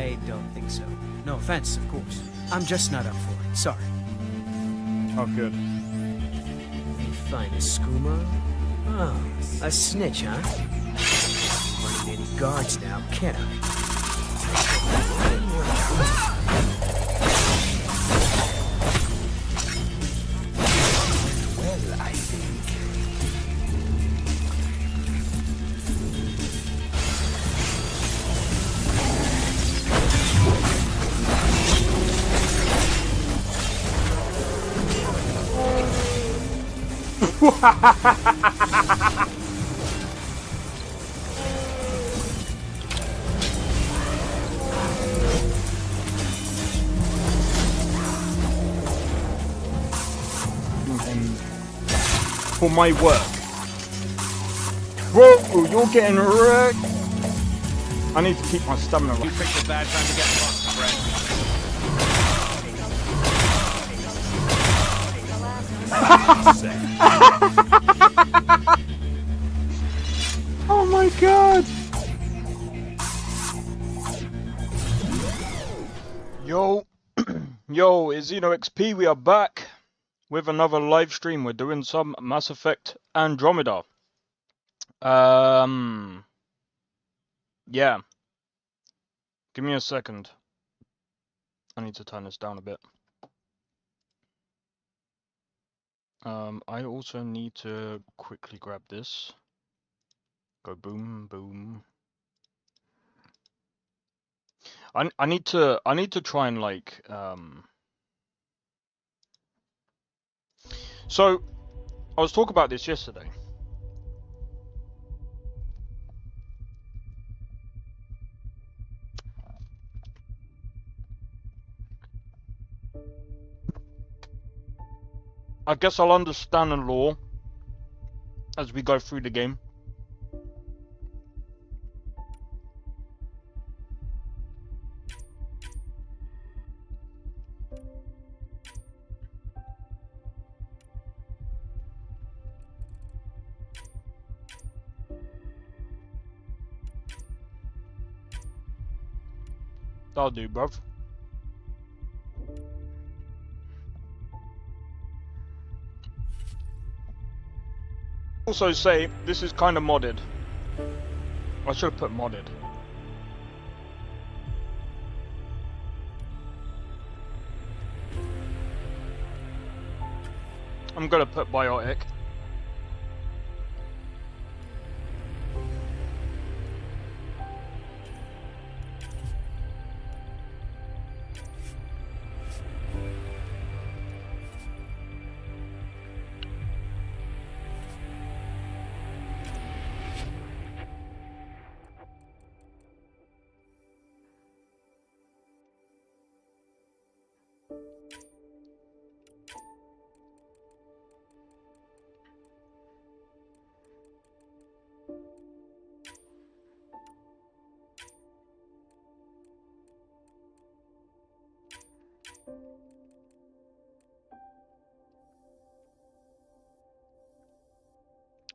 I don't think so. No offense, of course. I'm just not up for it. Sorry. Oh, good. You find a skooma? Oh, a snitch, huh? Don't need any guards now, can I? Well, I think. For my work. Whoa, you're getting wrecked. I need to keep my stamina You up. picked a bad time to get lost, friend. Oh my god. Yo, yo, it's Xeno XP. We are back with another live stream. We're doing some Mass Effect Andromeda. Yeah. Give me a second. I need to turn this down a bit. I also need to quickly grab this. Go boom, boom. I need to try and like So I was talking about this yesterday. I guess I'll understand the lore as we go through the game. That'll do, bruv. Also say, this is kind of modded. I should have put modded. I'm gonna put biotic.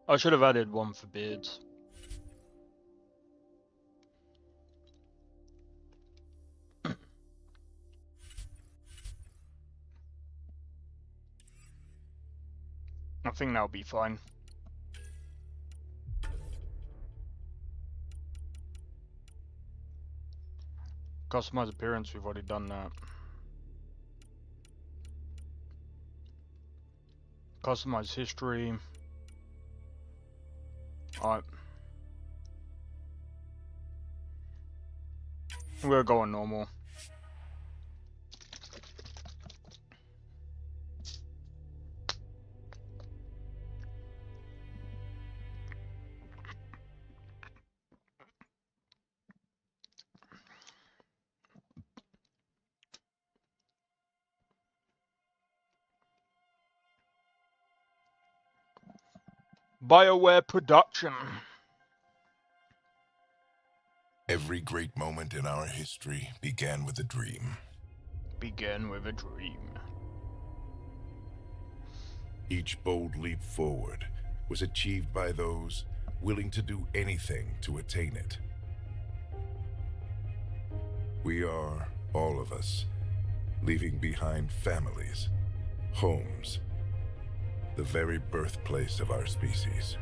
I should have added one for beards. I think that'll be fine. Customize appearance, we've already done that. Customize history. Alright. We're going normal. BioWare production. Every great moment in our history began with a dream. Began with a dream. Each bold leap forward was achieved by those willing to do anything to attain it. We are, all of us, leaving behind families, homes, the very birthplace of our species.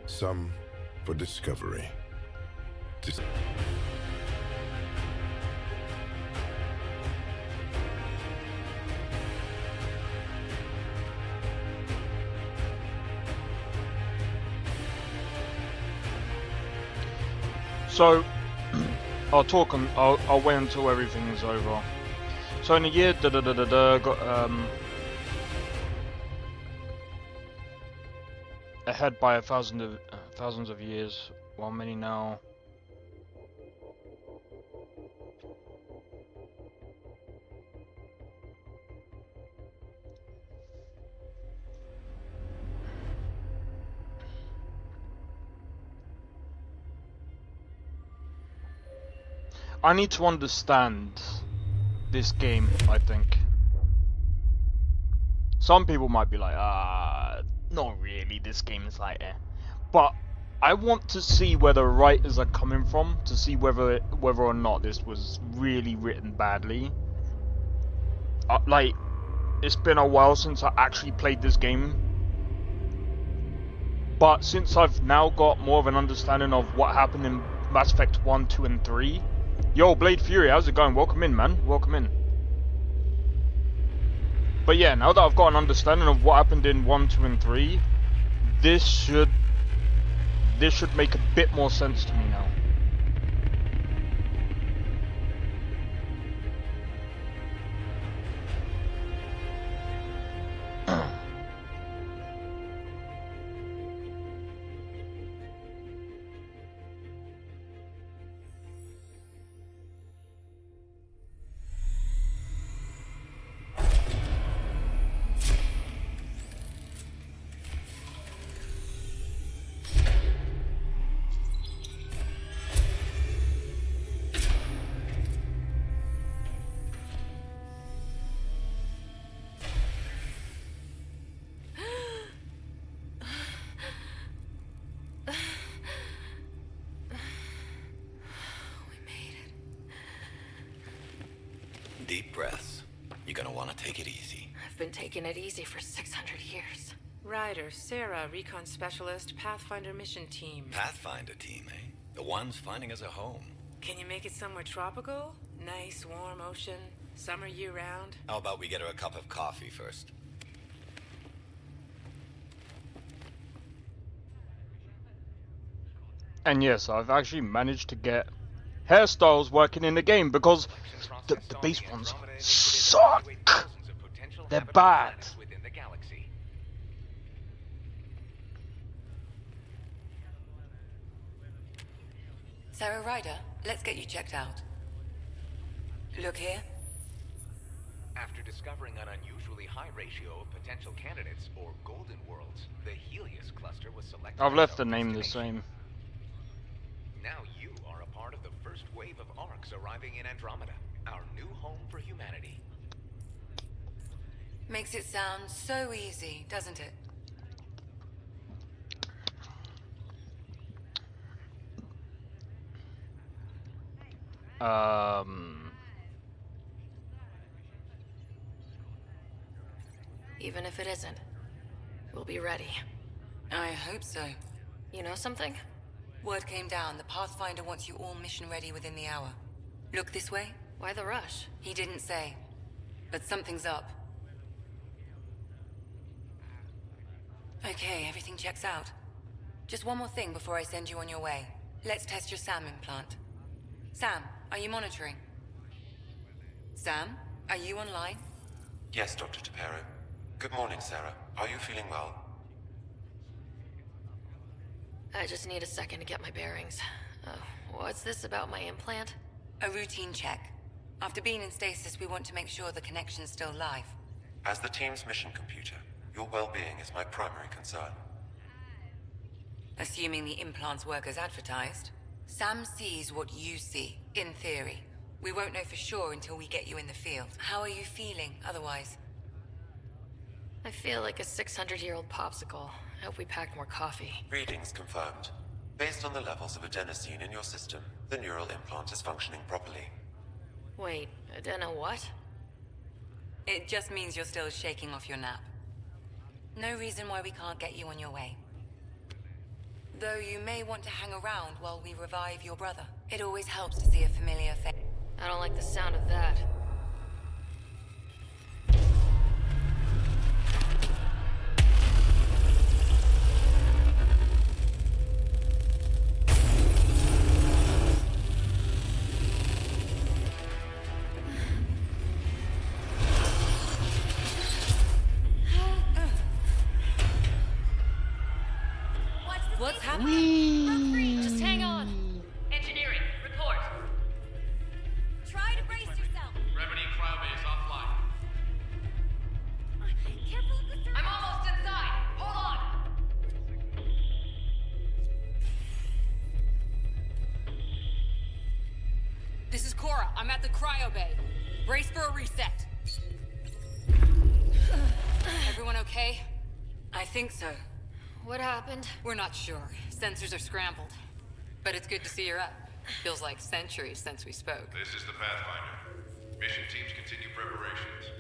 Some for discovery. So, I'll wait until everything is over. So in a year, got ahead by thousands of years, while many now. I need to understand this game, I think. Some people might be like, not really, this game is like, eh. But I want to see where the writers are coming from, to see whether or not this was really written badly. Like, it's been a while since I actually played this game. But since I've now got more of an understanding of what happened in Mass Effect 1, 2, and 3... Yo, Blade Fury, how's it going? Welcome in, man. Welcome in. But yeah, now that I've got an understanding of what happened in 1, 2, and 3, this should make a bit more sense to me now. Deep breaths. You're gonna want to take it easy. I've been taking it easy for 600 years. Ryder, Sarah, Recon Specialist, Pathfinder Mission Team. Pathfinder team, eh? The ones finding us a home. Can you make it somewhere tropical? Nice, warm ocean, summer year-round? How about we get her a cup of coffee first? And yes, I've actually managed to get hairstyles working in the game, because the base ones suck. They're bad. Sarah Ryder, let's get you checked out. Look here. After discovering an unusually high ratio of potential candidates, or golden worlds, the Helios cluster was selected. I've left the name the same. Now you are a part of the first wave of arcs arriving in Andromeda, our new home for humanity. Makes it sound so easy, doesn't it? Even if it isn't, we'll be ready. I hope so. You know something? Word came down. The Pathfinder wants you all mission ready within the hour. Look this way. Why the rush? He didn't say. But something's up. Okay, everything checks out. Just one more thing before I send you on your way. Let's test your SAM implant. Sam, are you monitoring? Sam, are you online? Yes, Dr. Tapero. Good morning, Sarah. Are you feeling well? I just need a second to get my bearings. What's this about my implant? A routine check. After being in stasis, we want to make sure the connection's still live. As the team's mission computer, your well-being is my primary concern. Assuming the implants work as advertised. Sam sees what you see, in theory. We won't know for sure until we get you in the field. How are you feeling, otherwise? I feel like a 600-year-old popsicle. I hope we packed more coffee. Readings confirmed. Based on the levels of adenosine in your system, the neural implant is functioning properly. Wait, Adena what? It just means you're still shaking off your nap. No reason why we can't get you on your way. Though you may want to hang around while we revive your brother. It always helps to see a familiar face. I don't like the sound of that. What's happening? Just hang on. Engineering, report. Try to brace yourself. Remedy cryobase offline. Careful of the surface. I'm almost inside. Hold on. This is Cora. I'm at the cryo bay. Brace for a reset. Everyone okay? I think so. What happened? We're not sure. Sensors are scrambled. But it's good to see you're up. Feels like centuries since we spoke. This is the Pathfinder. Mission teams continue preparations.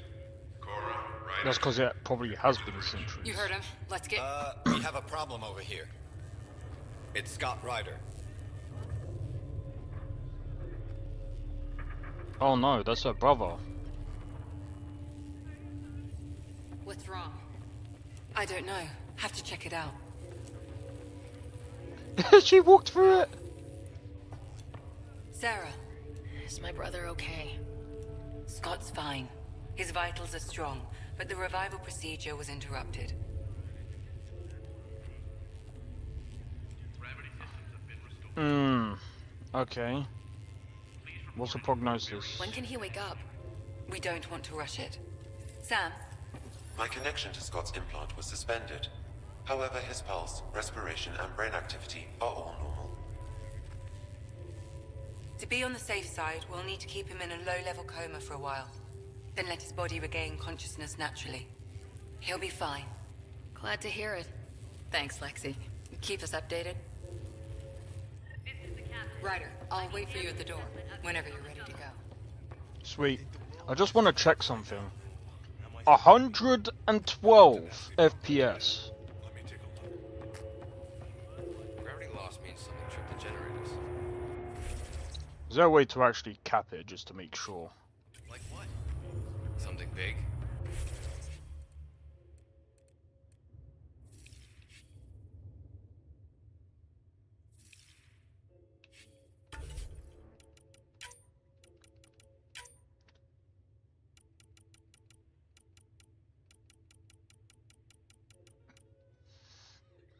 Cora, Ryder. That's because it probably has been centuries. You heard him. Let's get... We have a problem over here. It's Scott Ryder. Oh no, that's her brother. What's wrong? I don't know. Have to check it out. She walked through it. Sarah, is my brother okay? Scott's fine. His vitals are strong, but the revival procedure was interrupted. Okay. What's the prognosis? When can he wake up? We don't want to rush it. Sam? My connection to Scott's implant was suspended. However, his pulse, respiration, and brain activity are all normal. To be on the safe side, we'll need to keep him in a low-level coma for a while. Then let his body regain consciousness naturally. He'll be fine. Glad to hear it. Thanks, Lexi. Keep us updated. Ryder, I'll wait for you at the door, whenever you're ready to go. Sweet. I just want to check something. 112 FPS. Let me take a look. Gravity loss means something tripped the generators. Is there a way to actually cap it just to make sure? Like what? Something big?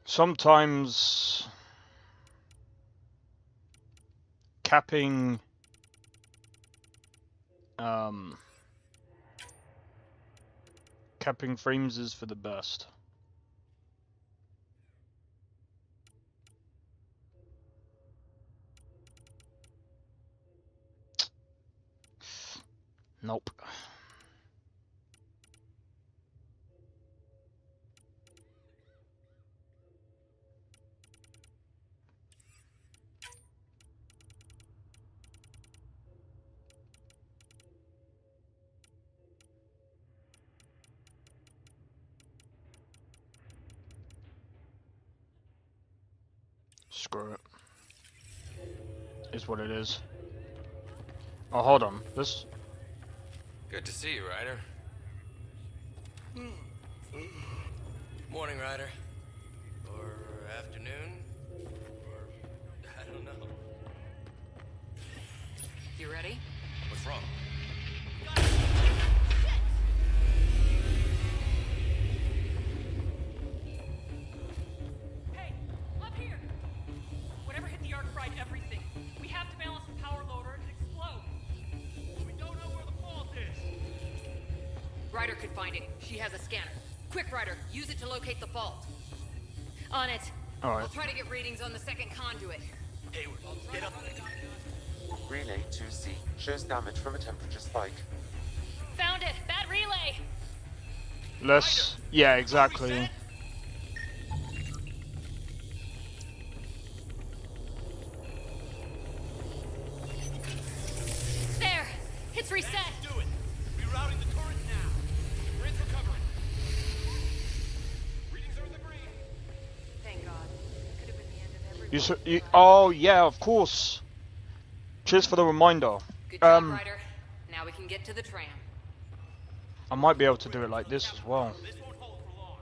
Sometimes capping capping frames is for the best. Nope. Screw it. Is what it is. Oh, hold on. This. Good to see you, Ryder. Morning, Ryder. Or afternoon. Or I don't know. You ready? What's wrong? Hey, up here! Whatever hit the arc fried everything. We have to balance the power load or it'll explode. We don't know where the fault is. Ryder could find it. She has a scanner. Quick, Ryder, use it to locate the fault. On it. Alright. I'll try to get readings on the second conduit. Hayward, get up. Relay 2C shows damage from a temperature spike. Found it! Bad relay! Let's. Yeah, exactly. Oh yeah, of course. Cheers for the reminder. Good job, Ryder. Now we can get to the tram. I might be able to do it like this as well. This won't hold for long.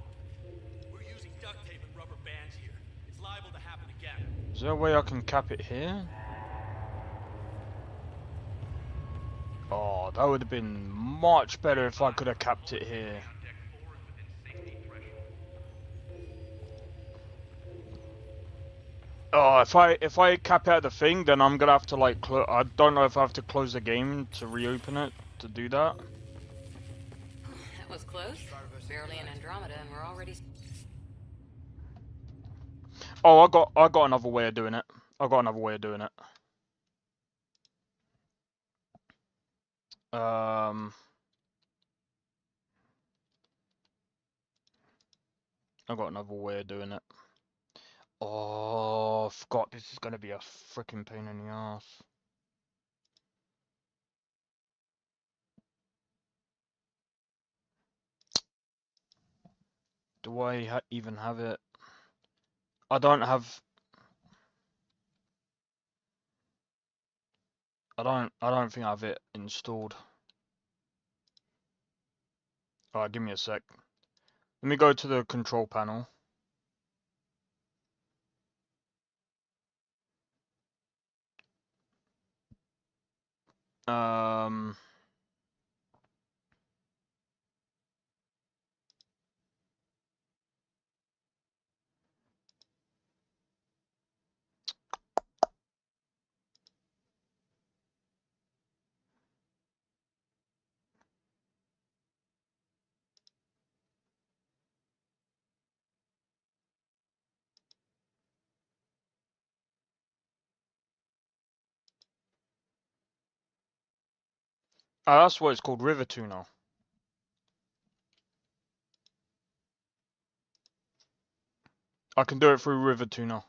We're using duct tape and rubber bands here. It's liable to happen again. Is there a way I can cap it here? Oh, that would have been much better if I could have capped it here. Oh, if I cap out the thing, then I'm gonna have to like I don't know if I have to close the game to reopen it to do that. That was close. Barely an Andromeda, and we're already. Oh, I got another way of doing it. I got another way of doing it. I got another way of doing it. Oh, I forgot this is gonna be a freaking pain in the ass. Do I even have it? I don't have. I don't think I have it installed. Alright, give me a sec. Let me go to the control panel. Oh, that's what it's called, River Tuner. I can do it through River Tuner.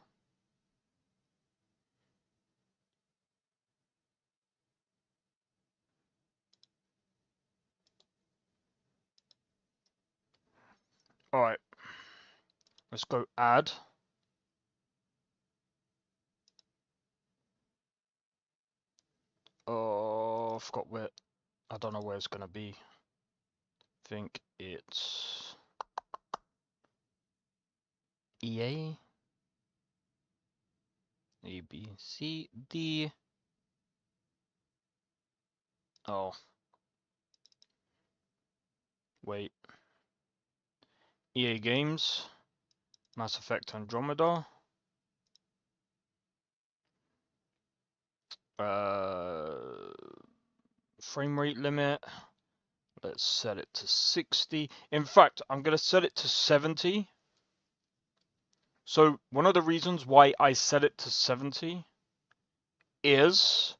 Alright. Let's go add. Oh, I forgot where. I don't know where it's gonna be. I think it's EA. A, B, C, D. Oh. Wait. EA Games. Mass Effect Andromeda. Frame rate limit. Let's set it to 60. In fact, I'm going to set it to 70. So one of the reasons why I set it to 70 is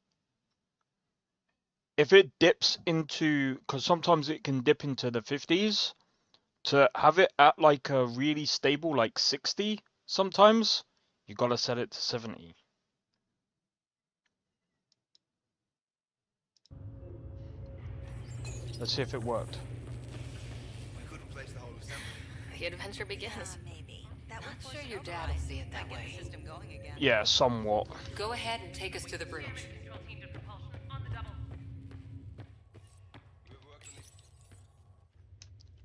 if it dips into, because sometimes it can dip into the 50s, to have it at like a really stable like 60 sometimes, you got to set it to 70. Let's see if it worked. The adventure begins. Maybe. Not sure your dad will see it that way. Yeah, somewhat. Go ahead and take us to the bridge.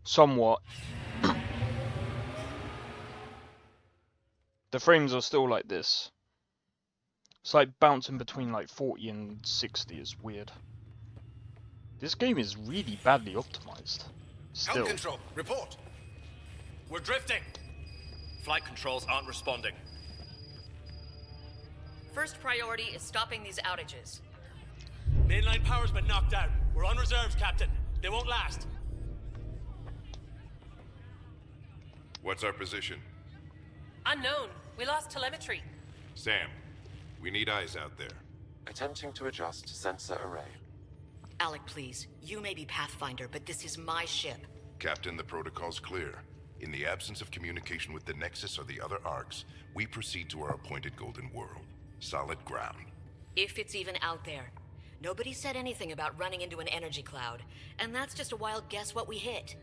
Somewhat. The frames are still like this. It's like bouncing between like 40 and 60 is weird. This game is really badly optimized. Still. Helm control, report. We're drifting. Flight controls aren't responding. First priority is stopping these outages. Mainline power's been knocked out. We're on reserves, Captain. They won't last. What's our position? Unknown. We lost telemetry. Sam, we need eyes out there. Attempting to adjust sensor array. Alec, please. You may be Pathfinder, but this is my ship. Captain, the protocol's clear. In the absence of communication with the Nexus or the other arcs, we proceed to our appointed Golden World. Solid ground. If it's even out there. Nobody said anything about running into an energy cloud, and that's just a wild guess what we hit.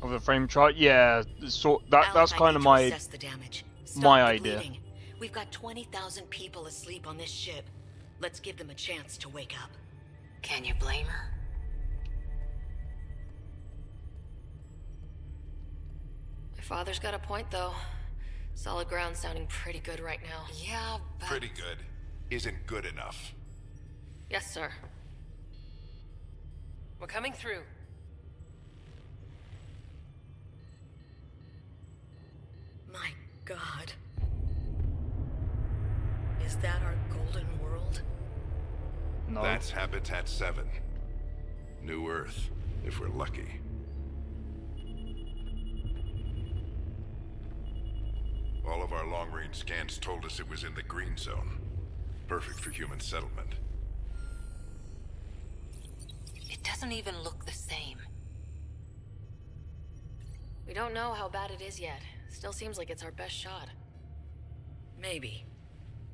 Of the frame chart, yeah. So that's Alec, kind of I need to assess the damage. Stop the idea. bleeding. We've got 20,000 people asleep on this ship. Let's give them a chance to wake up. Can you blame her? My father's got a point, though. Solid ground sounding pretty good right now. Yeah, but... Pretty good isn't good enough. Yes, sir. We're coming through. My God. Is that our golden world? No. That's Habitat 7. New Earth, if we're lucky. All of our long-range scans told us it was in the green zone. Perfect for human settlement. It doesn't even look the same. We don't know how bad it is yet. Still seems like it's our best shot. Maybe.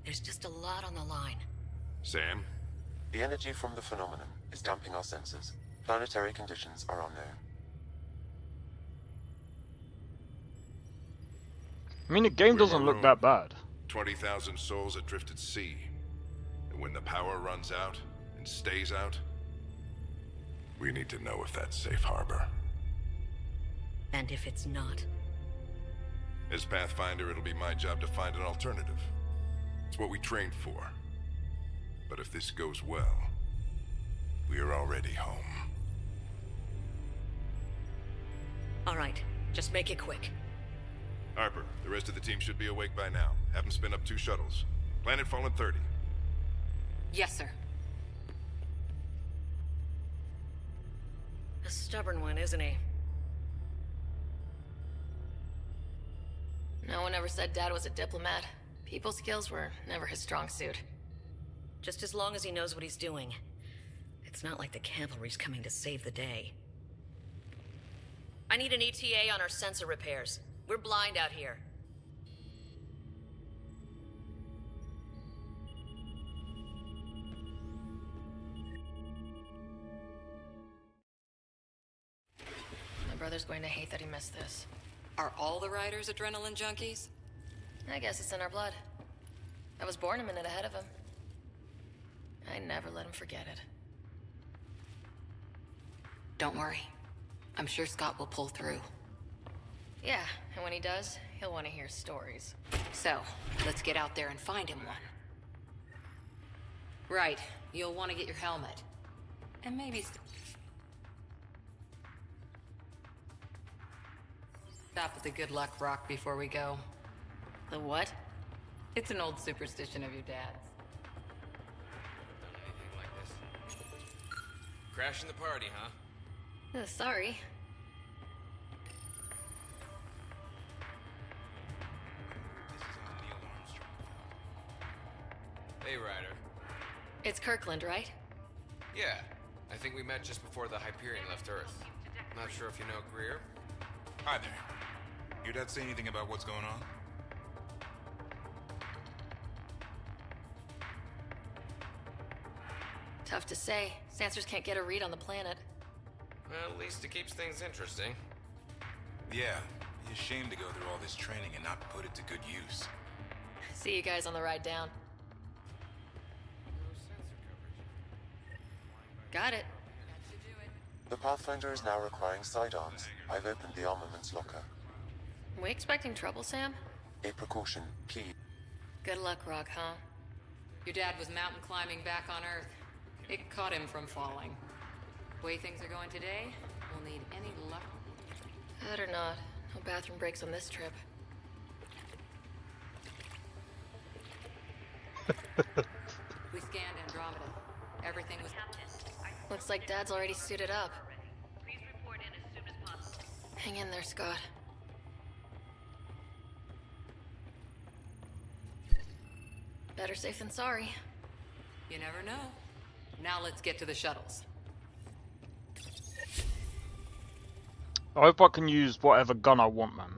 There's just a lot on the line. Sam? The energy from the phenomenon is damping our senses. Planetary conditions are unknown. I mean, the game doesn't look that bad. 20,000 souls adrift at sea. And when the power runs out and stays out, we need to know if that's safe harbor. And if it's not? As Pathfinder, it'll be my job to find an alternative. It's what we trained for. But if this goes well, we are already home. All right, just make it quick. Harper, the rest of the team should be awake by now. Have them spin up 2 shuttles. Planet Fallen 30. Yes, sir. A stubborn one, isn't he? No one ever said Dad was a diplomat. People skills were never his strong suit. Just as long as he knows what he's doing. It's not like the cavalry's coming to save the day. I need an ETA on our sensor repairs. We're blind out here. My brother's going to hate that he missed this. Are all the riders adrenaline junkies? I guess it's in our blood. I was born a minute ahead of him. I never let him forget it. Don't worry. I'm sure Scott will pull through. Yeah, and when he does, he'll want to hear stories. So, let's get out there and find him one. Right, you'll want to get your helmet. And maybe... Stop at the good luck rock before we go. The what? It's an old superstition of your dad's. Anything like this. Crashing the party, huh? Sorry. Hey, Ryder. It's Kirkland, right? Yeah, I think we met just before the Hyperion left Earth. Not sure if you know Greer. Hi there. Your dad say anything about what's going on? Tough to say. Sensors can't get a read on the planet. Well, at least it keeps things interesting. Yeah, he's ashamed to go through all this training and not put it to good use. See you guys on the ride down. Got it. The Pathfinder is now requiring sidearms. I've opened the armaments locker. We expecting trouble, Sam? A precaution, please. Good luck, Rock, huh? Your dad was mountain climbing back on Earth. It caught him from falling. The way things are going today, we'll need any luck. Better not. No bathroom breaks on this trip. We scanned Andromeda. Everything was... Looks like Dad's already suited up. Hang in there, Scott. Better safe than sorry. You never know. Now let's get to the shuttles. I hope I can use whatever gun I want, man.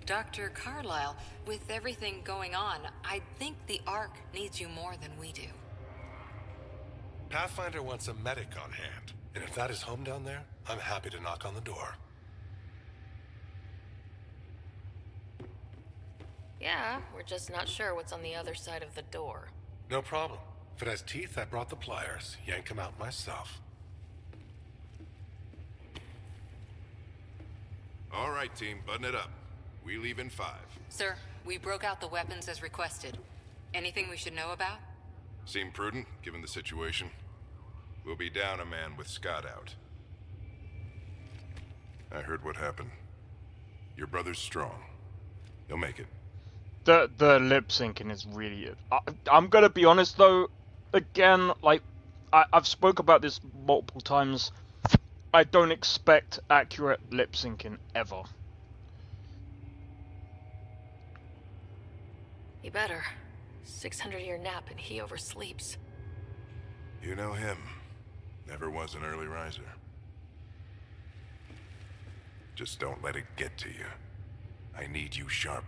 Dr. Carlyle, with everything going on, I think the Ark needs you more than we do. Pathfinder wants a medic on hand, and if that is home down there, I'm happy to knock on the door. Yeah, we're just not sure what's on the other side of the door. No problem. If it has teeth, I brought the pliers. Yank them out myself. All right, team, button it up. We leave in 5. Sir, we broke out the weapons as requested. Anything we should know about? Seem prudent, given the situation. We'll be down a man with Scott out. I heard what happened. Your brother's strong. He'll make it. The lip syncing is really... I'm gonna be honest though, again, like, I've spoke about this multiple times. I don't expect accurate lip syncing ever. He better. 600-year nap and he oversleeps. You know him. Never was an early riser. Just don't let it get to you. I need you sharp.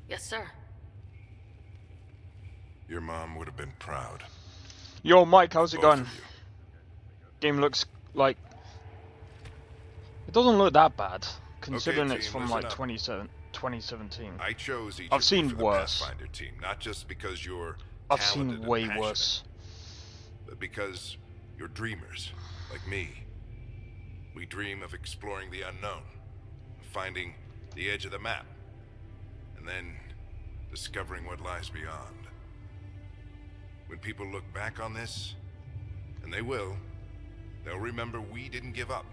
Yes, sir. Your mom would have been proud. Yo, Mike, how's it Both going? of you. Game looks like... It doesn't look that bad, considering Okay, it's team, from listen like up. 2017. I chose each I've of seen you for the worse. Pathfinder team, not just because you're I've talented seen and way passionate, worse. but because you're dreamers, like me. We dream of exploring the unknown, of finding the edge of the map, and then discovering what lies beyond. When people look back on this, and they will, they'll remember we didn't give up.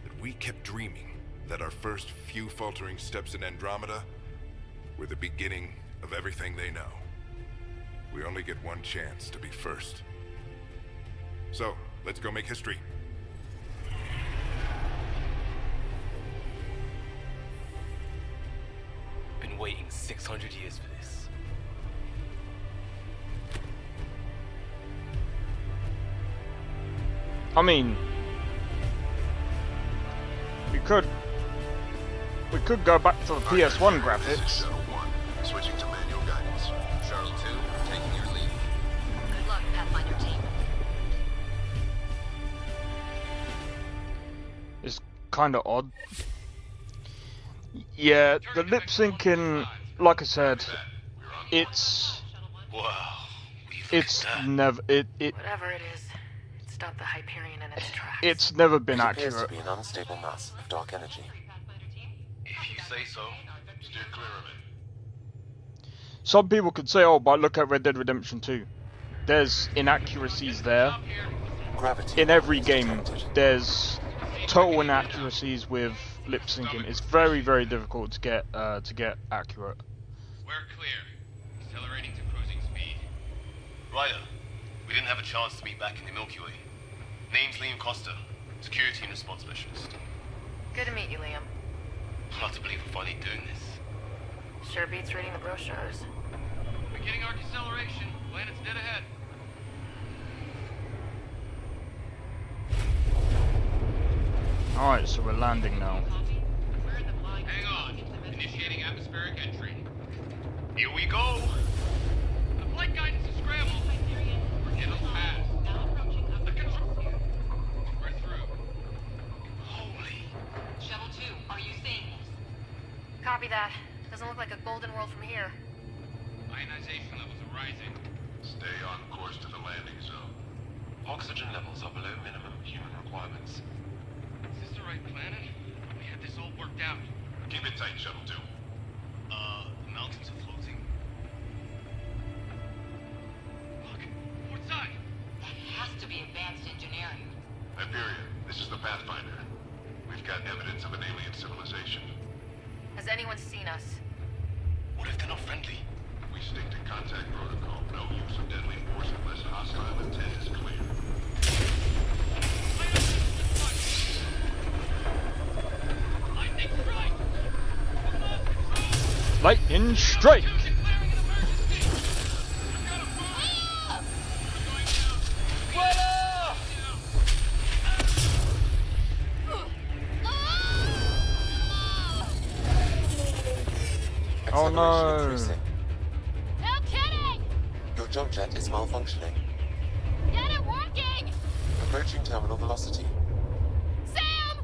That we kept dreaming, that our first few faltering steps in Andromeda were the beginning of everything they know. We only get one chance to be first. So, let's go make history. Been waiting 600 years for this. I mean, we could go back to the PS1 graphics. This is Shuttle 1, switching to manual guidance. Shuttle 2, taking your lead. Good luck, Pathfinder team. It's kind of odd. Yeah, the lip syncing, like I said, it's never Whatever it is, it stopped the Hyperion in its tracks. it's never been It appears to accurate. be an unstable mass of dark energy. If you say so. Steer clear of it. Some people could say, "Oh, but look at Red Dead Redemption 2." There's inaccuracies there. Gravity In every is game, detected. there's total inaccuracies with lip syncing. It's very, very difficult to get accurate. We're clear. Accelerating to cruising speed. Ryder, we didn't have a chance to meet back in the Milky Way. Name's Liam Costa, Security and Response Specialist. Good to meet you, Liam. Hard to believe we're finally doing this. Sure beats reading the brochures. Beginning our deceleration. Planet's dead ahead. Alright, so we're landing now. Hang on. Initiating atmospheric entry. Here we go! The flight guidance is scrambled. We're getting past. The control... We're through. Holy... Shuttle 2, are you seeing this? Copy that. Doesn't look like a golden world from here. Ionization levels are rising. Stay on course to the landing zone. Oxygen levels are below minimum human requirements. Is this the right planet? We had this all worked out. Keep it tight, Shuttle 2. The mountains are floating. Look, port side. That has to be advanced engineering. Hyperion, this is the Pathfinder. We've got evidence of an alien civilization. Has anyone seen us? What if they're not friendly? We stick to contact protocol. No use of deadly force unless hostile intent is clear. Lightning strike. Lightning strike! Oh no! Increasing. No kidding! Your jump jet is malfunctioning. Approaching terminal velocity. Sam!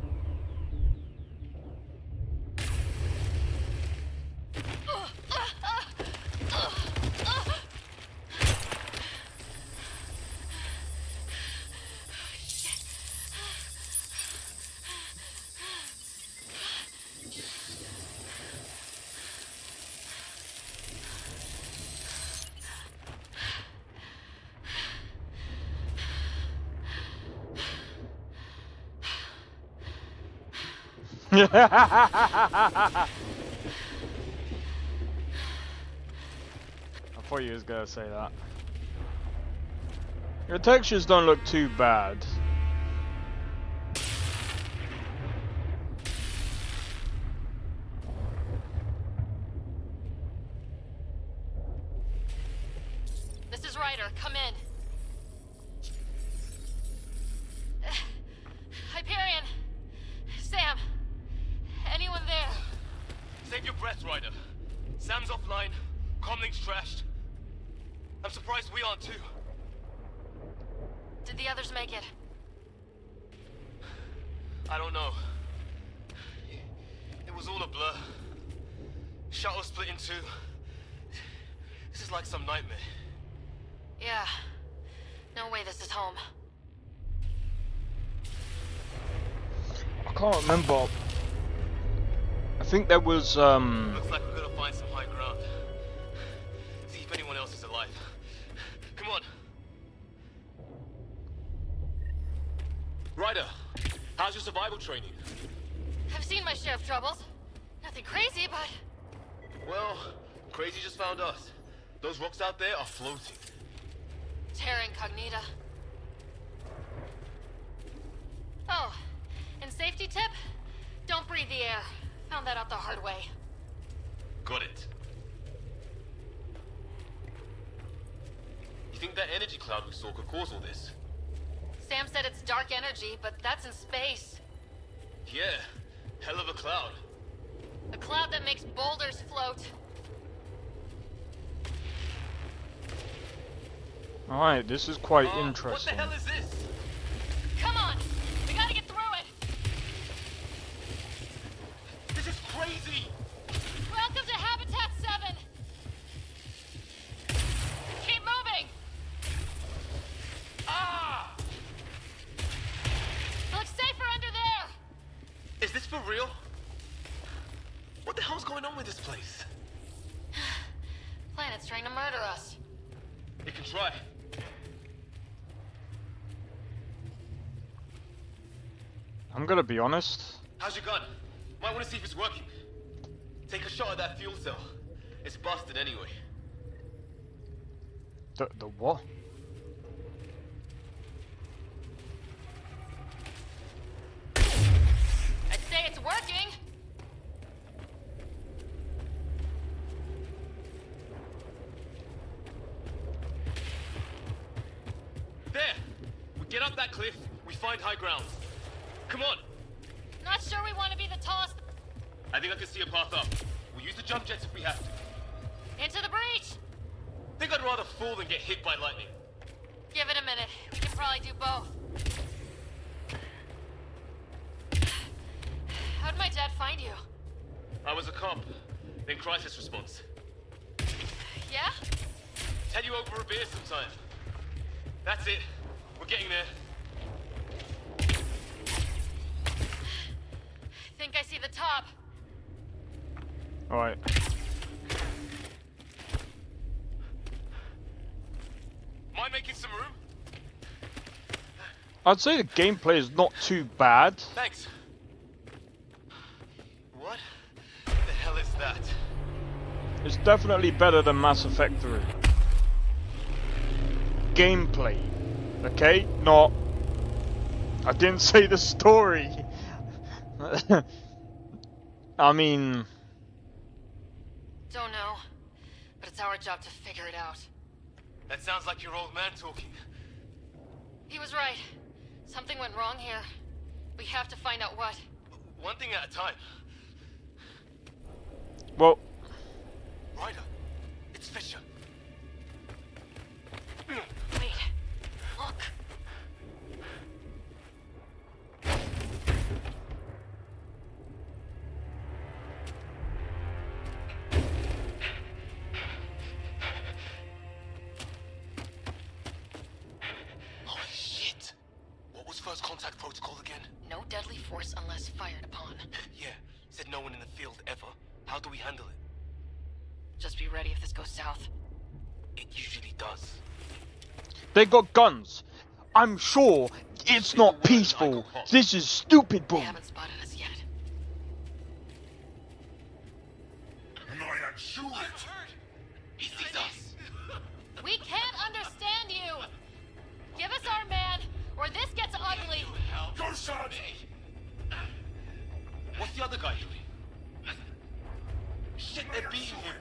I thought you was gonna say that. Your textures don't look too bad. This is Ryder. Come in. Hyperion. Sam. Anyone there? Save your breath, Ryder. Sam's offline. Comlink's trashed. I'm surprised we aren't too. Did the others make it? I don't know. It was all a blur. Shuttle split in two. This is like some nightmare. Yeah. No way this is home. I can't remember. I think there was Looks like we're gonna find some high ground. See if anyone else is alive. Come on. Ryder, how's your survival training? I've seen my share of troubles. Nothing crazy, but... Well, Crazy just found us. Those rocks out there are floating. Terra Incognita. Oh, and safety tip? Don't breathe the air. Found that out the hard way. Got it. You think that energy cloud we saw could cause all this? Sam said it's dark energy, but that's in space. Yeah, hell of a cloud. A cloud that makes boulders float. Alright, this is quite What the interesting. hell is this? Come on! We gotta get through it! This is crazy! Welcome to Habitat 7! Keep moving! Ah! Looks safer under there! Is this for real? What the hell's going on with this place? Planet's trying to murder us. It can try. I'm gonna be honest. How's your gun? Might want to see if it's working. Take a shot at that fuel cell. It's busted anyway. The what? I'd say it's working! There! We get up that cliff, we find high ground. Come on! Not sure we want to be the tallest... I think I can see a path up. We'll use the jump jets if we have to. Into the breach! Think I'd rather fall than get hit by lightning. Give it a minute. We can probably do both. How'd my dad find you? I was a cop, then crisis response. Yeah? Tell you over a beer sometime. That's it. We're getting there. Think I see the top. Alright. Mind making some room? I'd say the gameplay is not too bad. Thanks. What the hell is that? It's definitely better than Mass Effect 3. Gameplay. Okay? Not... I didn't say the story. I mean... Don't know. But it's our job to figure it out. That sounds like your old man talking. He was right. Something went wrong here. We have to find out what. One thing at a time. Well... Ryder, it's Fisher. Wait. Look. first contact protocol again? No deadly force unless fired upon. Yeah, said no one in the field ever. How do we handle it? Just be ready if this goes south. It usually does. They got guns. I'm sure it's not peaceful. This is stupid, bro. They haven't spotted us yet. Shoot it! He sees us. We can't understand you! Give us our man, or this gets ugly! Go, son! What's the other guy doing? Shit, they're beating him.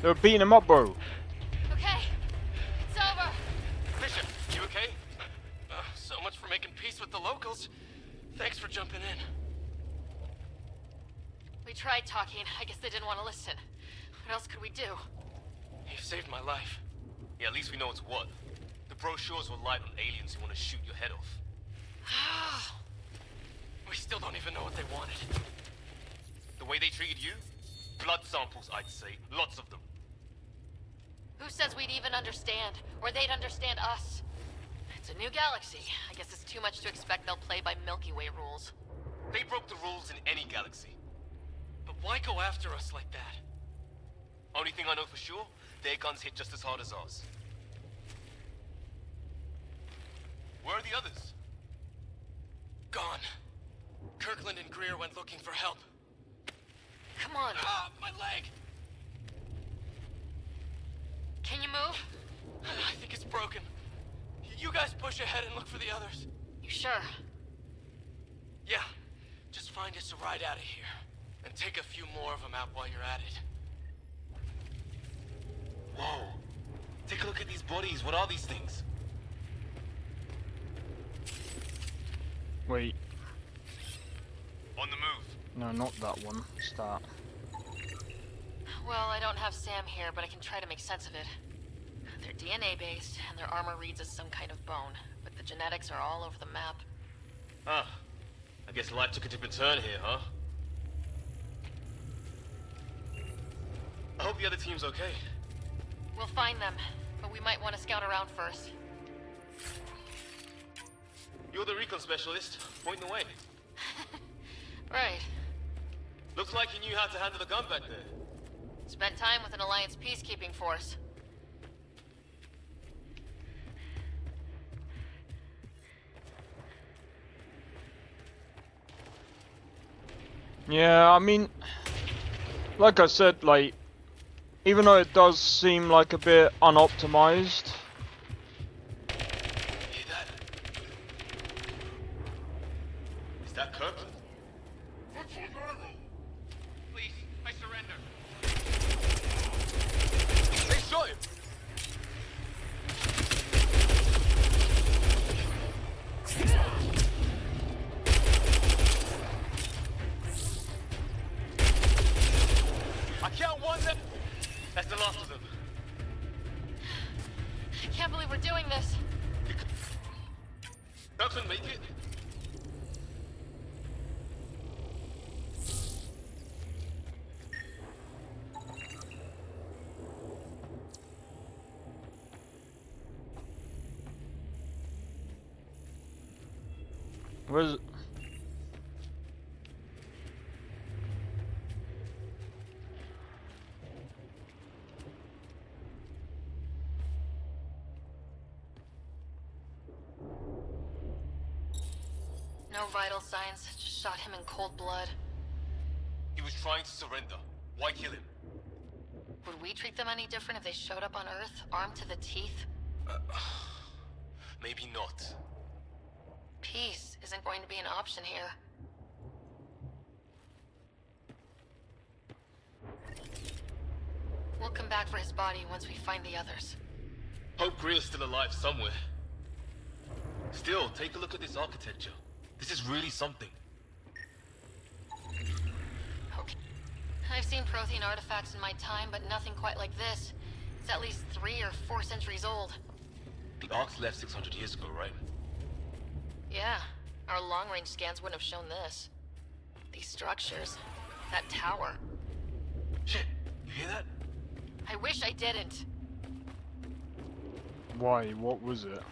They were beating him up, bro. Okay, it's over. Bishop, you okay? So much for making peace with the locals. Thanks for jumping in. We tried talking. I guess they didn't want to listen. What else could we do? You saved my life. Yeah, at least we know it's what. The brochures were light on aliens who want to shoot your head off. We still don't even know what they wanted. The way they treated you? Blood samples, I'd say. Lots of them. Who says we'd even understand? Or they'd understand us? It's a new galaxy. I guess it's too much to expect they'll play by Milky Way rules. They broke the rules in any galaxy. But why go after us like that? Only thing I know for sure, their guns hit just as hard as ours. Where are the others? Gone. Kirkland and Greer went looking for help. Come on. Ah, my leg! Can you move? I think it's broken. You guys push ahead and look for the others. You sure? Yeah. Just find us a ride out of here. And take a few more of them out while you're at it. Whoa. Take a look at these bodies. What are these things? Wait. On the move. No, not that one. Start. Well, I don't have Sam here, but I can try to make sense of it. They're DNA-based, and their armor reads as some kind of bone, but the genetics are all over the map. Ah. I guess life took a different turn here, huh? I hope the other team's okay. We'll find them, but we might want to scout around first. You're the recon specialist. Point the way. Right. Looks like you knew how to handle the gun back there. Spent time with an Alliance peacekeeping force. Yeah, I mean, like I said, like, even though it does seem like a bit unoptimized. Hear that? Is that Kirkland? Please, I surrender. They shot him! I count one that... That's the last of them. I can't believe we're doing this. Kirkland make it? Where's... No vital signs, just shot him in cold blood. He was trying to surrender. Why kill him? Would we treat them any different if they showed up on Earth, armed to the teeth? Maybe not. Peace isn't going to be an option here. We'll come back for his body once we find the others. Hope Greer's still alive somewhere. Still, take a look at this architecture. This is really something. Okay. I've seen Prothean artifacts in my time, but nothing quite like this. It's at least 3 or 4 centuries old. The Ark's left 600 years ago, right? Yeah, our long-range scans wouldn't have shown this. These structures, That tower. Shit, you hear that? I wish I didn't. Why? What was it?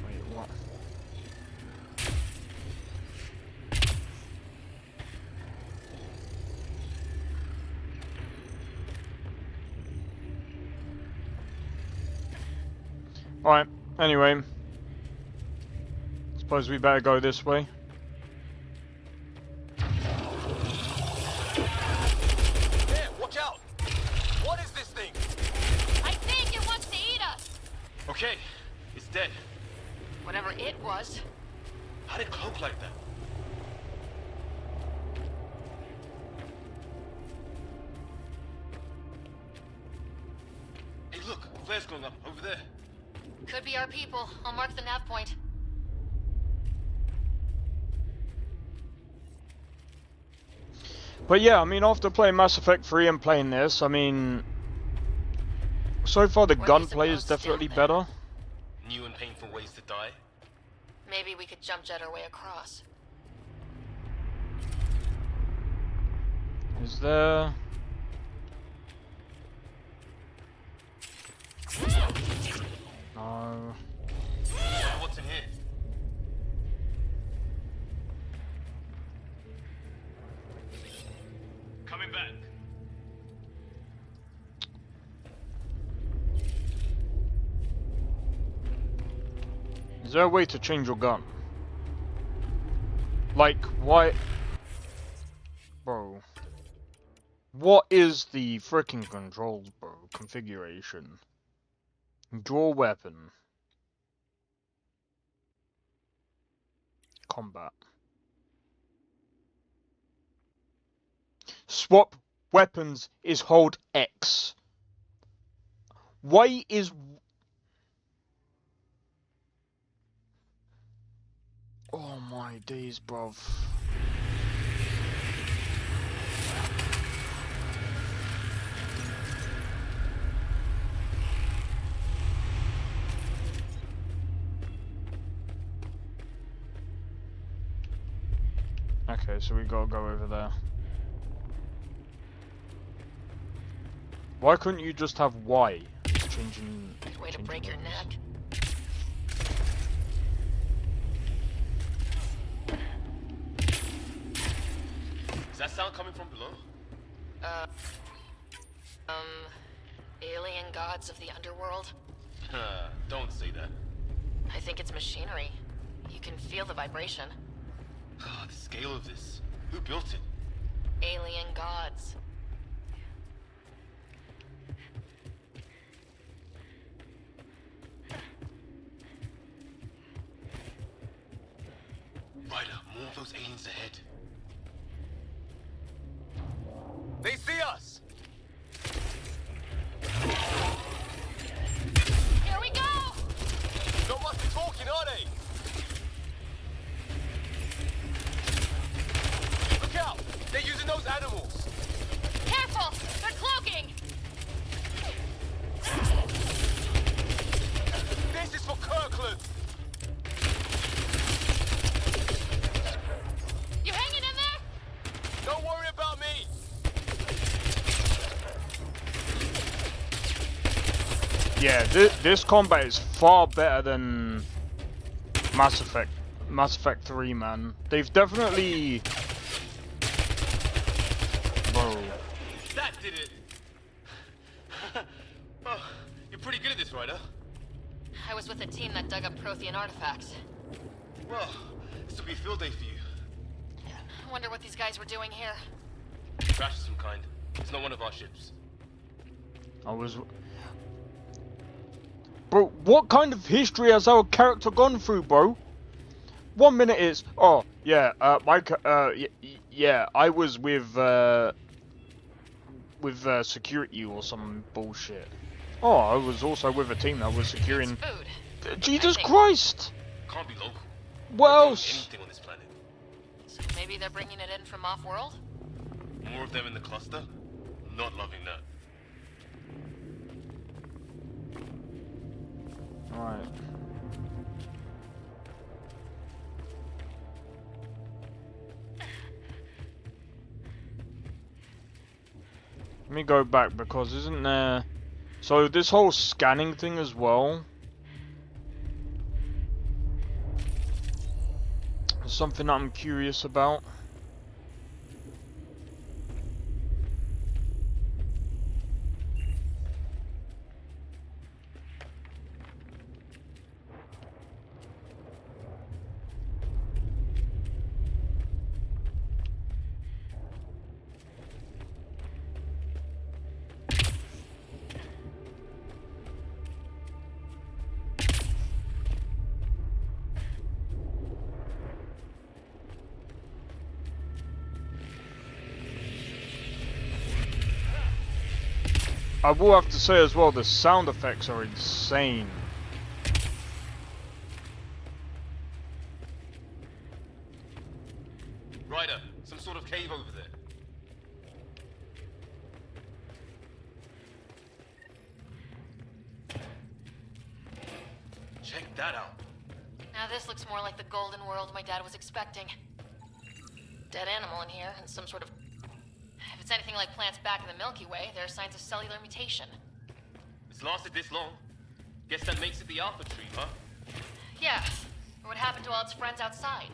Wait, what? Alright, anyway. Suppose we better go this way. There, watch out! What is this thing? I think it wants to eat us! Okay, it's dead. Whatever it was. How did it cloak like that? Hey look, flare's going up, over there. Could be our people. I'll mark the nav point. But yeah, I mean, after playing Mass Effect 3 and playing this, I mean, so far the gunplay is definitely better. New and painful ways to die. Maybe we could jump jet our way across. Is there... No. What's in here? Coming back. Is there a way to change your gun? Like, why... Bro. What is the frickin' controls, bro? Configuration. Draw weapon. Combat. Swap weapons is hold X. Why is... Oh my days, bruv. Okay, so we gotta go over there. Why couldn't you just have Y? Changing... Way to break your neck. Is that sound coming from below? Alien gods of the underworld? Don't say that. I think it's machinery. You can feel the vibration. The scale of this. Who built it? Alien gods. Ryder, more of those aliens ahead. They see us! Here we go! Not much talking, are they? Look out! They're using those animals! Careful! They're cloaking! This is for Kirkland! You hanging in there? Don't worry about me! Yeah, this combat is far better than Mass Effect 3, man. They've definitely... Bro. That did it! Oh, you're pretty good at this, Ryder. I was with a team that dug up Prothean artifacts. Well, this will be a field day for you. I wonder what these guys were doing here. Trash of some kind. It's not one of our ships. I was... Bro, what kind of history has our character gone through, bro? 1 minute it's, oh, yeah, yeah, I was with security or some bullshit. Oh, I was also with a team that was securing... Food. Jesus Christ! Can't be local. What else? Anything on this planet. So maybe they're bringing it in from off-world? More of them in the cluster? Not loving that. me go back, because isn't there... So this whole scanning thing as well is something that I'm curious about. I will have to say as well, the sound effects are insane. Ryder, some sort of cave over there. Check that out. Now this looks more like the golden world my dad was expecting. Dead animal in here, and some sort of... If it's anything like plants back in the Milky Way, there are signs of cellular mutation. It's lasted this long. Guess that makes it the Alpha Tree, huh? Yeah, or what happened to all its friends outside?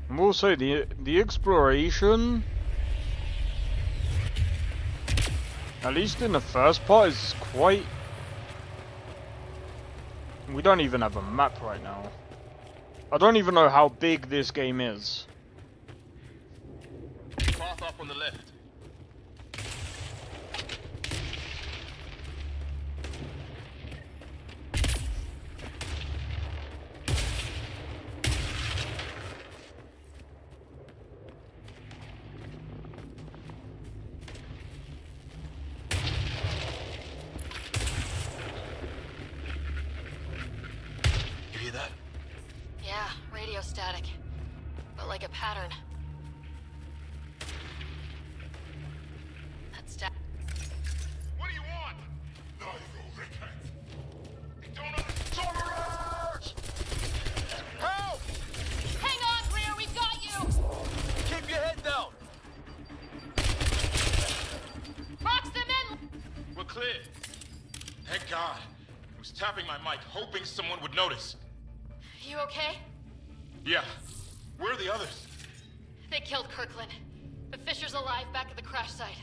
I will say the exploration, at least in the first part, is quite... We don't even have a map right now. I don't even know how big this game is. Path up on the left. Static, but like a pattern. That's static. What do you want? They don't understand. Help! Hang on, Greer, we've got you! Keep your head down! Box them in! We're clear. Thank God. I was tapping my mic, hoping someone would notice. You okay? Yeah. Where are the others? They killed Kirkland. But Fisher's alive back at the crash site.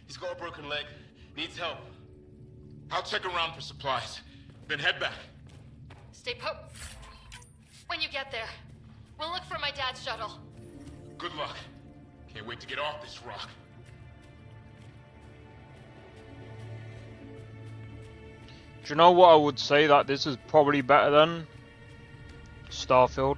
He's got a broken leg. Needs help. I'll check around for supplies. Then head back. Stay put. When you get there, we'll look for my dad's shuttle. Good luck. Can't wait to get off this rock. Do you know what I would say that this is probably better than? Starfield.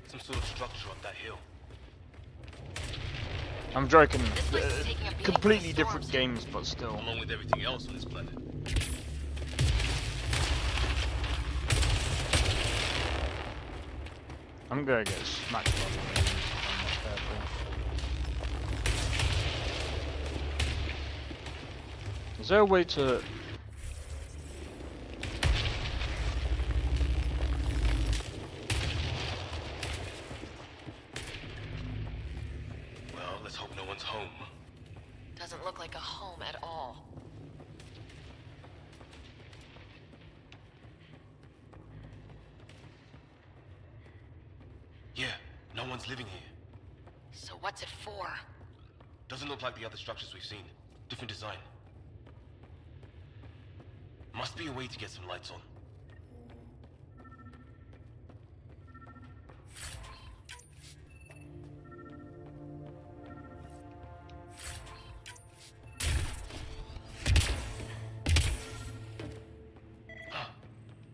Some sort of structure up that hill. I'm joking. Taking a Completely different games, but still. Along with everything else on this planet. I'm gonna get smacked by the waves if I'm not careful. Is there a way to... Well, let's hope no one's home. Doesn't look like a home at all. Yeah, no one's living here. So what's it for? Doesn't look like the other structures we've seen. Different design. Must be a way to get some lights on.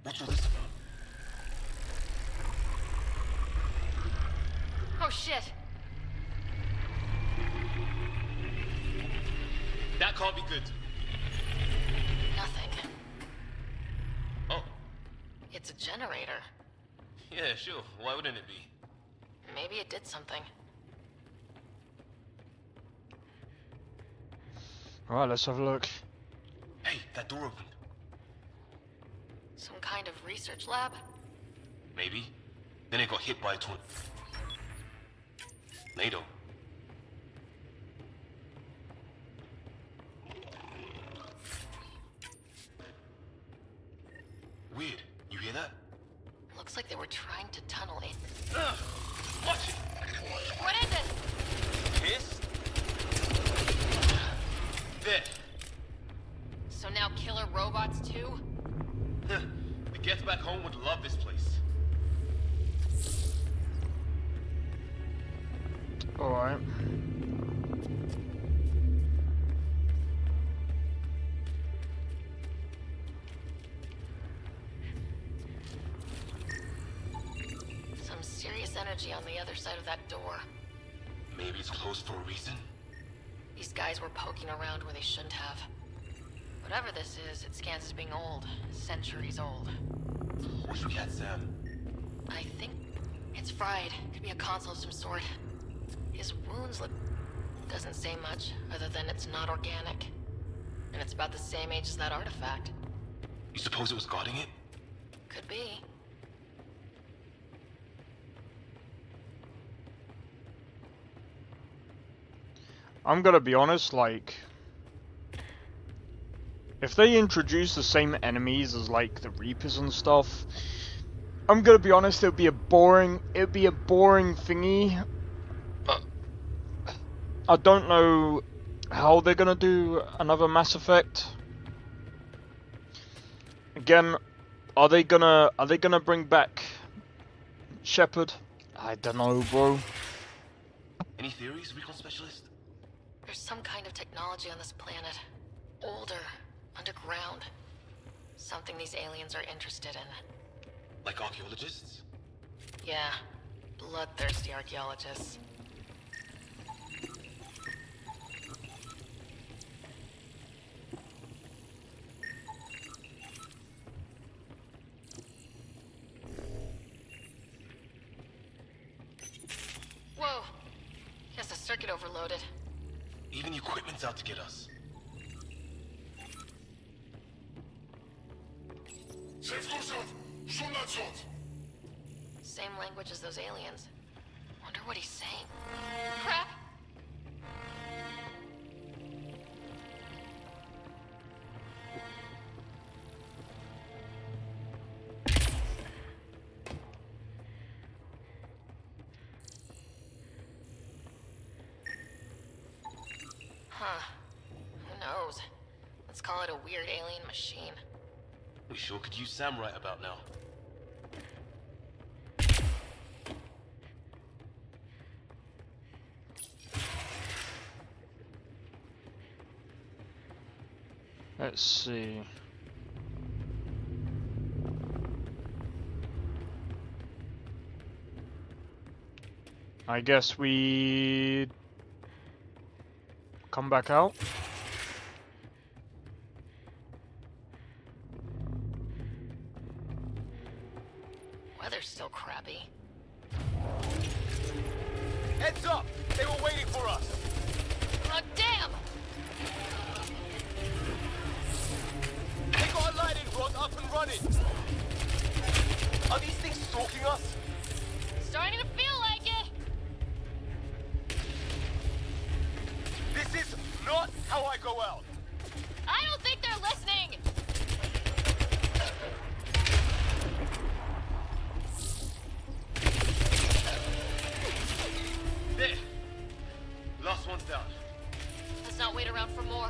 What's all this about? Oh shit! can't be good. Nothing. Oh. It's a generator. Yeah, sure. Why wouldn't it be? Maybe it did something. Alright, let's have a look. Hey, that door opened. Some kind of research lab? Maybe. Then it got hit by a tornado. Weird. You hear that? Looks like they were trying to tunnel in. Watch it! What is it? This? There. So now killer robots too? The Gets back home would love this place. Alright. Some serious energy on the other side of that door. Maybe it's closed for a reason? These guys were poking around where they shouldn't have. Whatever this is, it scans as being old. Centuries old. Wish we had Sam. I think it's fried. Could be a console of some sort. His wounds look... doesn't say much, other than it's not organic. And it's about the same age as that artifact. You suppose it was guarding it? Could be. I'm gonna be honest, like... if they introduce the same enemies as, like, the Reapers and stuff... I'm gonna be honest, it'd be a boring thingy. I don't know how they're gonna do another Mass Effect. Again, are they gonna bring back Shepard? I don't know, bro. Any theories, recon specialist? There's some kind of technology on this planet. Older, underground. Something these aliens are interested in. Like archaeologists? Yeah, bloodthirsty archaeologists. Whoa! Guess the circuit overloaded. Even equipment's out to get us. Same language as those aliens. Wonder what he's saying. Crap! Huh. Who knows? Let's call it a weird alien machine. We sure could use Sam right about now. Let's see. I guess we come back out. Weather's still crappy. Heads up! They were waiting for us! Oh, damn! They got a lightning rod up and running! Are these things stalking us? Starting to feel like it! This is not how I go out! I don't think they're listening! There! Last one's down. Let's not wait around for more.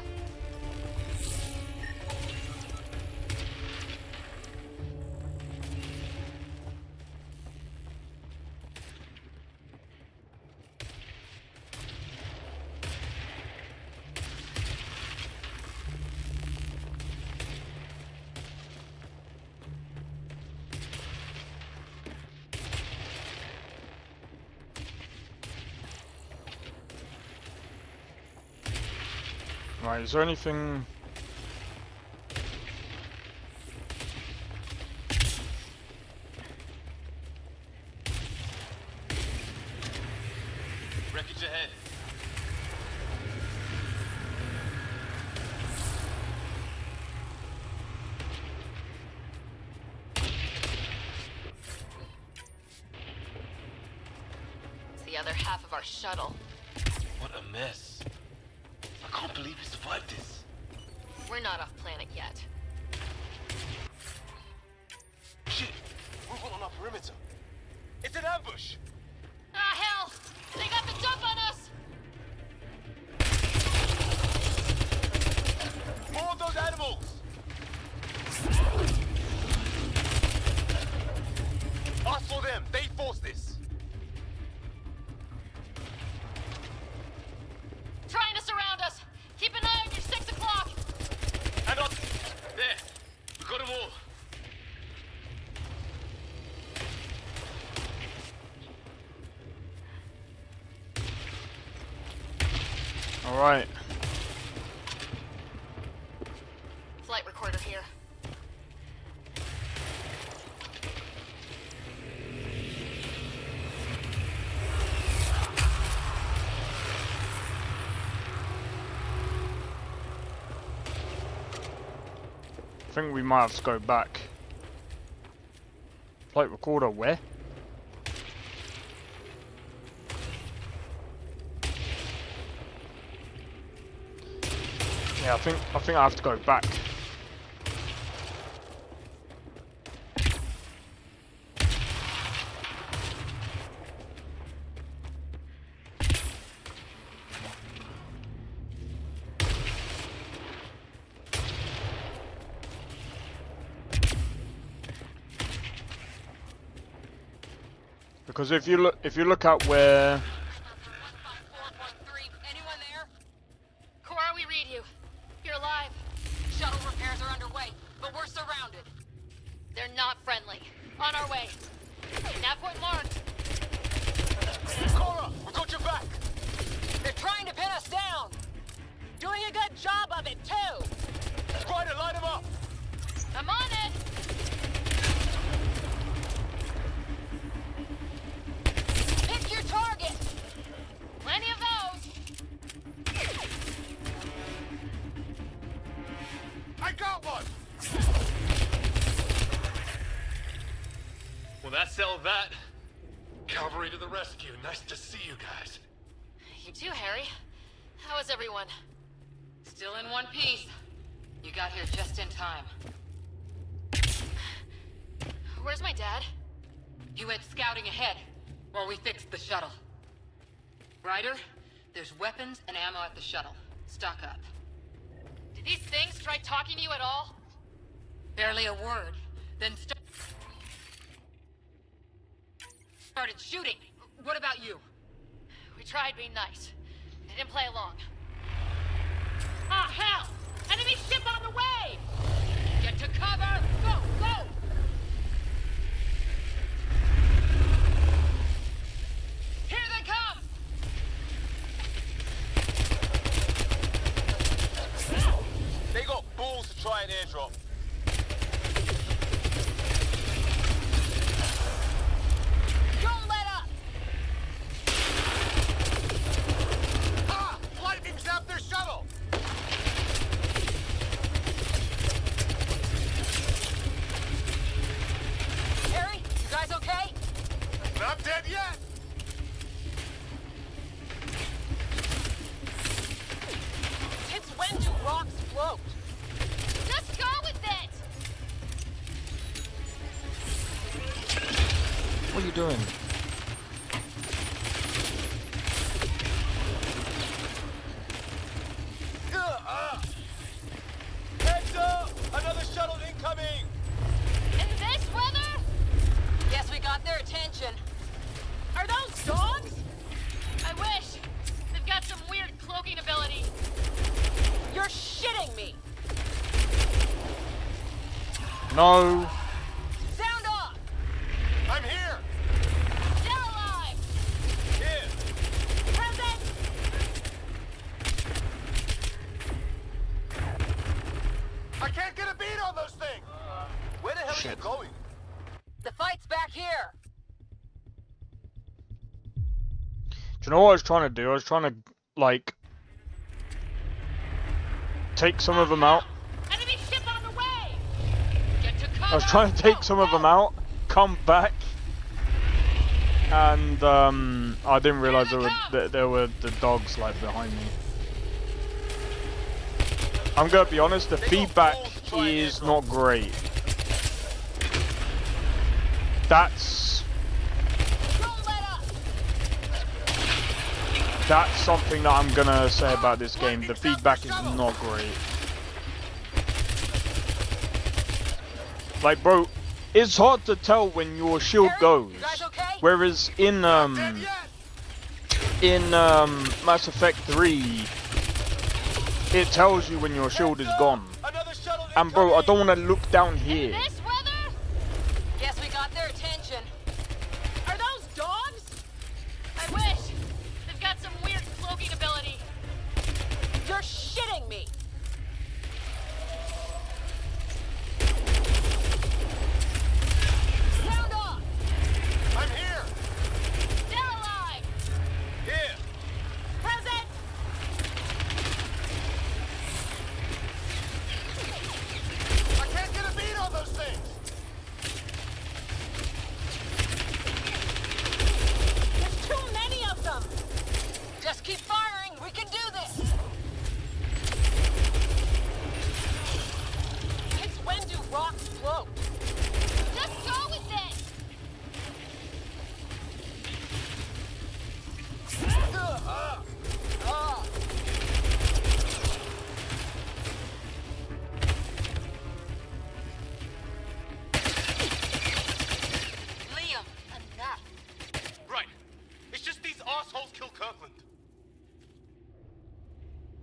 Right, is there anything... Wreckage ahead. It's the other half of our shuttle. What a mess. I can't believe we survived this. We're not off planet yet. Shit! Move on our perimeter. It's an ambush! Ah, hell! They got the jump on us! More of those animals! Us or them, they forced this. Trying to surround us! Keep an eye on your 6 o'clock! And on... There! We got them all! Alright. Flight recorder here. I think we might have to go back. Flight recorder where? Yeah, I think I have to go back. Because if you look at where Anyone there? Cora, we read you. You're alive. Shuttle repairs are underway, but we're surrounded. They're not friendly. On our way. Nav point marked. Cora, we got your back. They're trying to pin us down. Doing a good job of it, too. Ryder, line them up. I'm on it. Pick your target. Plenty of those. I got one. Well, that settled that. Cavalry to the rescue. Nice to see you guys. You too, Harry. How is everyone? Still in one piece. You got here just in time. Where's my dad? He went scouting ahead while we fixed the shuttle. Ryder, there's weapons and ammo at the shuttle. Stock up. Did these things try talking to you at all? Barely a word. Then started shooting. What about you? We tried being nice. They didn't play along. Ah, hell! Enemy ship on the way! Get to cover! Go, go! Here they come! They got balls to try an airdrop. Don't let up. Ah! Lightning zapped their shuttle! Harry, you guys okay? Not dead yet! Since when do rocks float? Just go with it! what are you doing? Heads up! Another shuttle incoming! In this weather? Guess we got their attention. Are those dogs? I wish. They've got some weird cloaking ability. You're shitting me. No. Sound off. I'm here! They're alive! Here! Present. shit. The fight's back here. Do you know what I was trying to do? I was trying to, like, take some of them out. Enemy ship on the way. Get to cover. I was trying to take some of them out, come back, and I didn't realize there were the dogs like behind me. I'm gonna be honest, the feedback is not great. That's something that I'm gonna say about this game. The feedback is not great. Like, bro, it's hard to tell when your shield goes. Whereas in Mass Effect 3, it tells you when your shield is gone. And bro, I don't want to look down here. Guess we got their attention. Are those dogs? I wish. They've got some weird cloaking ability. You're shitting me. Sound off. I'm here. Still alive. Here. Present. I can't get a beat on those things. There's too many of them. Just keep firing. We can do this. It's when do rocks float? Just go with it. Liam, enough. Right. It's just these assholes kill Kirkland.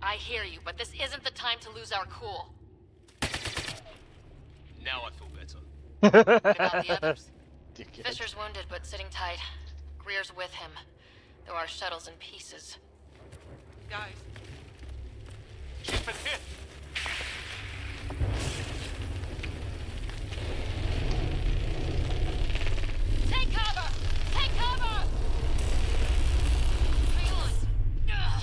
I hear you, but this isn't the time to lose our cool. Now I feel better. What about the others? Fisher's wounded, but sitting tight. Greer's with him, though our shuttle's in pieces. Guys, She's been hit. Take cover! Take cover! Hang on. Ugh.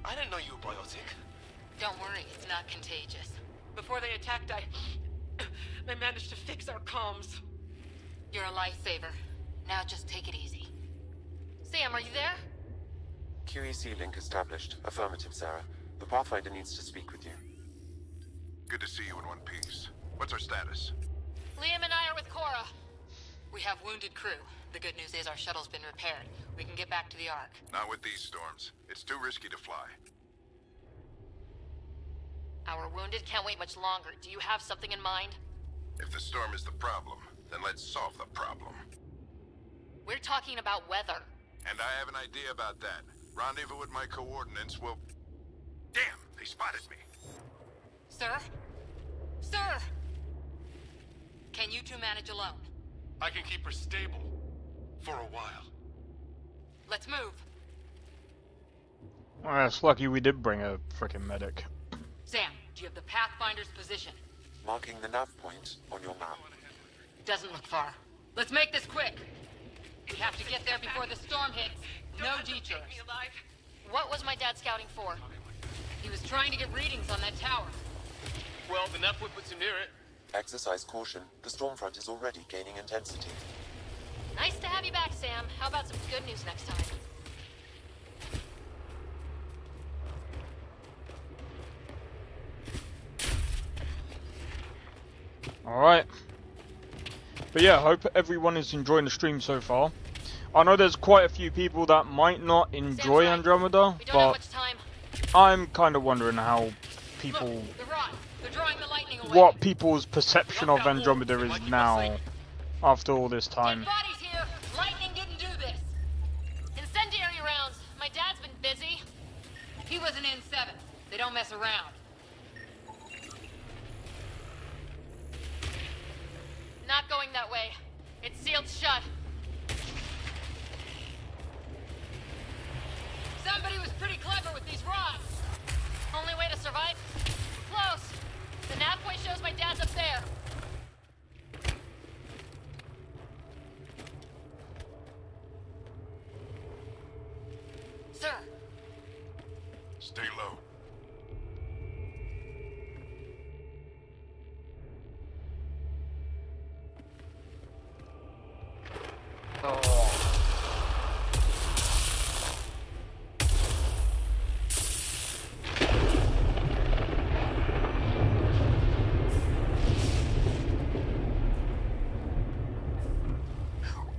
I didn't know you were biotic. Don't worry, it's not contagious. Before they attacked, I managed to fix our comms. You're a lifesaver. Now just take it easy. Sam, are you there? QEC link established. Affirmative, Sarah. The Pathfinder needs to speak with you. Good to see you in one piece. What's our status? Liam and I are with Cora. We have wounded crew. The good news is our shuttle's been repaired. We can get back to the Ark. Not with these storms. It's too risky to fly. Our wounded can't wait much longer. Do you have something in mind? If the storm is the problem, then let's solve the problem. We're talking about weather. And I have an idea about that. Rendezvous with my coordinates will... Damn, they spotted me. Sir? Sir! Can you two manage alone? I can keep her stable. For a while. Let's move. Well, it's lucky we did bring a freaking medic. Sam, do you have the Pathfinder's position? Marking the nav point on your map. Doesn't look far. Let's make this quick. We have to get there before the storm hits. No detours. What was my dad scouting for? He was trying to get readings on that tower. Well, the nav point puts him near it. Exercise caution. The storm front is already gaining intensity. Nice to have you back, Sam. How about some good news next time? Alright. But yeah, hope everyone is enjoying the stream so far. I know there's quite a few people that might not enjoy Andromeda, but I'm kind of wondering how people... what people's perception of Andromeda is now, after all this time. Bodies here! Lightning didn't do this! Incendiary rounds! My dad's been busy. He was an N7. They don't mess around. Not going that way. It's sealed shut. Somebody was pretty clever with these rods. Stay low.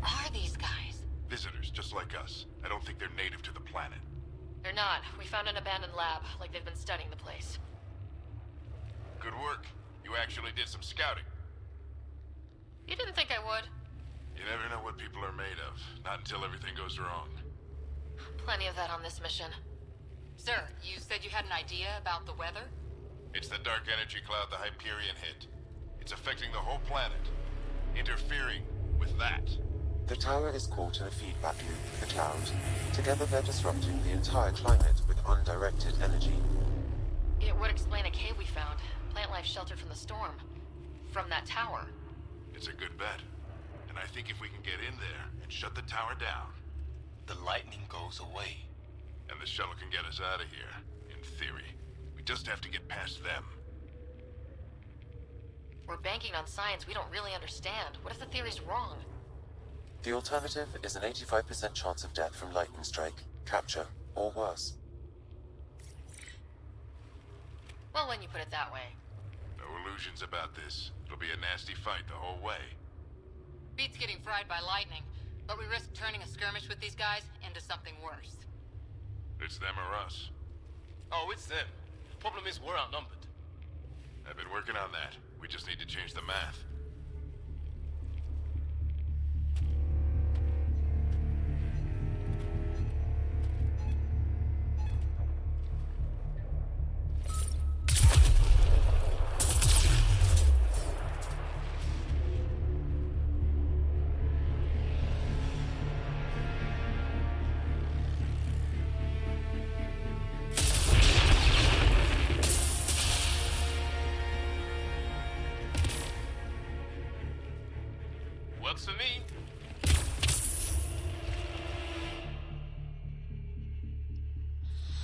Are these guys? Visitors, just like us. I don't think they're native to the planet. They're not. We found an abandoned lab, like they've been studying the place. Good work. You actually did some scouting. You didn't think I would? You never know what people are made of. Not until everything goes wrong. Plenty of that on this mission. Sir, you said you had an idea about the weather? It's the dark energy cloud the Hyperion hit. It's affecting the whole planet. Interfering with that. The tower is caught in a feedback loop with the cloud. Together they're disrupting the entire climate with undirected energy. It would explain a cave we found. Plant life sheltered from the storm. From that tower. It's a good bet. And I think if we can get in there and shut the tower down, the lightning goes away. And the shuttle can get us out of here, in theory. We just have to get past them. We're banking on science we don't really understand. What if the theory's wrong? The alternative is an 85% chance of death from lightning strike, capture, or worse. Well, when you put it that way. No illusions about this. It'll be a nasty fight the whole way. Beats getting fried by lightning, but we risk turning a skirmish with these guys into something worse. It's them or us. Oh, it's them. Problem is, we're outnumbered. I've been working on that. We just need to change the math. Works for me.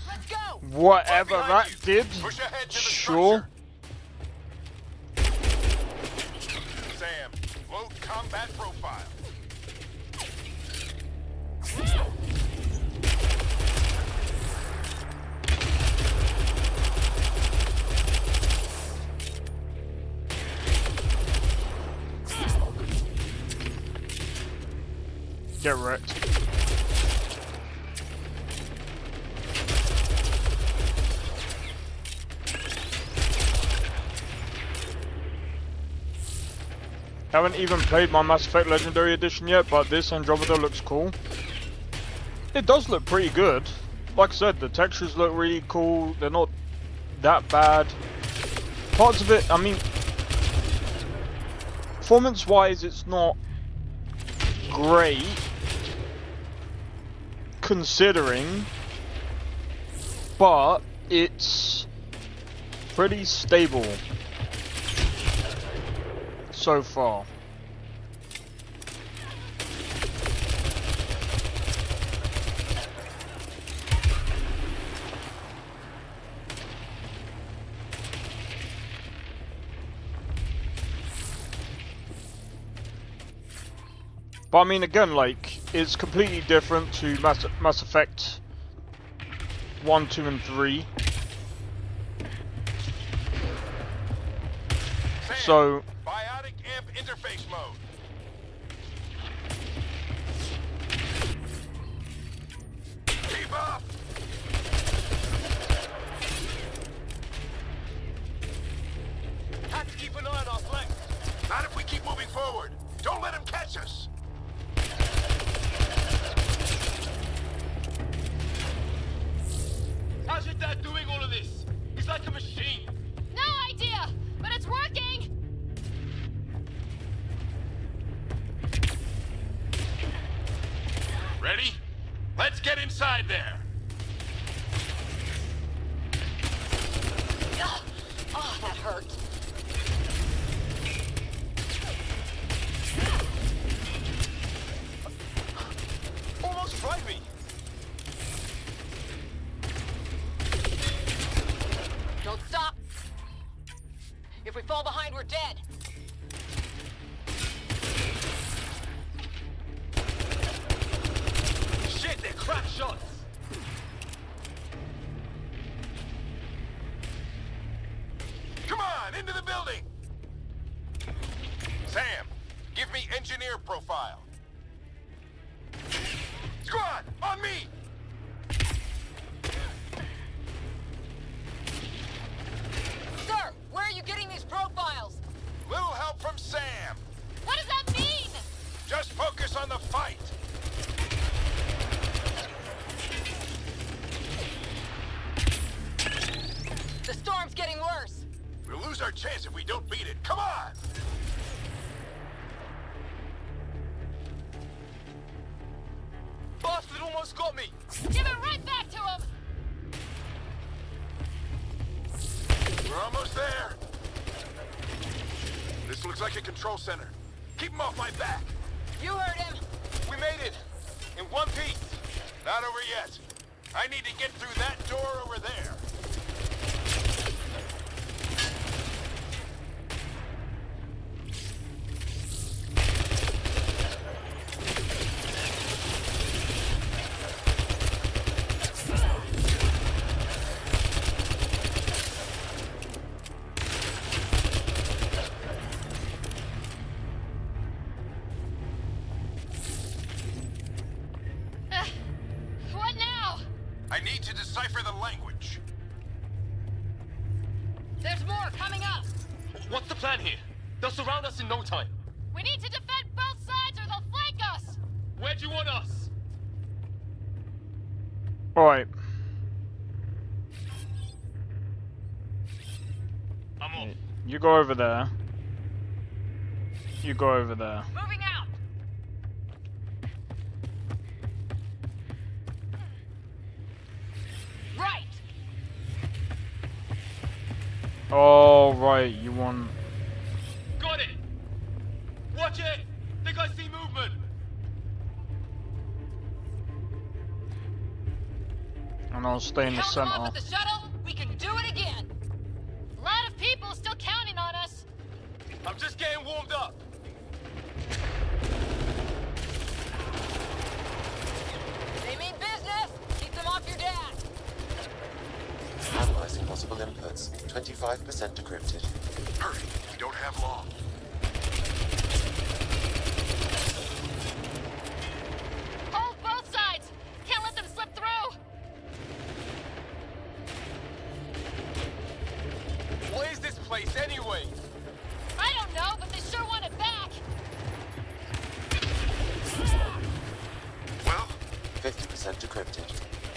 Let's go! Whatever that did, sure. Sam, load combat profile. Get wrecked. Haven't even played my Mass Effect Legendary Edition yet, but this Andromeda looks cool. It does look pretty good. Like I said, the textures look really cool. They're not that bad. Parts of it, I mean, performance-wise, it's not great, considering, but it's pretty stable so far. But I mean, again, like, it's completely different to Mass Effect 1, 2, and 3. So, Biotic amp interface mode. Keep up. Have to keep an eye on our flank. Not if we keep moving forward. Don't let him catch us. How's your dad doing all of this? He's like a machine. No idea, but it's working! Ready? Let's get inside there. Oh, that hurt. Almost fried me. we fall behind, we're dead. Shit, they're crack shots! Come on, into the building! Sam, give me engineer profile. Squad, on me! Sir, where are you getting these profiles? Little help from Sam. What does that mean? Just focus on the fight. The storm's getting worse. We'll lose our chance if we don't beat it. Come on! Bastard almost got me! Give it right back to him! We're almost there. This looks like a control center. Keep him off my back. You heard him. We made it. In one piece. Not over yet. I need to get through that door over there. What now? I need to decipher the language. There's more coming up. What's the plan here? They'll surround us in no time. We need to defend both sides or they'll flank us. Where do you want us? Alright. I'm off. You go over there. You go over there. Moving out. Right. Oh, right, you want... Got it! Watch it! Think I see movement! And I'll stay in the Held them off center. at the shuttle. We can do it again. A lot of people still counting on us. I'm just getting warmed up. They mean business. Keep them off your dad. Analyzing possible inputs. 25% decrypted. Hurry, we don't have long. Hold both sides. Can't let them slip through. What is this place anyway? I don't know, but they sure want it back. Well, 50% decrypted.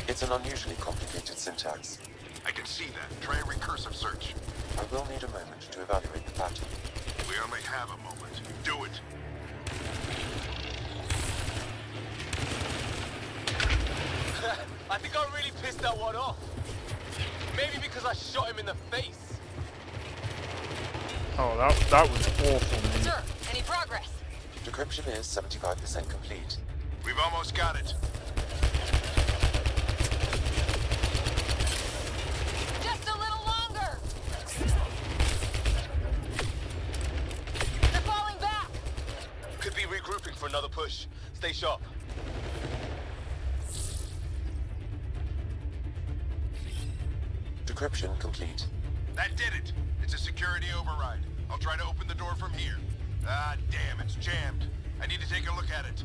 It's an unusually complicated syntax. I can see that. Try a recursive search. I will need a moment to evaluate the pattern. We only have a moment. Do it. I think I really pissed that one off. Maybe because I shot him in the face. Oh, that was awful, man. Sir, any progress? Decryption is 75% complete. We've almost got it. Just a little longer. They're falling back. Could be regrouping for another push. Stay sharp. Decryption complete. That did it. It's a security override. I'll try to open the door from here. Ah, damn, it's jammed. I need to take a look at it.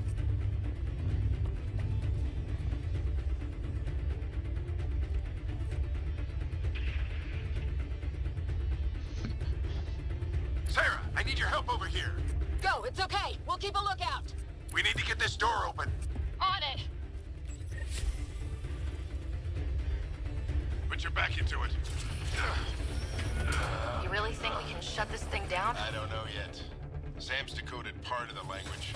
Sarah, I need your help over here. Go, it's okay. We'll keep a lookout. We need to get this door open. On it. Put your back into it. You really think we can shut this thing down? I don't know yet. Sam's decoded part of the language.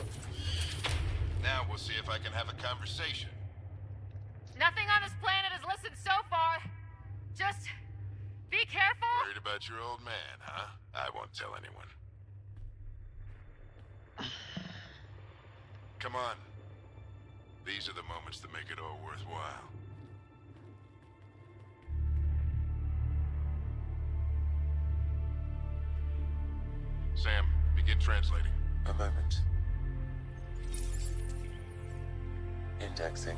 Now we'll see if I can have a conversation. Nothing on this planet has listened so far. Just be careful. Worried about your old man, huh? I won't tell anyone. Come on. These are the moments that make it all worthwhile. Sam, begin translating. A moment. Indexing.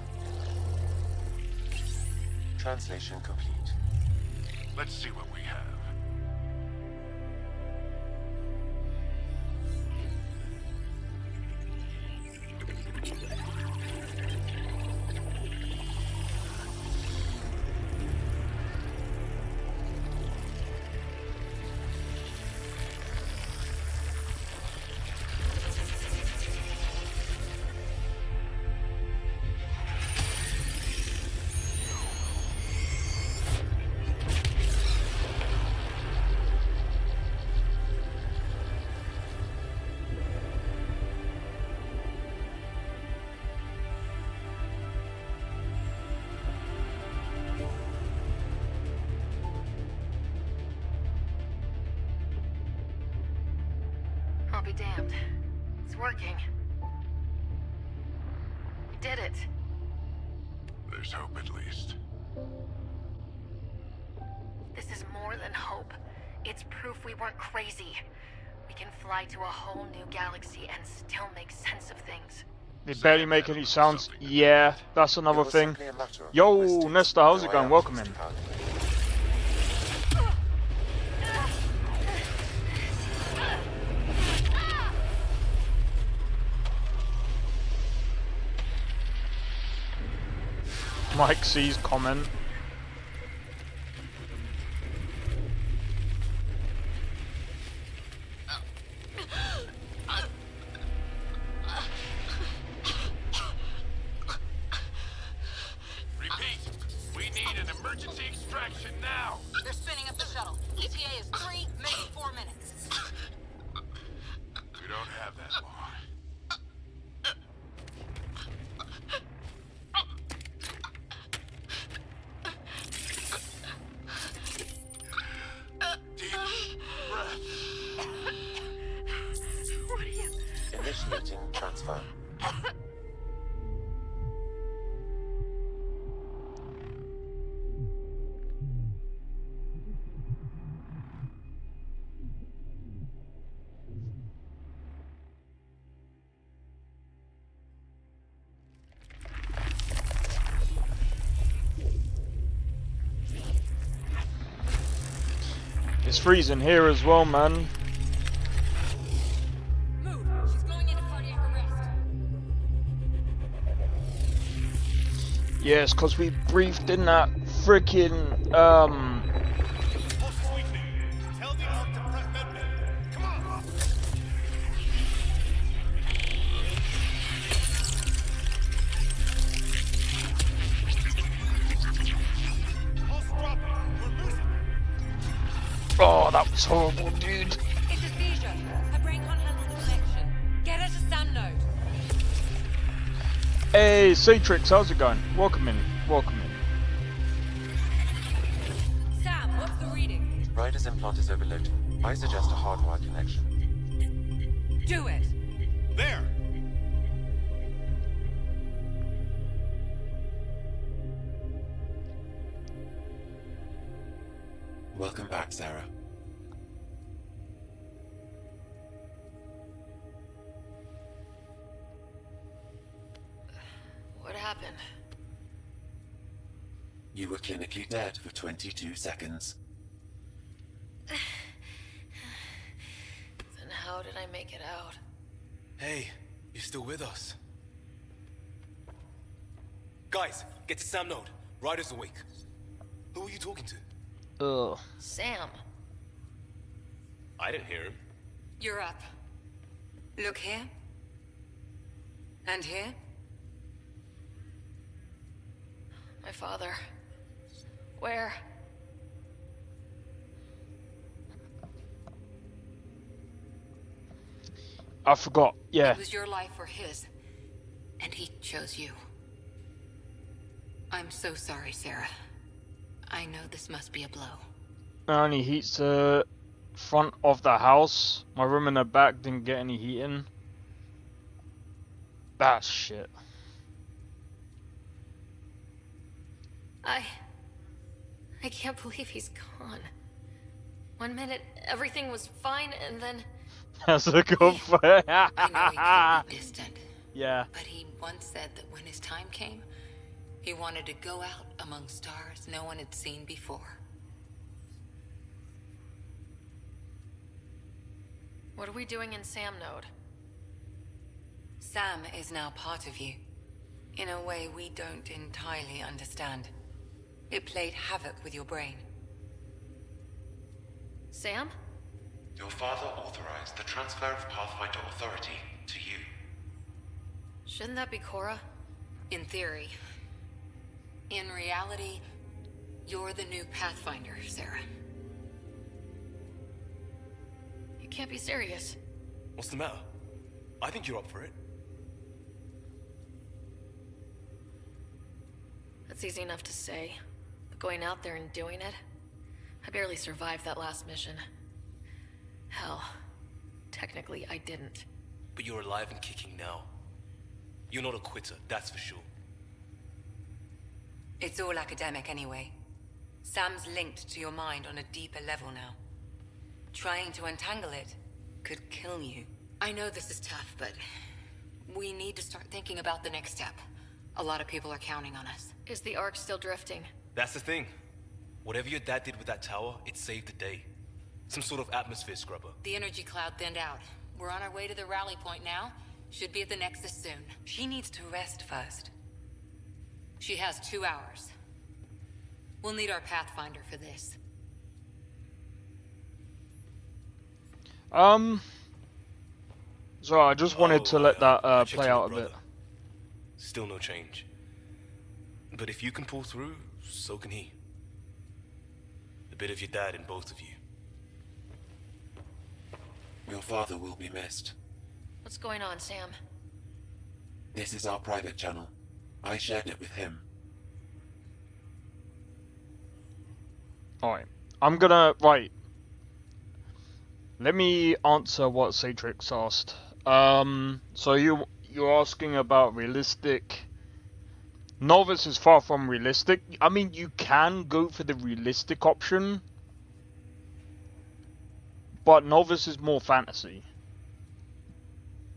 Translation complete. Let's see what we have. I'll be damned. It's working. We did it. There's hope at least. This is more than hope. It's proof we weren't crazy. We can fly to a whole new galaxy and still make sense of things. They barely make any sounds. Yeah, that's another thing. Yo, Nesta, how's it going? Welcome in. Mike sees comment. Repeat, we need an emergency extraction now. They're spinning up the shuttle. ETA is 3, maybe 4 minutes. We don't have that long. Initiating transfer. It's freezing here as well, man. Yes, because we breathed in that freaking oh, that was horrible, dude. It's a seizure. Her brain can't handle the connection. Get her to Sam node. Hey, Citrix, how's it going? Welcome in. Welcome in. Sam, what's the reading? Ryder's implant is overloaded. I suggest a hardwired connection. Do it. There! Welcome back, Sarah. What happened? You were clinically dead for 22 seconds. Then how did I make it out? Hey, you're still with us. Guys, get to Sam node. Ryder's awake. Who are you talking to? Ugh. Sam. I didn't hear him. You're up. Look here. And here. My father. Where? I forgot. Yeah. It was your life or his. And he chose you. I'm so sorry, Sarah. I know this must be a blow. Only heats the front of the house. My room in the back didn't get any heating. That's shit. I can't believe he's gone. 1 minute, everything was fine, and then... That's a good point. I know he could be distant, Yeah. but he once said that when his time came, he wanted to go out among stars no one had seen before. What are we doing in Sam Node? Sam is now part of you, in a way we don't entirely understand. It played havoc with your brain. Sam? Your father authorized the transfer of Pathfinder authority to you. Shouldn't that be Cora? In theory. In reality, you're the new Pathfinder, Sarah. You can't be serious. What's the matter? I think you're up for it. That's easy enough to say. But going out there and doing it? I barely survived that last mission. Hell, technically I didn't. But you're alive and kicking now. You're not a quitter, that's for sure. It's all academic anyway. Sam's linked to your mind on a deeper level now. Trying to untangle it could kill you. I know this is tough, but we need to start thinking about the next step. A lot of people are counting on us. Is the Ark still drifting? That's the thing. Whatever your dad did with that tower, it saved the day. Some sort of atmosphere scrubber. The energy cloud thinned out. We're on our way to the rally point now. Should be at the Nexus soon. She needs to rest first. She has 2 hours. We'll need our Pathfinder for this. So I just wanted to let that play out a bit. Still no change. But if you can pull through, so can he. A bit of your dad in both of you. Your father will be missed. What's going on, Sam? This is our private channel. I shared it with him. Alright. I'm gonna... Right. Let me answer what Satrix asked. So you're asking about realistic... Novice is far from realistic. I mean, you can go for the realistic option. But Novice is more fantasy.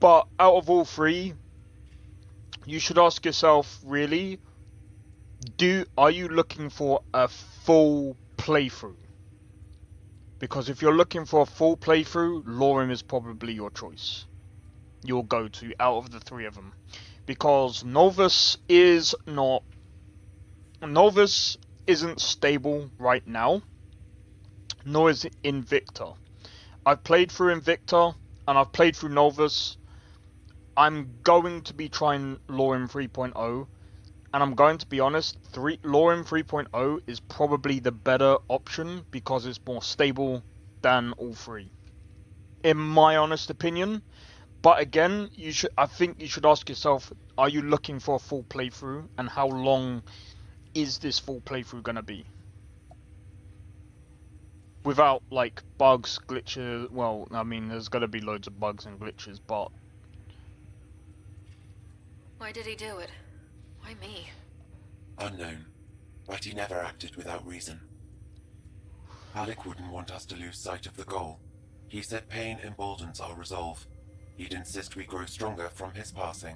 But out of all three, you should ask yourself, really, are you looking for a full playthrough? Because if you're looking for a full playthrough, Lorem is probably your choice. Your go-to out of the three of them. Because Novice isn't stable right now, nor is Invicta. I've played through Invicta, and I've played through Novice. I'm going to be trying Lorem 3.0, and I'm going to be honest, Lorem 3.0 is probably the better option because it's more stable than all three. In my honest opinion. But again, I think you should ask yourself, are you looking for a full playthrough, and how long is this full playthrough gonna be? Without, like, bugs, glitches, well, I mean, there's gonna be loads of bugs and glitches, but... Why did he do it? Why me? Unknown, but he never acted without reason. Alec wouldn't want us to lose sight of the goal. He said pain emboldens our resolve. He'd insist we grow stronger from his passing.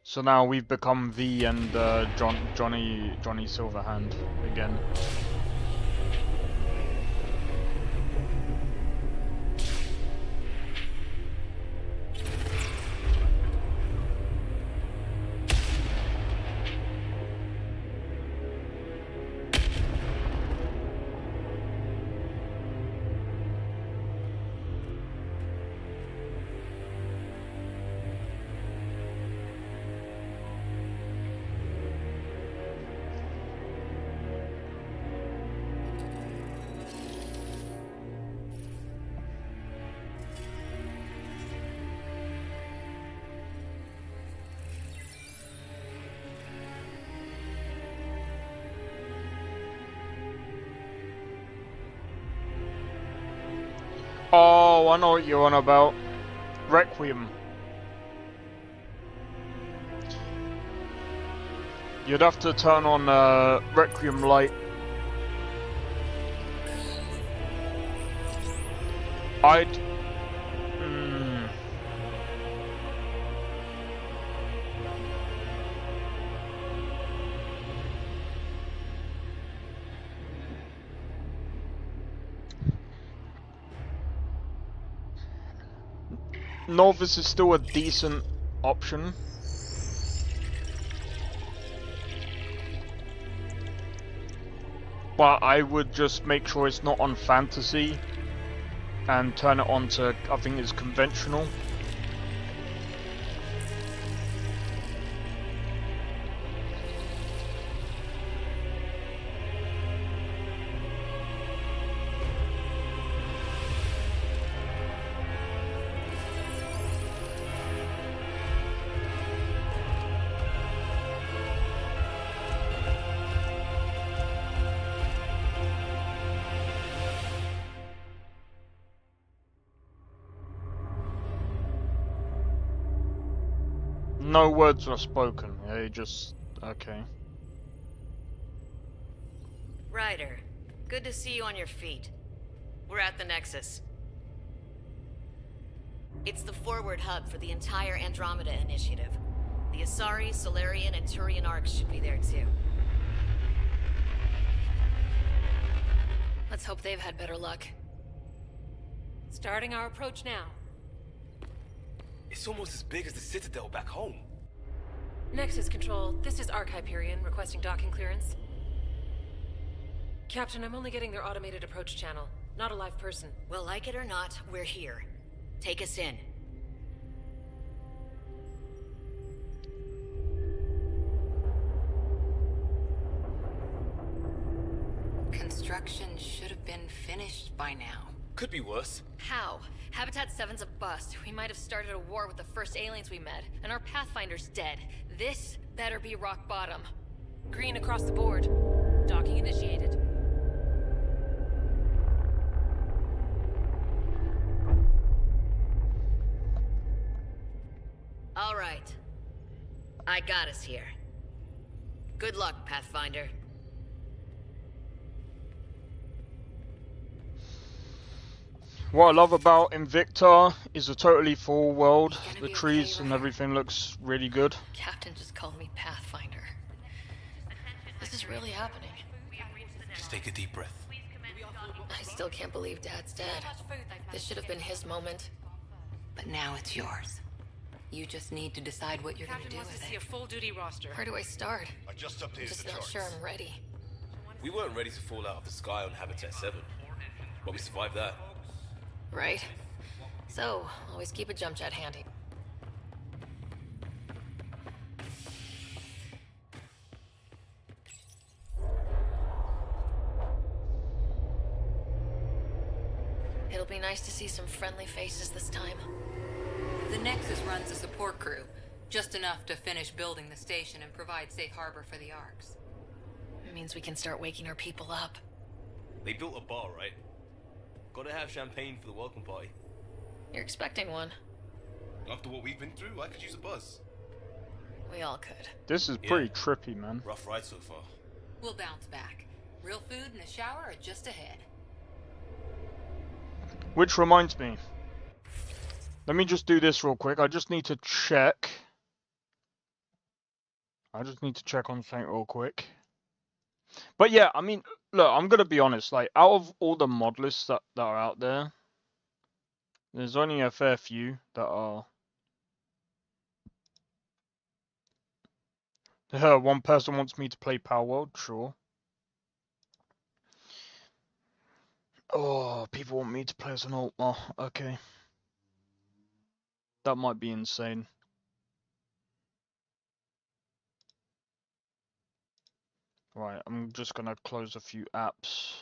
So now we've become V and Johnny Silverhand again. Oh, I know what you're on about. Requiem. You'd have to turn on Requiem light. I'd... Novice is still a decent option. But I would just make sure it's not on fantasy and turn it on to, I think it's conventional. No words were spoken. They just... okay. Ryder, good to see you on your feet. We're at the Nexus. It's the forward hub for the entire Andromeda initiative. The Asari, Solarian, and Turian arcs should be there too. Let's hope they've had better luck. Starting our approach now. It's almost as big as the Citadel back home. Nexus Control, this is Arc Hyperion requesting docking clearance. Captain, I'm only getting their automated approach channel, not a live person. Well, like it or not, we're here. Take us in. Construction should have been finished by now. Could be worse. How? Habitat 7's a bust. We might have started a war with the first aliens we met, and our Pathfinder's dead. This better be rock bottom. Green across the board. Docking initiated. All right. I got us here. Good luck, Pathfinder. What I love about Invicta is a totally full world. The trees and everything looks really good. Captain just called me Pathfinder. This is really happening. Just take a deep breath. I still can't believe Dad's dead. This should have been his moment. But now it's yours. You just need to decide what you're going to do wants with to see a it. full-duty roster. Where do I start? I just I'm updated just the not charts. sure I'm ready. We weren't ready to fall out of the sky on Habitat 7. But we survived that. Right. So, always keep a jump jet handy. It'll be nice to see some friendly faces this time. The Nexus runs a support crew, just enough to finish building the station and provide safe harbor for the arcs. It means we can start waking our people up. They built a bar, right? Gotta have champagne for the welcome party. You're expecting one. After what we've been through, I could use a buzz. We all could. This is pretty trippy, man. Rough ride so far. We'll bounce back. Real food and a shower are just ahead. Which reminds me. Let me just do this real quick. I just need to check. On something real quick. But yeah, I mean, look, I'm gonna be honest. Like, out of all the mod lists that are out there, there's only a fair few that are. One person wants me to play Power World, sure. Oh, people want me to play as an alt. Oh, okay. That might be insane. Right, I'm just gonna close a few apps.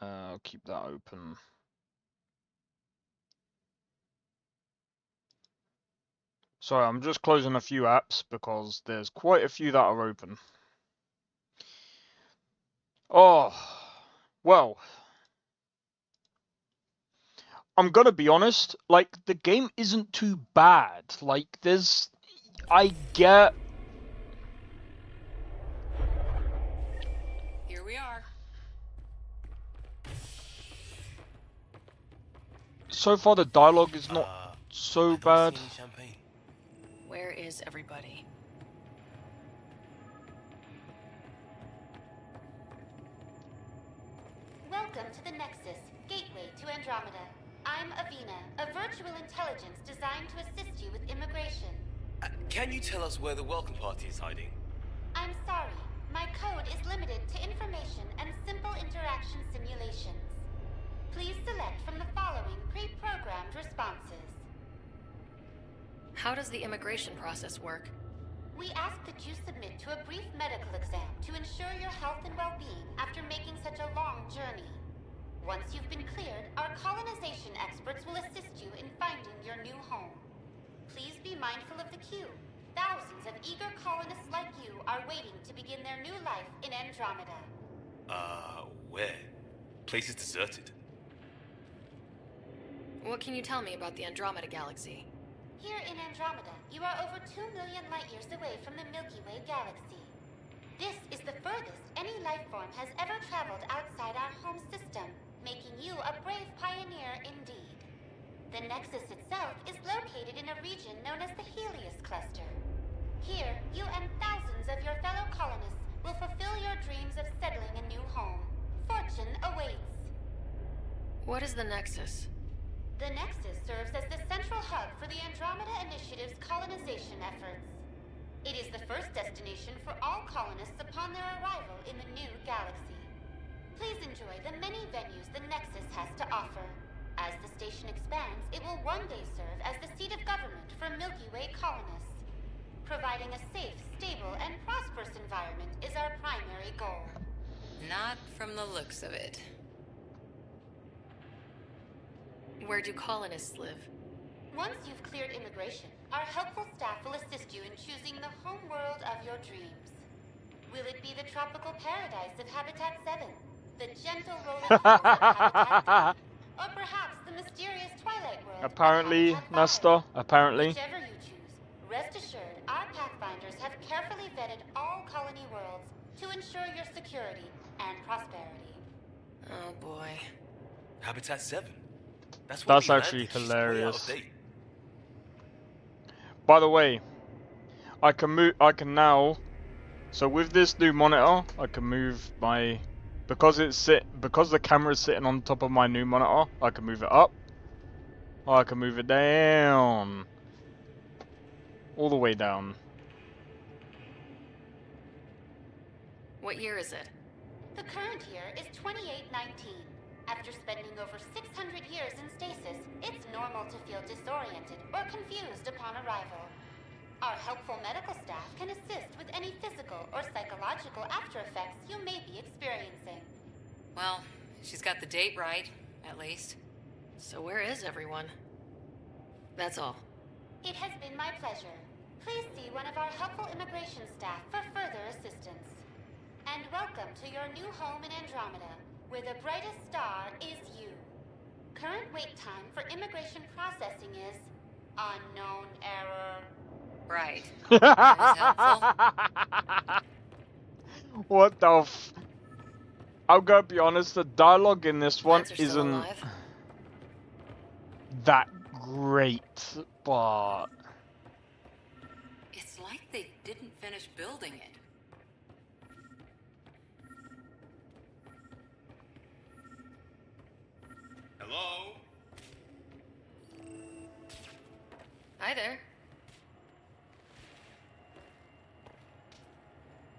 I'll keep that open. Sorry, I'm just closing a few apps because there's quite a few that are open. Oh, Well, I'm gonna be honest, like, the game isn't too bad. Like, I get... Here we are. So far, the dialogue is not so bad. Where is everybody? Welcome to the Nexus, gateway to Andromeda. I'm Avina, a virtual intelligence designed to assist you with immigration. Can you tell us where the welcome party is hiding? I'm sorry, my code is limited to information and simple interaction simulations. Please select from the following pre-programmed responses. How does the immigration process work? We ask that you submit to a brief medical exam to ensure your health and well-being after making such a long journey. Once you've been cleared, our colonization experts will assist you in finding your new home. Please be mindful of the queue. Thousands of eager colonists like you are waiting to begin their new life in Andromeda. Where? Place is deserted. What can you tell me about the Andromeda galaxy? Here in Andromeda, you are over 2 million light-years away from the Milky Way galaxy. This is the furthest any life form has ever traveled outside our home system, making you a brave pioneer indeed. The Nexus itself is located in a region known as the Helios Cluster. Here, you and thousands of your fellow colonists will fulfill your dreams of settling a new home. Fortune awaits. What is the Nexus? The Nexus serves as the central hub for the Andromeda Initiative's colonization efforts. It is the first destination for all colonists upon their arrival in the new galaxy. Please enjoy the many venues the Nexus has to offer. As the station expands, it will one day serve as the seat of government for Milky Way colonists. Providing a safe, stable, and prosperous environment is our primary goal. Not from the looks of it. Where do colonists live? Once you've cleared immigration, our helpful staff will assist you in choosing the home world of your dreams. Will it be the tropical paradise of Habitat 7, the gentle rolling hills of Habitat 3, or perhaps the mysterious twilight world Apparently, of Habitat 5? Nesta, apparently. Whichever you choose, rest assured our Pathfinders have carefully vetted all colony worlds to ensure your security and prosperity. Oh boy. Habitat 7? That's actually hilarious. By the way, I can now, so with this new monitor, I can move my, because the camera's sitting on top of my new monitor, I can move it up, or I can move it down. All the way down. What year is it? The current year is 2819. After spending over 600 years in stasis, it's normal to feel disoriented or confused upon arrival. Our helpful medical staff can assist with any physical or psychological after effects you may be experiencing. Well, she's got the date right, at least. So where is everyone? That's all. It has been my pleasure. Please see one of our helpful immigration staff for further assistance. And welcome to your new home in Andromeda, where the brightest star is you. Current wait time for immigration processing is unknown error. Right. That was helpful. What the f... I'm gonna be honest, the dialogue in this one isn't that great, but... It's like they didn't finish building it. Hello? Hi there.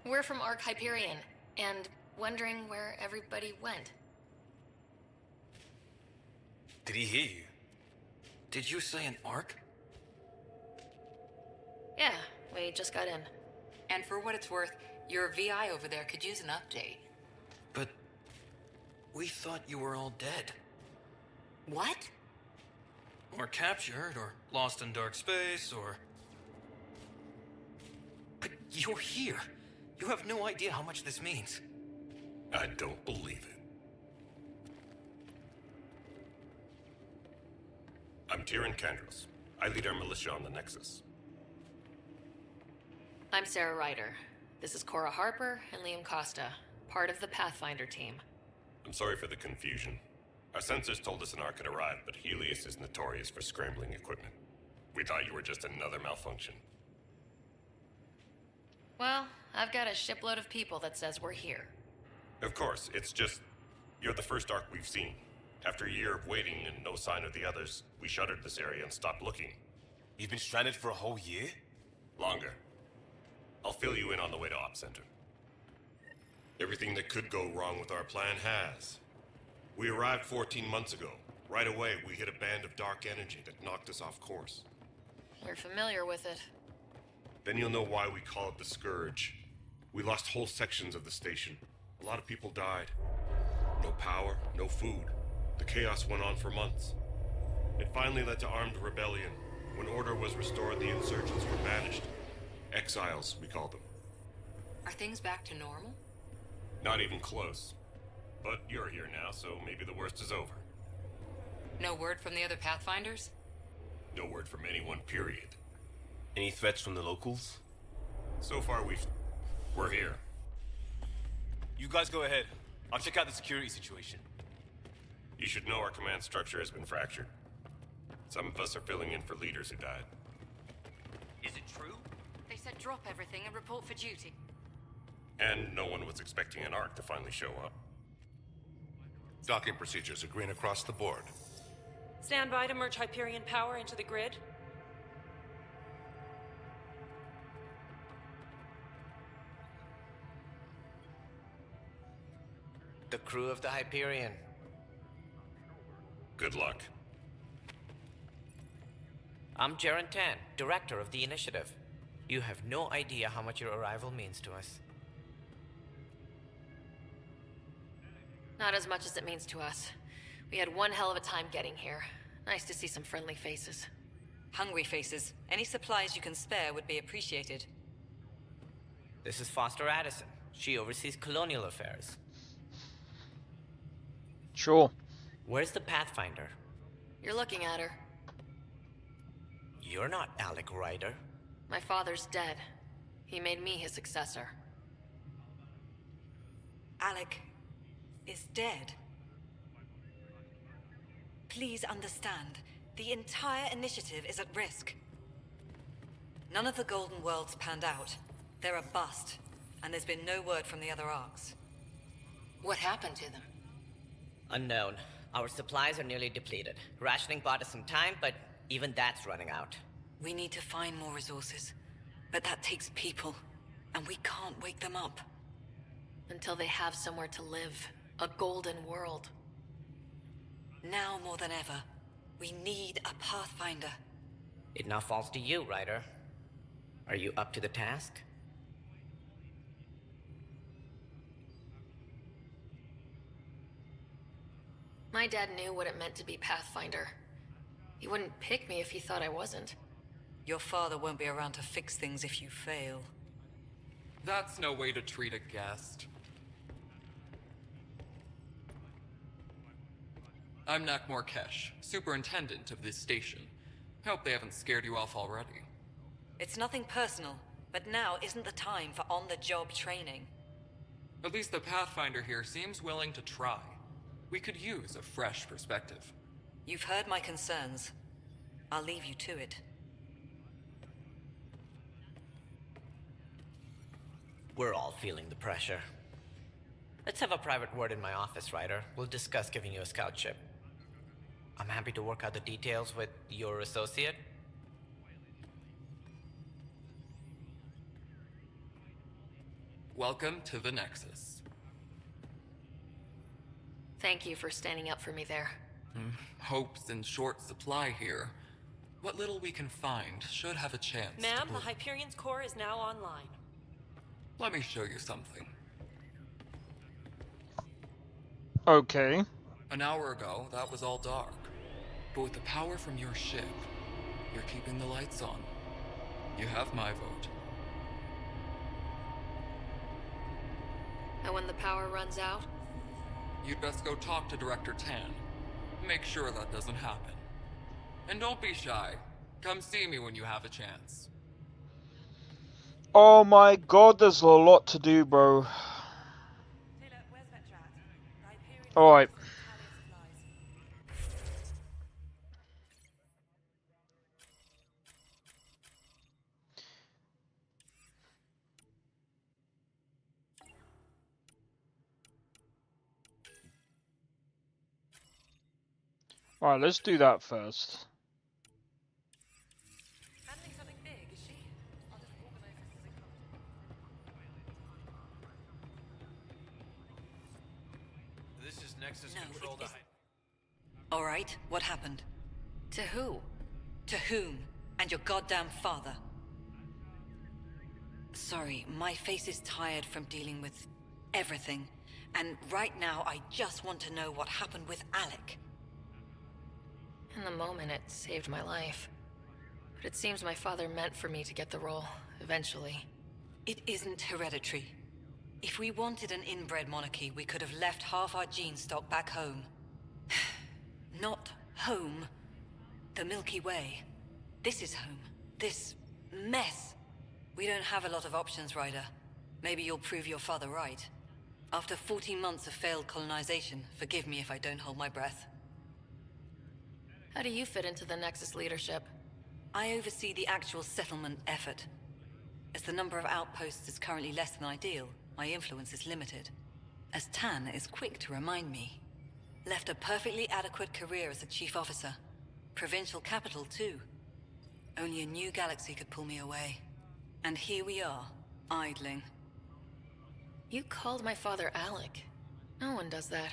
We're from Ark Hyperion, and wondering where everybody went. Did he hear you? Did you say an arc? Yeah, we just got in. And for what it's worth, your VI over there could use an update. But we thought you were all dead. What? Or captured, or lost in dark space, or... But you're here. You have no idea how much this means. I don't believe it. I'm Tyrion Kandros. I lead our militia on the Nexus. I'm Sarah Ryder. This is Cora Harper and Liam Costa, part of the Pathfinder team. I'm sorry for the confusion. Our sensors told us an Ark had arrived, but Helios is notorious for scrambling equipment. We thought you were just another malfunction. Well, I've got a shipload of people that says we're here. Of course, it's just... you're the first Ark we've seen. After a year of waiting and no sign of the others, we shuttered this area and stopped looking. You've been stranded for a whole year? Longer. I'll fill you in on the way to Op Center. Everything that could go wrong with our plan has. We arrived 14 months ago. Right away, we hit a band of dark energy that knocked us off course. We're familiar with it. Then you'll know why we call it the Scourge. We lost whole sections of the station. A lot of people died. No power, no food. The chaos went on for months. It finally led to armed rebellion. When order was restored, the insurgents were banished. Exiles, we call them. Are things back to normal? Not even close. But you're here now, so maybe the worst is over. No word from the other Pathfinders? No word from anyone, period. Any threats from the locals? So far, we're here. You guys go ahead. I'll check out the security situation. You should know our command structure has been fractured. Some of us are filling in for leaders who died. Is it true? They said drop everything and report for duty. And no one was expecting an Ark to finally show up. Docking procedures are green across the board. Stand by to merge Hyperion power into the grid. The crew of the Hyperion. Good luck. I'm Jaren Tan, director of the initiative. You have no idea how much your arrival means to us. Not as much as it means to us. We had one hell of a time getting here. Nice to see some friendly faces. Hungry faces. Any supplies you can spare would be appreciated. This is Foster Addison. She oversees colonial affairs. Sure. Where's the Pathfinder? You're looking at her. You're not Alec Ryder. My father's dead. He made me his successor. Alec is dead. Please understand, the entire initiative is at risk. None of the Golden Worlds panned out. They're a bust, and there's been no word from the other arcs. What happened to them? Unknown. Our supplies are nearly depleted. Rationing bought us some time, but even that's running out. We need to find more resources, but that takes people, and we can't wake them up. Until they have somewhere to live. A golden world. Now more than ever, we need a Pathfinder. It now falls to you, Ryder. Are you up to the task? My dad knew what it meant to be Pathfinder. He wouldn't pick me if he thought I wasn't. Your father won't be around to fix things if you fail. That's no way to treat a guest. I'm Nakmor Kesh, superintendent of this station. Hope they haven't scared you off already. It's nothing personal, but now isn't the time for on-the-job training. At least the Pathfinder here seems willing to try. We could use a fresh perspective. You've heard my concerns. I'll leave you to it. We're all feeling the pressure. Let's have a private word in my office, Ryder. We'll discuss giving you a scout ship. I'm happy to work out the details with your associate. Welcome to the Nexus. Thank you for standing up for me there. Hope's in short supply here. What little we can find should have a chance. Ma'am, the Hyperion's core is now online. Let me show you something. Okay. An hour ago, that was all dark. But with the power from your ship, you're keeping the lights on. You have my vote. And when the power runs out? You'd best go talk to Director Tan. Make sure that doesn't happen. And don't be shy. Come see me when you have a chance. Oh my god, there's a lot to do, bro. Alright. Alright, let's do that first. Handling something big, is she? I'll just organize this as it comes. This is Nexus No, Control to All right, what happened? To who? To whom? And your goddamn father. Sorry, my face is tired from dealing with everything. And right now, I just want to know what happened with Alec. In the moment, it saved my life. But it seems my father meant for me to get the role, eventually. It isn't hereditary. If we wanted an inbred monarchy, we could have left half our gene stock back home. Not home. The Milky Way. This is home. This mess. We don't have a lot of options, Ryder. Maybe you'll prove your father right. After 14 months of failed colonization, forgive me if I don't hold my breath. How do you fit into the Nexus leadership? I oversee the actual settlement effort. As the number of outposts is currently less than ideal, my influence is limited. As Tan is quick to remind me. Left a perfectly adequate career as a chief officer. Provincial capital, too. Only a new galaxy could pull me away. And here we are, idling. You called my father Alec. No one does that.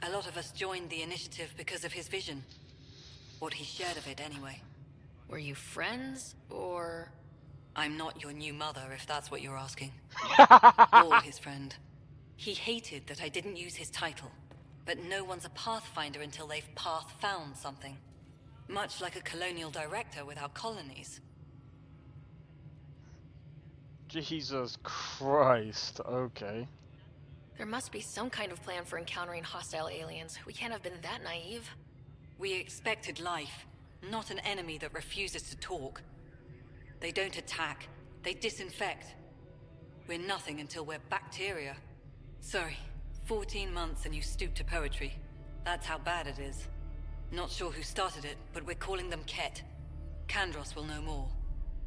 A lot of us joined the initiative because of his vision. What he shared of it, anyway. Were you friends, or...? I'm not your new mother, if that's what you're asking. Or his friend. He hated that I didn't use his title. But no one's a pathfinder until they've path-found something. Much like a colonial director without colonies. Jesus Christ, okay. There must be some kind of plan for encountering hostile aliens. We can't have been that naive. We expected life, not an enemy that refuses to talk. They don't attack, they disinfect. We're nothing until we're bacteria. Sorry, 14 months and you stoop to poetry. That's how bad it is. Not sure who started it, but we're calling them Ket. Kandros will know more.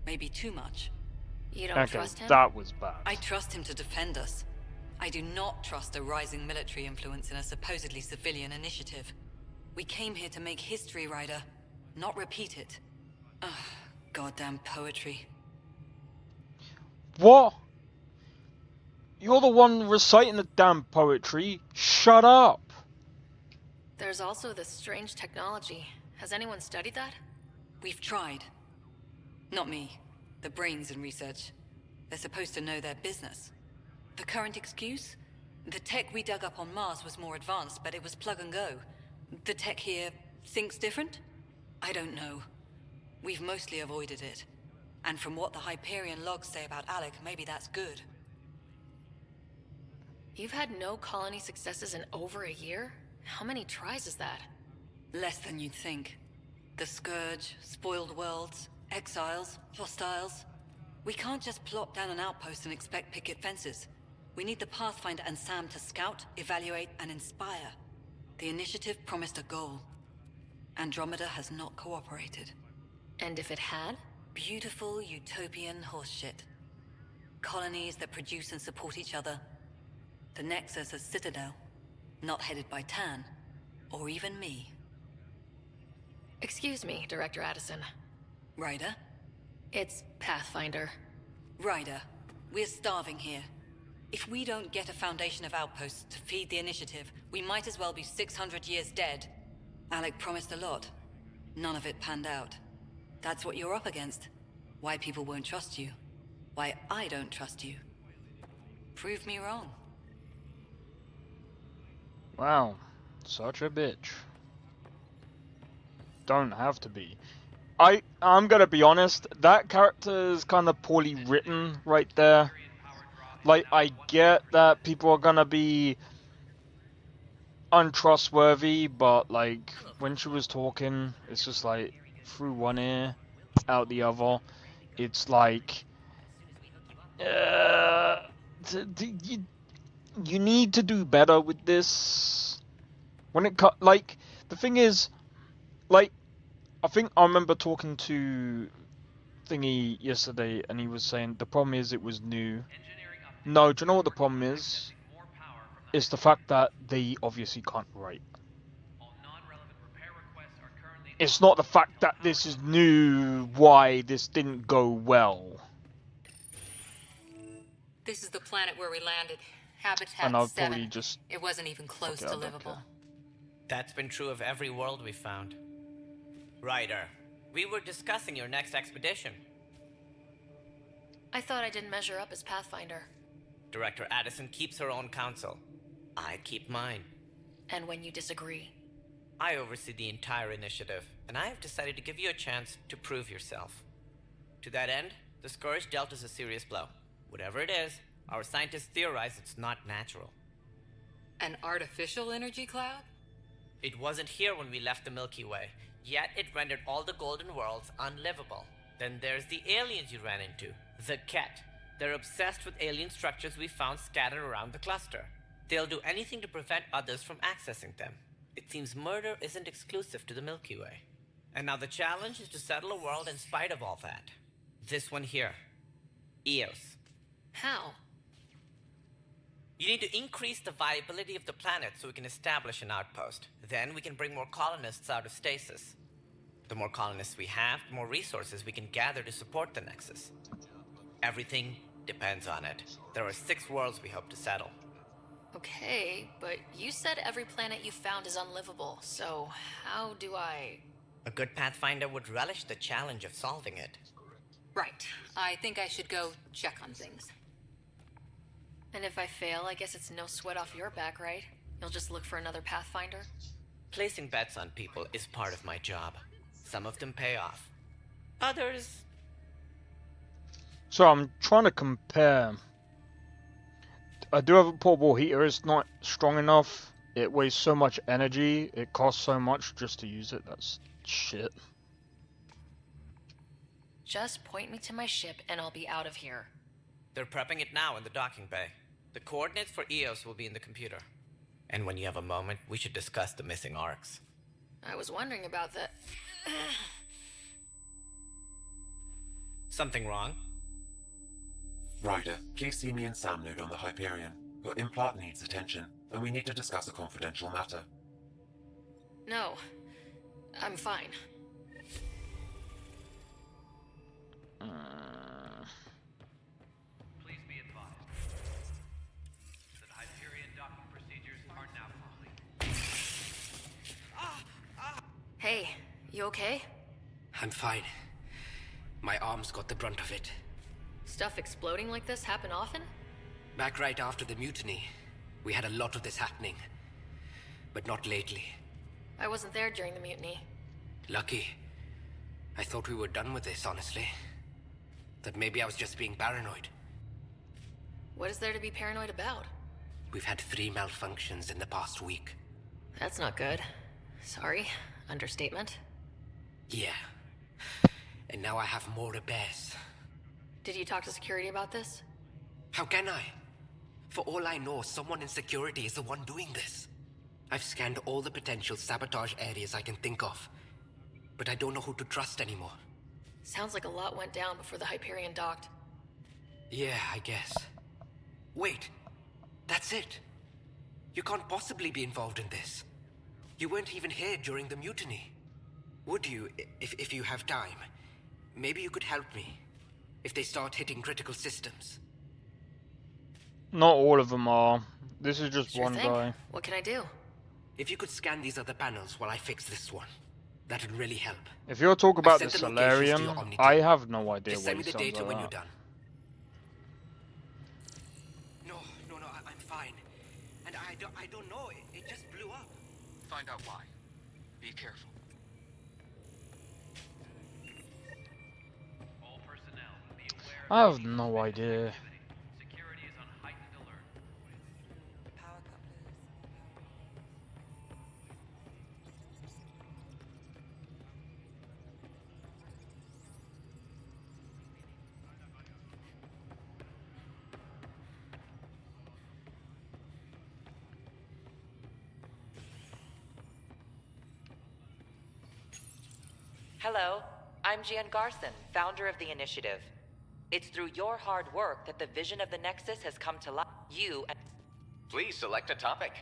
Maybe too much. You don't trust him? That was bad. I trust him to defend us. I do not trust a rising military influence in a supposedly civilian initiative. We came here to make history, Ryder, not repeat it. Ugh, goddamn poetry. What? You're the one reciting the damn poetry. Shut up. There's also this strange technology. Has anyone studied that? We've tried. Not me. The brains in research. They're supposed to know their business. The current excuse? The tech we dug up on Mars was more advanced, but it was plug and go. The tech here thinks different? I don't know. We've mostly avoided it. And from what the Hyperion logs say about Alec, maybe that's good. You've had no colony successes in over a year? How many tries is that? Less than you'd think. The Scourge, spoiled worlds, exiles, hostiles. We can't just plop down an outpost and expect picket fences. We need the Pathfinder and Sam to scout, evaluate, and inspire. The initiative promised a goal. Andromeda has not cooperated. And if it had? Beautiful utopian horseshit. Colonies that produce and support each other. The Nexus as Citadel. Not headed by Tan. Or even me. Excuse me, Director Addison. Ryder? It's Pathfinder. Ryder, we're starving here. If we don't get a foundation of outposts to feed the initiative, we might as well be 600 years dead. Alec promised a lot. None of it panned out. That's what you're up against. Why people won't trust you. Why I don't trust you. Prove me wrong. Wow, such a bitch. Don't have to be. I'm gonna be honest, that character is kind of poorly written right there. Like, I get that people are gonna be untrustworthy, but like, when she was talking, it's just like, through one ear, out the other. It's like, you need to do better with this. When it like, the thing is, like, I think I remember talking to Thingy yesterday, and he was saying the problem is it was new. No, do you know what the problem is? It's the fact that they obviously can't write. It's not the fact that this is new, why this didn't go well. This is the planet where we landed. Habitat And I'll 7. probably just... It wasn't even close to livable. That's been true of every world we found. Ryder, we were discussing your next expedition. I thought I didn't measure up as Pathfinder. Director Addison keeps her own counsel. I keep mine. And when you disagree? I oversee the entire initiative, and I have decided to give you a chance to prove yourself. To that end, the Scourge dealt us a serious blow. Whatever it is, our scientists theorize it's not natural. An artificial energy cloud? It wasn't here when we left the Milky Way, yet it rendered all the Golden Worlds unlivable. Then there's the aliens you ran into, the Ket. They're obsessed with alien structures we found scattered around the cluster. They'll do anything to prevent others from accessing them. It seems murder isn't exclusive to the Milky Way. And now the challenge is to settle a world in spite of all that. This one here. Eos. How? You need to increase the viability of the planet so we can establish an outpost. Then we can bring more colonists out of stasis. The more colonists we have, the more resources we can gather to support the Nexus. Everything depends on it. There are 6 worlds we hope to settle. Okay, but you said every planet you found is unlivable, so how do I... A good Pathfinder would relish the challenge of solving it. Right. I think I should go check on things. And if I fail, I guess it's no sweat off your back, right? You'll just look for another Pathfinder? Placing bets on people is part of my job. Some of them pay off. Others... So I'm trying to compare. I do have a portable heater, it's not strong enough. It wastes so much energy, it costs so much just to use it, that's shit. Just point me to my ship and I'll be out of here. They're prepping it now in the docking bay. The coordinates for Eos will be in the computer. And when you have a moment, we should discuss the missing arcs. I was wondering about that. Something wrong? Ryder, please see me and Sam Node on the Hyperion. Your implant needs attention, and we need to discuss a confidential matter. No, I'm fine. Please be advised that Hyperion docking procedures are now complete. Hey, you okay? I'm fine. My arms got the brunt of it. Stuff exploding like this happen often? Back right after the mutiny, we had a lot of this happening. But not lately. I wasn't there during the mutiny. Lucky. I thought we were done with this, honestly. That maybe I was just being paranoid. What is there to be paranoid about? We've had 3 malfunctions in the past week. That's not good. Sorry. Understatement. Yeah. And now I have more repairs. Did you talk to security about this? How can I? For all I know, someone in security is the one doing this. I've scanned all the potential sabotage areas I can think of. But I don't know who to trust anymore. Sounds like a lot went down before the Hyperion docked. Yeah, I guess. Wait. That's it. You can't possibly be involved in this. You weren't even here during the mutiny. Would you, if you have time? Maybe you could help me. If they start hitting critical systems. Not all of them are. This is just Sure one thing. guy. What can I do? If you could scan these other panels while I fix this one, that'd really help. If you're talking about the I've sent the locations to your Solarium, Omni I team. have no idea Just what send me he the sounds data like when that. you're done. No, I'm fine. And I don't know. It just blew up. Find out why. Be careful. All personnel be aware I have no idea. security is on heightened alert. Hello, I'm Gian Garson, founder of the Initiative. It's through your hard work that the vision of the Nexus has come to life. You and... Please select a topic.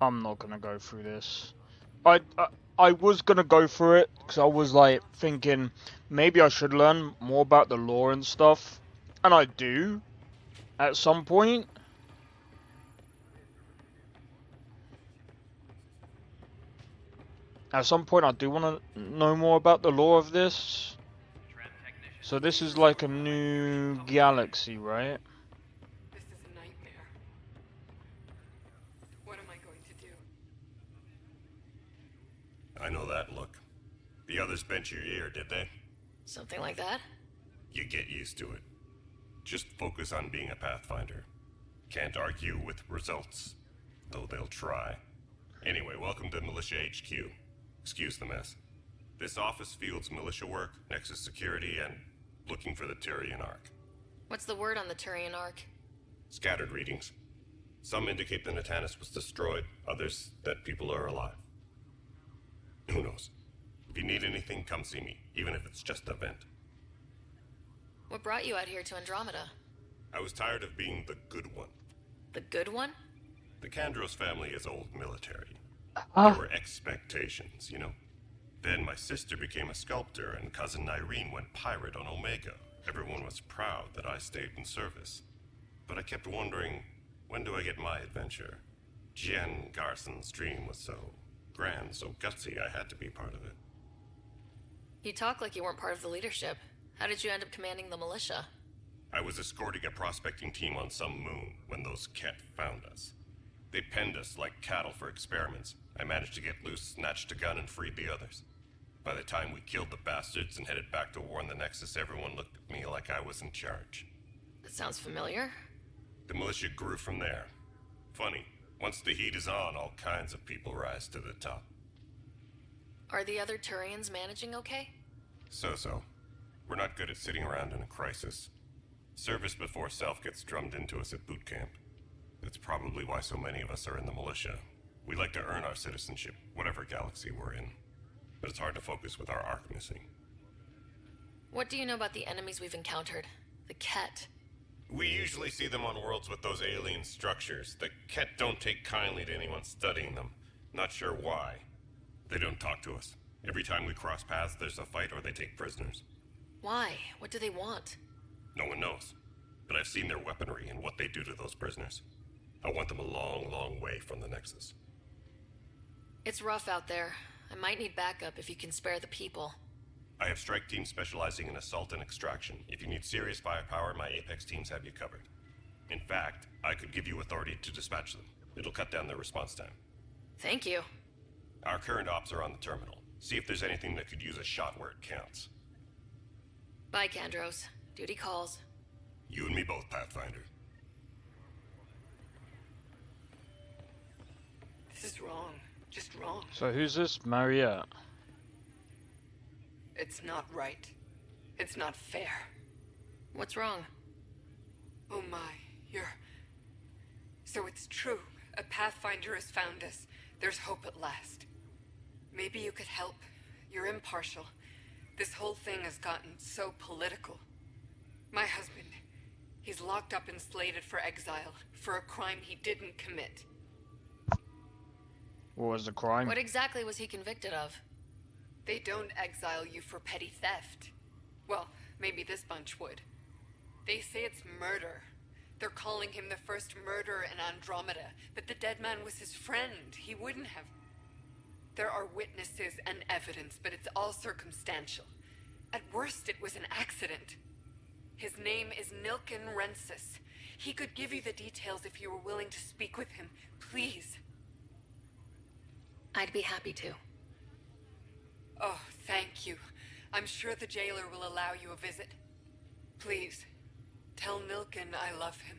I'm not gonna go through this. I was gonna go through it because I was like thinking maybe I should learn more about the lore and stuff, and I do at some point. At some point, I do want to know more about the lore of this. So this is like a new galaxy, right? This is a nightmare. What am I going to do? I know that look. The others bent your ear, did they? Something like that? You get used to it. Just focus on being a Pathfinder. Can't argue with results, though they'll try. Anyway, welcome to Militia HQ. Excuse the mess. This office fields militia work, Nexus security, and looking for the Turian Ark. What's the word on the Turian Ark? Scattered readings. Some indicate the Natanus was destroyed, others that people are alive. Who knows? If you need anything, come see me, even if it's just a vent. What brought you out here to Andromeda? I was tired of being the good one. The good one? The Kandros family is old military. There were expectations, you know. Then my sister became a sculptor and cousin Irene went pirate on Omega. Everyone was proud that I stayed in service. But I kept wondering, when do I get my adventure? Jen Garson's dream was so grand, so gutsy, I had to be part of it. You talk like you weren't part of the leadership. How did you end up commanding the militia? I was escorting a prospecting team on some moon when those Ket found us. They penned us like cattle for experiments. I managed to get loose, snatched a gun, and freed the others. By the time we killed the bastards and headed back to warn the Nexus, everyone looked at me like I was in charge. That sounds familiar. The militia grew from there. Funny, once the heat is on, all kinds of people rise to the top. Are the other Turians managing okay? So-so. We're not good at sitting around in a crisis. Service before self gets drummed into us at boot camp. That's probably why so many of us are in the militia. We like to earn our citizenship, whatever galaxy we're in. But it's hard to focus with our arc missing. What do you know about the enemies we've encountered? The Ket? We usually see them on worlds with those alien structures. The Ket don't take kindly to anyone studying them. Not sure why. They don't talk to us. Every time we cross paths, there's a fight or they take prisoners. Why? What do they want? No one knows. But I've seen their weaponry and what they do to those prisoners. I want them a long, long way from the Nexus. It's rough out there. I might need backup if you can spare the people. I have strike teams specializing in assault and extraction. If you need serious firepower, my Apex teams have you covered. In fact, I could give you authority to dispatch them. It'll cut down their response time. Thank you. Our current ops are on the terminal. See if there's anything that could use a shot where it counts. Bye, Kandros. Duty calls. You and me both, Pathfinder. This is wrong. Just wrong. So who's this Mariette? It's not right. It's not fair. What's wrong? Oh my, So it's true. A Pathfinder has found us. There's hope at last. Maybe you could help. You're impartial. This whole thing has gotten so political. My husband, he's locked up and slated for exile for a crime he didn't commit. What was the crime? What exactly was he convicted of? They don't exile you for petty theft. Well, maybe this bunch would. They say it's murder. They're calling him the first murderer in Andromeda, but the dead man was his friend. He wouldn't have... There are witnesses and evidence, but it's all circumstantial. At worst, it was an accident. His name is Nilken Rensis. He could give you the details if you were willing to speak with him. Please. I'd be happy to. Oh, thank you. I'm sure the jailer will allow you a visit. Please, tell Nilken I love him.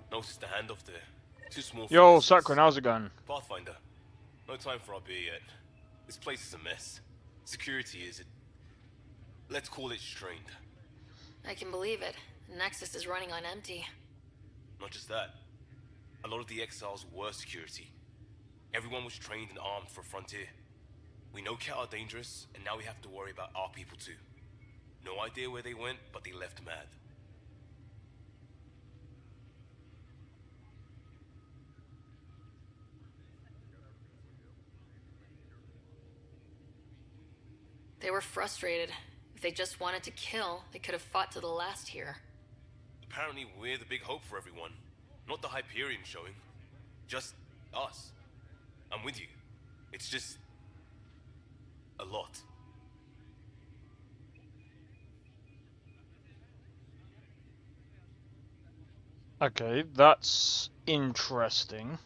Noticed the handoff there. Too small for Yo, business. Sakura, how's it going? Pathfinder. No time for our beer yet. This place is a mess. Security is... Let's call it strained. I can believe it. The Nexus is running on empty. Not just that. A lot of the exiles were security. Everyone was trained and armed for Frontier. We know Ket are dangerous, and now we have to worry about our people too. No idea where they went, but they left mad. They were frustrated. If they just wanted to kill, they could have fought to the last here. Apparently we're the big hope for everyone. Not the Hyperion showing. Just us. I'm with you. It's just... a lot. Okay, that's interesting.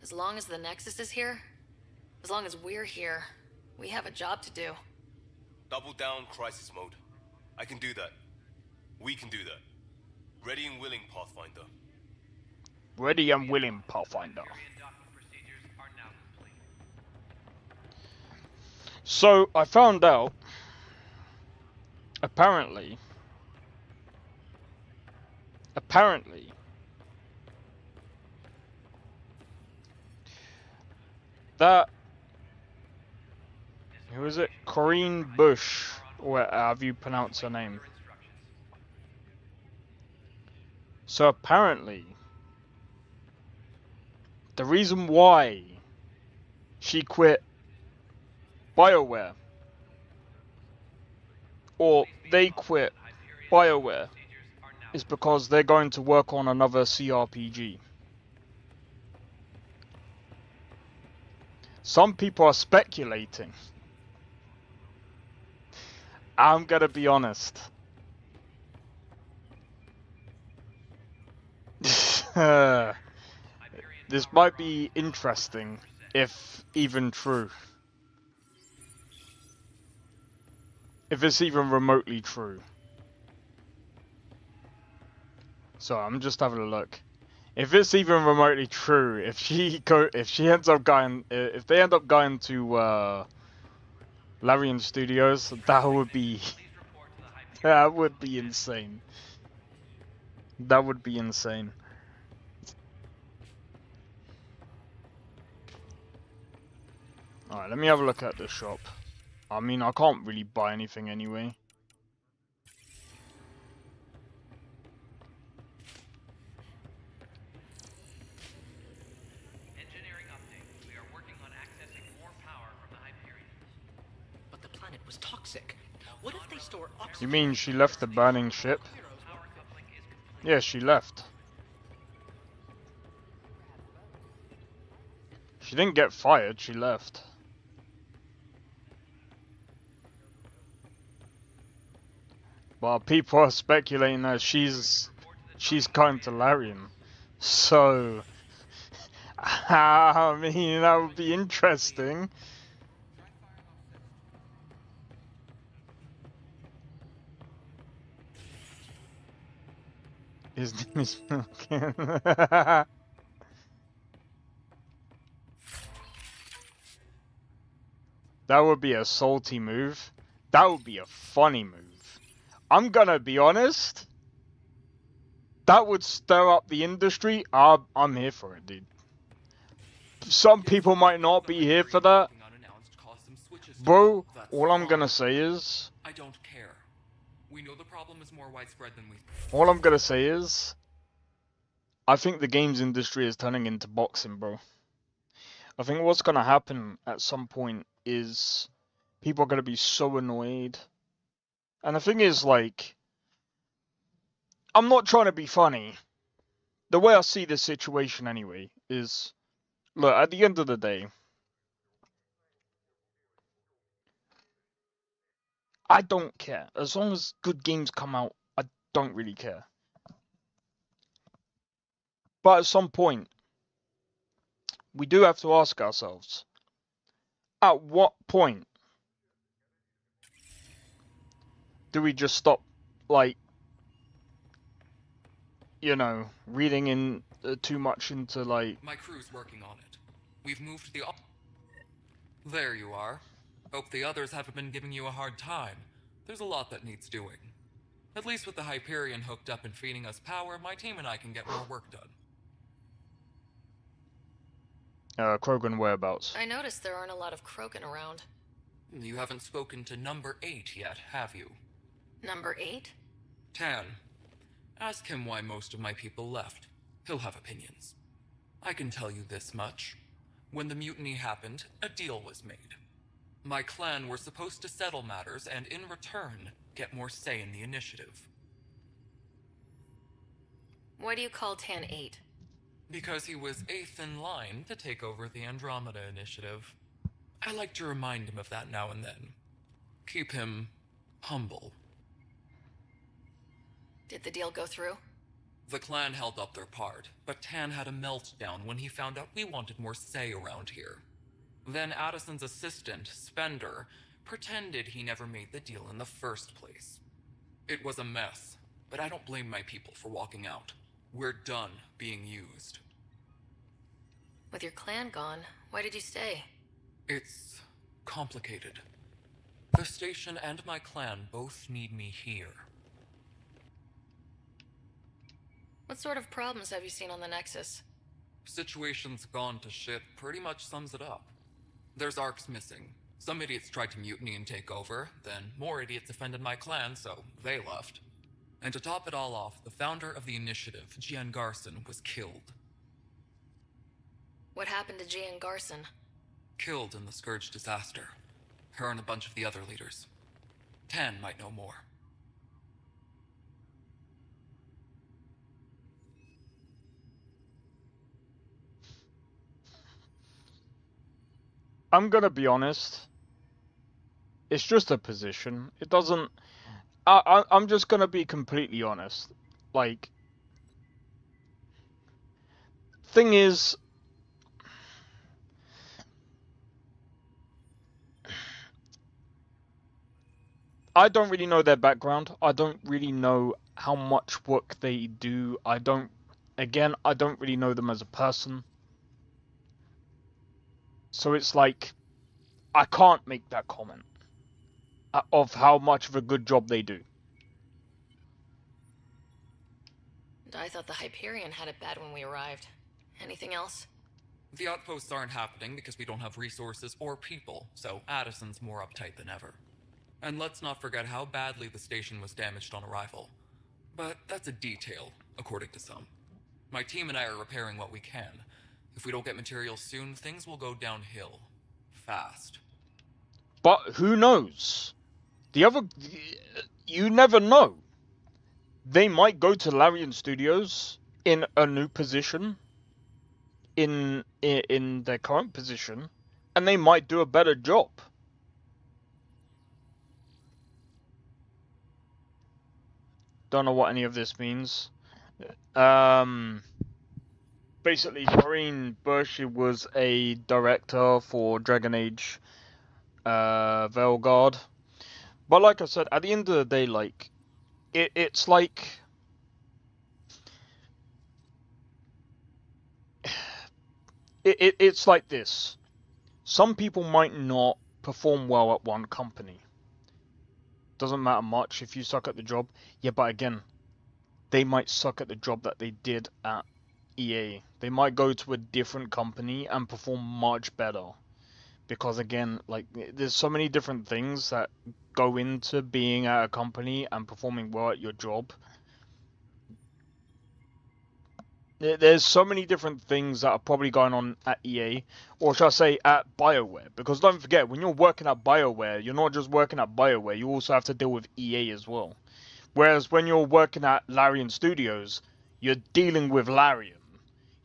As long as the Nexus is here, as long as we're here, we have a job to do. Double down crisis mode. I can do that. We can do that. Ready and willing, Pathfinder. Ready and willing, Pathfinder. So, I found out, apparently, that, who is it? Corinne Bush, or however you pronounce her name. So apparently, the reason why she quit BioWare, or they quit BioWare, is because they're going to work on another CRPG. Some people are speculating. I'm gonna be honest. This might be interesting, if even true. If it's even remotely true. So I'm just having a look. If it's even remotely true, if they end up going to Larian Studios, that would be insane. That would be insane. Alright, let me have a look at the shop. I mean, I can't really buy anything anyway. Engineering update. We are working on accessing more power from the Hyperion. But the planet was toxic. What if they store oxygen? You mean she left the burning ship? Yeah, she left. She didn't get fired, she left. Well, people are speculating that she's going to Larian. So, I mean, that would be interesting. His name is Milken. That would be a salty move. That would be a funny move. I'm gonna be honest. That would stir up the industry. I'm here for it, dude. Some people might not be here for that. Bro, all I'm gonna say is... I don't care. We know the problem is more widespread than we... All I'm gonna say is... I think the games industry is turning into boxing, bro. I think what's gonna happen at some point is... people are gonna be so annoyed. And the thing is, like... I'm not trying to be funny. The way I see this situation anyway is... Look, at the end of the day... I don't care. As long as good games come out, I don't really care. But at some point, we do have to ask ourselves, at what point do we just stop, like, you know, reading in too much into, like... My crew's working on it. We've moved the... There you are. Hope the others haven't been giving you a hard time. There's a lot that needs doing. At least with the Hyperion hooked up and feeding us power, my team and I can get more work done. Krogan whereabouts? I noticed there aren't a lot of Krogan around. You haven't spoken to number 8 yet, have you? Number 8? Tan. Ask him why most of my people left. He'll have opinions. I can tell you this much. When the mutiny happened, a deal was made. My clan were supposed to settle matters and, in return, get more say in the initiative. Why do you call Tan 8? Because he was 8th in line to take over the Andromeda initiative. I like to remind him of that now and then. Keep him humble. Did the deal go through? The clan held up their part, but Tan had a meltdown when he found out we wanted more say around here. Then Addison's assistant, Spender, pretended he never made the deal in the first place. It was a mess, but I don't blame my people for walking out. We're done being used. With your clan gone, why did you stay? It's complicated. The station and my clan both need me here. What sort of problems have you seen on the Nexus? Situation's gone to shit pretty much sums it up. There's arcs missing. Some idiots tried to mutiny and take over, then more idiots offended my clan, so they left. And to top it all off, the founder of the initiative, Gian Garson, was killed. What happened to Gian Garson? Killed in the Scourge disaster. Her and a bunch of the other leaders. Tan might know more. I'm gonna be honest. It's just a position. It doesn't... I'm just gonna be completely honest. Like... Thing is... I don't really know their background. I don't really know how much work they do. I don't really know them as a person. So it's like, I can't make that comment of how much of a good job they do. I thought the Hyperion had it bad when we arrived. Anything else? The outposts aren't happening because we don't have resources or people, so Addison's more uptight than ever. And let's not forget how badly the station was damaged on arrival. But that's a detail, according to some. My team and I are repairing what we can. If we don't get materials soon, things will go downhill. Fast. But who knows? You never know. They might go to Larian Studios in a new position, in their current position, and they might do a better job. Don't know what any of this means. Basically, Doreen Bush was a director for Dragon Age Veilguard. But like I said, at the end of the day, like, it's like... It's like this. Some people might not perform well at one company. Doesn't matter much if you suck at the job. Yeah, but again, they might suck at the job that they did at EA. They might go to a different company and perform much better. Because again, like, there's so many different things that go into being at a company and performing well at your job. There's so many different things that are probably going on at EA, or shall I say at BioWare. Because don't forget, when you're working at BioWare, you're not just working at BioWare, you also have to deal with EA as well. Whereas when you're working at Larian Studios, you're dealing with Larian.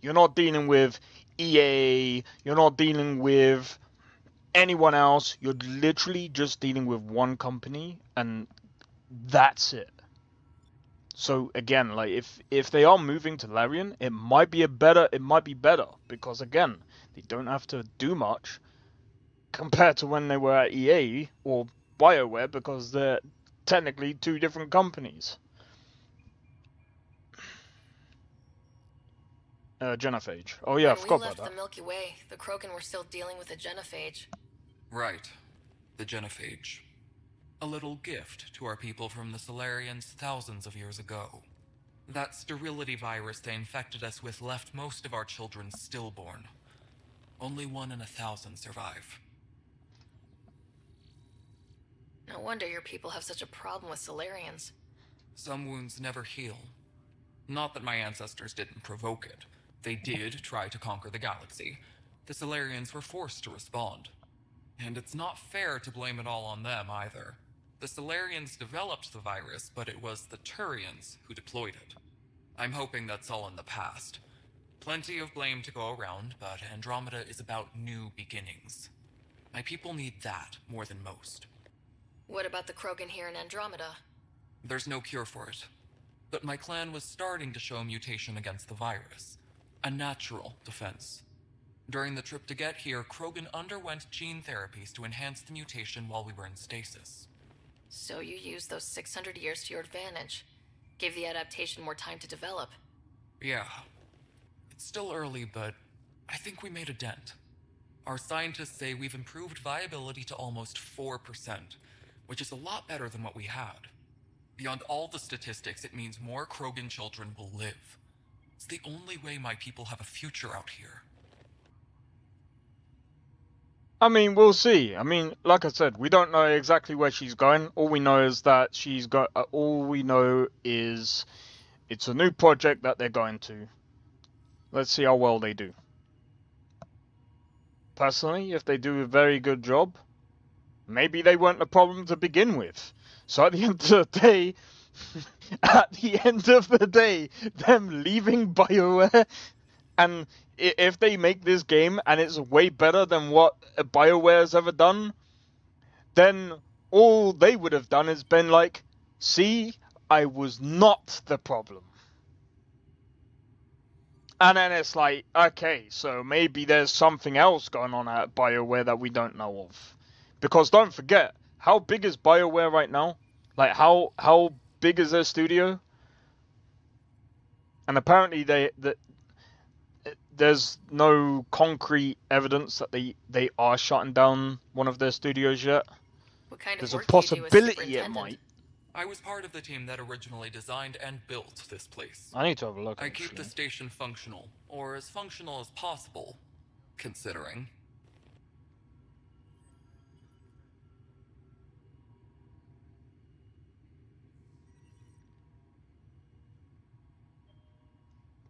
You're not dealing with EA, you're not dealing with anyone else. You're literally just dealing with one company, and that's it. So again, like, if they are moving to Larian, it might be better, because again, they don't have to do much compared to when they were at EA or BioWare, because they're technically two different companies. Genophage. Oh yeah, I forgot about that. When we left the Milky Way, the Krogan were still dealing with the Genophage. Right. The Genophage. A little gift to our people from the Solarians thousands of years ago. That sterility virus they infected us with left most of our children stillborn. Only 1 in 1,000 survive. No wonder your people have such a problem with Solarians. Some wounds never heal. Not that my ancestors didn't provoke it. They did try to conquer the galaxy. The Solarians were forced to respond. And it's not fair to blame it all on them either. The Solarians developed the virus, but it was the Turians who deployed it. I'm hoping that's all in the past. Plenty of blame to go around, but Andromeda is about new beginnings. My people need that more than most. What about the Krogan here in Andromeda? There's no cure for it. But my clan was starting to show a mutation against the virus. A natural defense. During the trip to get here, Krogan underwent gene therapies to enhance the mutation while we were in stasis. So you used those 600 years to your advantage. Gave the adaptation more time to develop. Yeah. It's still early, but I think we made a dent. Our scientists say we've improved viability to almost 4%, which is a lot better than what we had. Beyond all the statistics, it means more Krogan children will live. It's the only way my people have a future out here. I mean, we'll see. I mean, like I said, we don't know exactly where she's going. All we know is that she's got. All we know is it's a new project that they're going to. Let's see how well they do. Personally, if they do a very good job, maybe they weren't the problem to begin with. So at the end of the day, them leaving BioWare, and if they make this game and it's way better than what BioWare's ever done, then all they would have done is been like, see, I was not the problem. And then it's like, okay, so maybe there's something else going on at BioWare that we don't know of. Because don't forget, how big is BioWare right now? Like, how big is their studio? And apparently there's no concrete evidence that they are shutting down one of their studios yet. What kind There's of a work do you do as possibility it superintendent? might. I was part of the team that originally designed and built this place. I need to have a look, I keep the actually. station functional, or as functional as possible, considering.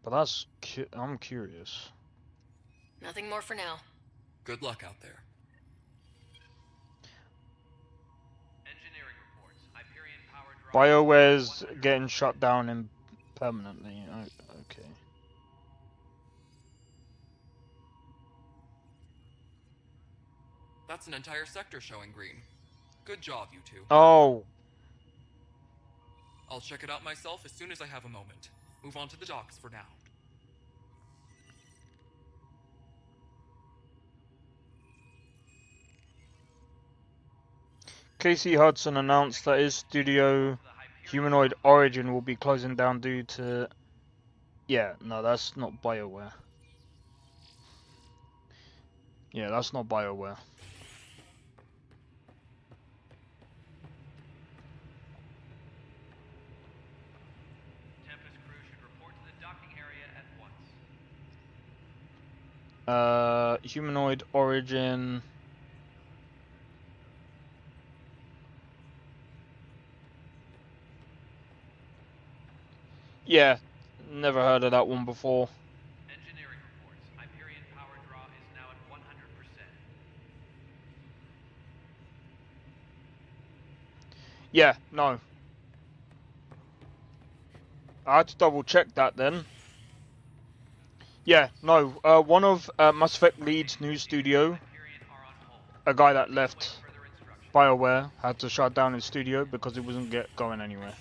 But that's I'm curious. Nothing more for now. Good luck out there. Engineering reports. Hyperion power draw. BioWare's getting shut down permanently. Okay. That's an entire sector showing green. Good job, you two. Oh. I'll check it out myself as soon as I have a moment. Move on to the docks for now. Casey Hudson announced that his studio, Humanoid Origin, will be closing down due to... Yeah, no, that's not BioWare. Yeah, that's not BioWare. Tempest crew should report to the docking area at once. Humanoid Origin... Yeah, never heard of that one before. Engineering reports. Hyperion power draw is now at 100%. Yeah, no. I had to double check that then. Yeah, no. One of Mass Effect Lead's new studio, a guy that left BioWare, had to shut down his studio because it wasn't going anywhere.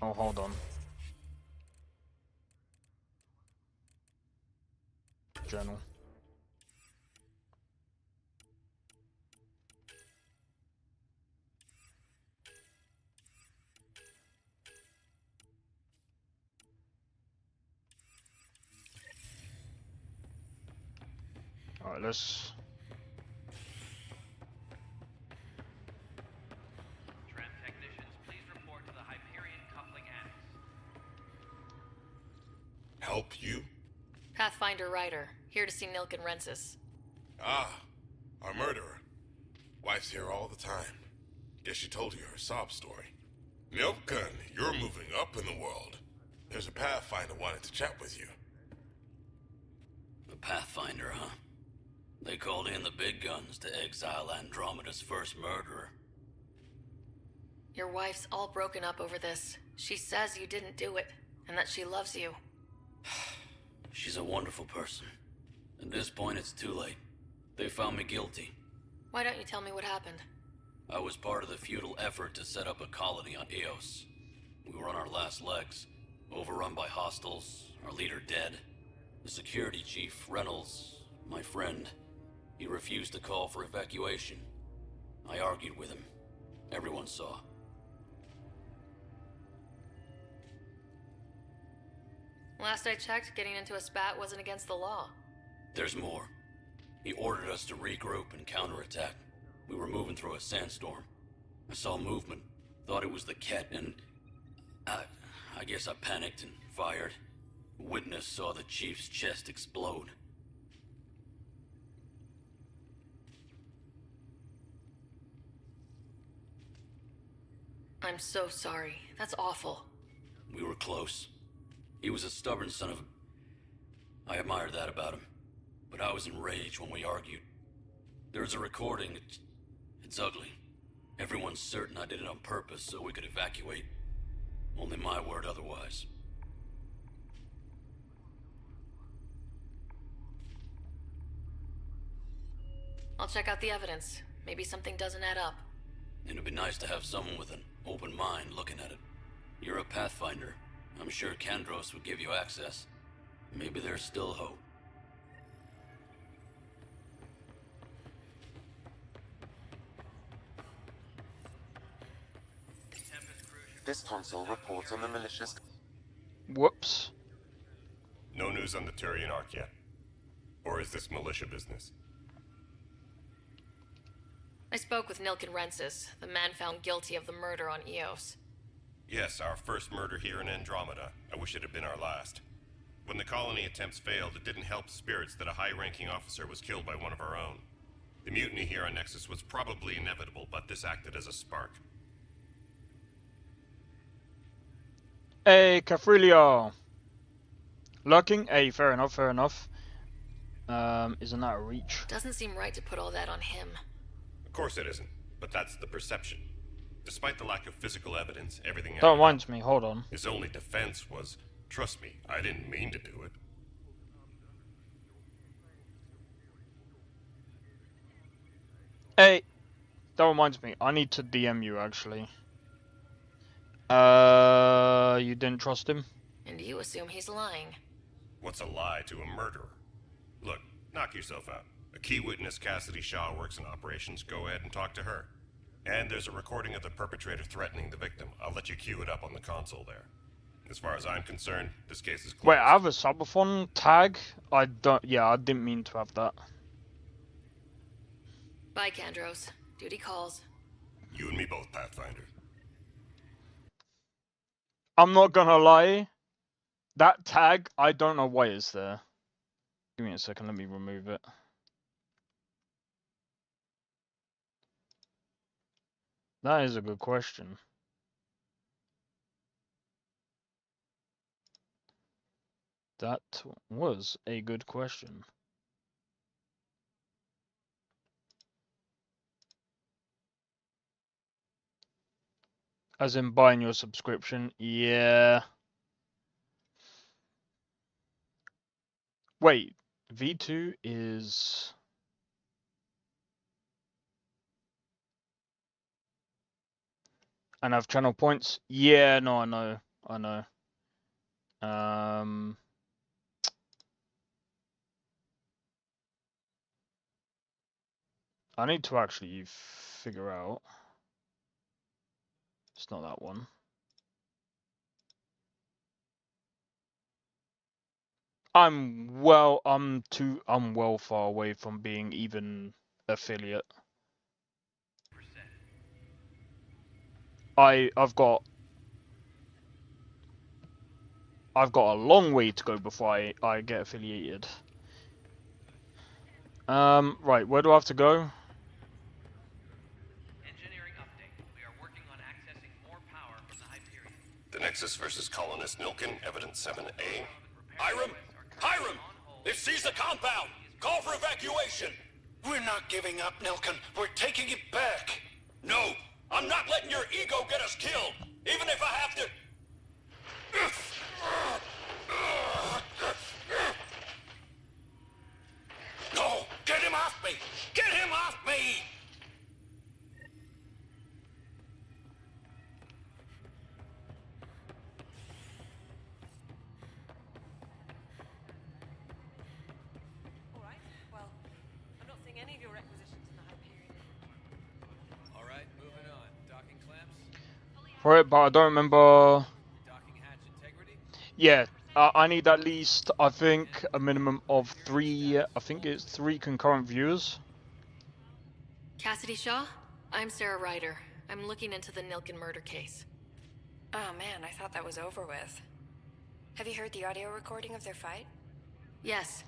Oh, hold on. Journal. Alright, let's Help you? Pathfinder Ryder, here to see Nilken Rensis. Ah, our murderer. Wife's here all the time. Guess she told you her sob story. Nilken, you're moving up in the world. There's a Pathfinder wanting to chat with you. The Pathfinder, huh? They called in the big guns to exile Andromeda's first murderer. Your wife's all broken up over this. She says you didn't do it, and that she loves you. She's a wonderful person. At this point, it's too late. They found me guilty. Why don't you tell me what happened? I was part of the futile effort to set up a colony on Eos. We were on our last legs, overrun by hostiles, our leader dead. The security chief, Reynolds, my friend, he refused to call for evacuation. I argued with him. Everyone saw. Last I checked, getting into a spat wasn't against the law. There's more. He ordered us to regroup and counterattack. We were moving through a sandstorm. I saw movement, thought it was the Ket, and I guess I panicked and fired. Witness saw the chief's chest explode. I'm so sorry. That's awful. We were close. He was a stubborn son of a... I admired that about him. But I was enraged when we argued. There's a recording. It's ugly. Everyone's certain I did it on purpose so we could evacuate. Only my word otherwise. I'll check out the evidence. Maybe something doesn't add up. It'd be nice to have someone with an open mind looking at it. You're a Pathfinder. I'm sure Kandros would give you access. Maybe there's still hope. This console reports on the malicious... Whoops. No news on the Turian Ark yet. Or is this militia business? I spoke with Nilken Rensis, the man found guilty of the murder on Eos. Yes, our first murder here in Andromeda. I wish it had been our last. When the colony attempts failed, it didn't help spirits that a high-ranking officer was killed by one of our own. The mutiny here on Nexus was probably inevitable, but this acted as a spark. Hey, Cafrilio. Lurking? Hey, fair enough, fair enough. Isn't that a reach? Doesn't seem right to put all that on him. Of course it isn't, but that's the perception. Despite the lack of physical evidence, everything That reminds me, hold on. His only defense was, trust me, I didn't mean to do it. Hey, that reminds me, I need to DM you actually. You didn't trust him? And you assume he's lying. What's a lie to a murderer? Look, knock yourself out. A key witness, Cassidy Shaw, works in operations. Go ahead and talk to her. And there's a recording of the perpetrator threatening the victim. I'll let you cue it up on the console there. As far as I'm concerned, this case is closed. Wait, I have a subathon tag? I didn't mean to have that. Bye, Kandros. Duty calls. You and me both, Pathfinder. I'm not gonna lie. That tag, I don't know why it's there. Give me a second, let me remove it. That is a good question. That was a good question. As in buying your subscription? Yeah. Wait, V2 is... And have channel points? Yeah, no, I know. I need to actually figure out. It's not that one. I'm well far away from being even affiliate. I've got I've got a long way to go before I get affiliated. Right, where do I have to go? Engineering update. We are working on accessing more power from the Hyperion. The Nexus versus Colonist Nilkin, Evidence 7A. Hiram! Hiram! They've seized the compound! Call for evacuation! We're not giving up, Nilkin. We're taking it back. No! I'm not letting your ego get us killed! Even if I have to... No! Get him off me! Get him off me! Alright, well, I'm not seeing any of your requisitions in the Hyperion. Alright, moving on. Docking clamps? For it, but I don't remember. Docking hatch integrity? Yeah, I need at least, I think, a minimum of 3, I think it's 3 concurrent viewers. Cassidy Shaw? I'm Sarah Ryder. I'm looking into the Nilkin murder case. Oh man, I thought that was over with. Have you heard the audio recording of their fight? Yes.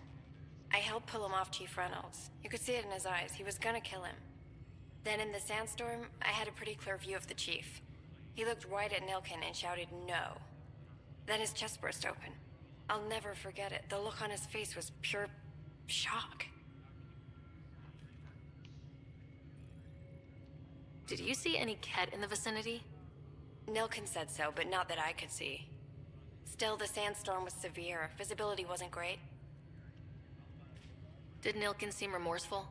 I helped pull him off Chief Reynolds. You could see it in his eyes. He was gonna kill him. Then in the sandstorm, I had a pretty clear view of the Chief. He looked right at Nilkin and shouted no. Then his chest burst open. I'll never forget it. The look on his face was pure shock. Did you see any Ket in the vicinity? Nilkin said so, but not that I could see. Still, the sandstorm was severe. Visibility wasn't great. Did Nilkin seem remorseful?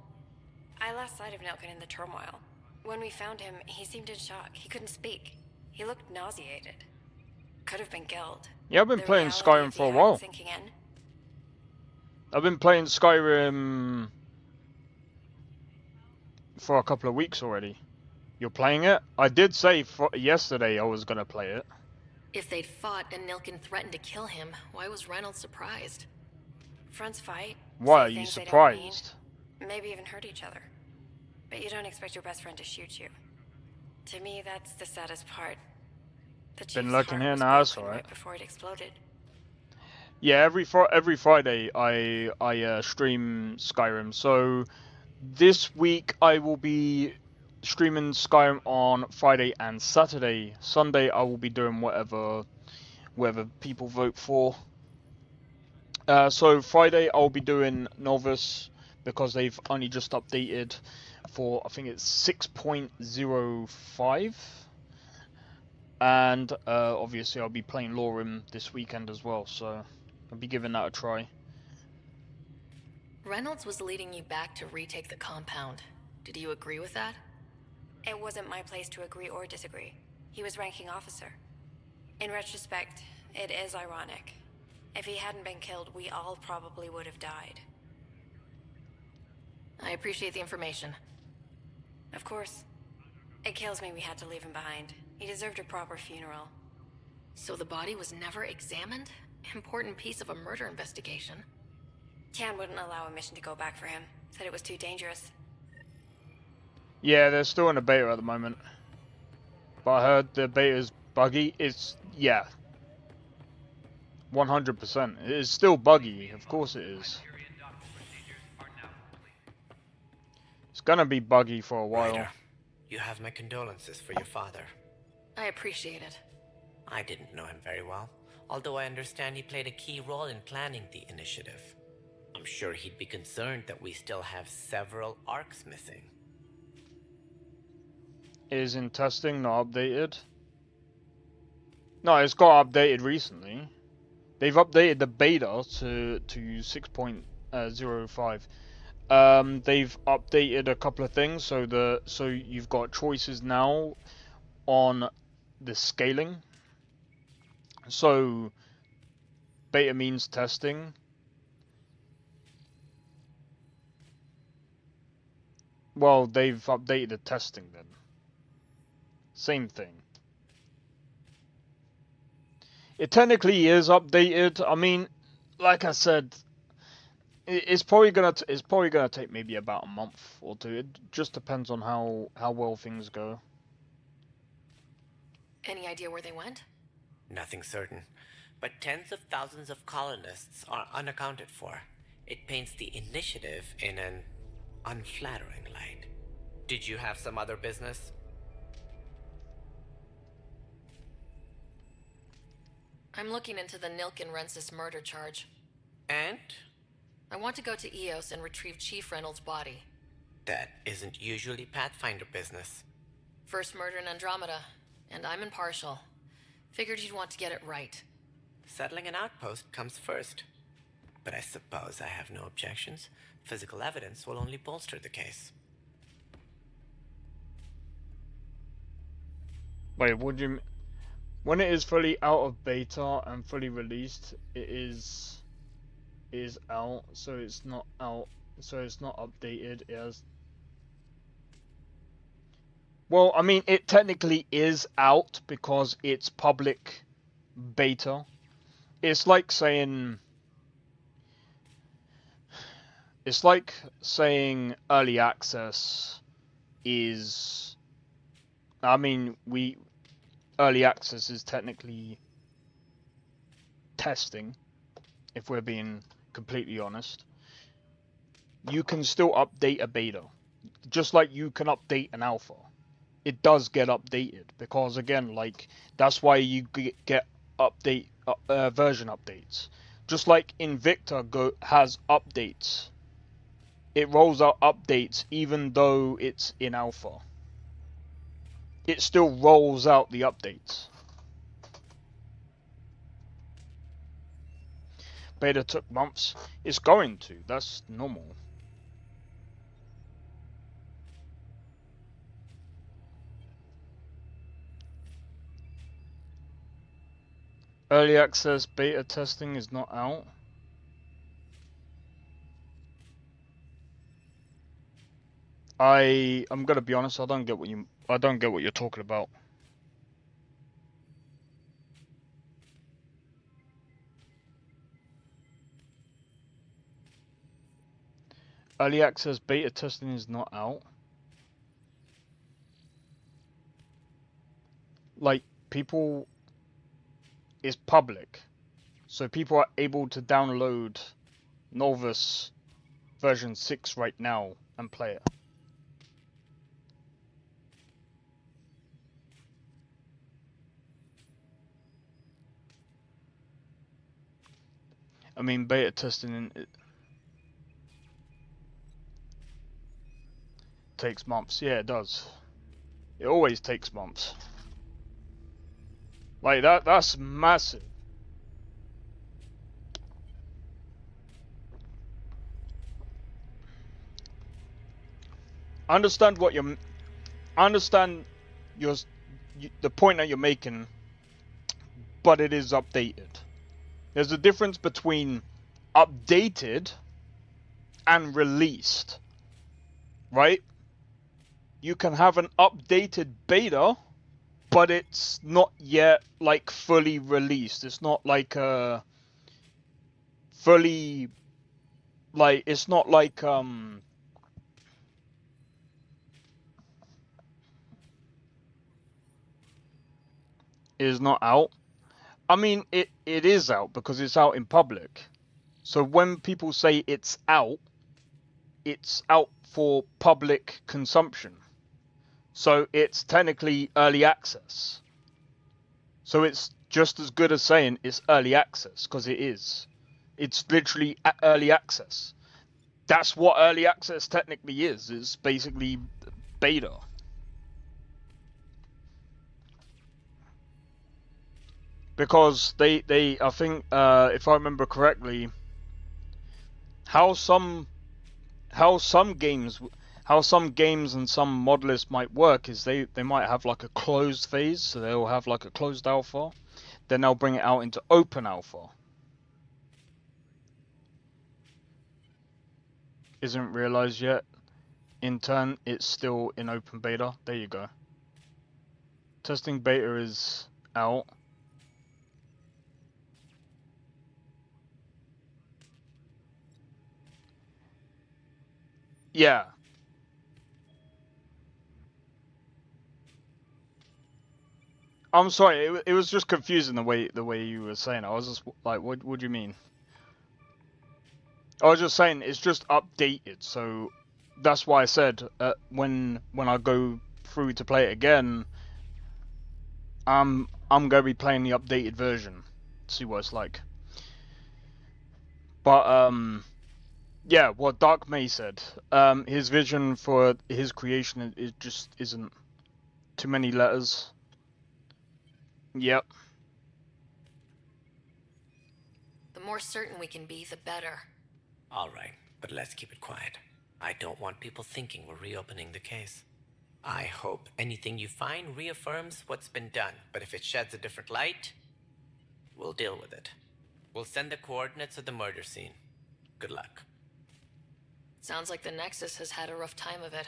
I lost sight of Nilkin in the turmoil. When we found him, he seemed in shock. He couldn't speak. He looked nauseated. Could have been guilt. Yeah, I've been The playing reality Skyrim of for a the while. act sinking in. I've been playing Skyrim for a couple of weeks already. You're playing it? I did say yesterday I was gonna play it. If they'd fought and Nilkin threatened to kill him, why was Reynolds surprised? Fronts fight. Why say are you things they don't mean, surprised? maybe even hurt each other. But you don't expect your best friend to shoot you. To me, that's the saddest part. The Been Chief's lurking heart here was now, that's broken alright. right before it exploded. Yeah, every Friday I stream Skyrim. So this week I will be streaming Skyrim on Friday and Saturday. Sunday I will be doing whatever people vote for. So Friday I'll be doing Novice because they've only just updated for, I think it's 6.05. And obviously I'll be playing Lorem this weekend as well, so I'll be giving that a try. Reynolds was leading you back to retake the compound. Did you agree with that? It wasn't my place to agree or disagree. He was ranking officer. In retrospect, it is ironic. If he hadn't been killed, we all probably would have died. I appreciate the information. Of course. It kills me we had to leave him behind. He deserved a proper funeral. So the body was never examined? Important piece of a murder investigation. Tian wouldn't allow a mission to go back for him. Said it was too dangerous. Yeah, they're still in a beta at the moment. But I heard the beta's buggy. It's, yeah. 100%. It is still buggy, of course it is. It's gonna be buggy for a while. Ryder, you have my condolences for your father. I appreciate it. I didn't know him very well, although I understand he played a key role in planning the initiative. I'm sure he'd be concerned that we still have several arcs missing. Is in testing, not updated. No, it's got updated recently. They've updated the beta to 6.05. They've updated a couple of things, so you've got choices now on the scaling. So beta means testing. Well, they've updated the testing then. Same thing. It technically is updated. I mean, like I said, it's probably gonna take maybe about a month or two. It just depends on how well things go. Any idea where they went? Nothing certain, but tens of thousands of colonists are unaccounted for. It paints the initiative in an unflattering light. Did you have some other business? I'm looking into the Nilk and Rensis murder charge. And? I want to go to Eos and retrieve Chief Reynolds' body. That isn't usually Pathfinder business. First murder in Andromeda, and I'm impartial. Figured you'd want to get it right. Settling an outpost comes first. But I suppose I have no objections. Physical evidence will only bolster the case. Wait, what do you mean? When it is fully out of beta and fully released, it is out, so it's not out, so it's not updated. It has. Well, I mean, it technically is out because it's public beta. It's like saying early access is. I mean, early access is technically testing, if we're being completely honest. You can still update a beta, just like you can update an alpha. It does get updated because, again, like, that's why you get version updates. Just like Invicta has updates. It rolls out updates even though it's in alpha. It still rolls out the updates. Beta took months. It's going to. That's normal. Early access beta testing is not out. I'm gonna be honest. I don't get what you're talking about. Early access beta testing is not out. Like, people, it's public, so people are able to download Novus version 6 right now and play it. I mean, beta testing takes months. Yeah, it does. It always takes months. Like, that's massive. I understand the point that you're making, but it is updated. There's a difference between updated and released, right? You can have an updated beta, but it's not yet like fully released. It's not like fully, like, it's not like is not out. I mean, it is out because it's out in public. So when people say it's out for public consumption. So it's technically early access. So it's just as good as saying it's early access, because it is. It's literally early access. That's what early access technically is. It's basically beta. Because they I think, if I remember correctly, how some games and some modelists might work is they might have like a closed phase, so they'll have like a closed alpha, then they'll bring it out into open alpha. Isn't realized yet. In turn, it's still in open beta. There you go. Testing beta is out. Yeah. I'm sorry, it was just confusing the way you were saying it. I was just like, what do you mean? I was just saying it's just updated, so that's why I said when I go through to play it again, I'm gonna be playing the updated version, see what it's like. But yeah, what Dark May said, his vision for his creation it just isn't too many letters. Yep. The more certain we can be, the better. All right, but let's keep it quiet. I don't want people thinking we're reopening the case. I hope anything you find reaffirms what's been done, but if it sheds a different light, we'll deal with it. We'll send the coordinates of the murder scene. Good luck. Sounds like the Nexus has had a rough time of it.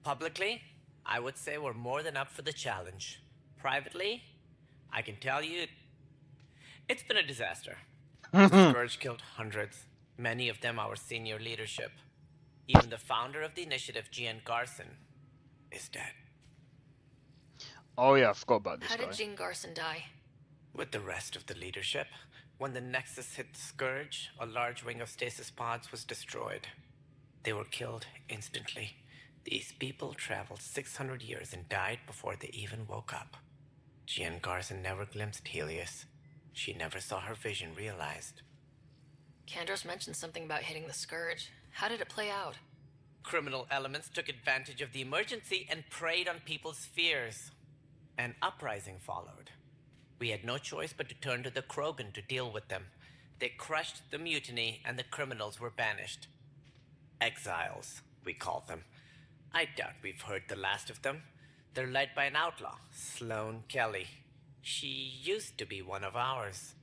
Publicly, I would say we're more than up for the challenge. Privately, I can tell you, it's been a disaster. The Scourge killed hundreds, many of them our senior leadership. Even the founder of the initiative, Gian Garson, is dead. Oh yeah, I forgot about this How guy. did Jean Garson die? With the rest of the leadership, when the Nexus hit the Scourge, a large wing of stasis pods was destroyed. They were killed instantly. These people traveled 600 years and died before they even woke up. Jean Garson never glimpsed Helios. She never saw her vision realized. Kandros mentioned something about hitting the Scourge. How did it play out? Criminal elements took advantage of the emergency and preyed on people's fears. An uprising followed. We had no choice but to turn to the Krogan to deal with them. They crushed the mutiny and the criminals were banished. Exiles, we call them. I doubt we've heard the last of them. They're led by an outlaw, Sloane Kelly. She used to be one of ours.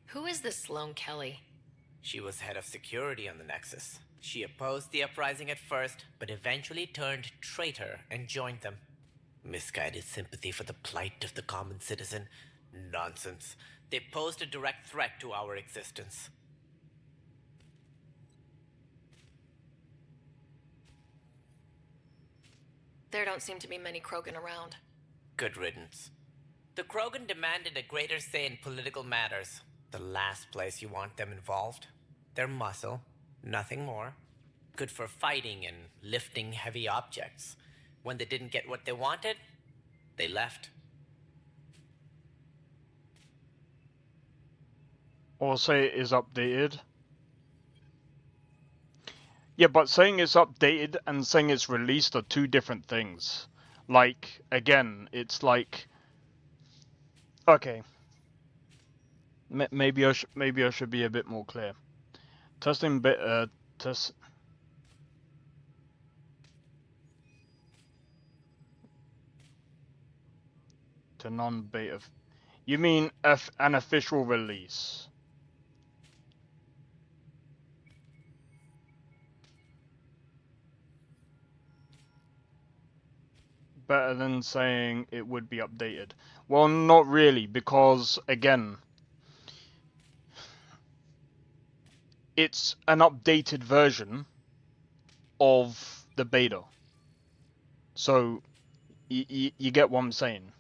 Who is this Sloane Kelly? She was head of security on the Nexus. She opposed the uprising at first, but eventually turned traitor and joined them. Misguided sympathy for the plight of the common citizen? Nonsense. They posed a direct threat to our existence. There don't seem to be many Krogan around. Good riddance. The Krogan demanded a greater say in political matters. The last place you want them involved. Their muscle, nothing more. Good for fighting and lifting heavy objects. When they didn't get what they wanted, they left. Or say it is updated. Yeah, but saying it's updated and saying it's released are two different things. Like, again, it's like... Okay. Maybe I should be a bit more clear. Testing beta... to non-beta... You mean an official release? Better than saying it would be updated. Well, not really, because, again, it's an updated version of the beta. So, you get what I'm saying.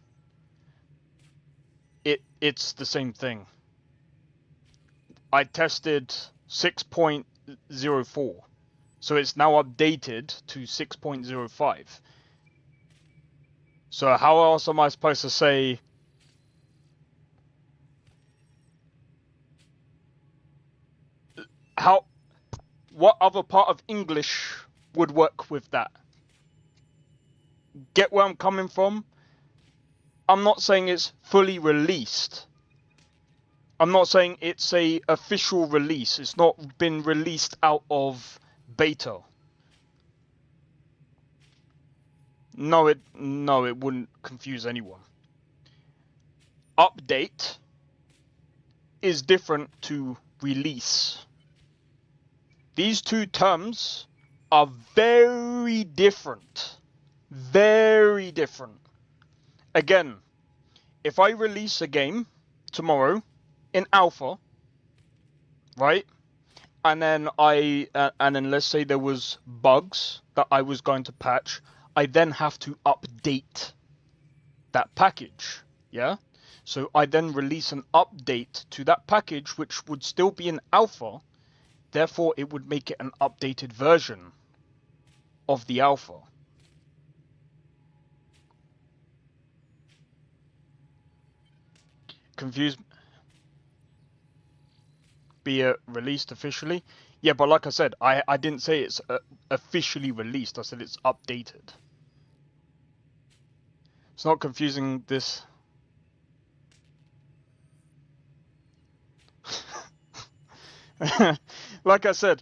It's the same thing. I tested 6.04, so it's now updated to 6.05. So how else am I supposed to say... What other part of English would work with that? Get where I'm coming from? I'm not saying it's fully released. I'm not saying it's a official release. It's not been released out of beta. No, it wouldn't confuse anyone. Update is different to release. These two terms are very different. Very different. Again, if I release a game tomorrow in alpha, right? And then let's say there was bugs that I was going to patch, I then have to update that package. yeah? So I then release an update to that package, which would still be an alpha. Therefore, it would make it an updated version of the alpha. Confused? Be released officially? Yeah, but like I said, I didn't say it's officially released. I said it's updated. It's not confusing this. Like I said,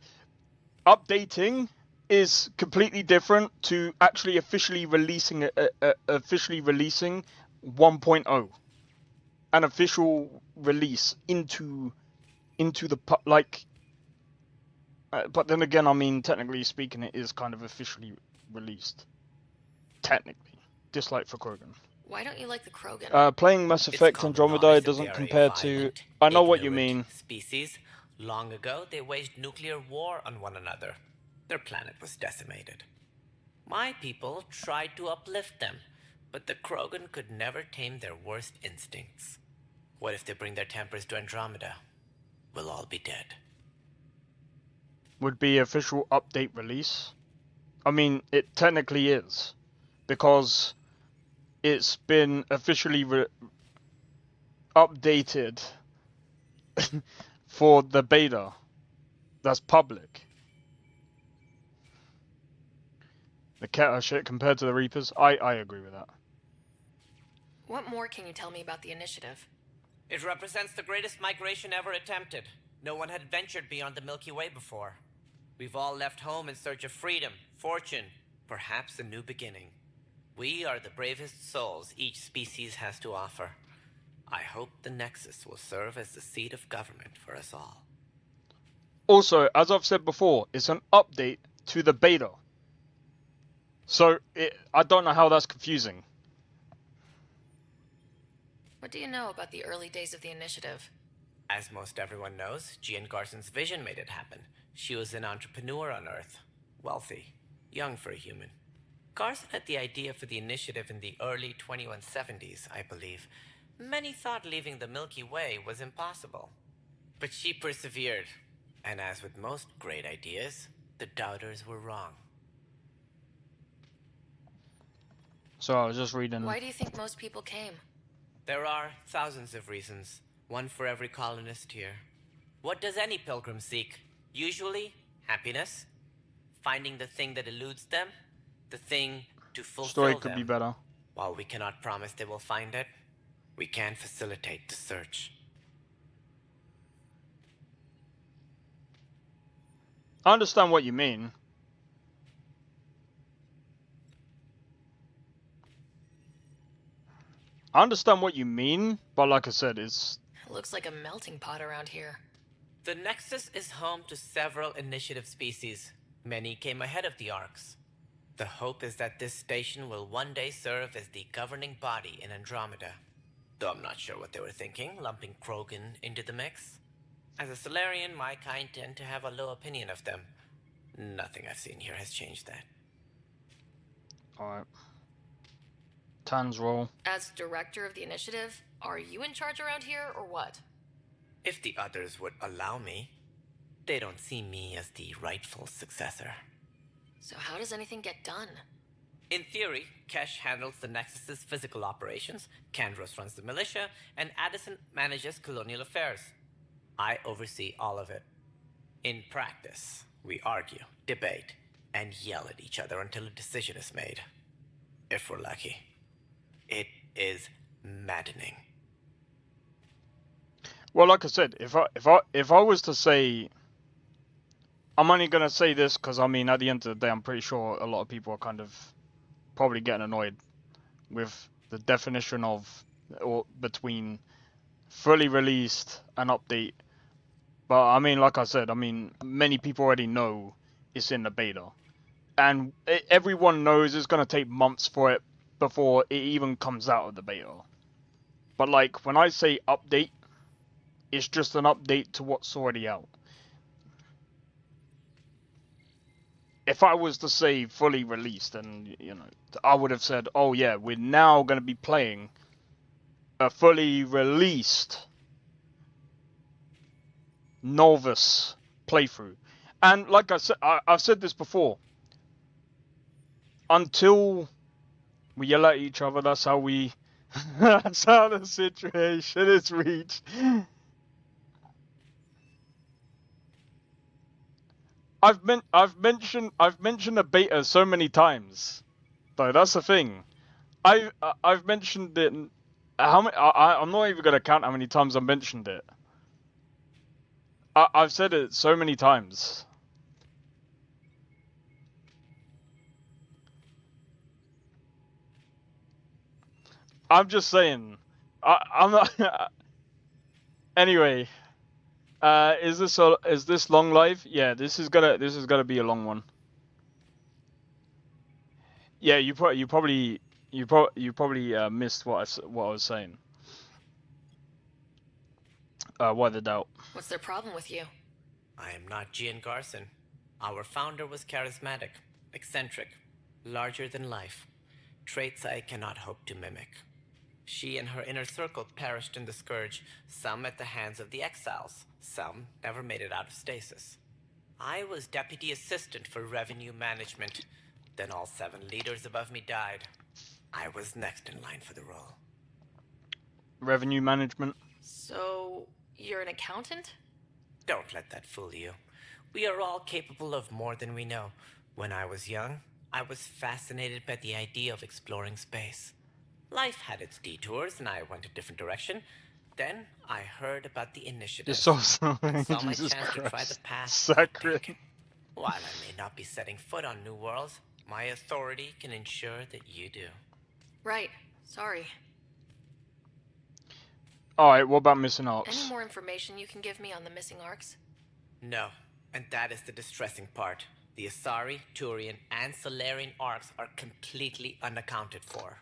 updating is completely different to actually officially releasing 1.0, an official release into the like. But then again, I mean, technically speaking, it is kind of officially released. Technically, dislike for Krogan. Why don't you like the Krogan? Playing Mass Effect Andromeda doesn't compare to. I know what you mean. Species. Long ago, they waged nuclear war on one another. Their planet was decimated. My people tried to uplift them, but the Krogan could never tame their worst instincts. What if they bring their tempers to Andromeda? We'll all be dead. Would be official update release. I mean, it technically is, because it's been officially updated for the beta that's public. The cat are shit compared to the Reapers. I agree with that. What more can you tell me about the initiative? It represents the greatest migration ever attempted. No one had ventured beyond the Milky Way before. We've all left home in search of freedom, fortune, perhaps a new beginning. We are the bravest souls each species has to offer. I hope the Nexus will serve as the seat of government for us all. Also, as I've said before, it's an update to the beta. So, I don't know how that's confusing. What do you know about the early days of the initiative? As most everyone knows, Gian Garson's vision made it happen. She was an entrepreneur on Earth. Wealthy. Young for a human. Garson had the idea for the initiative in the early 2170s, I believe. Many thought leaving the Milky Way was impossible. But she persevered. And as with most great ideas, the doubters were wrong. So I was just reading. Why do you think most people came? There are thousands of reasons, one for every colonist here. What does any pilgrim seek? Usually, happiness, finding the thing that eludes them, the thing to fulfill Story could them. be better. While we cannot promise they will find it, we can facilitate the search. I understand what you mean. I understand what you mean, but like I said, it's... It looks like a melting pot around here. The Nexus is home to several initiative species. Many came ahead of the Arks. The hope is that this station will one day serve as the governing body in Andromeda. Though I'm not sure what they were thinking, lumping Krogan into the mix. As a Solarian, my kind tend to have a low opinion of them. Nothing I've seen here has changed that. Alright. Tan's role. As director of the initiative, are you in charge around here, or what? If the others would allow me, they don't see me as the rightful successor. So how does anything get done? In theory, Kesh handles the Nexus's physical operations, Kandros runs the militia, and Addison manages colonial affairs. I oversee all of it. In practice, we argue, debate, and yell at each other until a decision is made. If we're lucky. It is maddening. Well, like I said, if I was to say, I'm only gonna say this because I mean, at the end of the day, I'm pretty sure a lot of people are kind of probably getting annoyed with the definition of or between fully released and update. But I mean, like I said, I mean, many people already know it's in the beta, and everyone knows it's gonna take months for it before it even comes out of the beta. But like when I say update, it's just an update to what's already out. If I was to say fully released, then, you know, I would have said, oh yeah, we're now going to be playing a fully released Novus playthrough. And like I said, I've said this before. Until we yell at each other, that's how that's how the situation is reached. I've mentioned a beta so many times, though. That's the thing. I've mentioned it. How many? I'm not even gonna count how many times I've mentioned it. I've said it so many times. I'm just saying. I'm not. Anyway, is this long live? Yeah, this is gonna be a long one. Yeah, you probably missed what I was saying. Why the doubt? What's their problem with you? I am not Gian Garson. Our founder was charismatic, eccentric, larger than life. Traits I cannot hope to mimic. She and her inner circle perished in the Scourge, some at the hands of the Exiles, some never made it out of stasis. I was deputy assistant for revenue management. Then all 7 leaders above me died. I was next in line for the role. Revenue management? So, you're an accountant? Don't let that fool you. We are all capable of more than we know. When I was young, I was fascinated by the idea of exploring space. Life had its detours, and I went a different direction. Then I heard about the initiative. It's so sorry. I saw my Jesus chance Christ. to try the path. Sacred. While I may not be setting foot on new worlds, my authority can ensure that you do. Right. Sorry. Alright, what about missing arcs? Any more information you can give me on the missing arcs? No, and that is the distressing part. The Asari, Turian, and Solarian arcs are completely unaccounted for.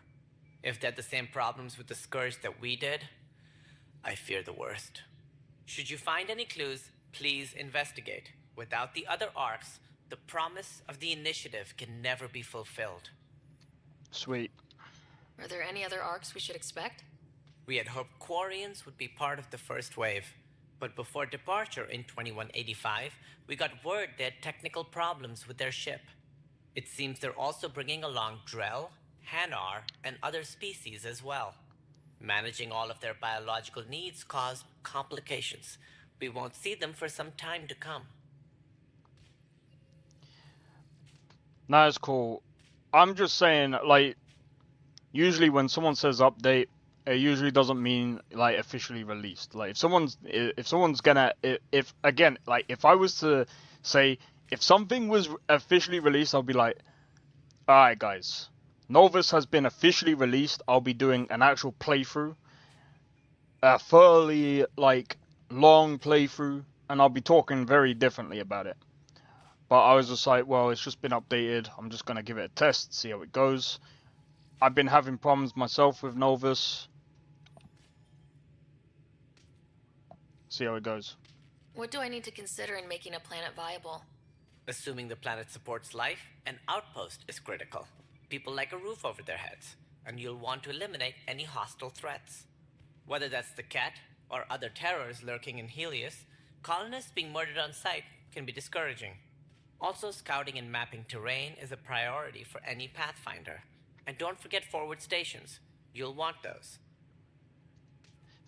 If they had the same problems with the Scourge that we did, I fear the worst. Should you find any clues, please investigate. Without the other arcs, the promise of the initiative can never be fulfilled. Sweet. Are there any other arcs we should expect? We had hoped Quarians would be part of the first wave, but before departure in 2185, we got word they had technical problems with their ship. It seems they're also bringing along Drell, Hanar, and other species as well. Managing all of their biological needs caused complications. We won't see them for some time to come. No, it's cool. I'm just saying, like, usually when someone says update, it usually doesn't mean like officially released. Like if someone's gonna, if again, like if I was to say if something was officially released, I'll be like, all right, guys, Novus has been officially released. I'll be doing an actual playthrough, a fairly like long playthrough, and I'll be talking very differently about it. But I was just like, well, it's just been updated. I'm just gonna give it a test, see how it goes. I've been having problems myself with Novus. See how it goes. What do I need to consider in making a planet viable? Assuming the planet supports life, an outpost is critical. People like a roof over their heads, and you'll want to eliminate any hostile threats. Whether that's the cat or other terrors lurking in Helios, colonists being murdered on sight can be discouraging. Also, scouting and mapping terrain is a priority for any Pathfinder. And don't forget forward stations. You'll want those.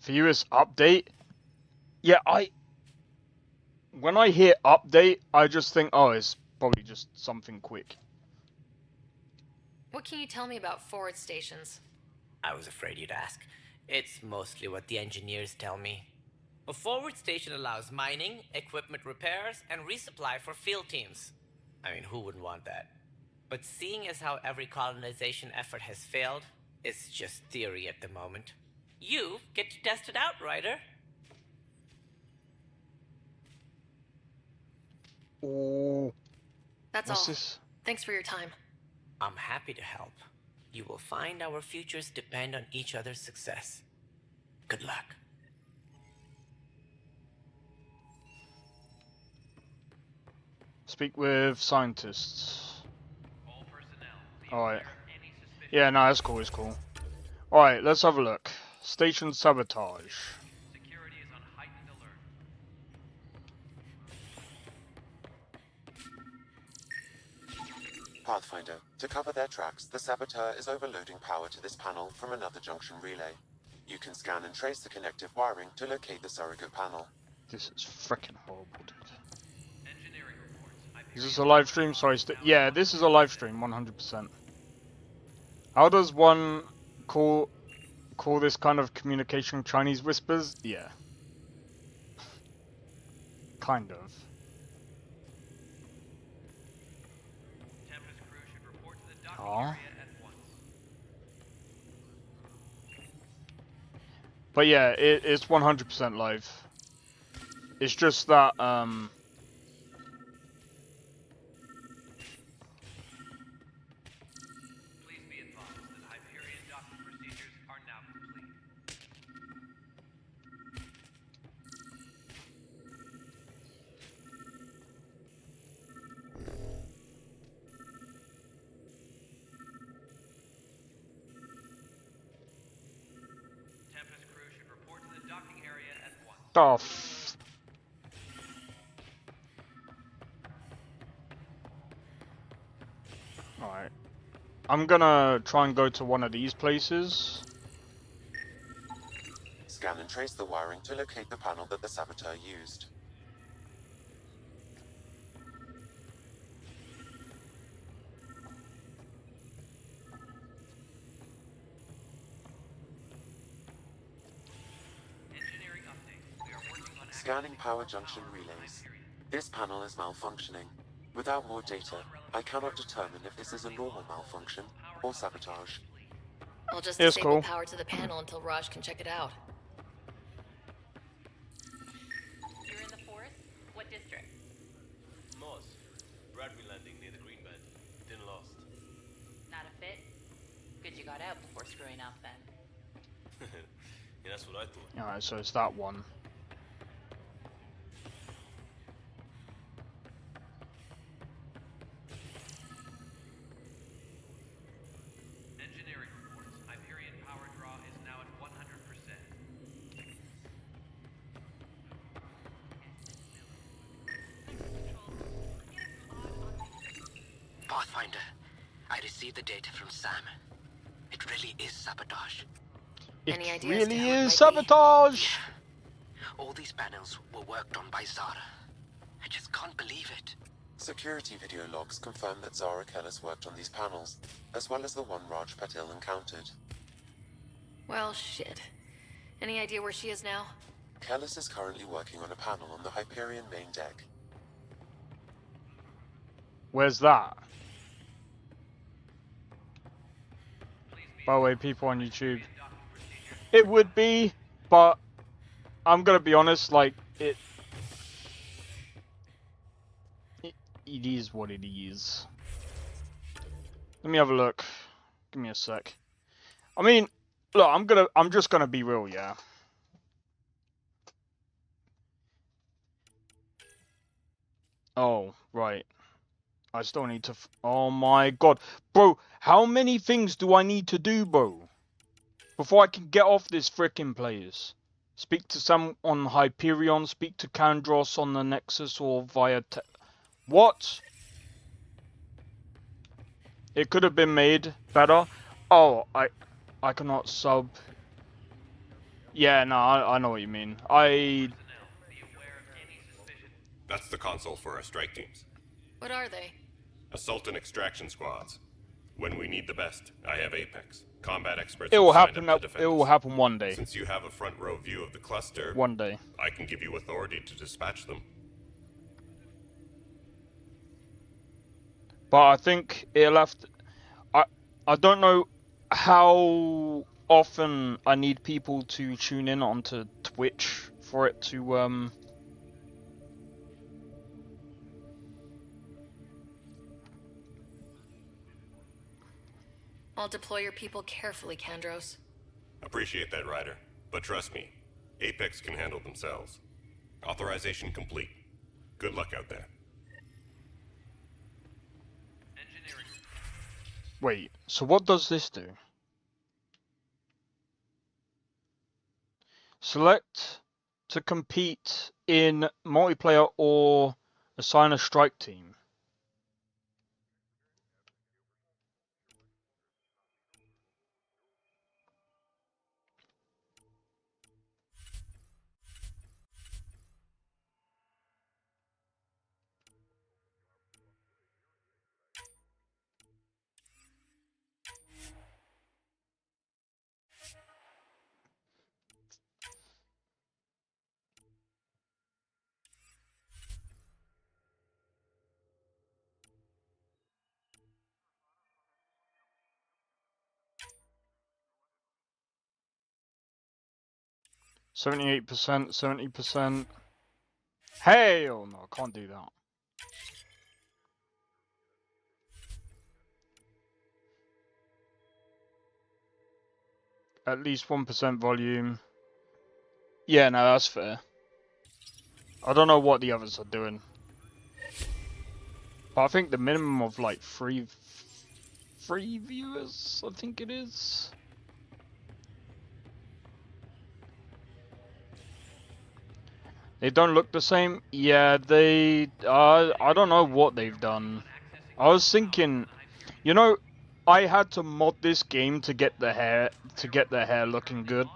For you, it's update. Yeah, when I hear update, I just think, oh, it's probably just something quick. What can you tell me about forward stations? I was afraid you'd ask. It's mostly what the engineers tell me. A forward station allows mining, equipment repairs, and resupply for field teams. I mean, who wouldn't want that? But seeing as how every colonization effort has failed, it's just theory at the moment. You get to test it out, Ryder. Oh. That's What's all. this? Thanks for your time. I'm happy to help. You will find our futures depend on each other's success. Good luck. Speak with scientists. Alright. Yeah, no, that's cool, it's cool. Alright, let's have a look. Station sabotage. Security is on heightened alert. Pathfinder, to cover their tracks, the saboteur is overloading power to this panel from another junction relay. You can scan and trace the connective wiring to locate the surrogate panel. This is freaking horrible, dude. Engineering reports. Is this a live stream? Sorry, yeah, this is a live stream, 100%. How does one call this kind of communication Chinese whispers? Yeah. Kind of. Tempest crew should report to the docking Aww. area at once. But yeah, it's 100% live. It's just that, Please be advised that Hyperion docking procedures are now complete. Tempest crew should report to the docking area at once. Alright. I'm gonna try and go to one of these places. Scan and trace the wiring to locate the panel that the saboteur used. Engineering update. We are working on Scanning power junction relays. This panel is malfunctioning. Without more data, I cannot determine if this is a normal malfunction or sabotage. I'll just It's disable cool. power to the panel until Raj can check it out. You're in the forest? What district? Moss. Bradbury landing near the green band. Didn't last. Not a fit? Good you got out before screwing up then. Yeah, that's what I thought. Alright, so it's that one. engineering reports. Hyperion power draw is now at 100%. Pathfinder, I received the data from Sam. It really is sabotage. Any It ideas really to how it might is be? sabotage! All these panels were worked on by Zara. I just can't believe it. Security video logs confirm that Zara Kellis worked on these panels, as well as the one Raj Patil encountered. Well, shit. Any idea where she is now? Kellis is currently working on a panel on the Hyperion main deck. Where's that? By the way, people on YouTube. It would be, but I'm gonna be honest, like, it is what it is. Let me have a look. Give me a sec. I mean, look, I'm just gonna be real, yeah. Oh, right. I still need to oh my god. Bro, how many things do I need to do, bro? Before I can get off this frickin' place. Speak to Sam on Hyperion, speak to Kandros on the Nexus or via what? It could have been made better. Oh, I cannot sub. Yeah, no, I know what you mean. That's the console for our strike teams. What are they? Assault and extraction squads. When we need the best, I have Apex. Combat experts. It will signed happen. up to defend It will us. happen one day. Since you have a front row view of the cluster, One day. I can give you authority to dispatch them. But I think it'll have to, I don't know how often I need people to tune in onto Twitch for it to I'll deploy your people carefully, Kandros. Appreciate that, Ryder. But trust me, Apex can handle themselves. Authorization complete. Good luck out there. Wait, so what does this do? Select to compete in multiplayer or assign a strike team. %78%, 70%. Hell no, I can't do that. At least 1% volume. Yeah, no, that's fair. I don't know what the others are doing. But I think the minimum of like three viewers, I think it is. They don't look the same. Yeah, they. I don't know what they've done. I was thinking, you know, I had to mod this game to get the hair looking good,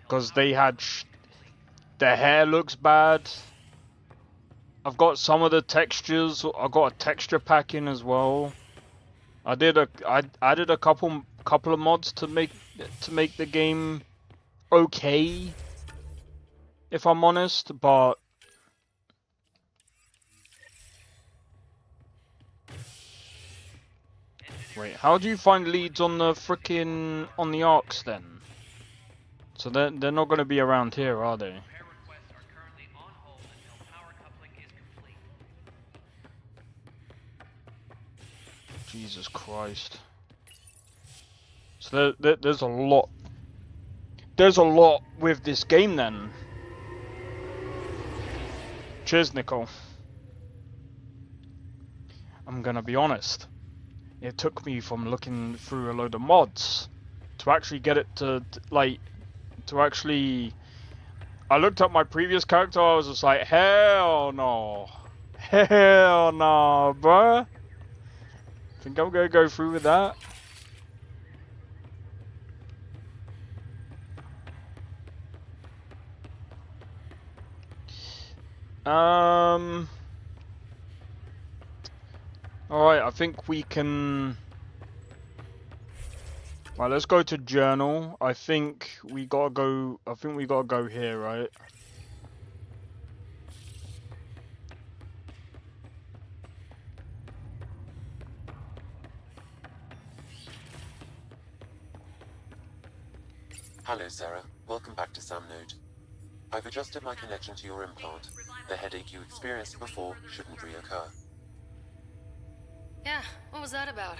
because they had the hair looks bad. I've got some of the textures. I got a texture pack in as well. I did a couple of mods to make the game okay, if I'm honest, but wait, how do you find leads on the on the arcs then? So they're not going to be around here, are they? Jesus Christ. So there's a lot. There's a lot with this game then. Cheers, Nicole. I'm gonna be honest. It took me from looking through a load of mods to actually get it to actually. I looked up my previous character. I was just like, hell no, hell no, bruh. Think I'm gonna go through with that? Alright, I think we can... Right, let's go to journal. I think we gotta go here, right? Hello, Sarah. Welcome back to SamNode. I've adjusted my connection to your implant. The headache you experienced before shouldn't reoccur. Yeah, what was that about?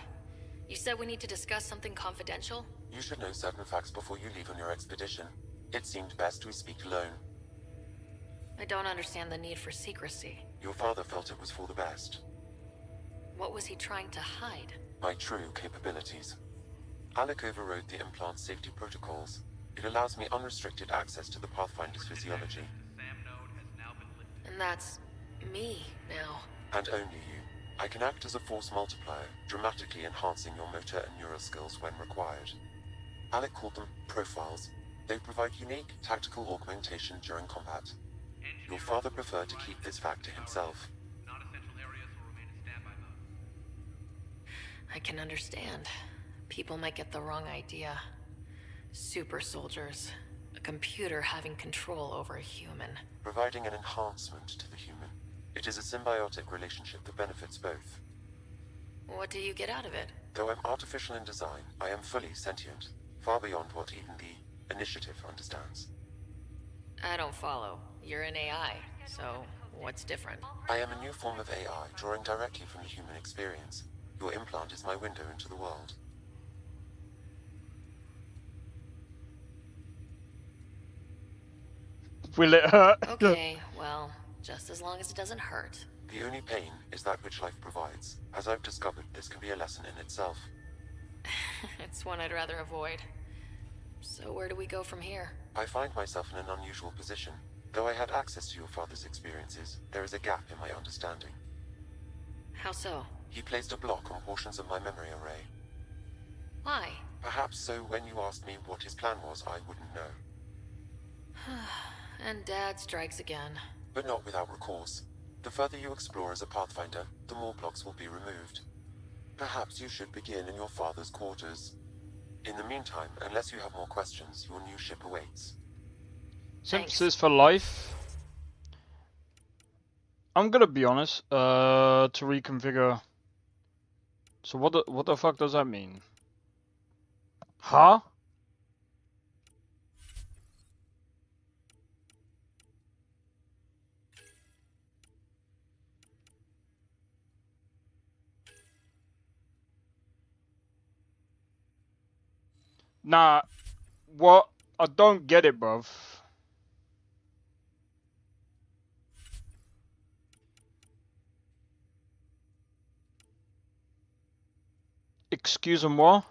You said we need to discuss something confidential? You should know certain facts before you leave on your expedition. It seemed best we speak alone. I don't understand the need for secrecy. Your father felt it was for the best. What was he trying to hide? My true capabilities. Alec overrode the implant's safety protocols. It allows me unrestricted access to the Pathfinder's physiology. And that's... me, now. And only you. I can act as a force multiplier, dramatically enhancing your motor and neural skills when required. Alec called them profiles. They provide unique tactical augmentation during combat. Your father preferred to keep this fact to himself. I can understand. People might get the wrong idea. Super soldiers. A computer having control over a human. Providing an enhancement to the human. It is a symbiotic relationship that benefits both. What do you get out of it? Though I'm artificial in design, I am fully sentient. Far beyond what even the Initiative understands. I don't follow. You're an AI, so what's different? I am a new form of AI, drawing directly from the human experience. Your implant is my window into the world. Will it hurt? Okay, well, just as long as it doesn't hurt. The only pain is that which life provides. As I've discovered, this can be a lesson in itself. It's one I'd rather avoid. So where do we go from here? I find myself in an unusual position. Though I had access to your father's experiences, there is a gap in my understanding. How so? He placed a block on portions of my memory array. Why? Perhaps so when you asked me what his plan was, I wouldn't know. And Dad strikes again. But not without recourse. The further you explore as a Pathfinder, the more blocks will be removed. Perhaps you should begin in your father's quarters. In the meantime, unless you have more questions, your new ship awaits. Synthesis for life. I'm gonna be honest. To reconfigure. So what the fuck does that mean? Huh? Nah, what? I don't get it, bruv. Excusez-moi.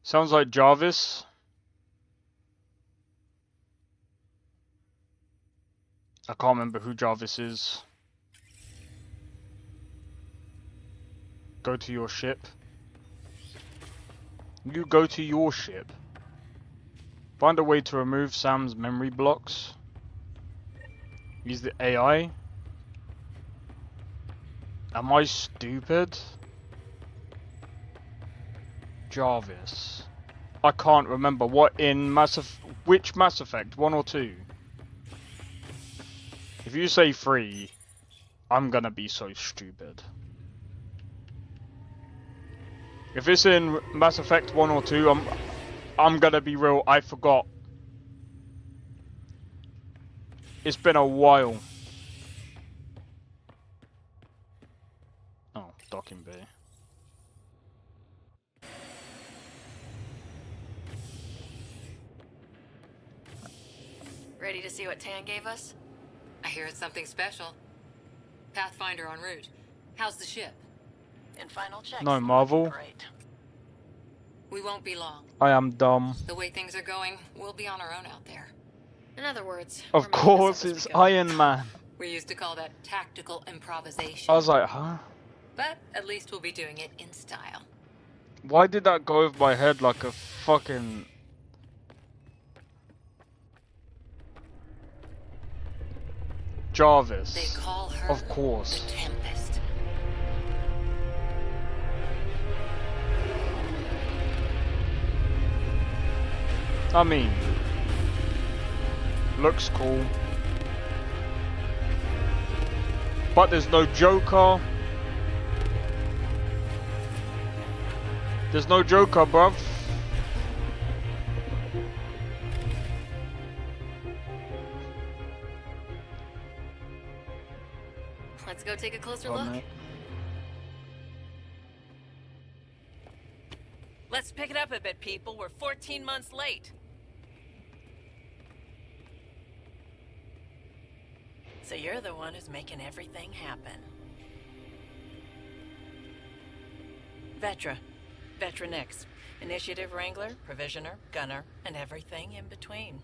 Sounds like Jarvis. I can't remember who Jarvis is. Go to your ship. You go to your ship. Find a way to remove Sam's memory blocks. Use the AI. Am I stupid? Jarvis. I can't remember what in which Mass Effect, 1 or 2? If you say 3, I'm gonna be so stupid. If it's in Mass Effect 1 or 2, I'm gonna be real, I forgot. It's been a while. Oh, docking bay. Ready to see what Tan gave us? I hear it's something special. Pathfinder en route. How's the ship? In final checks. No, Marvel. Great. We won't be long. I am dumb. The way things are going, we'll be on our own out there. In other words, Of course, it's Iron Man. We used to call that tactical improvisation. I was like, huh? But at least we'll be doing it in style. Why did that go over my head like a fucking... Jarvis. They call her of course. the Tempest. I mean, looks cool. But there's no Joker. There's no Joker, bruv. Let's go take a closer look. Mate. Let's pick it up a bit, people. We're 14 months late. So you're the one who's making everything happen. Vetra. Vetra Nix. Initiative Wrangler, Provisioner, Gunner, and everything in between.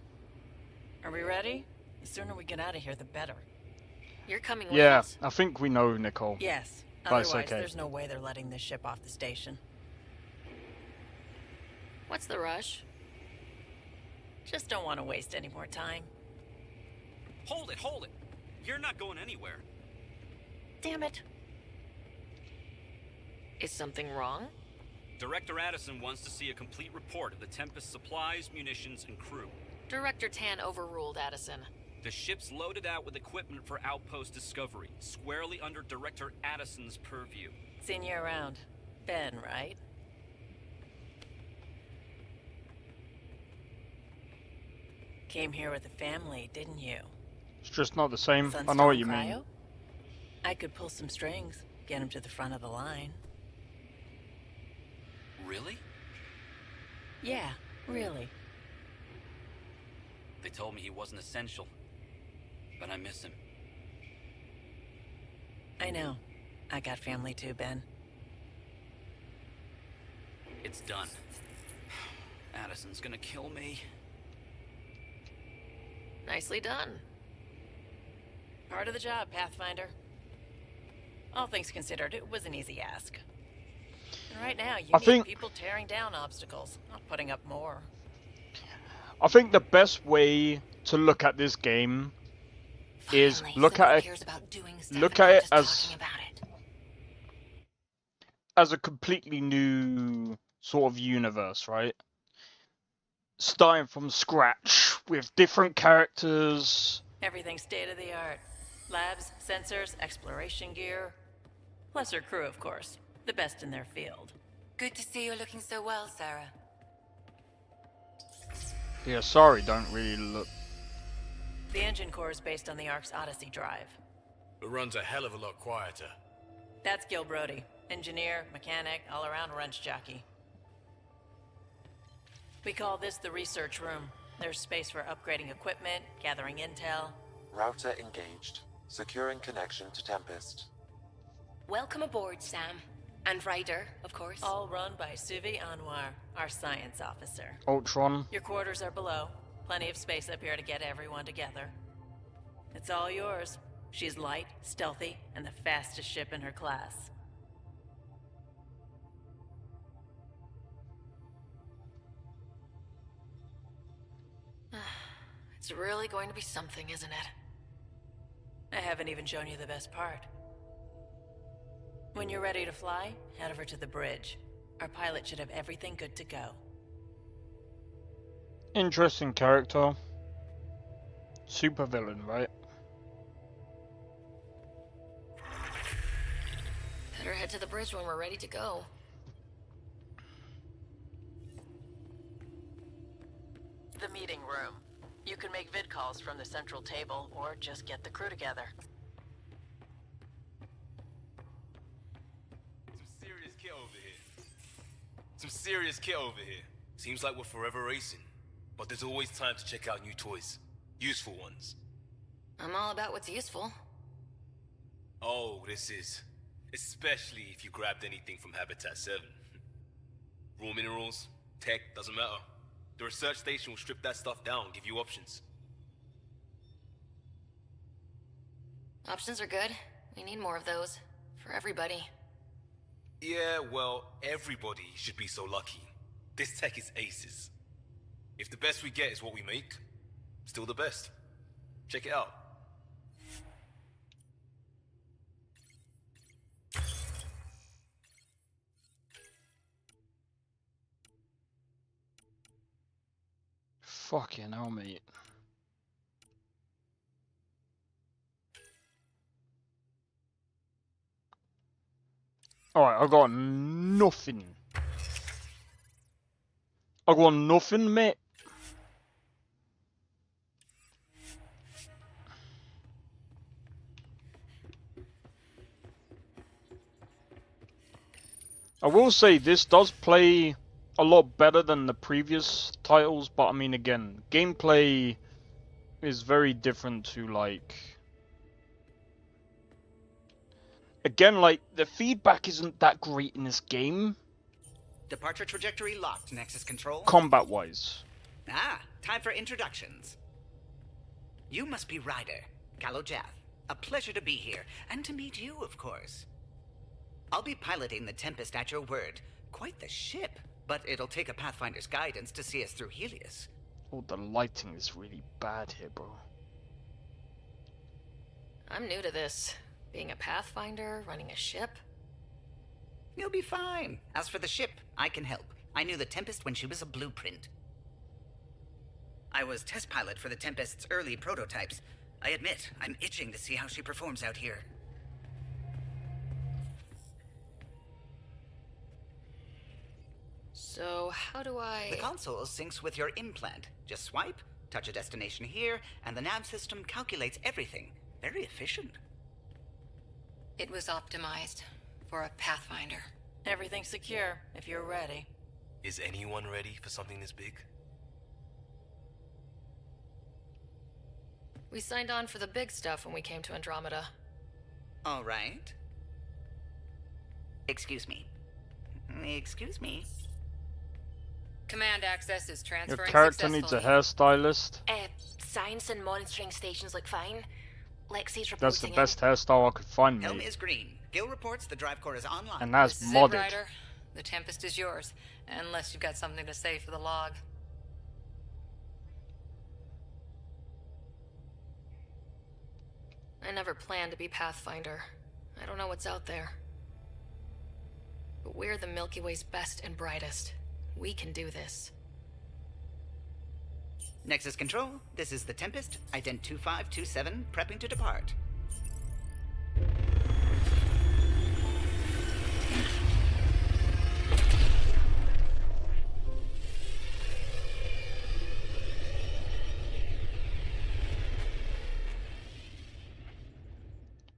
Are we ready? The sooner we get out of here, the better. You're coming with Yeah, us? I think we know, Nicole. Yes. That's Otherwise, okay. there's no way they're letting this ship off the station. What's the rush? Just don't want to waste any more time. Hold it, hold it. You're not going anywhere. Damn it. Is something wrong? Director Addison wants to see a complete report of the Tempest's supplies, munitions, and crew. Director Tan overruled Addison. The ship's loaded out with equipment for outpost discovery, squarely under Director Addison's purview. Seen you around. Ben, right? Came here with a family, didn't you? It's just not the same. Sunstone I know what you cryo? mean. I could pull some strings, get him to the front of the line. Really? Yeah, really. They told me he wasn't essential, but I miss him. I know. I got family too, Ben. It's done. Addison's gonna kill me. Nicely done. Part of the job, Pathfinder. All things considered, it was an easy ask. And right now, you need people tearing down obstacles, not putting up more. I think the best way to look at this game is look at it as a completely new sort of universe, right? Starting from scratch with different characters. Everything's state-of-the-art. Labs, sensors, exploration gear. Plus her crew, of course. The best in their field. Good to see you're looking so well, Sarah. Yeah, sorry, don't really look. The engine core is based on the Ark's Odyssey drive. It runs a hell of a lot quieter. That's Gil Brody. Engineer, mechanic, all-around wrench jockey. We call this the research room. There's space for upgrading equipment, gathering intel. Router engaged. Securing connection to Tempest. Welcome aboard, Sam. And Ryder, of course. All run by Suvi Anwar, our science officer. Ultron. Your quarters are below. Plenty of space up here to get everyone together. It's all yours. She's light, stealthy, and the fastest ship in her class. It's really going to be something, isn't it? I haven't even shown you the best part. When you're ready to fly, head over to the bridge. Our pilot should have everything good to go. Interesting character. Super villain, right? Better head to the bridge when we're ready to go. The meeting room. You can make vid calls from the central table, or just get the crew together. Some serious kit over here. Seems like we're forever racing, but there's always time to check out new toys. Useful ones. I'm all about what's useful. Oh, this is. Especially if you grabbed anything from Habitat 7. Raw minerals, tech, doesn't matter. The research station will strip that stuff down and give you options. Options are good. We need more of those. For everybody. Yeah, well, everybody should be so lucky. This tech is aces. If the best we get is what we make, still the best. Check it out. Fucking hell, mate. Alright, I got nothing. I got nothing, mate. I will say this does play a lot better than the previous titles, but I mean, again, gameplay is very different to, like... Again, like, the feedback isn't that great in this game. Departure trajectory locked, Nexus Control. Combat-wise. Ah, time for introductions. You must be Ryder, Kalojath. A pleasure to be here, and to meet you, of course. I'll be piloting the Tempest at your word. Quite the ship, but it'll take a Pathfinder's guidance to see us through Helios. Oh, the lighting is really bad here, bro. I'm new to this. Being a Pathfinder, running a ship. You'll be fine. As for the ship, I can help. I knew the Tempest when she was a blueprint. I was test pilot for the Tempest's early prototypes. I admit, I'm itching to see how she performs out here. So, how do I... The console syncs with your implant. Just swipe, touch a destination here, and the nav system calculates everything. Very efficient. It was optimized for a Pathfinder. Everything's secure, if you're ready. Is anyone ready for something this big? We signed on for the big stuff when we came to Andromeda. All right. Excuse me. Excuse me. Command access is Your transferring character needs a hairstylist. Science and monitoring stations look fine. Lexi's reporting That's the best hairstyle I could find, Helm mate. is green. Gil reports the drive core is online. And that's This is modded. it, Ryder. The Tempest is yours, unless you've got something to say for the log. I never planned to be Pathfinder. I don't know what's out there. But we're the Milky Way's best and brightest. We can do this. Nexus Control, this is the Tempest, ident 2527, prepping to depart.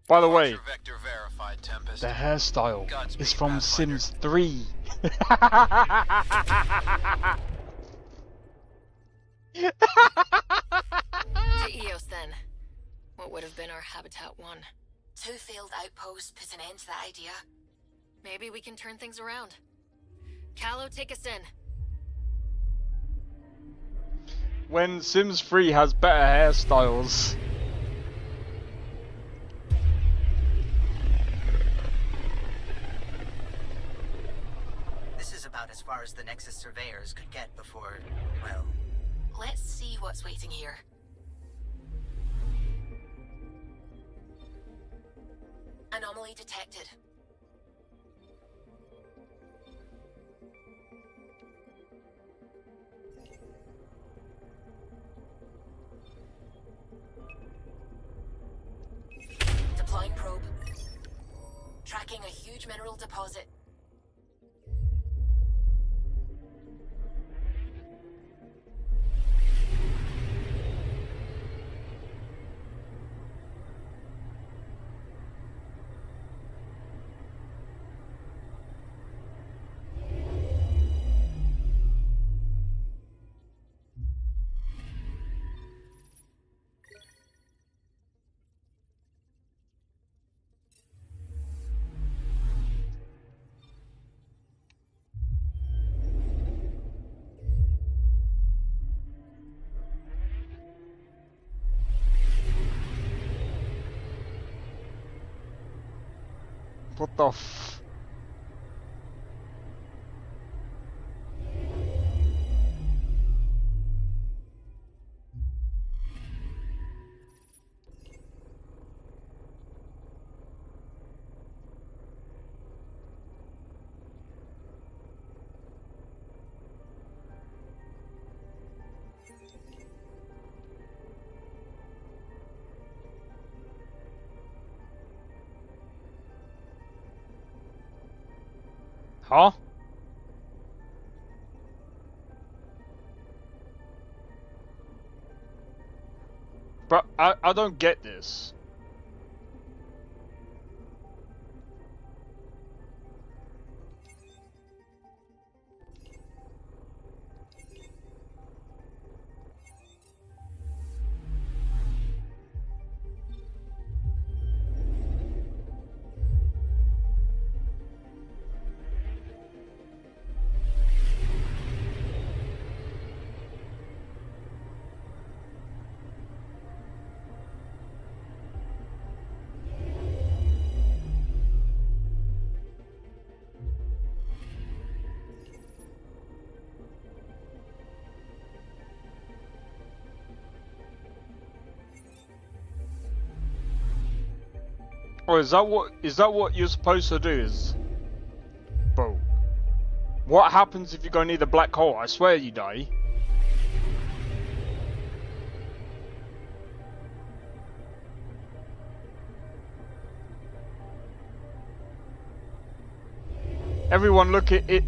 By the way, Vector verified, Tempest. the hairstyle Godspeed, is from Pathfinder. Sims 3. To Eos then. What would have been our Habitat 1? 2 failed outposts put an end to that idea. Maybe we can turn things around. Callow, take us in. When Sims 3 has better hairstyles. This is about as far as the Nexus surveyors could get before, well... Let's see what's waiting here. Anomaly detected. Deploying probe. Tracking a huge mineral deposit. What the f... Huh? But I don't get this. Oh, is that what you're supposed to do? Is, bro, what happens if you go near the black hole? I swear you die. Everyone look at it.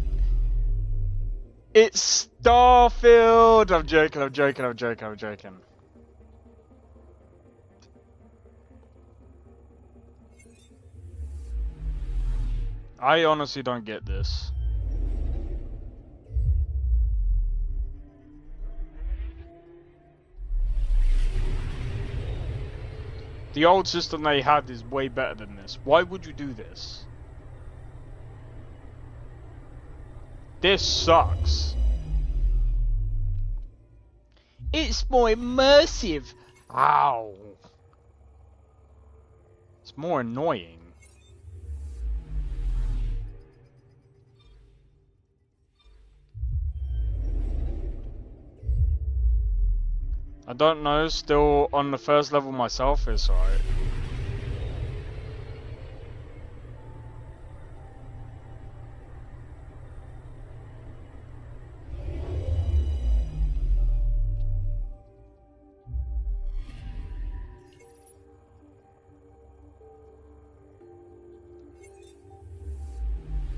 It's Starfield. I'm joking, I'm joking, I'm joking, I'm joking. I honestly don't get this. The old system they had is way better than this. Why would you do this? This sucks. It's more immersive. Ow. It's more annoying. I don't know, still on the first level myself, it's alright.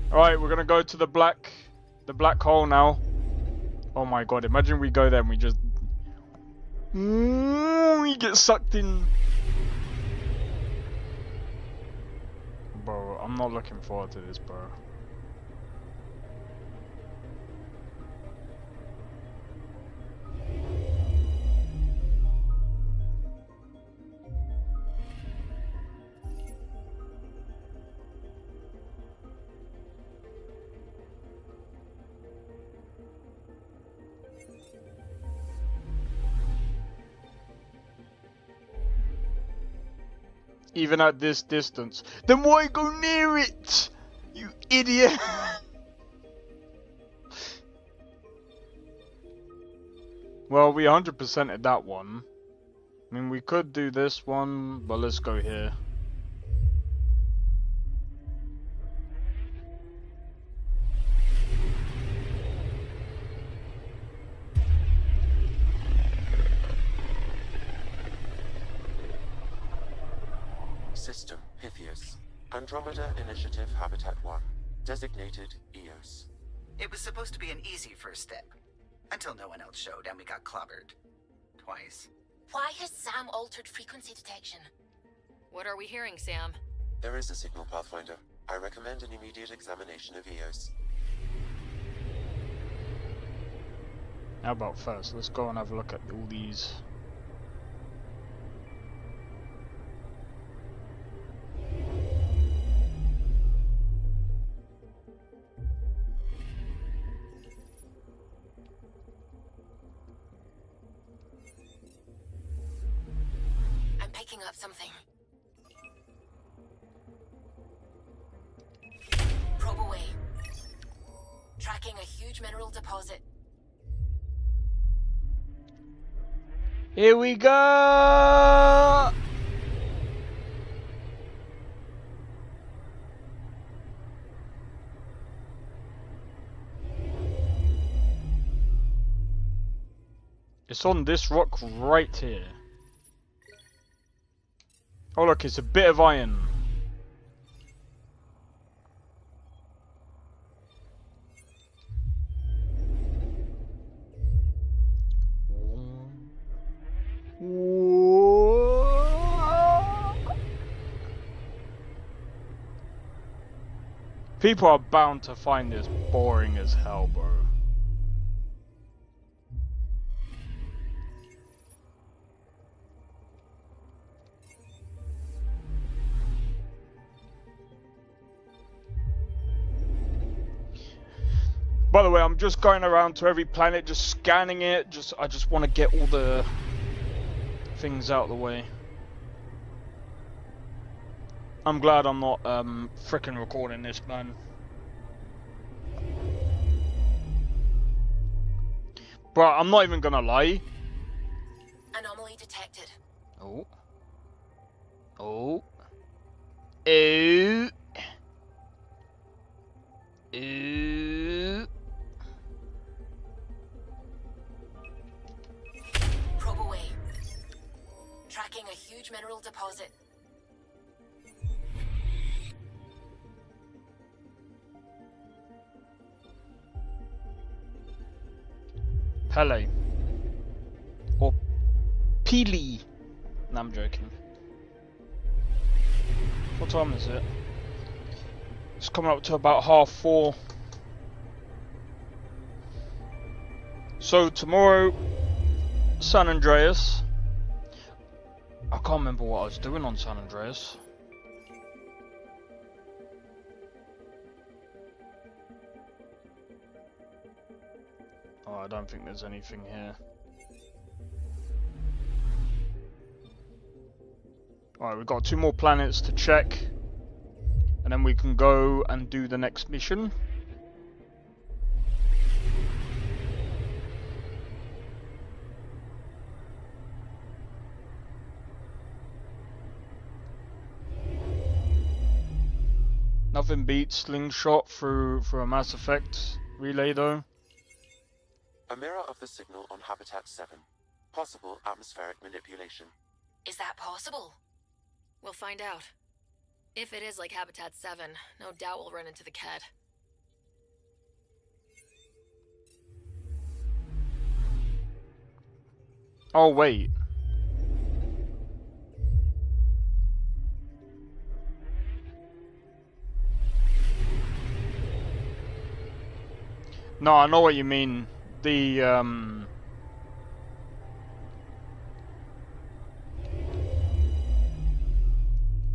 Alright, we're gonna go to the black hole now. Oh my god, imagine we go there and we just... we get sucked in. Bro, I'm not looking forward to this, bro. Even at this distance. Then why go near it? You idiot! Well, we 100%ed that one. I mean, we could do this one, but let's go here. System Pythias. Andromeda Initiative Habitat 1. Designated EOS. It was supposed to be an easy first step. Until no one else showed and we got clobbered. Twice. Why has Sam altered frequency detection? What are we hearing, Sam? There is a signal, Pathfinder. I recommend an immediate examination of EOS. How about first? Let's go and have a look at all these. Picking up something. Probe away. Tracking a huge mineral deposit. Here we go! It's on this rock right here. Oh look, it's a bit of iron. People are bound to find this boring as hell, bro. By the way, I'm just going around to every planet, just scanning it. I just want to get all the things out of the way. I'm glad I'm not frickin' recording this, man. Bro, I'm not even gonna lie. Anomaly detected. Oh. Oh. Ooh. Ooh. Probe away. Tracking a huge mineral deposit. Pele. Or Pili. No, I'm joking. What time is it? It's coming up to about 4:30. So tomorrow, San Andreas. I can't remember what I was doing on San Andreas. Oh, I don't think there's anything here. Alright, we've got 2 more planets to check. And then we can go and do the next mission. Nothing beats slingshot through a Mass Effect relay though. A mirror of the signal on Habitat 7. Possible atmospheric manipulation. Is that possible? We'll find out. If it is like Habitat 7, no doubt we'll run into the Kett. Oh wait. No, I know what you mean. The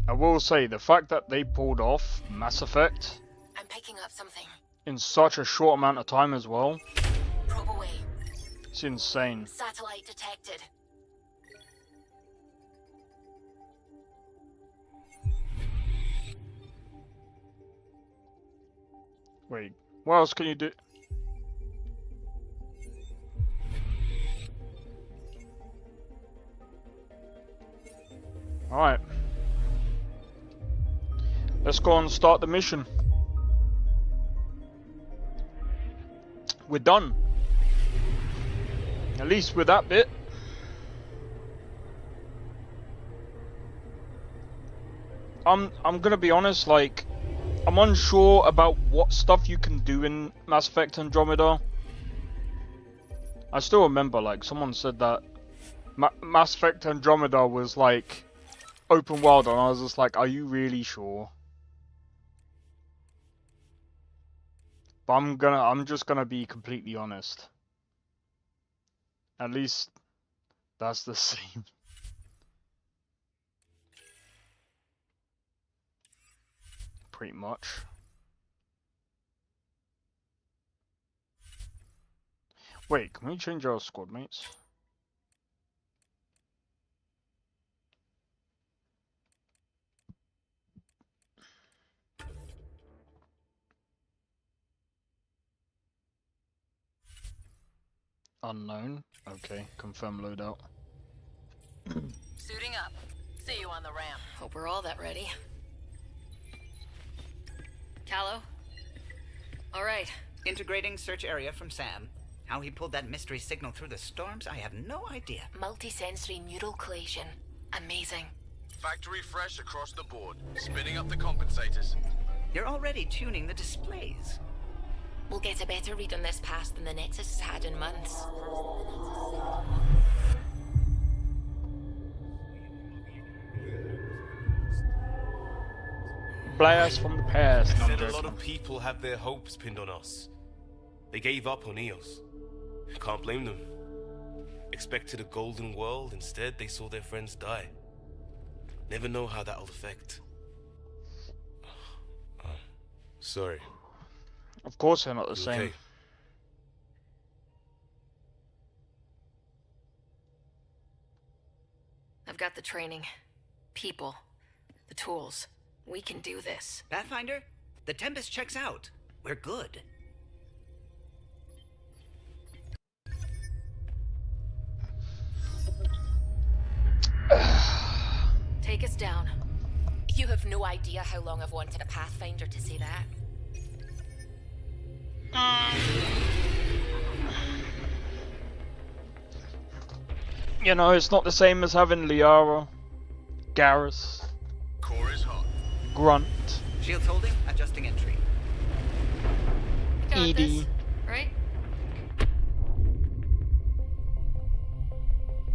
I will say the fact that they pulled off Mass Effect I'm picking up something. in such a short amount of time as well. Probe away. It's insane. Satellite detected. Wait, what else can you do? Alright. Let's go and start the mission. We're done. At least with that bit. I'm gonna be honest, like, I'm unsure about what stuff you can do in Mass Effect Andromeda. I still remember, like, someone said that Mass Effect Andromeda was, like, open world, and I was just like, are you really sure? But I'm just gonna be completely honest. At least that's the same. Pretty much. Wait, can we change our squad mates? Unknown. Okay, confirm loadout. Suiting up. See you on the ramp. Hope we're all that ready. Callow? All right. Integrating search area from Sam. How he pulled that mystery signal through the storms, I have no idea. Multisensory neural collation. Amazing. Factory fresh across the board. Spinning up the compensators. You're already tuning the displays. We'll get a better read on this pass than the Nexus has had in months. Blast from the past. I said a lot of people have their hopes pinned on us. They gave up on EOS. Can't blame them. Expected a golden world, instead they saw their friends die. Never know how that'll affect. Sorry. Of course they're not the You same. okay? I've got the training, people, the tools. We can do this. Pathfinder, the Tempest checks out. We're good. Take us down. You have no idea how long I've wanted a Pathfinder to say that. You know, it's not the same as having Liara, Garrus, Core is hot. Grunt, Shields holding, adjusting entry. Got Edie. this, right?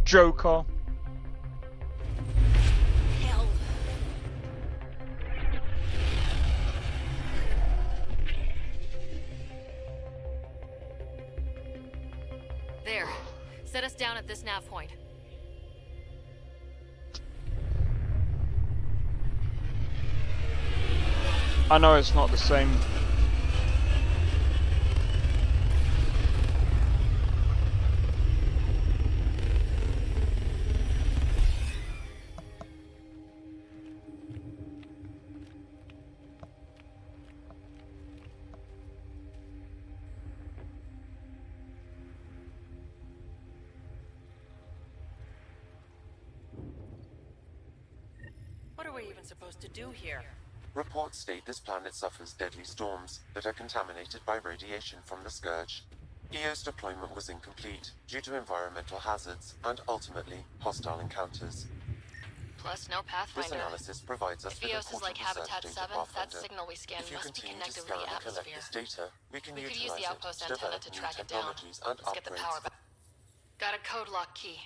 Joker. Hell. There. Set us down at this nav point. I know it's not the same. What are we even supposed to do here? Reports state this planet suffers deadly storms that are contaminated by radiation from the Scourge. EO's deployment was incomplete due to environmental hazards and, ultimately, hostile encounters. Plus, no This Pathfinder. analysis provides us If with EOS is important like Habitat research 7, data, that Pathfinder. signal we scanned If you must be continue connected to with the scan and collect atmosphere. this data, we can We could use utilize the it outpost to antenna develop to new track it down. technologies and Let's get the power upgrades. back. Got a code lock key.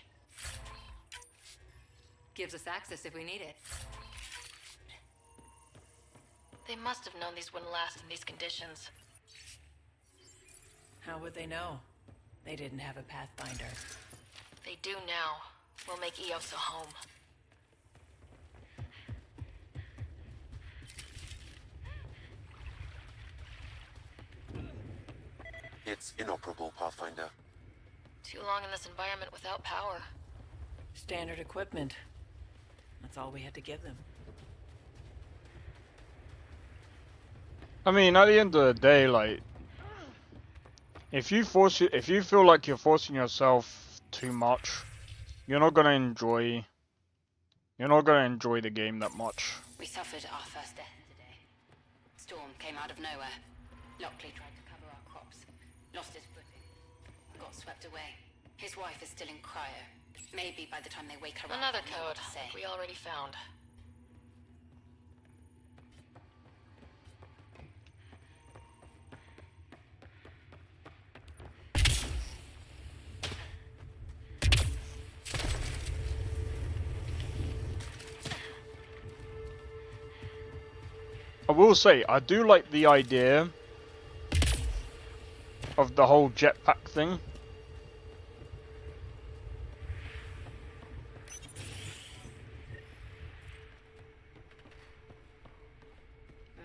Gives us access if we need it. They must have known these wouldn't last in these conditions. How would they know? They didn't have a Pathfinder. They do now. We'll make EOS a home. It's inoperable, Pathfinder. Too long in this environment without power. Standard equipment. That's all we had to give them. I mean, at the end of the day, like, if you feel like you're forcing yourself too much, you're not gonna enjoy the game that much. We suffered our first death today. Storm came out of nowhere. Lockley tried to cover our crops. Lost his footing. Got swept away. His wife is still in cryo. Maybe by the time they wake her up, Another they'll know what code to say. we already found. I will say, I do like the idea of the whole jetpack thing.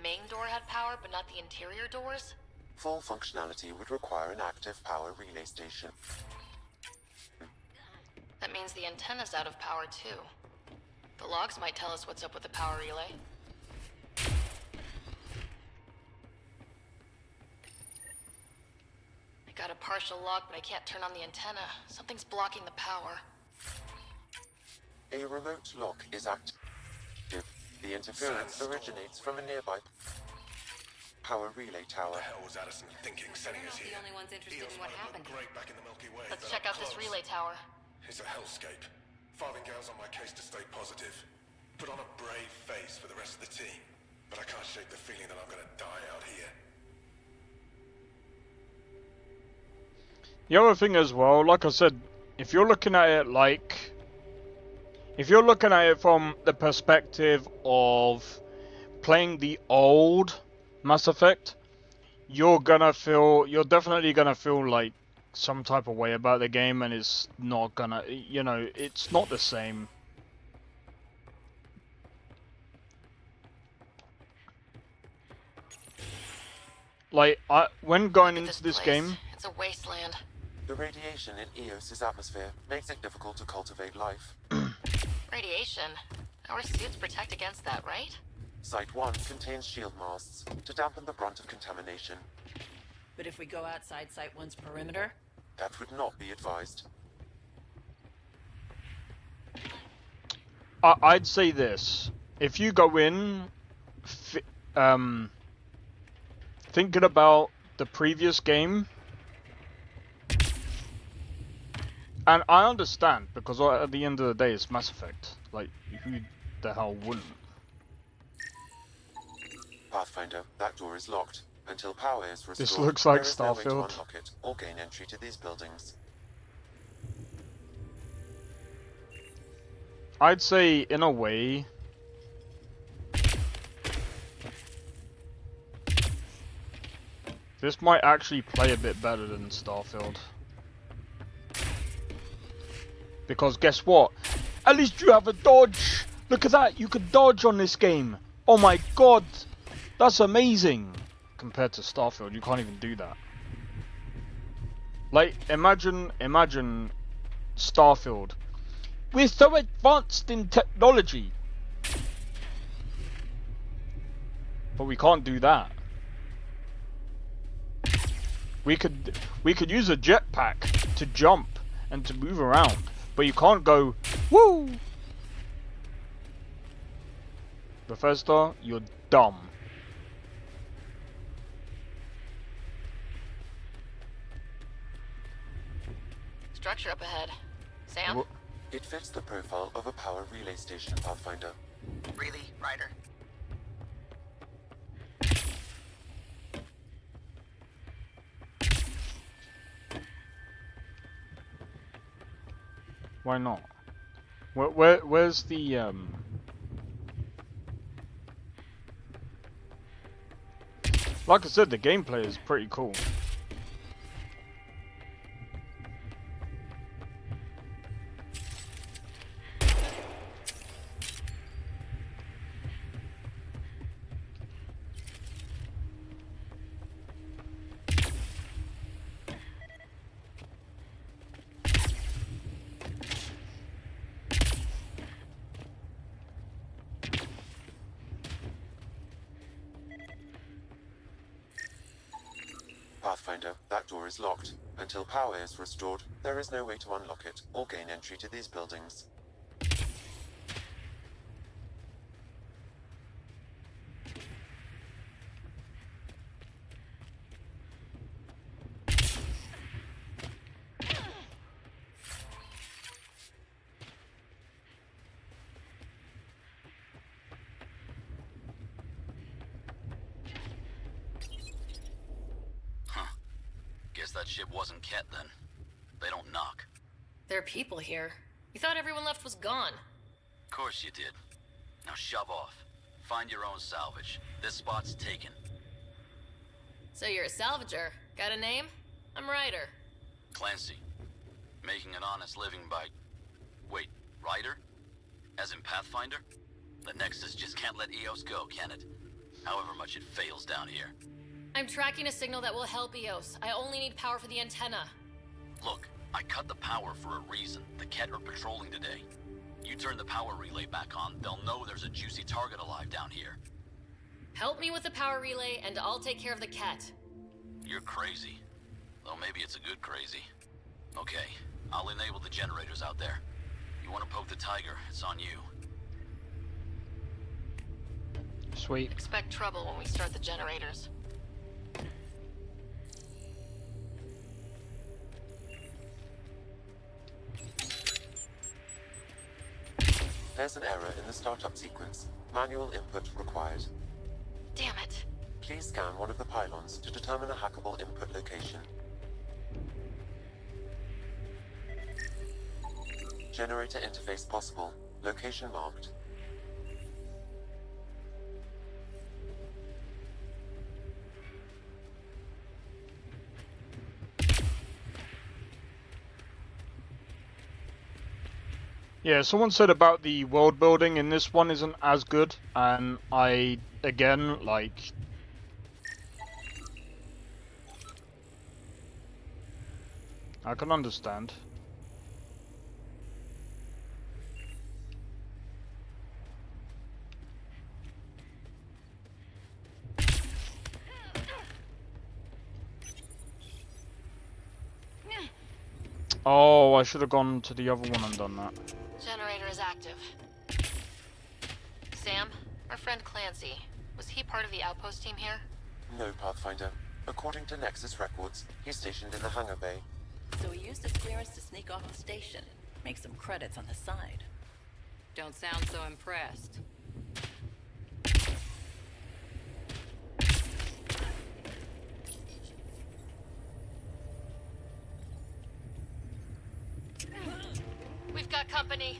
Main door had power, but not the interior doors? Full functionality would require an active power relay station. That means the antenna's out of power too. The logs might tell us what's up with the power relay. I got a partial log, but I can't turn on the antenna. Something's blocking the power. A remote lock is active. The interference originates from a nearby power relay tower. What the hell was Addison thinking sending us here? The only ones interested in what happened. Great back in the Milky Way. Let's but check up out this close, relay tower. It's a hellscape. Farthingale's on my case to stay positive. Put on a brave face for the rest of the team. But I can't shake the feeling that I'm gonna die out here. The other thing as well, like I said, if you're looking at it like... If you're looking at it from the perspective of playing the old Mass Effect, you're definitely gonna feel like some type of way about the game, and it's not gonna, you know, it's not the same. Like, when going into this game... It's a wasteland. The radiation in EOS's atmosphere makes it difficult to cultivate life. Radiation? Our suits protect against that, right? Site 1 contains shield masts to dampen the brunt of contamination. But if we go outside Site 1's perimeter? That would not be advised. I'd say this. If you go in... thinking about the previous game... And I understand, because at the end of the day, it's Mass Effect. Like, who the hell wouldn't? Pathfinder, that door is locked. Until power is restored, This looks like there is no way to Starfield. unlock it or gain entry to these buildings. I'd say, in a way... This might actually play a bit better than Starfield. Because guess what? At least you have a dodge! Look at that, you can dodge on this game! Oh my god! That's amazing. Compared to Starfield, you can't even do that. Like, imagine Starfield. We're so advanced in technology, but we can't do that. We could use a jetpack to jump and to move around, but you can't go woo. Bethesda, you're dumb. Structure up ahead. Sam? It fits the profile of a power relay station, Pathfinder. Really, Ryder? Why not? Where's the Like I said, the gameplay is pretty cool. Pathfinder, that door is locked. Until power is restored, there is no way to unlock it or gain entry to these buildings. Guess that ship wasn't Ket then. They don't knock. There are people here. You thought everyone left was gone. Of course you did. Now shove off. Find your own salvage. This spot's taken. So you're a salvager. Got a name? I'm Ryder. Clancy. Making an honest living by... Wait, Ryder? As in Pathfinder? The Nexus just can't let EOS go, can it? However much it fails down here. I'm tracking a signal that will help EOS. I only need power for the antenna. Look, I cut the power for a reason. The Ket are patrolling today. You turn the power relay back on, they'll know there's a juicy target alive down here. Help me with the power relay, and I'll take care of the Ket. You're crazy. Though maybe it's a good crazy. Okay, I'll enable the generators out there. You want to poke the tiger, it's on you. Sweet. Expect trouble when we start the generators. There's an error in the startup sequence. Manual input required. Damn it. Please scan one of the pylons to determine a hackable input location. Generator interface possible. Location marked. Yeah, someone said about the world building in this one isn't as good, and I, again, like... I can understand. Oh, I should have gone to the other one and done that. Generator is active. Sam, our friend Clancy, was he part of the outpost team here? No, Pathfinder. According to Nexus records, he's stationed in the hangar bay. So he used his clearance to sneak off the station. Make some credits on the side. Don't sound so impressed. We've got company.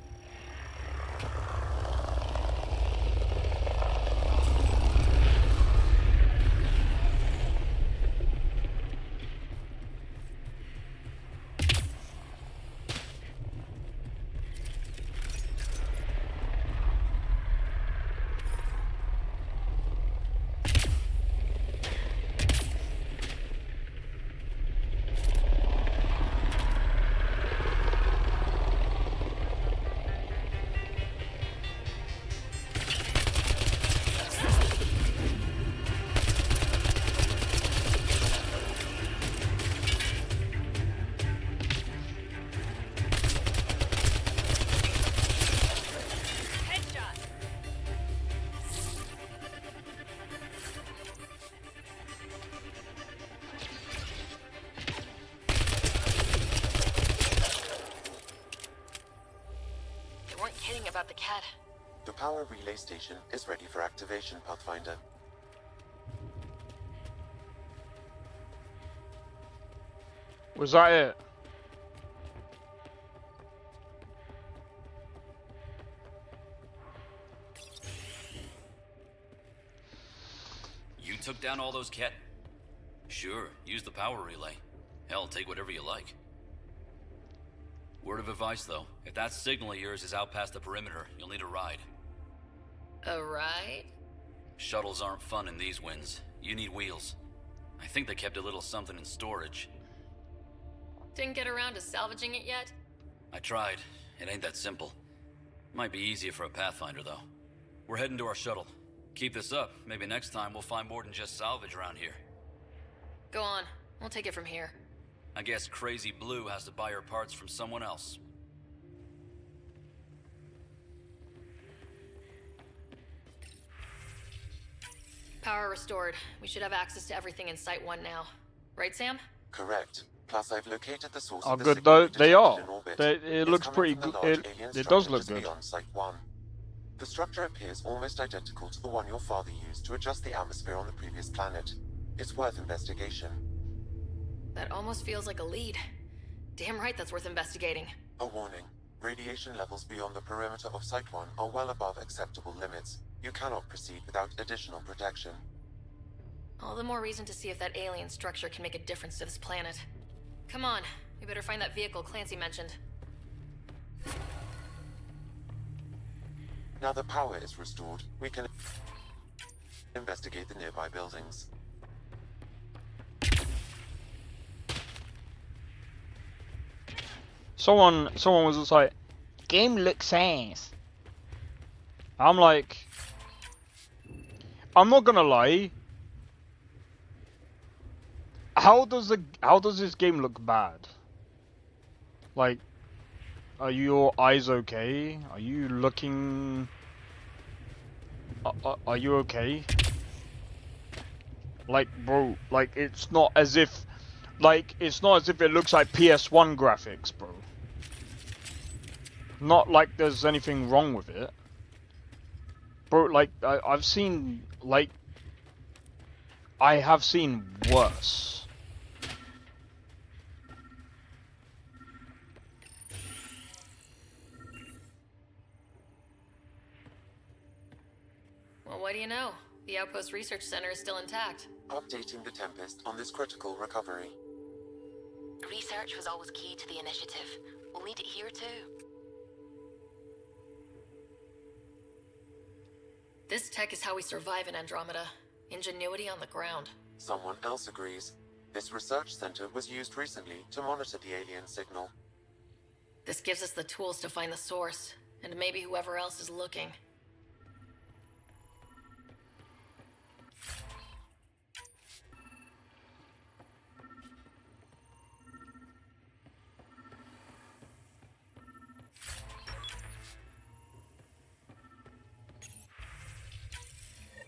about the cat? The power relay station is ready for activation, Pathfinder. Was that it? You took down all those cat? Sure, use the power relay. Hell, take whatever you like. Word of advice, though. If that signal of yours is out past the perimeter, you'll need a ride. A ride? Shuttles aren't fun in these winds. You need wheels. I think they kept a little something in storage. Didn't get around to salvaging it yet? I tried. It ain't that simple. Might be easier for a Pathfinder, though. We're heading to our shuttle. Keep this up. Maybe next time we'll find more than just salvage around here. Go on. We'll take it from here. I guess Crazy Blue has to buy her parts from someone else. Power restored. We should have access to everything in Site 1 now. Right, Sam? Correct. Plus, I've located the source How of the good signal though we they detected are. in orbit. It It's looks coming pretty from the good. large alien It does structure look just good. beyond Site 1. The structure appears almost identical to the one your father used to adjust the atmosphere on the previous planet. It's worth investigation. That almost feels like a lead. Damn right that's worth investigating. A warning. Radiation levels beyond the perimeter of Site 1 are well above acceptable limits. You cannot proceed without additional protection. All the more reason to see if that alien structure can make a difference to this planet. Come on, we better find that vehicle Clancy mentioned. Now the power is restored, we can investigate the nearby buildings. Someone was just like, game looks ass. I'm like, I'm not gonna lie. How does this game look bad? Like, are your eyes okay? Are you looking? Are you okay? Like, bro, like it's not as if, it looks like PS1 graphics, bro. Not like there's anything wrong with it, bro. Like I've seen, like, I have seen worse. Well, what do you know? The Outpost Research Center is still intact. Updating the Tempest on this critical recovery. Research was always key to the initiative. We'll need it here too. This tech is how we survive in Andromeda. Ingenuity on the ground. Someone else agrees. This research center was used recently to monitor the alien signal. This gives us the tools to find the source, and maybe whoever else is looking.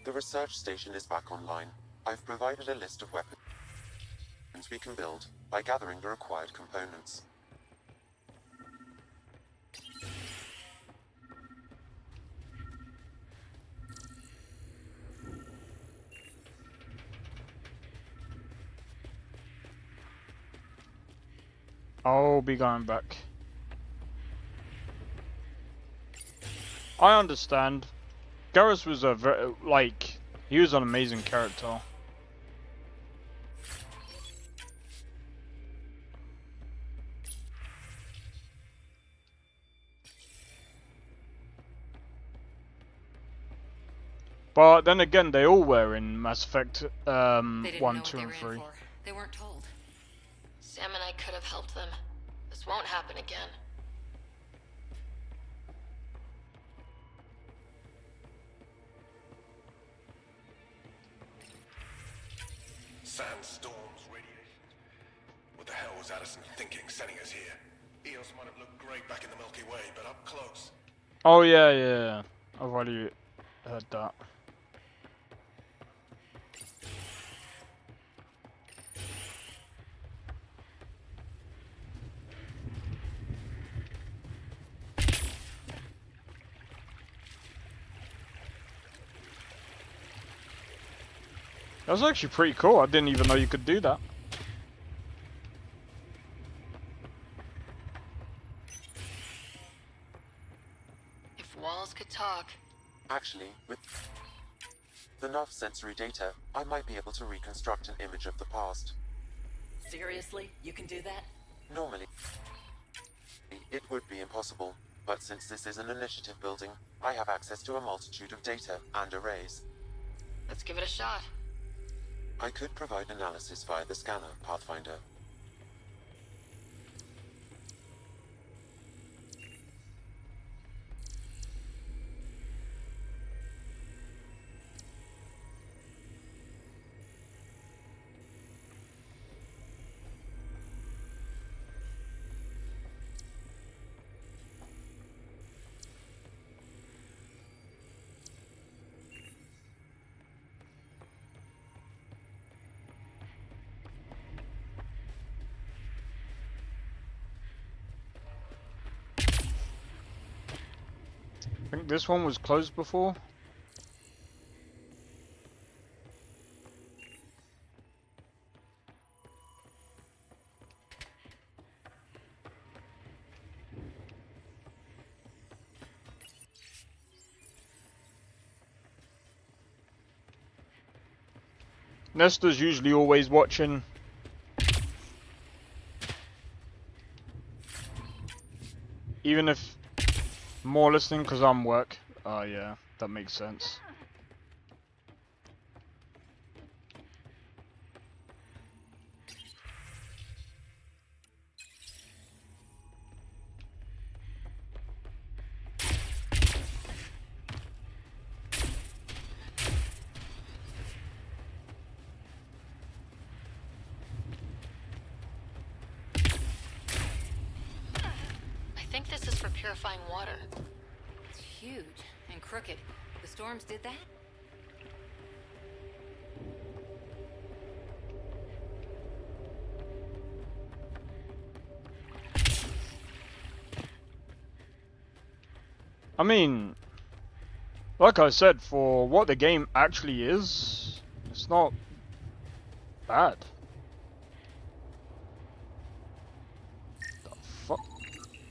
The research station is back online. I've provided a list of weapons we can build by gathering the required components. I'll be going back. I understand. Garrus was a very, he was an amazing character. But then again, they all were in Mass Effect 1, 2, and 3. They weren't told. Sam and I could have helped them. This won't happen again. Sandstorms, radiation. What the hell was Addison thinking sending us here? Eos might have looked great back in the Milky Way, but up close. Oh yeah. I've already heard that. That was actually pretty cool. I didn't even know you could do that. If walls could talk. Actually, with enough sensory data, I might be able to reconstruct an image of the past. Seriously? You can do that? Normally, it would be impossible, but since this is an initiative building, I have access to a multitude of data and arrays. Let's give it a shot. I could provide analysis via the scanner, Pathfinder. I think this one was closed before. Nesta's usually always watching. Even if more listening because I'm work. Oh yeah, that makes sense. I think this is for purifying water. It's huge and crooked. The storms did that? I mean, like I said, for what the game actually is, it's not bad. The fuck?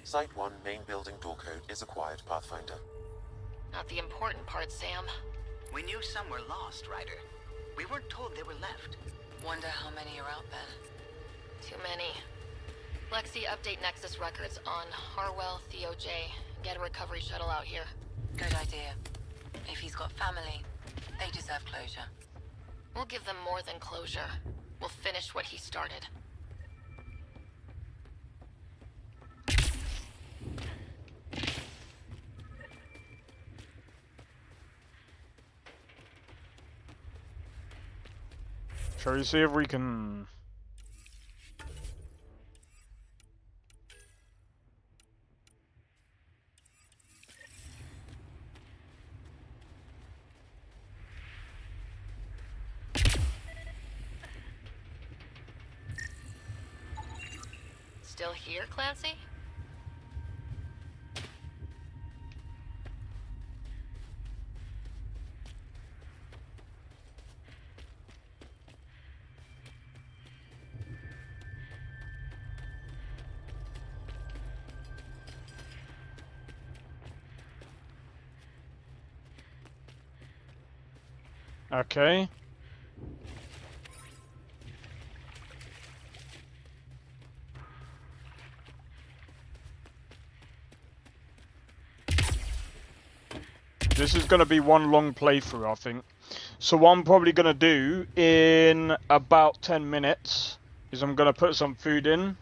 Site 1 main building door code is acquired, Pathfinder. Not the important part, Sam. We knew some were lost, Ryder. We weren't told they were left. Wonder how many are out then. Too many. Lexi, update Nexus records on Harwell, Theo J. Get a recovery shuttle out here. Good idea. If he's got family, they deserve closure. We'll give them more than closure. We'll finish what he started. Shall we see if we can... Still here, Clancy? Okay. This is going to be one long playthrough, I think. So what I'm probably going to do in about 10 minutes is I'm going to put some food in.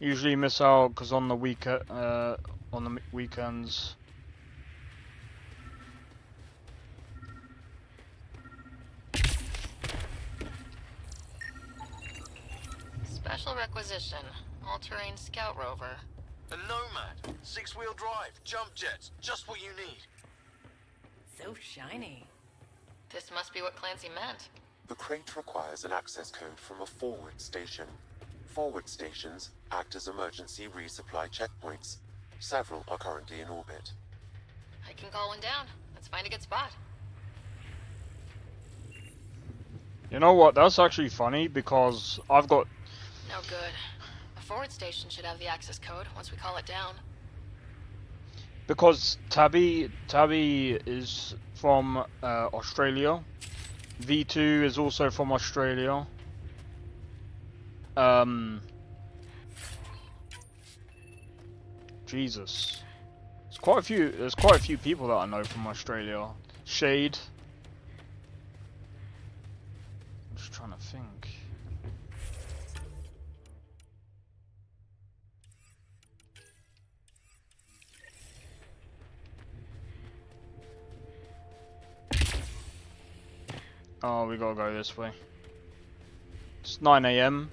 Usually miss out because on the weekends. Special requisition. All-terrain scout rover. A Nomad. 6-wheel drive. Jump jets. Just what you need. So shiny. This must be what Clancy meant. The crate requires an access code from a forward station. Forward stations act as emergency resupply checkpoints, Several are currently in orbit. I can call one down. Let's find a good spot. You know what? That's actually funny because I've got... No good. A forward station should have the access code once we call it down. Because Tabby is from Australia. V2 is also from Australia. Jesus. There's quite a few people that I know from Australia. Shade. I'm just trying to think. Oh, we gotta go this way. It's 9 AM.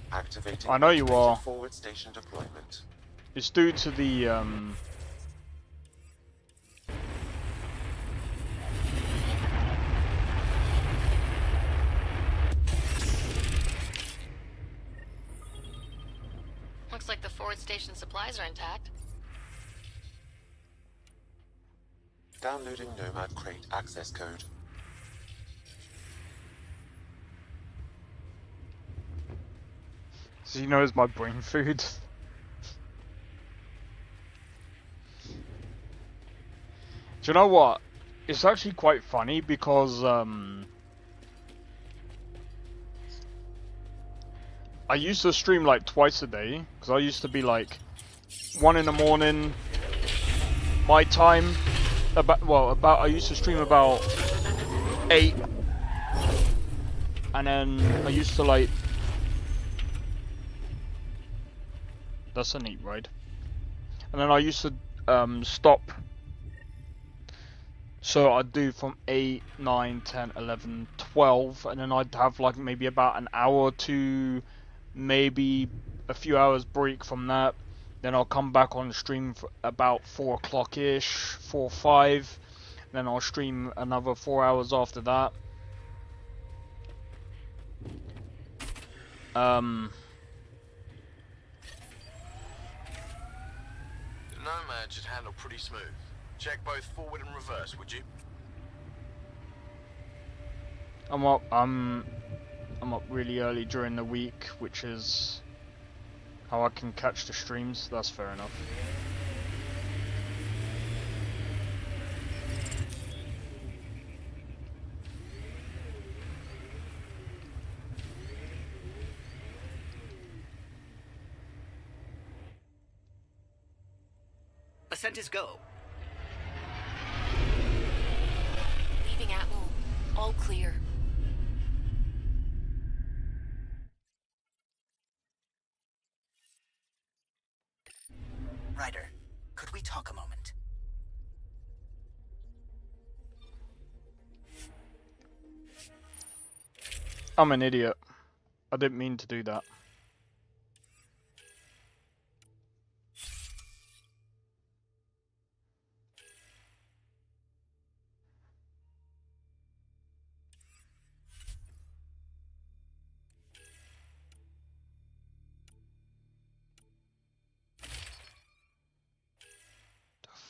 Activating I know you are. forward station deployment. It's due to the Looks like the forward station supplies are intact. Downloading Nomad Crate access code. So you know it's my brain food. Do you know what? It's actually quite funny because I used to stream like twice a day because I used to be like 1 in the morning my time. I used to stream about 8, and then I used to like. That's a neat ride. And then I used to stop. So I'd do from 8, 9, 10, 11, 12, and then I'd have like maybe about an hour to maybe a few hours break from that. Then I'll come back on stream for about 4 o'clock-ish, 4, 5. Then I'll stream another 4 hours after that. The Nomad should handle pretty smooth. Check both forward and reverse, would you? I'm up really early during the week, which is how I can catch the streams. That's fair enough. Ascent is go. Leaving Atmo. All clear. Ryder, could we talk a moment? I'm an idiot. I didn't mean to do that.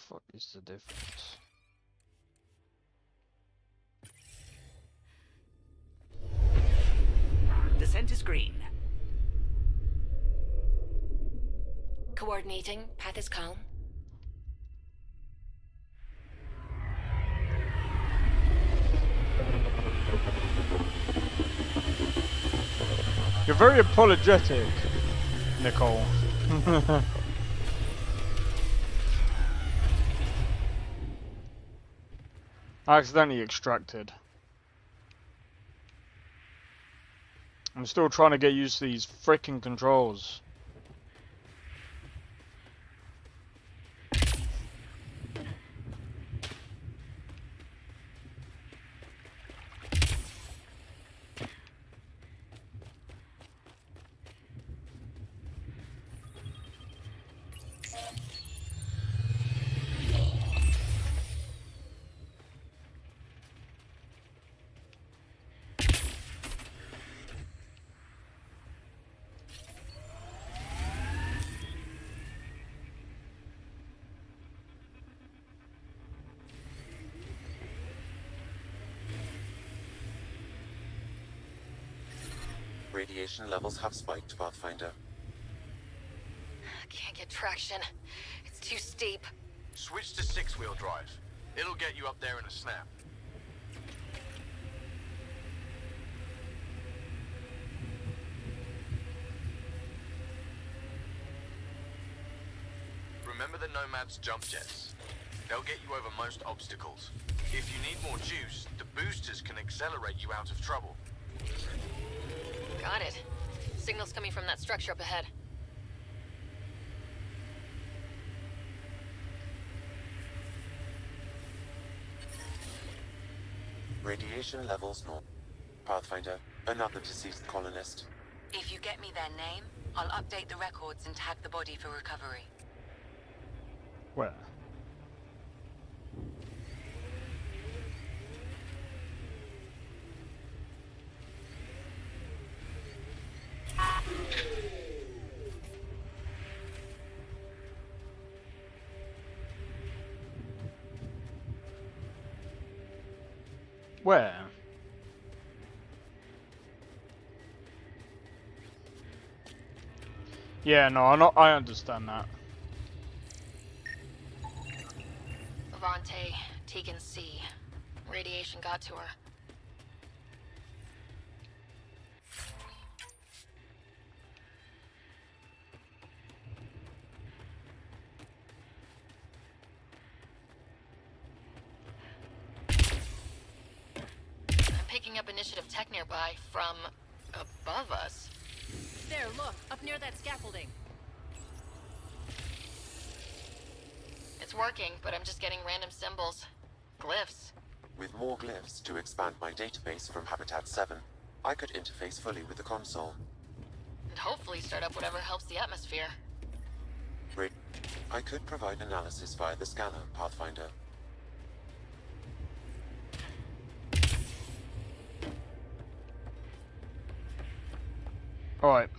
What is the difference? Descent is green. Coordinating. Path is calm. You're very apologetic, Nicole. I accidentally extracted. I'm still trying to get used to these frickin' controls. Radiation levels have spiked, Pathfinder. Can't get traction. It's too steep. Switch to 6-wheel drive. It'll get you up there in a snap. Remember the Nomad's jump jets? They'll get you over most obstacles. If you need more juice, the boosters can accelerate you out of trouble. Got it. Signal's coming from that structure up ahead. Radiation levels normal. Pathfinder, another deceased colonist. If you get me their name, I'll update the records and tag the body for recovery. Where? Where? Yeah, no, I understand that. Avante, Tegan C. Radiation got to her. I'm picking up initiative tech nearby from above us. There, look, up near that scaffolding. It's working, but I'm just getting random symbols. Glyphs. With more glyphs to expand my database from Habitat 7, I could interface fully with the console. And hopefully start up whatever helps the atmosphere. I could provide analysis via the scanner, Pathfinder. Alright.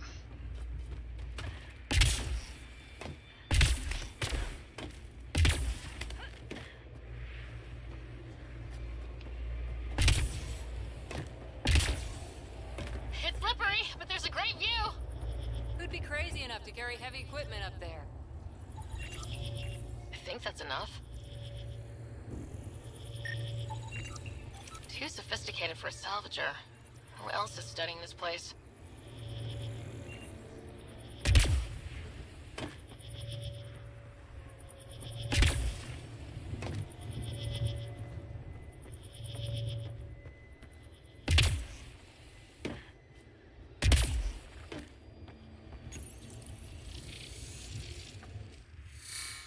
It's slippery, but there's a great view! Who'd be crazy enough to carry heavy equipment up there? I think that's enough. Too sophisticated for a salvager. Who else is studying this place?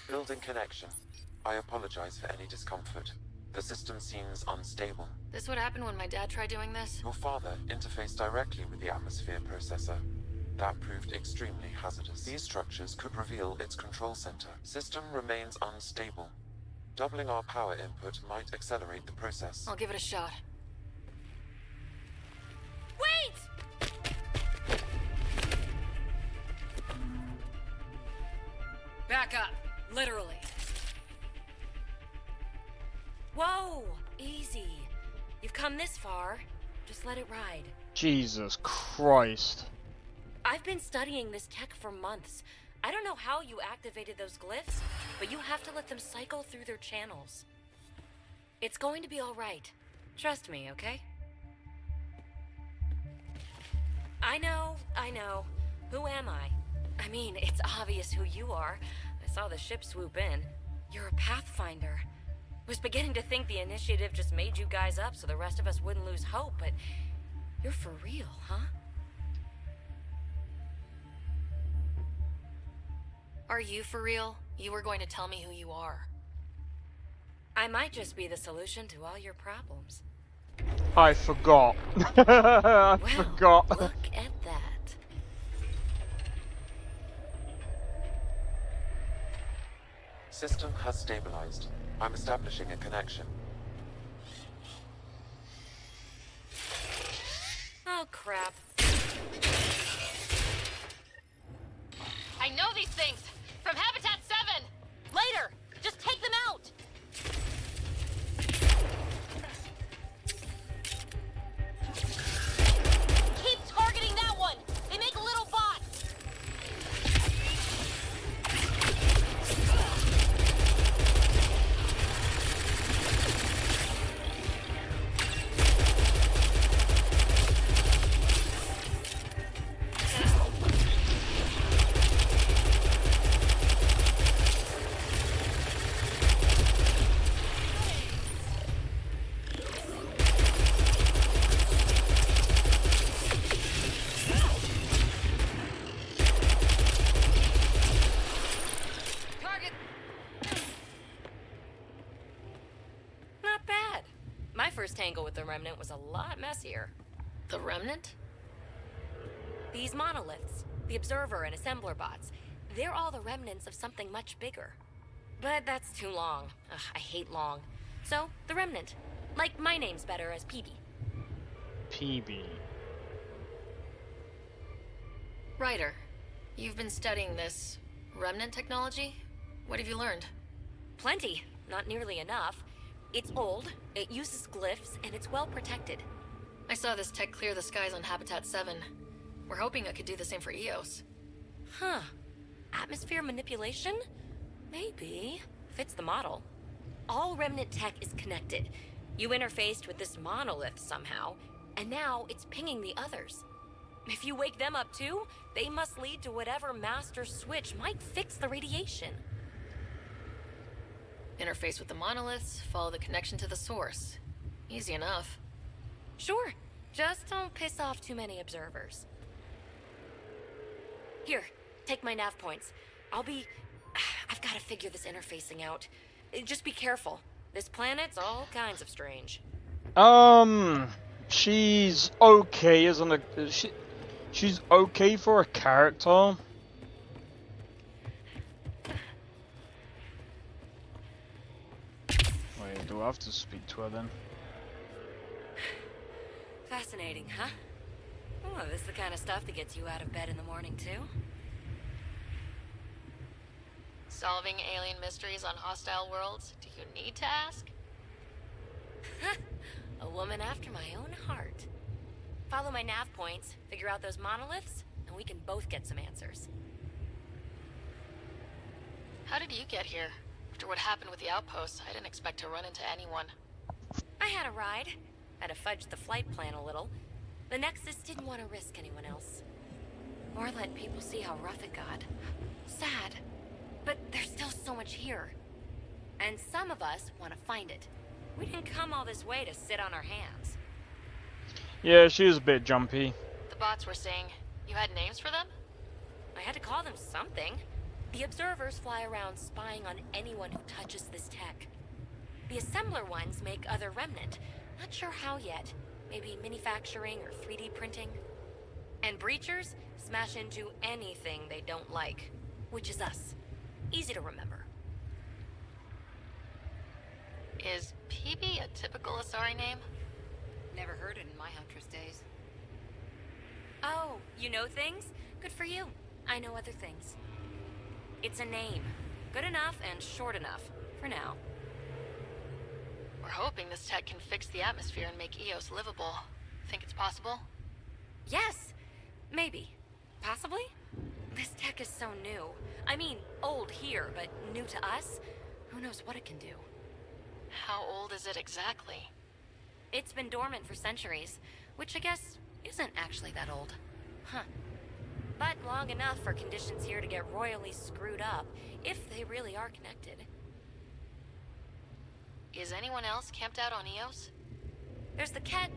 Building connection. I apologize for any discomfort. The system seems unstable. This would happen when my dad tried doing this? Your father interfaced directly with the atmosphere processor. That proved extremely hazardous. These structures could reveal its control center. System remains unstable. Doubling our power input might accelerate the process. I'll give it a shot. Wait! Back up. Literally. Whoa! Easy. You've come this far. Just let it ride. Jesus Christ. I've been studying this tech for months. I don't know how you activated those glyphs, but you have to let them cycle through their channels. It's going to be all right. Trust me, okay? I know. Who am I? I mean, it's obvious who you are. I saw the ship swoop in. You're a Pathfinder. Was beginning to think the initiative just made you guys up so the rest of us wouldn't lose hope, but you're for real, huh? Are you for real? You were going to tell me who you are. I might just be the solution to all your problems. I forgot. I forgot. Look at that. System has stabilized. I'm establishing a connection. Oh, crap. I know these things! From Habitat 7! Later! Just take them out! Keep targeting that one! first tangle with the Remnant was a lot messier. The Remnant? These monoliths, the Observer and Assembler bots, they're all the remnants of something much bigger. But that's too long. Ugh, I hate long. So, the Remnant. Like my name's better as PB. PB. Ryder, you've been studying this Remnant technology? What have you learned? Plenty. Not nearly enough. It's old, it uses glyphs, and it's well protected. I saw this tech clear the skies on Habitat 7. We're hoping it could do the same for Eos. Huh. Atmosphere manipulation? Maybe. Fits the model. All Remnant tech is connected. You interfaced with this monolith somehow, and now it's pinging the others. If you wake them up too, they must lead to whatever master switch might fix the radiation. Interface with the monoliths, follow the connection to the source. Easy enough. Sure. Just don't piss off too many observers. Here, take my nav points. I've got to figure this interfacing out. Just be careful. This planet's all kinds of strange. She's okay as an... She's okay for a character. Wait, do I have to speak to her then? Fascinating, huh? Oh, this is the kind of stuff that gets you out of bed in the morning, too? Solving alien mysteries on hostile worlds? Do you need to ask? A woman after my own heart. Follow my nav points, figure out those monoliths, and we can both get some answers. How did you get here? After what happened with the outposts, I didn't expect to run into anyone. I had a ride. Had to fudge the flight plan a little. The Nexus didn't want to risk anyone else. Or let people see how rough it got. Sad. But there's still so much here. And some of us want to find it. We didn't come all this way to sit on our hands. Yeah, she is a bit jumpy. The bots were saying you had names for them? I had to call them something. The observers fly around spying on anyone who touches this tech. The assembler ones make other remnant. Not sure how yet. Maybe manufacturing or 3D printing. And breachers smash into anything they don't like. Which is us. Easy to remember. Is PB a typical Asari name? Never heard it in my Huntress days. Oh, you know things? Good for you. I know other things. It's a name. Good enough and short enough. For now. We're hoping this tech can fix the atmosphere and make Eos livable. Think it's possible? Yes. Maybe. Possibly? This tech is so new. I mean, old here, but new to us? Who knows what it can do? How old is it exactly? It's been dormant for centuries, which I guess isn't actually that old. Huh. But long enough for conditions here to get royally screwed up, if they really are connected. Is anyone else camped out on Eos? There's the Ket,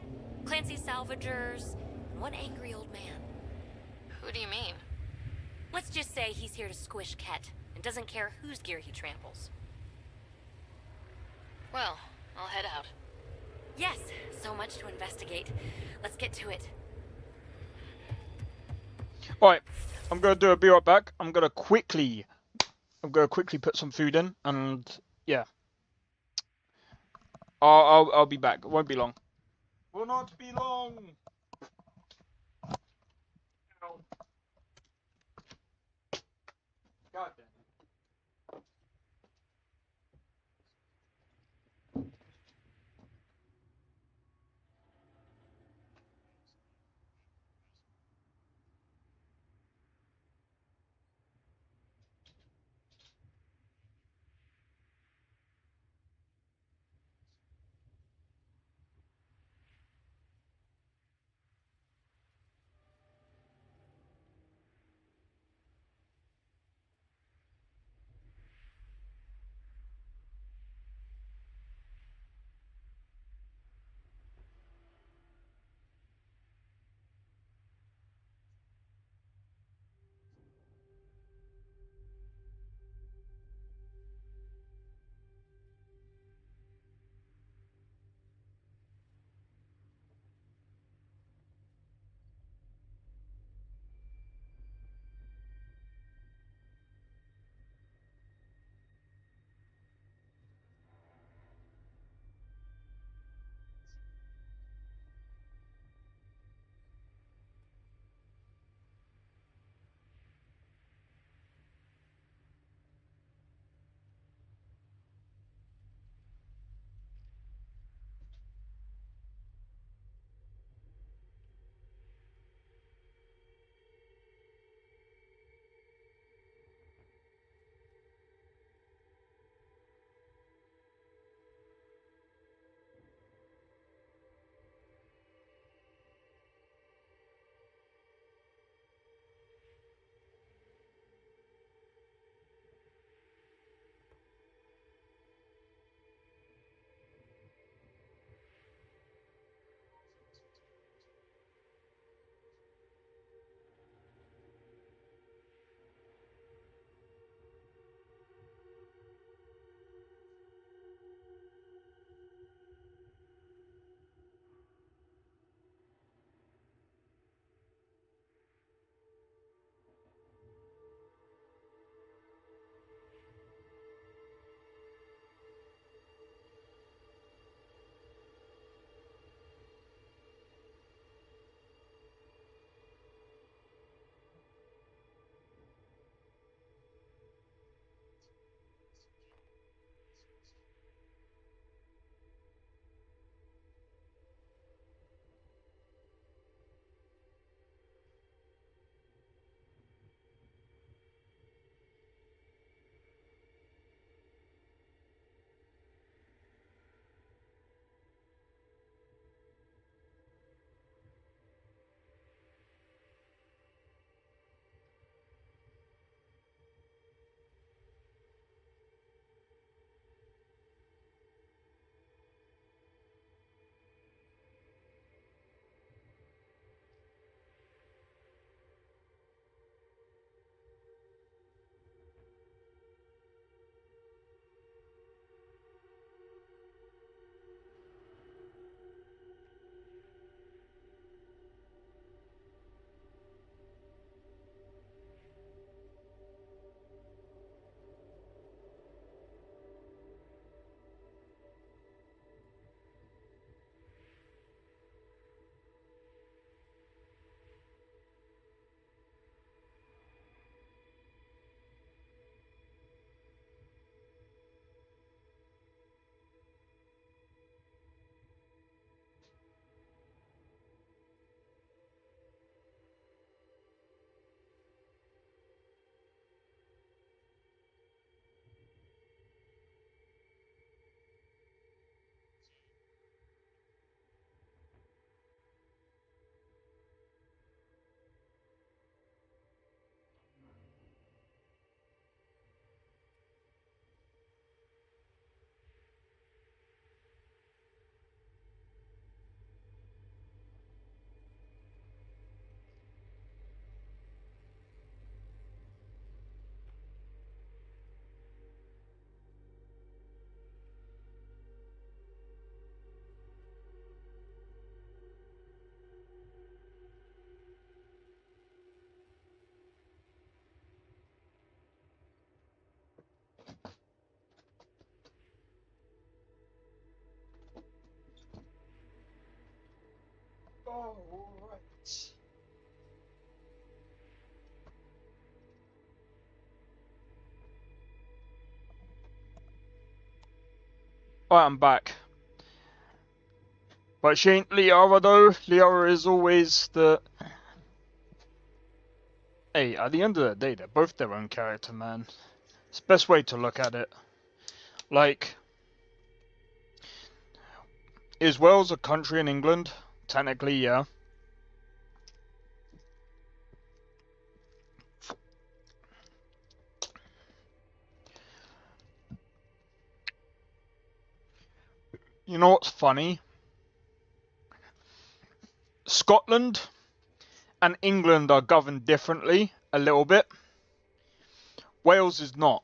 Clancy Salvagers, and one angry old man. Who do you mean? Let's just say he's here to squish Ket, and doesn't care whose gear he tramples. Well, I'll head out. Yes, so much to investigate. Let's get to it. Alright, I'm gonna be right back. I'm gonna quickly put some food in, and yeah. I'll be back. It won't be long. Will not be long. God damn. Alright, I'm back. But she ain't Liara though. Liara is always the... Hey, at the end of the day, they're both their own character, man. It's the best way to look at it. Like, is Wales a country in England? Technically, yeah. You know what's funny? Scotland and England are governed differently, a little bit. Wales is not.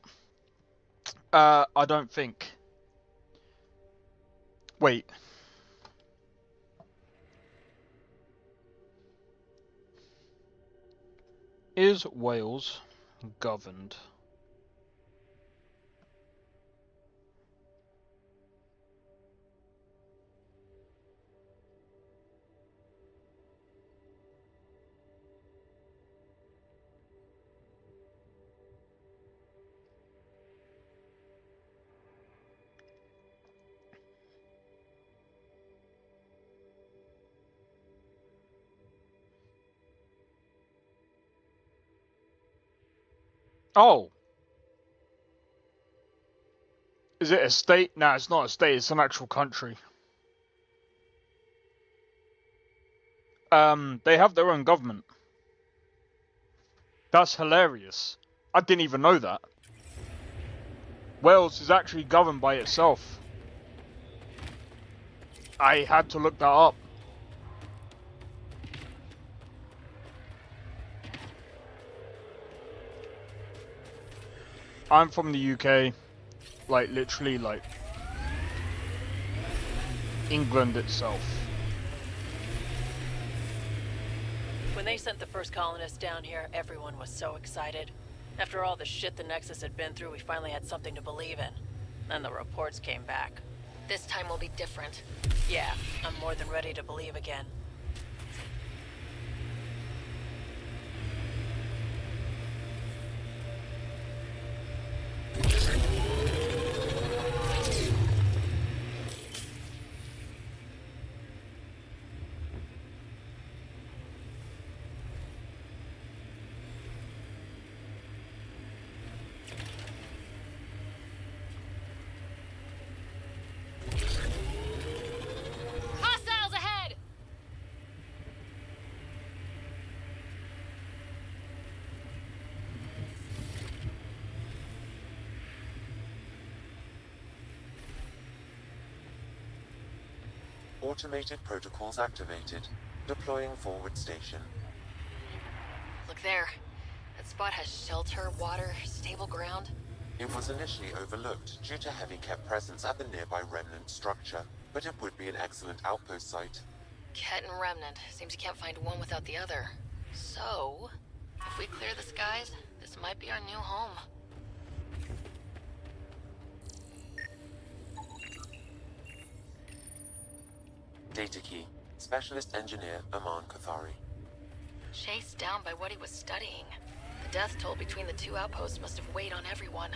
I don't think. Wait. Is Wales governed? Oh. Is it a state? No, it's not a state, it's an actual country. They have their own government. That's hilarious. I didn't even know that. Wales is actually governed by itself. I had to look that up. I'm from the UK. Like, literally, like, England itself. When they sent the first colonists down here, everyone was so excited. After all the shit the Nexus had been through, we finally had something to believe in. Then the reports came back. This time will be different. Yeah, I'm more than ready to believe again. Hostiles ahead! Automated protocols activated. Deploying forward station. Look there. That spot has shelter, water, stable ground. It was initially overlooked due to heavy kept presence at the nearby remnant structure, but it would be an excellent outpost site. Ket and Remnant. Seems you can't find one without the other. So, if we clear the skies, this might be our new home. Data key. Specialist engineer Aman Kathari. Chased down by what he was studying. The death toll between the two outposts must have weighed on everyone.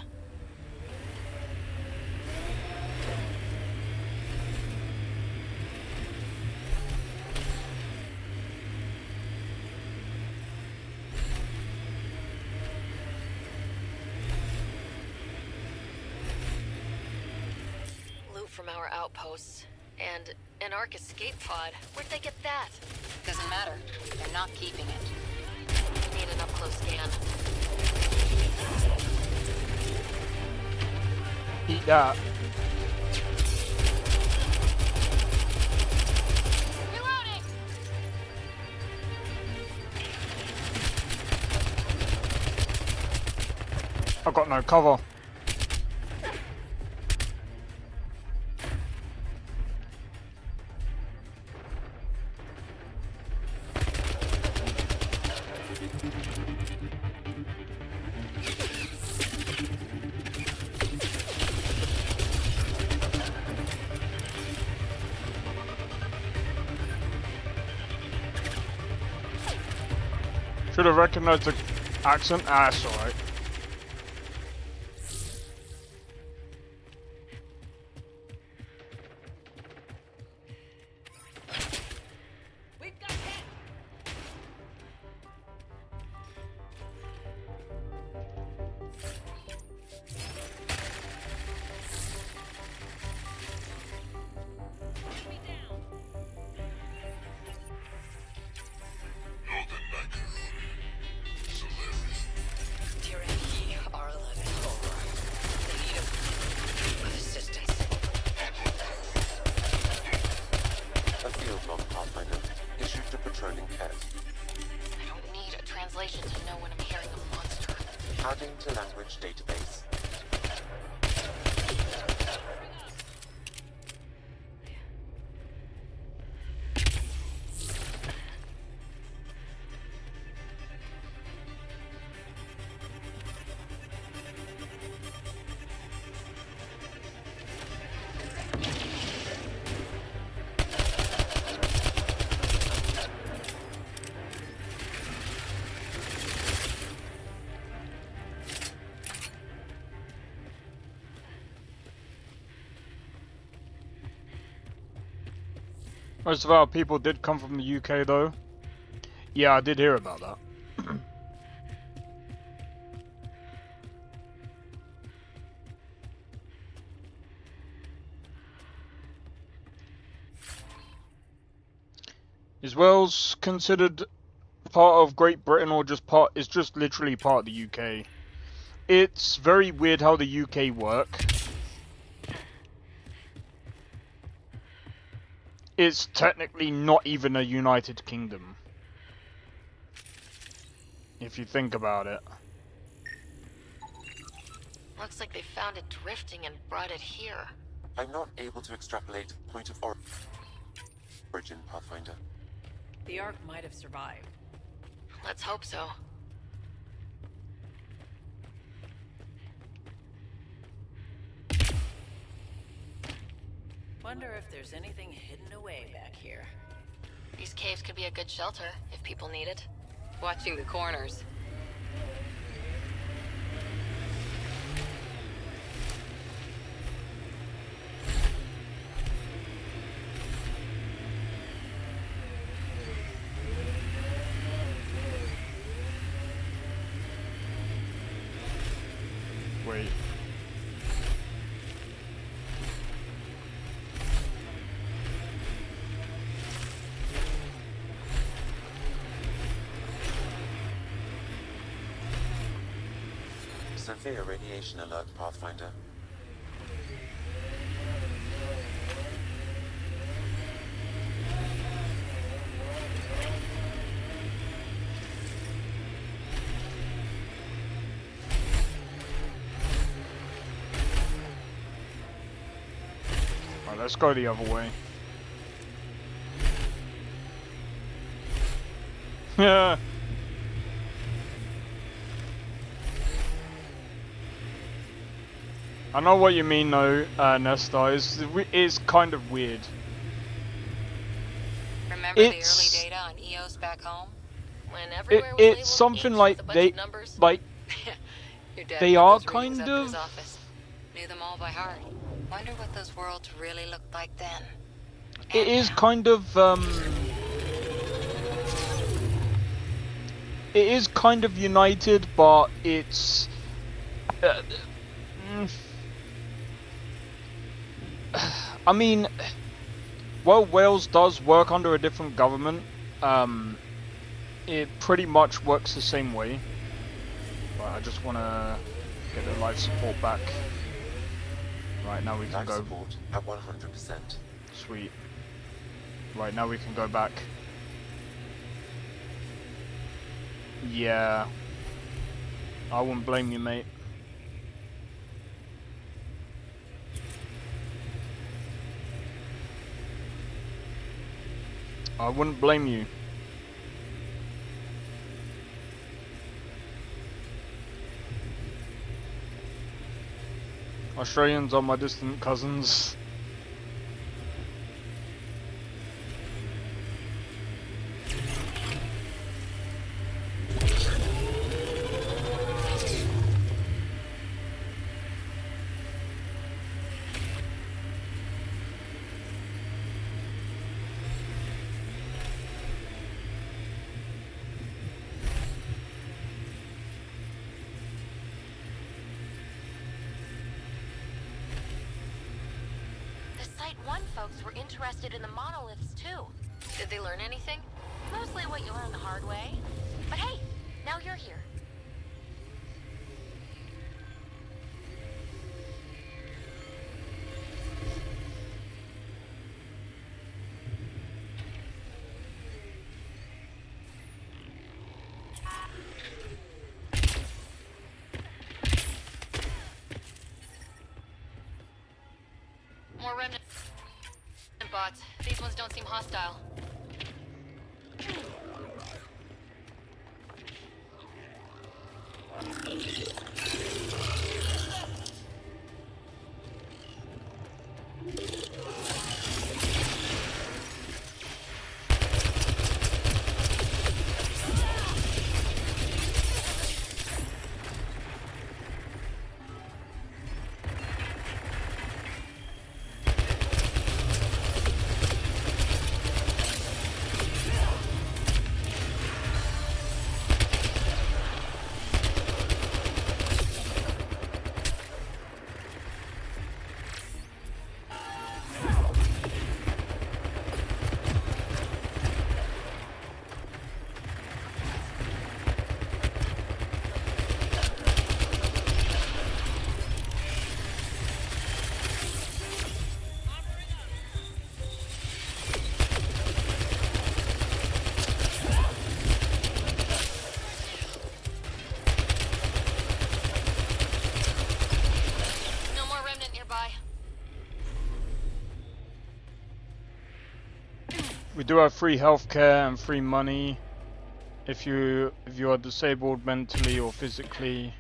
Loot from our outposts. And an Ark escape pod. Where'd they get that? Doesn't matter. They're not keeping it. We need an up-close scan. Eat that. Reloading! I've got no cover. Should have recognized the accent. Ah, that's alright. A field log, Pathfinder. Issued to patrolling Cat. I don't need a translation to know when I'm hearing a monster. Adding to language database. Most of our people did come from the UK though. Yeah, I did hear about that. Is Wales considered part of Great Britain or just part? It's just literally part of the UK. It's very weird how the UK work. It's technically not even a United Kingdom, if you think about it. Looks like they found it drifting and brought it here. I'm not able to extrapolate point of origin, Pathfinder. The Ark might have survived. Let's hope so. Wonder if there's anything hidden away back here. These caves could be a good shelter if people need it. Watching the corners. Wait. Severe radiation alert, Pathfinder. Alright, let's go the other way. Yeah. I know what you mean though, Nesta. It's kind of weird. Remember the early data on EOS back home? When everywhere was It's something like they, like, Your dad they put are those readings kind up in his of. office. Knew them all by heart. Wonder what those worlds really looked like then. It is kind of it is kind of united, but it's. I mean, well, Wales does work under a different government. It pretty much works the same way. But I just want to get the life support back. Right, now we can Life go. support at 100%. Sweet. Right, now we can go back. Yeah. I wouldn't blame you, mate. I wouldn't blame you. Australians are my distant cousins. Site 1 folks were interested in the monoliths too. Did they learn anything? Mostly what you learn the hard way. But hey, now you're here. More remnant bots. These ones don't seem hostile. We do have free healthcare and free money if you are disabled mentally or physically.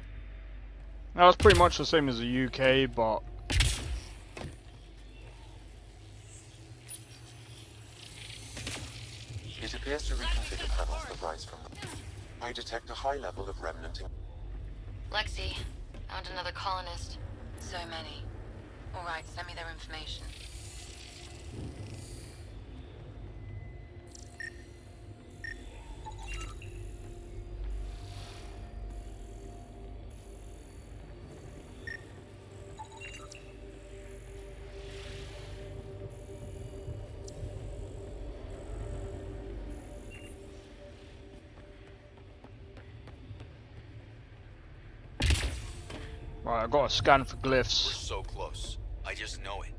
Now it's pretty much the same as the UK, but it appears to reconfigure panels that rise from them. I detect a high level of remnant. Lexi, found another colonist. So many. Alright, send me their information. right, I got to scan for We're glyphs. so close. I just know it.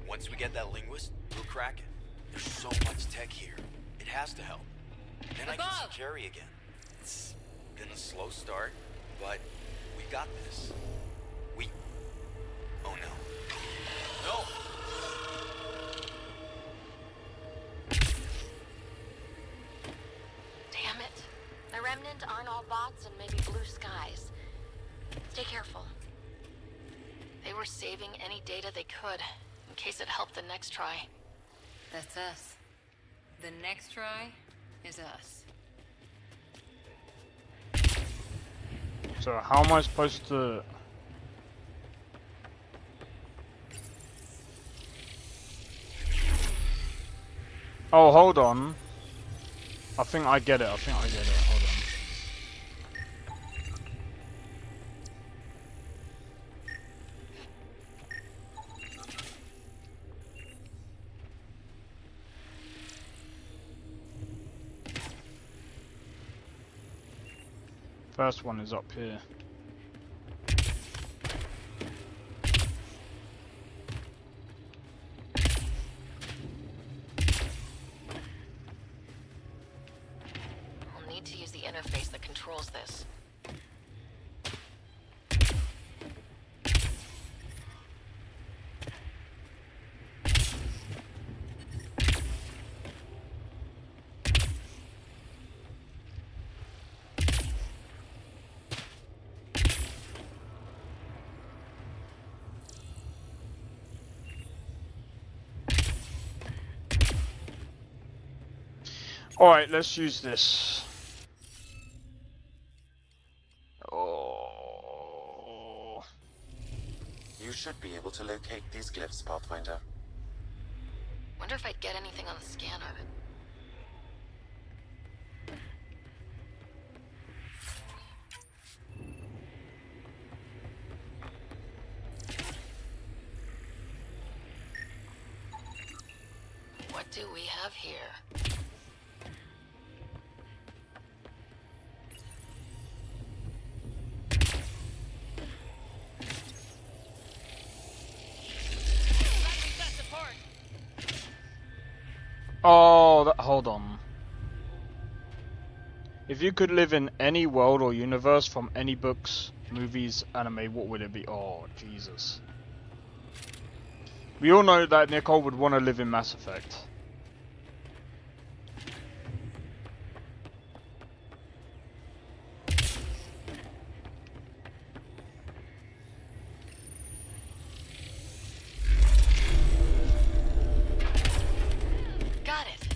Once we get that linguist, we'll crack it. There's so much tech here. It has to help. Then I can see Carrie again. It's been a slow start, but we got this. Oh no. No! Damn it. The Remnant aren't all bots and maybe blue skies. Stay careful. They were saving any data they could, in case it helped the next try. That's us. The next try is us. So how am I supposed to... Oh, hold on. I think I get it. Hold on. First one is up here. We'll need to use the interface that controls this. Alright, let's use this. Oh. You should be able to locate these glyphs, Pathfinder. Wonder if I'd get anything on the scanner. do we have here? Oh, hold on. If you could live in any world or universe from any books, movies, anime, what would it be? Oh, Jesus. We all know that Nicole would want to live in Mass Effect. Got it.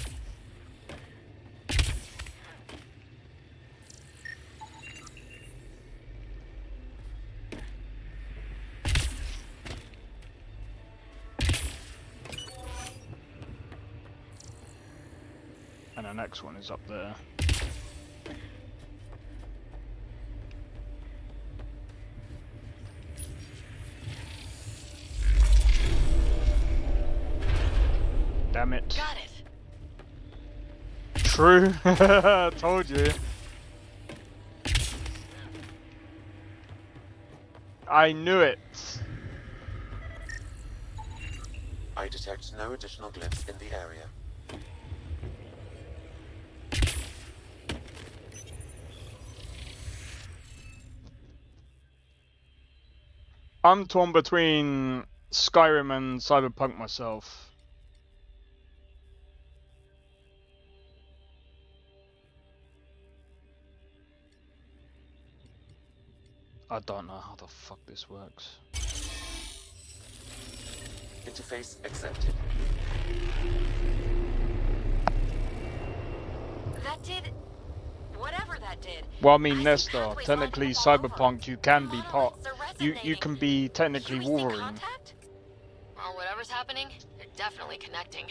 And the next one is up there. Damn it. Got it. True. Told you. I knew it. I detect no additional glyphs in the area. I'm torn between Skyrim and Cyberpunk myself. I don't know how the fuck this works. Interface accepted. That did... whatever that did. Well, I mean, Nestor, technically Cyberpunk, you can be part... You can be technically Wolverine. Well, whatever's happening, they're definitely connecting.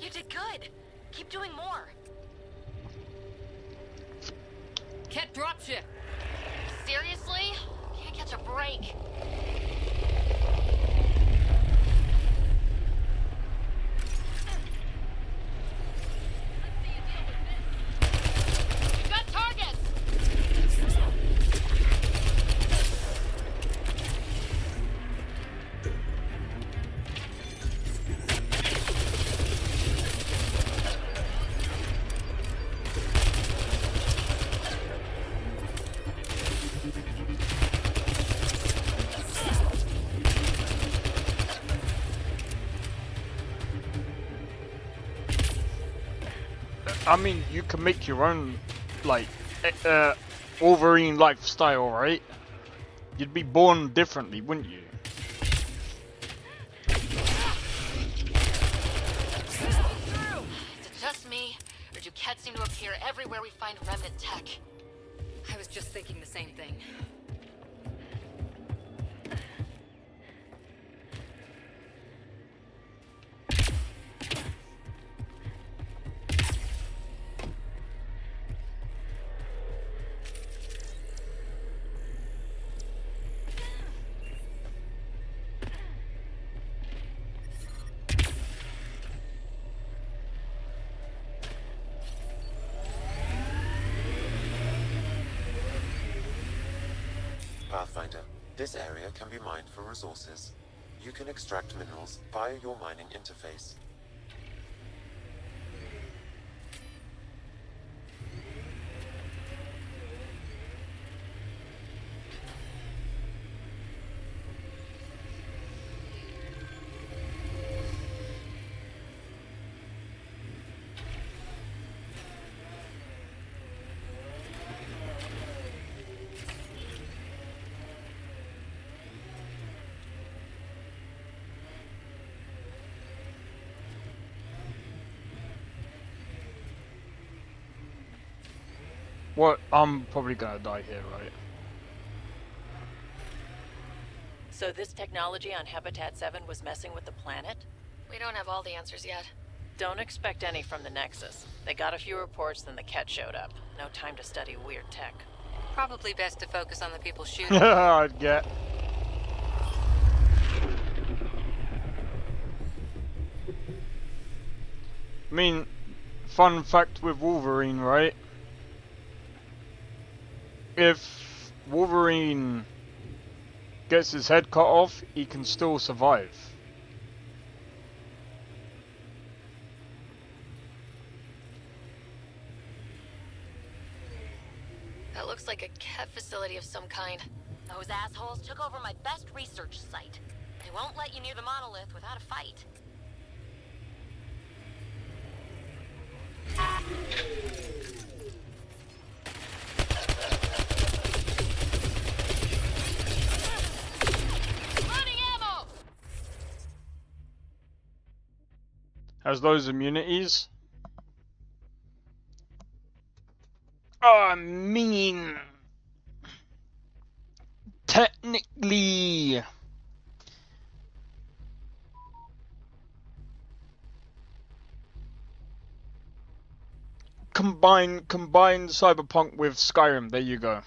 You did good. Keep doing more. Ket dropship. Seriously? Can't catch a break. We've got targets! I mean, you can make your own, like, Wolverine lifestyle, right? You'd be born differently, wouldn't you? Is it just me, or do Ket seem to appear everywhere we find remnant tech? I was just thinking the same thing. Pathfinder, this area can be mined for resources. You can extract minerals via your mining interface. What? I'm probably gonna die here, right? So this technology on Habitat 7 was messing with the planet? We don't have all the answers yet. Don't expect any from the Nexus. They got a few reports, then the Ket showed up. No time to study weird tech. Probably best to focus on the people shooting. I'd get. I mean, fun fact with Wolverine, right? If Wolverine gets his head cut off, he can still survive. That looks like a cat facility of some kind. Those assholes took over my best research site. They won't let you near the monolith without a fight. Loading ammo! Has those immunities? I mean, technically, combine Cyberpunk with Skyrim. There you go.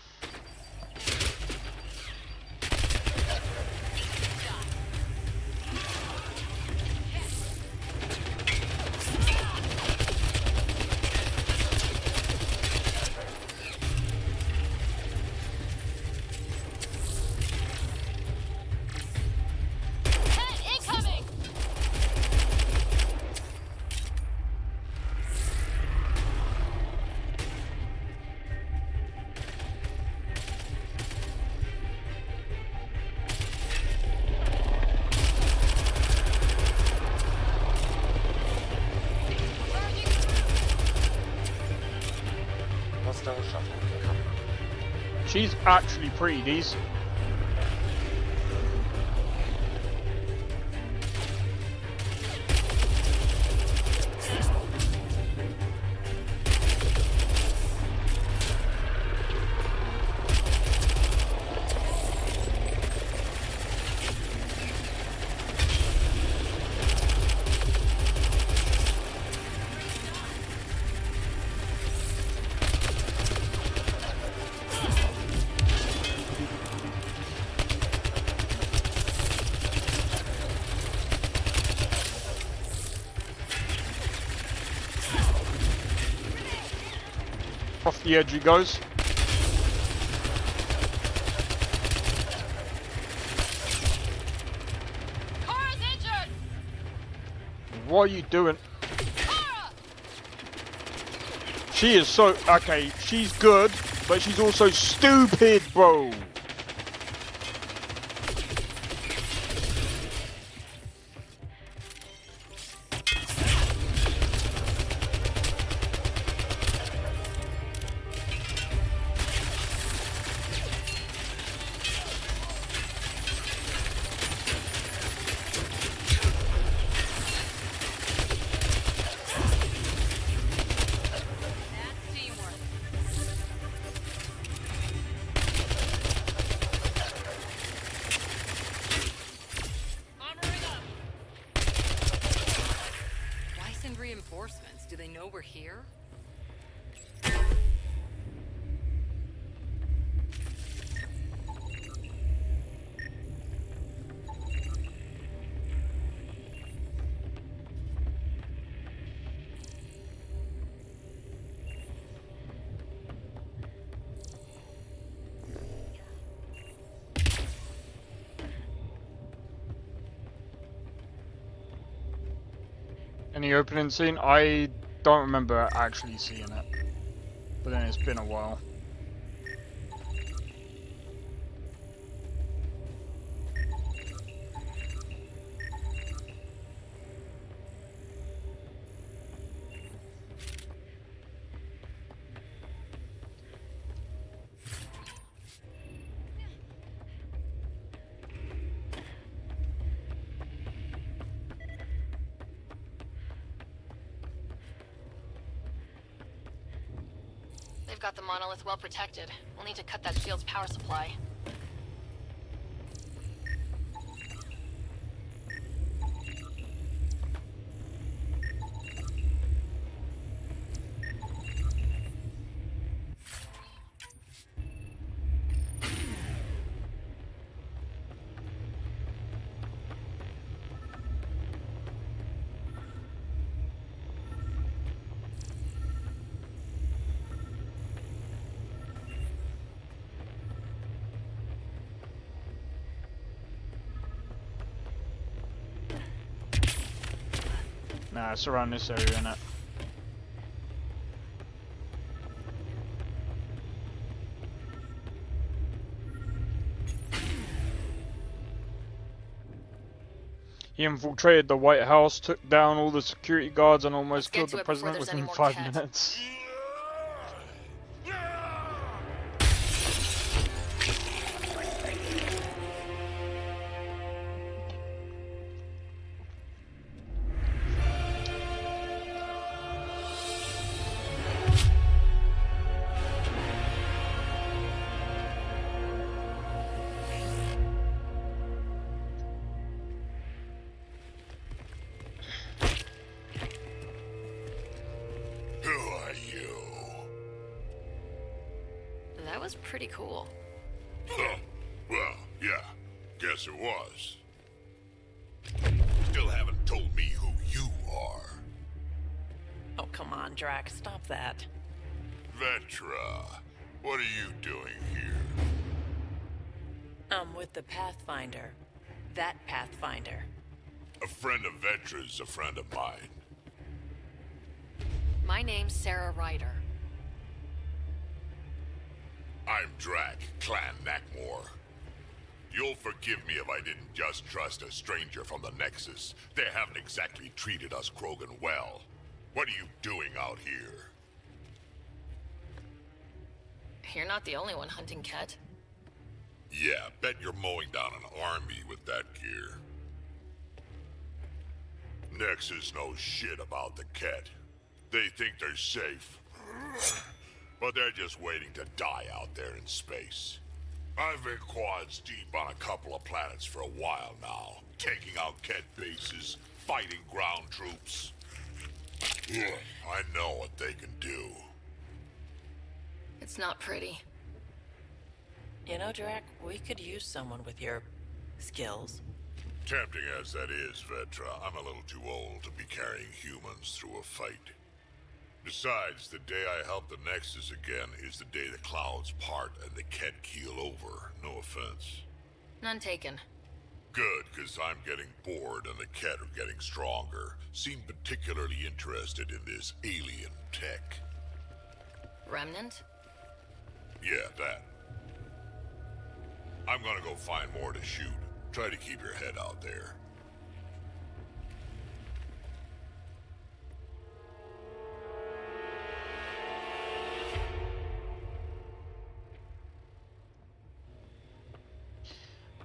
She's actually pretty decent. Off the edge he goes. Kara's injured! What are you doing? She is so... Okay, she's good, but she's also stupid, bro. Reinforcements? Do they know we're here? Any opening scene? I don't remember actually seeing it, but then it's been a while. They've got the monolith well protected. We'll need to cut that shield's power supply. Nah, it's around this area, innit? He infiltrated the White House, took down all the security guards, and almost killed the president within 5 minutes. That was pretty cool. Huh. Well, yeah. Guess it was. Still haven't told me who you are. Oh, come on, Drax. Stop that. Vetra, what are you doing here? I'm with the Pathfinder. That Pathfinder. A friend of Vetra's a friend of mine. My name's Sarah Ryder. I'm Drac, Clan Nakmor. You'll forgive me if I didn't just trust a stranger from the Nexus. They haven't exactly treated us Krogan well. What are you doing out here? You're not the only one hunting Ket. Yeah, bet you're mowing down an army with that gear. Nexus knows shit about the Ket. They think they're safe. But they're just waiting to die out there in space. I've been quads deep on a couple of planets for a while now, taking out Ket bases, fighting ground troops. I know what they can do. It's not pretty. You know, Drac, we could use someone with your skills. Tempting as that is, Vetra, I'm a little too old to be carrying humans through a fight. Besides, the day I help the Nexus again is the day the clouds part and the Ket keel over. No offense. None taken. Good, because I'm getting bored and the Ket are getting stronger. Seem particularly interested in this alien tech. Remnant? Yeah, that. I'm gonna go find more to shoot. Try to keep your head out there.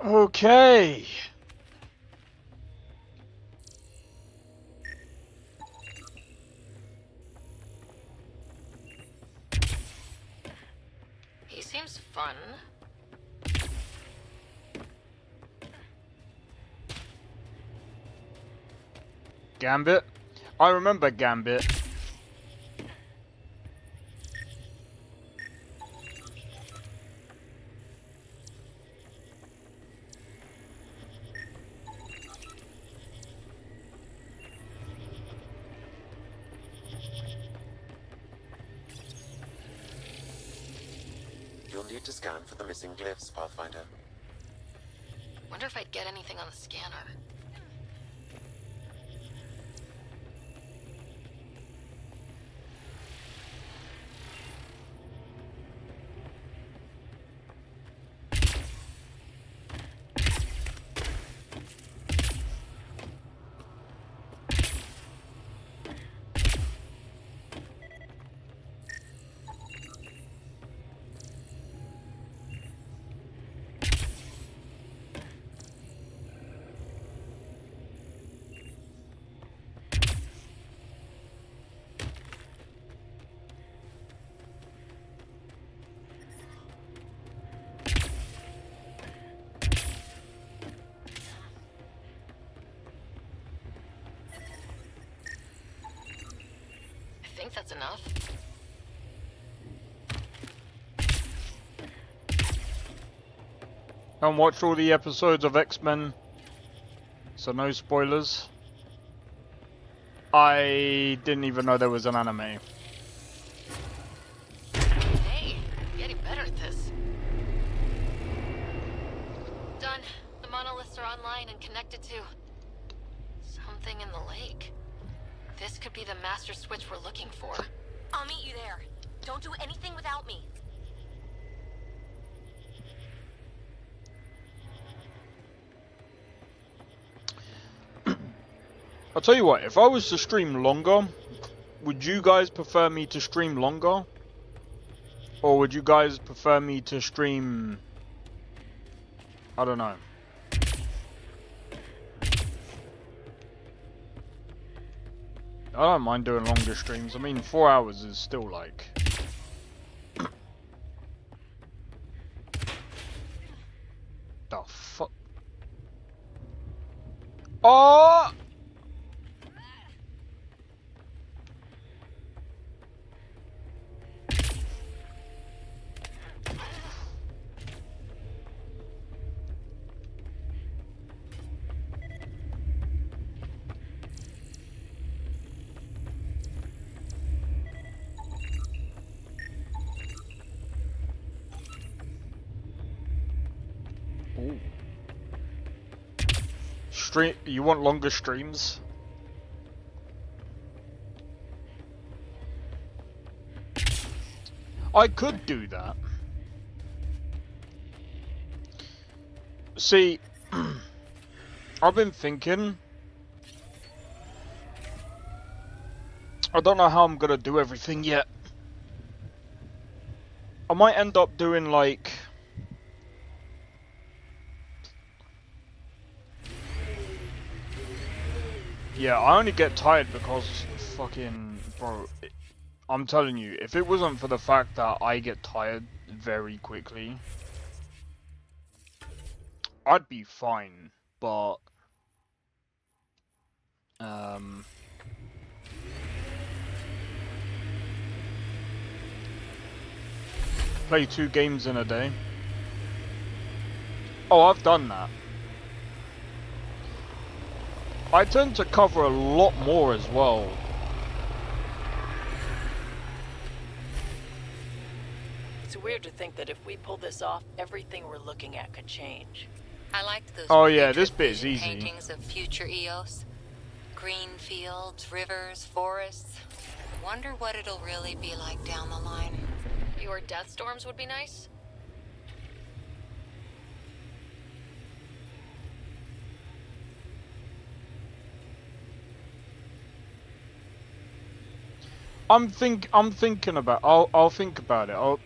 Okay. He seems fun. Gambit? I remember Gambit. You'll need to scan for the missing glyphs, Pathfinder. Wonder if I'd get anything on the scanner. I think that's enough. And watch all the episodes of X-Men, so no spoilers. I didn't even know there was an anime. Hey, getting better at this. Done. The monoliths are online and connected to something in the lake. could be the master switch we're looking for. I'll meet you there. Don't do anything without me. I'll tell you what, if I was to stream longer, would you guys prefer me to stream longer? Or would you guys prefer me to stream... I don't know. I don't mind doing longer streams. I mean, 4 hours is still like... The fuck? Oh! Ooh. Stream? You want longer streams? I could do that. See, I've been thinking. I don't know how I'm gonna do everything yet. I might end up doing like... Yeah, I only get tired because fucking... Bro, I'm telling you, if it wasn't for the fact that I get tired very quickly, I'd be fine, but... Play 2 games in a day. Oh, I've done that. I tend to cover a lot more as well. It's weird to think that if we pull this off, everything we're looking at could change. I liked those Oh yeah, this bit is easy. paintings of future Eos. Green fields, rivers, forests. Wonder what it'll really be like down the line. Fewer death storms would be nice. I'm thinking about. I'll think about it.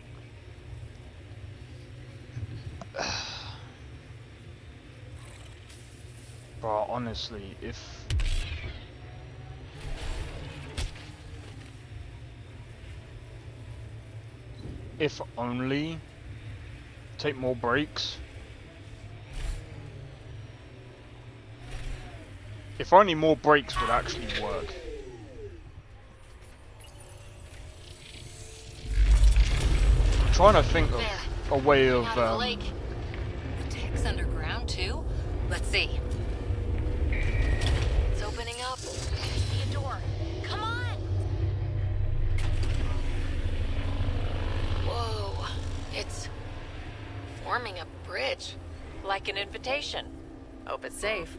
Bro, honestly, if only take more breaks. If only more breaks would actually work. I'm trying to think of a way of. The tech's underground too. Let's see. It's opening up. Need a door. Come on! Whoa. It's forming a bridge. Like an invitation. Hope it's safe.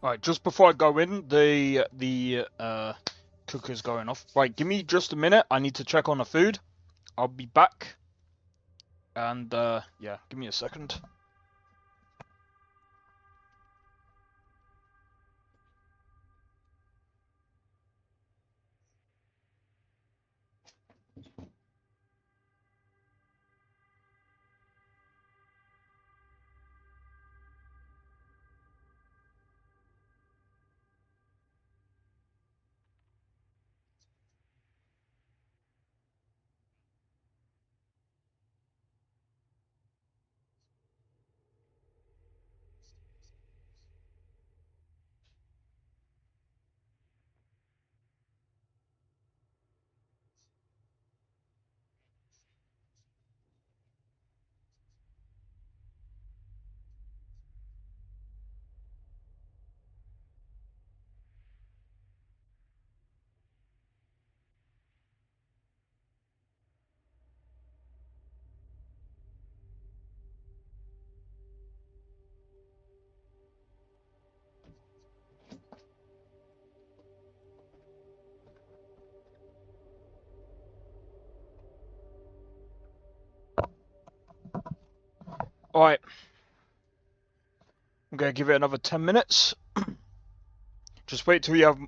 Alright, just before I go in, the cooker's going off. Right, give me just a minute. I need to check on the food. I'll be back. And yeah, give me a second. Alright. I'm gonna give it another 10 minutes. Just wait till you have...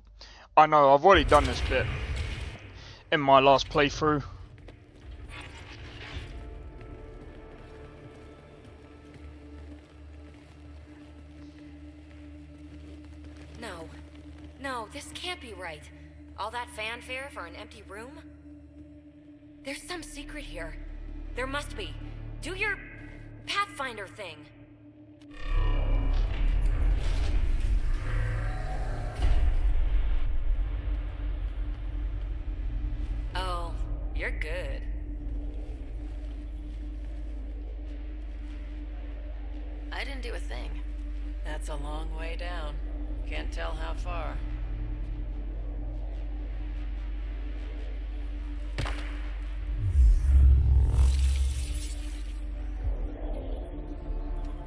I know, I've already done this bit in my last playthrough. No. No, this can't be right. All that fanfare for an empty room? There's some secret here. There must be. Do your Pathfinder thing. Oh, you're good. I didn't do a thing. That's a long way down. Can't tell how far.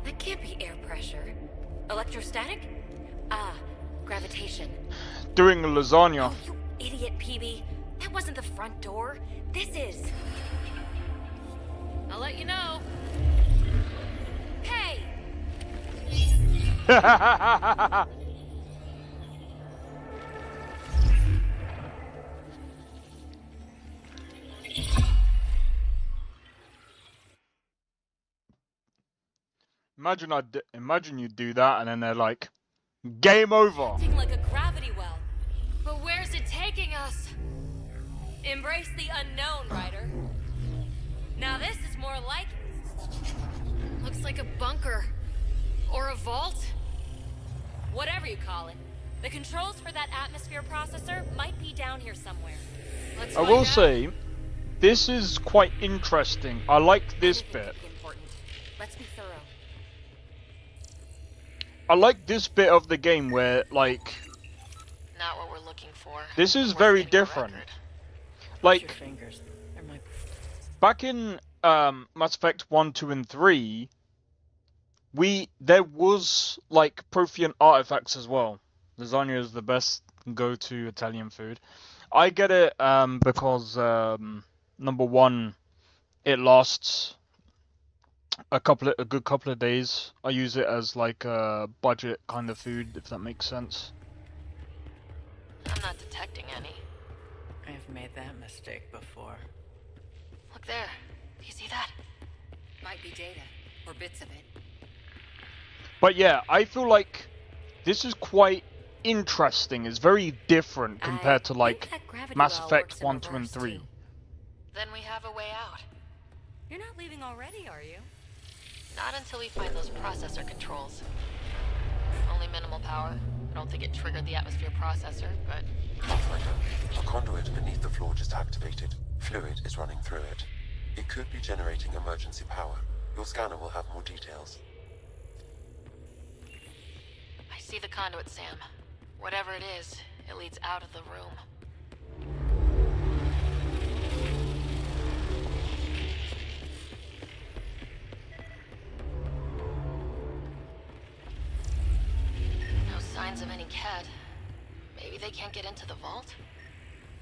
That can't be air pressure. Electrostatic? Ah, gravitation. Doing a lasagna. Oh, you idiot, PB. That wasn't the front door. This is. I'll let you know. Hey! Imagine you do that and then they're like, game over. Acting like a gravity well. But where's it taking us? Embrace the unknown, Ryder. Now this is more like... Looks like a bunker. Or a vault? Whatever you call it. The controls for that atmosphere processor might be down here somewhere. I will say, this is quite interesting. I like this bit. Let's be thorough. I like this bit of the game where, like... Not what we're looking for. This is very different. Like, back in Mass Effect 1, 2, and 3, there was, like, Prothean artifacts as well. Lasagna is the best go-to Italian food. I get it because, number one, it lasts a good couple of days. I use it as, like, a budget kind of food, if that makes sense. I'm not detecting any. I've made that mistake before. Look there. Do you see that? Might be data, or bits of it. But yeah, I feel like this is quite interesting. It's very different compared to, like, Mass Effect 1, 2, and 3. Then we have a way out. You're not leaving already, are you? Not until we find those processor controls. Only minimal power. I don't think it triggered the atmosphere processor, but... Pathfinder, a conduit beneath the floor just activated. Fluid is running through it. It could be generating emergency power. Your scanner will have more details. I see the conduit, Sam. Whatever it is, it leads out of the room. No signs of any cat. Maybe they can't get into the vault?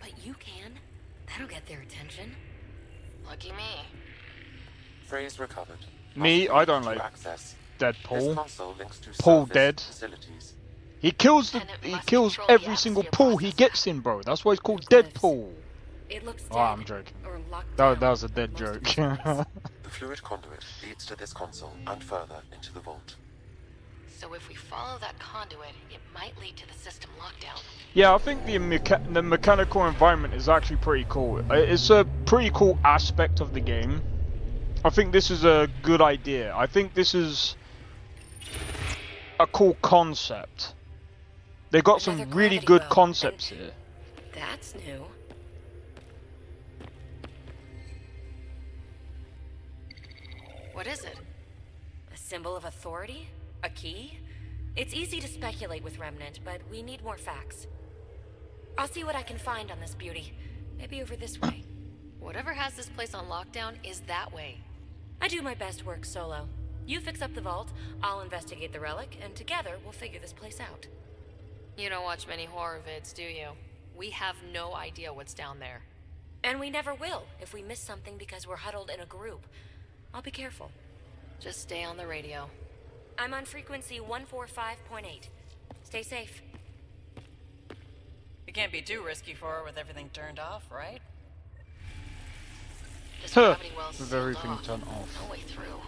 But you can. That'll get their attention. Lucky me. Phrase recovered. Me, I don't like access. dead This Paul. console links to Paul surface dead. facilities. He kills every single pool he gets in, bro. That's why it's called Deadpool. It looks dead. Oh, I'm joking. Or locked That down. was a dead joke. The fluid conduit leads to this console and further into the vault. So if we follow that conduit, it might lead to the system lockdown. Yeah, I think the mechanical environment is actually pretty cool. It's a pretty cool aspect of the game. I think this is a good idea. I think this is a cool concept. They got some really good concepts here. That's new. What is it? A symbol of authority? A key? It's easy to speculate with Remnant, but we need more facts. I'll see what I can find on this beauty. Maybe over this way. Whatever has this place on lockdown is that way. I do my best work solo. You fix up the vault, I'll investigate the relic, and together we'll figure this place out. You don't watch many horror vids, do you? We have no idea what's down there. And we never will if we miss something because we're huddled in a group. I'll be careful. Just stay on the radio. I'm on frequency 145.8. Stay safe. You can't be too risky for her with everything turned off, right? This Huh. gravity well's With sealed everything off. turned off. No way through.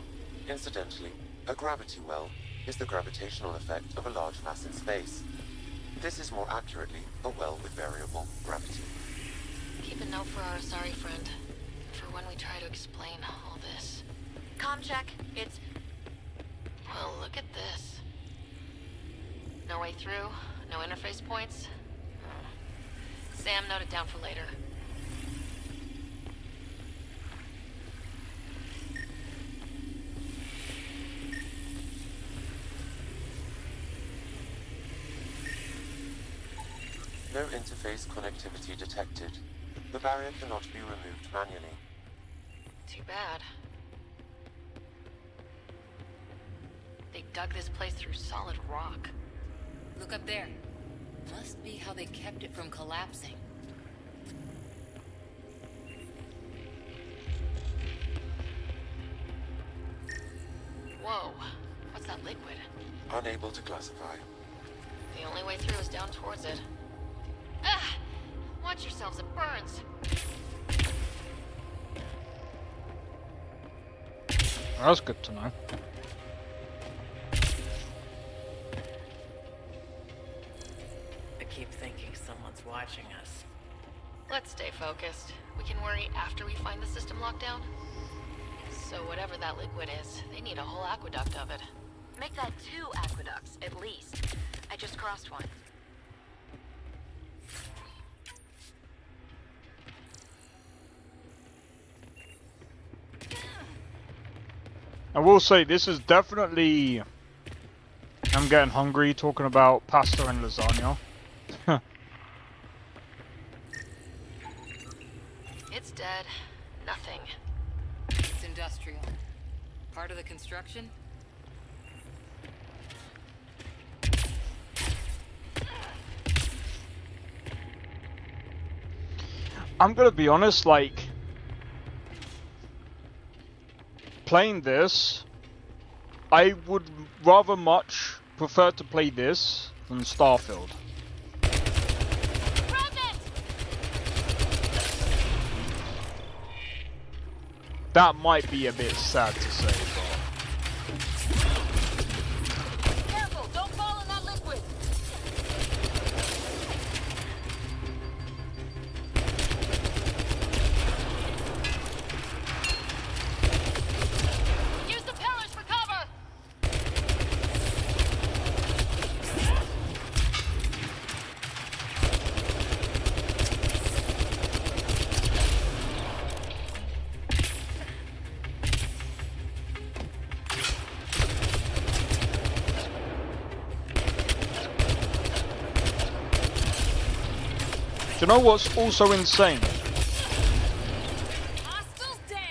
Incidentally, a gravity well is the gravitational effect of a large mass in space. This is more accurately a well with variable gravity. Keep a note for our sorry friend. For when we try to explain all this. Comm check. It's... Well, look at this. No way through, no interface points. Sam, note it down for later. No interface connectivity detected. The barrier cannot be removed manually. Too bad. They dug this place through solid rock. Look up there. Must be how they kept it from collapsing. Whoa, what's that liquid? Unable to classify. The only way through is down towards it. Ah! Watch yourselves, it burns. That's good to know. I keep thinking someone's watching us. Let's stay focused. We can worry after we find the system lockdown. So whatever that liquid is, they need a whole aqueduct of it. Make that 2 aqueducts, at least. I just crossed one. I will say this is definitely... I'm getting hungry talking about pasta and lasagna. It's dead. Nothing. It's industrial. Part of the construction? I'm gonna be honest, like... Playing this, I would rather much prefer to play this than Starfield. That might be a bit sad to say, but... Careful, don't fall in that liquid! Use the pillars for cover! Do you know what's also insane?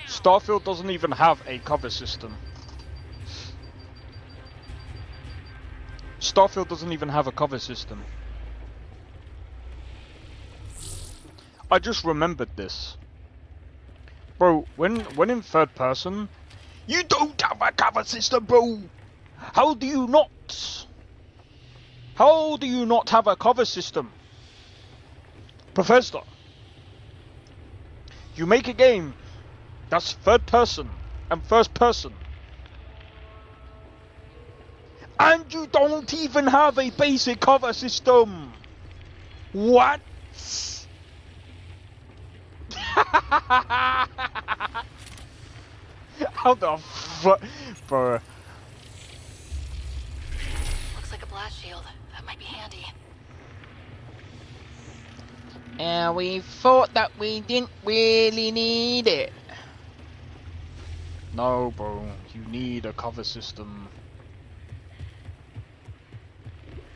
Starfield doesn't even have a cover system. Starfield doesn't even have a cover system. I just remembered this. Bro, when in third person, you don't have a cover system, bro! How do you not? How do you not have a cover system? Professor, you make a game that's third person and first person, and you don't even have a basic cover system. What? How the fuck, bro? Looks like a blast shield. That might be handy. And we thought that we didn't really need it. No, bro, you need a cover system.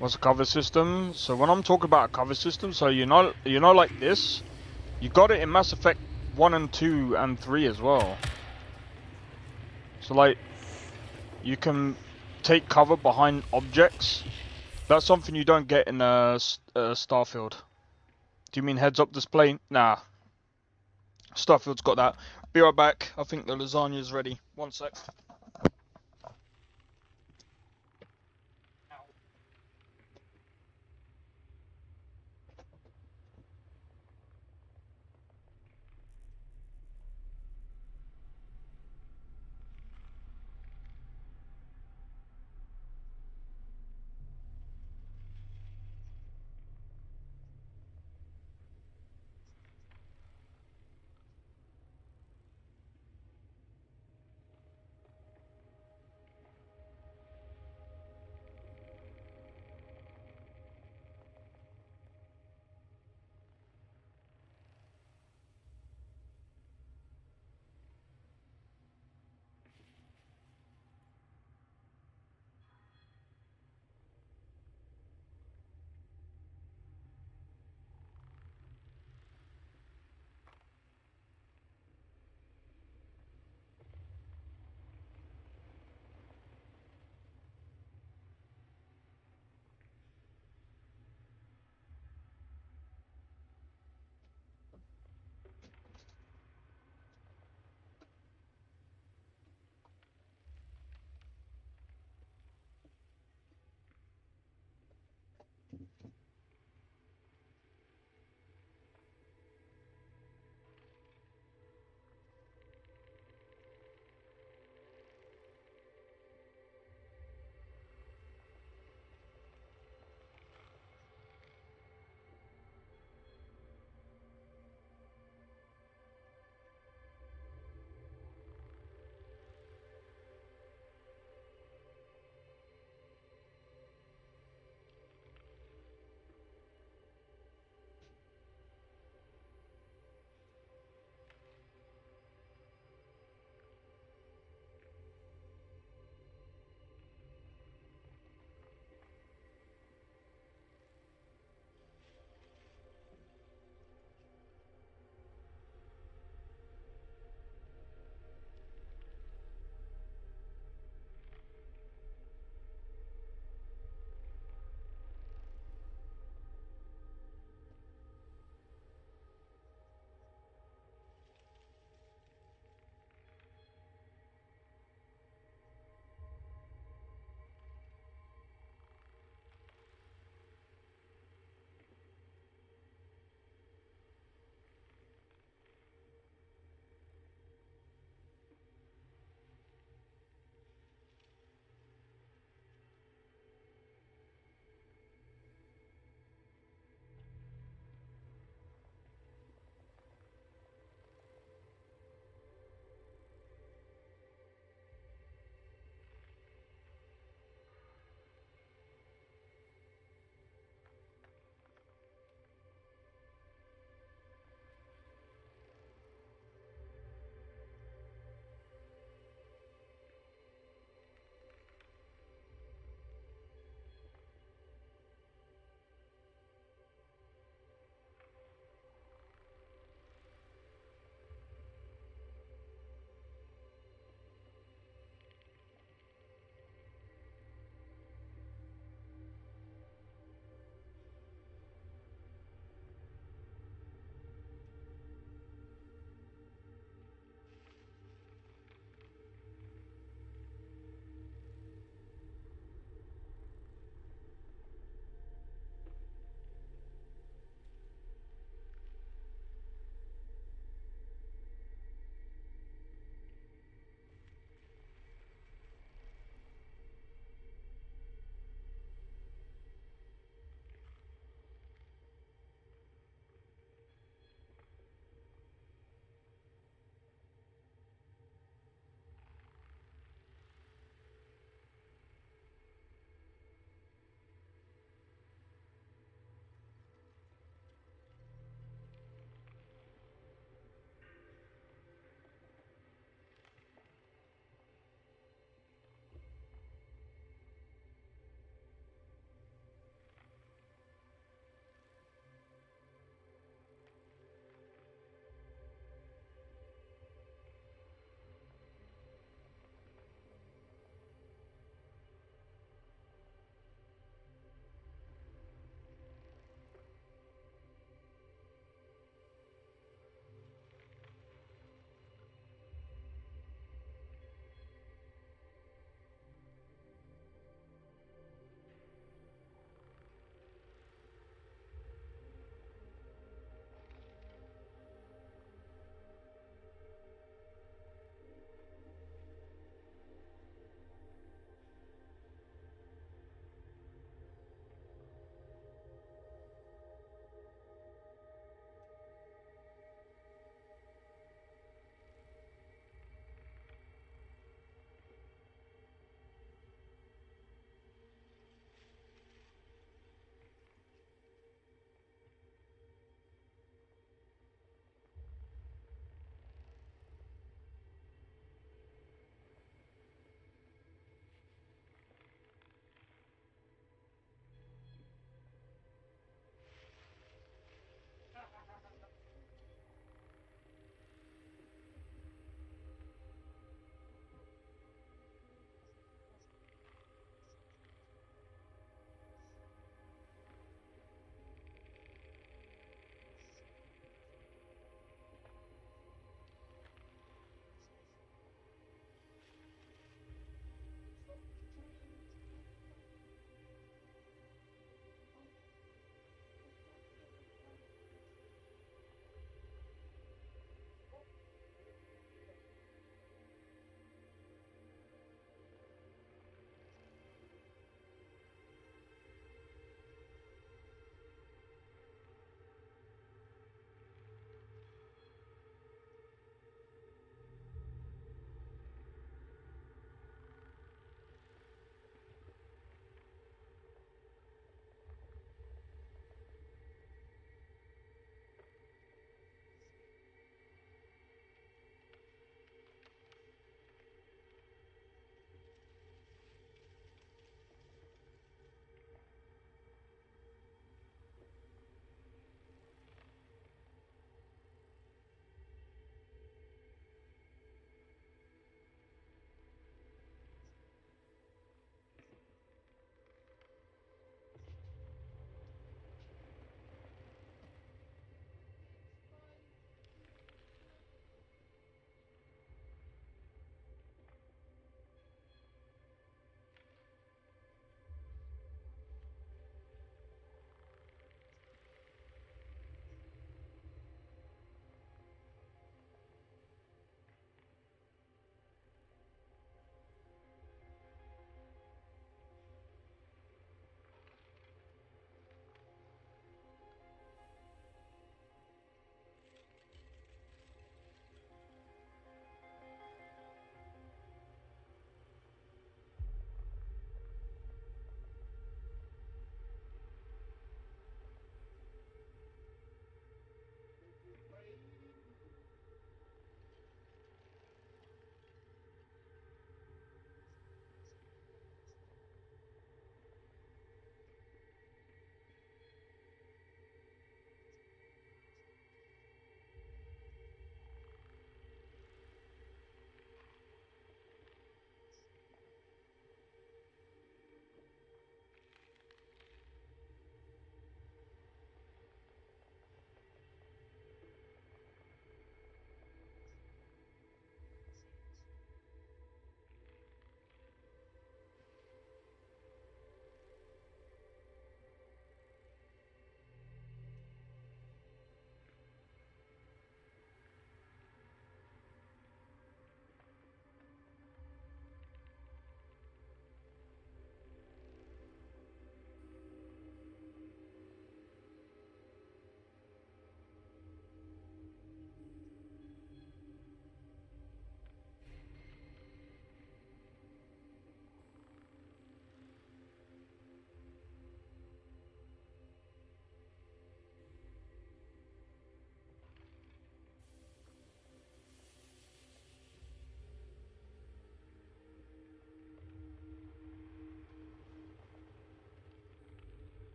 What's a cover system? So when I'm talking about a cover system, so you know like this, you got it in Mass Effect 1 and 2 and 3 as well. So like, you can take cover behind objects. That's something you don't get in Starfield. Do you mean heads up display? Nah. Starfield's got that. Be right back. I think the lasagna's ready. One sec.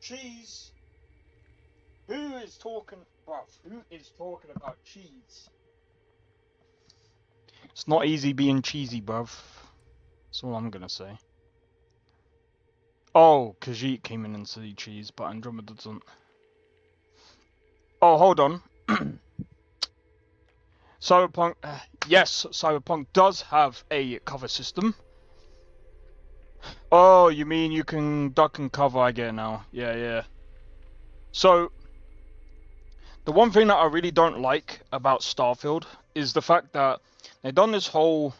cheese? Who is talking, bruv? Who is talking about cheese? It's not easy being cheesy, bruv. That's all I'm gonna say. Oh, Khajiit came in and said he cheese, but Andromeda doesn't. Oh, hold on. Cyberpunk, yes, Cyberpunk does have a cover system. Oh, you mean you can duck and cover? I get it now. Yeah, yeah. So, the one thing that I really don't like about Starfield is the fact that they've done this whole...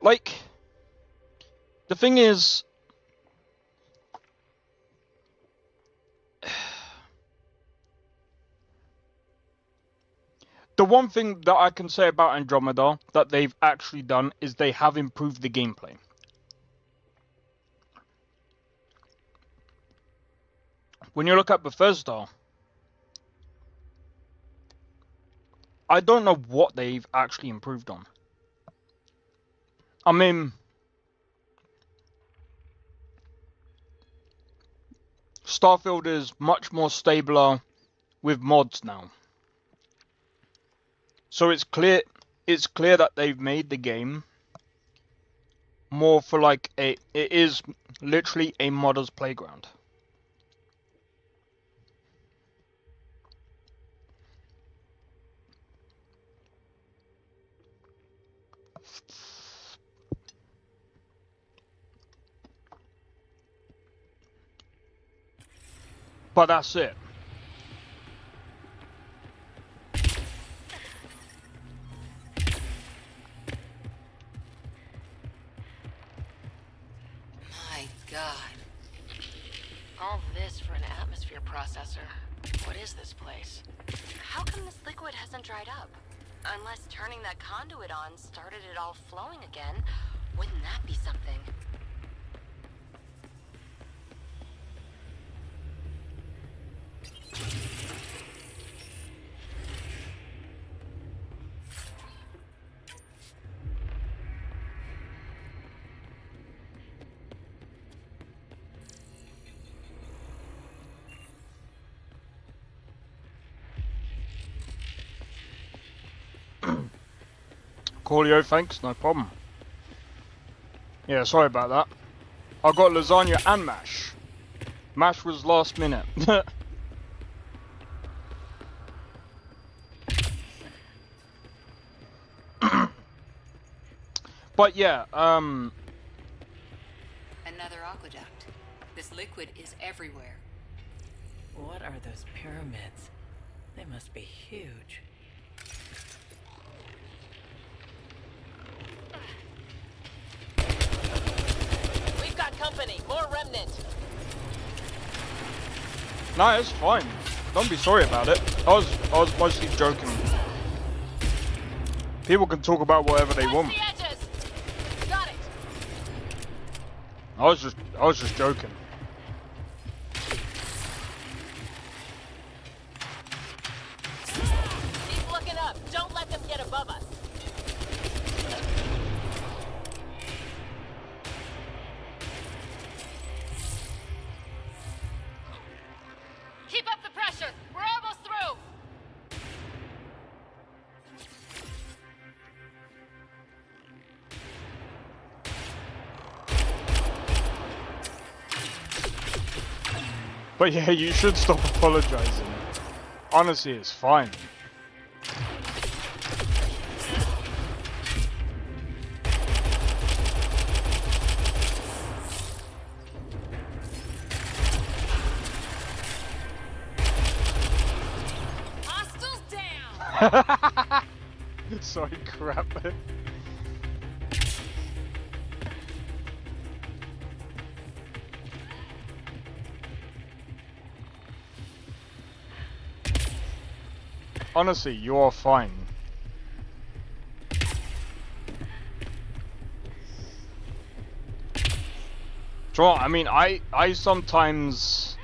Like, the thing is... The one thing that I can say about Andromeda that they've actually done is they have improved the gameplay. When you look at Bethesda, I don't know what they've actually improved on. I mean, Starfield is much more stabler with mods now. So it's clear that they've made the game more for like it is literally a modder's playground. But that's it. My God. All this for an atmosphere processor. What is this place? How come this liquid hasn't dried up? Unless turning that conduit on started it all flowing again. Wouldn't that be something? Coolio, thanks, no problem. Yeah, sorry about that. I got lasagna and mash. Mash was last minute. But yeah, Another aqueduct. This liquid is everywhere. What are those pyramids? They must be huge. We've got company. More remnant. no, it's fine. Don't be sorry about it. I was mostly joking. People can talk about whatever they want. The edges. Got it. I was just joking. Keep looking up. Don't let them get above us. Keep up the pressure. We're almost through. But yeah, you should stop apologizing. Honestly, it's fine. Hostiles down. Sorry, crap. Honestly, you are fine. Do you know what? I mean, I sometimes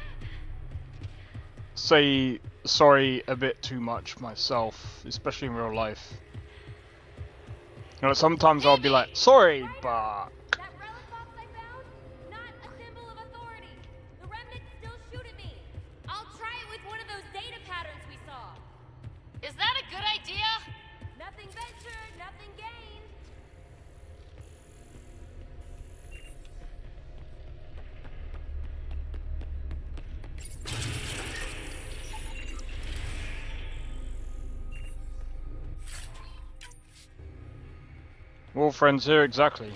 say sorry a bit too much myself, especially in real life. You know, sometimes I'll be like, sorry, but... That relic box I found? Not a symbol of authority. The We're all friends here, exactly.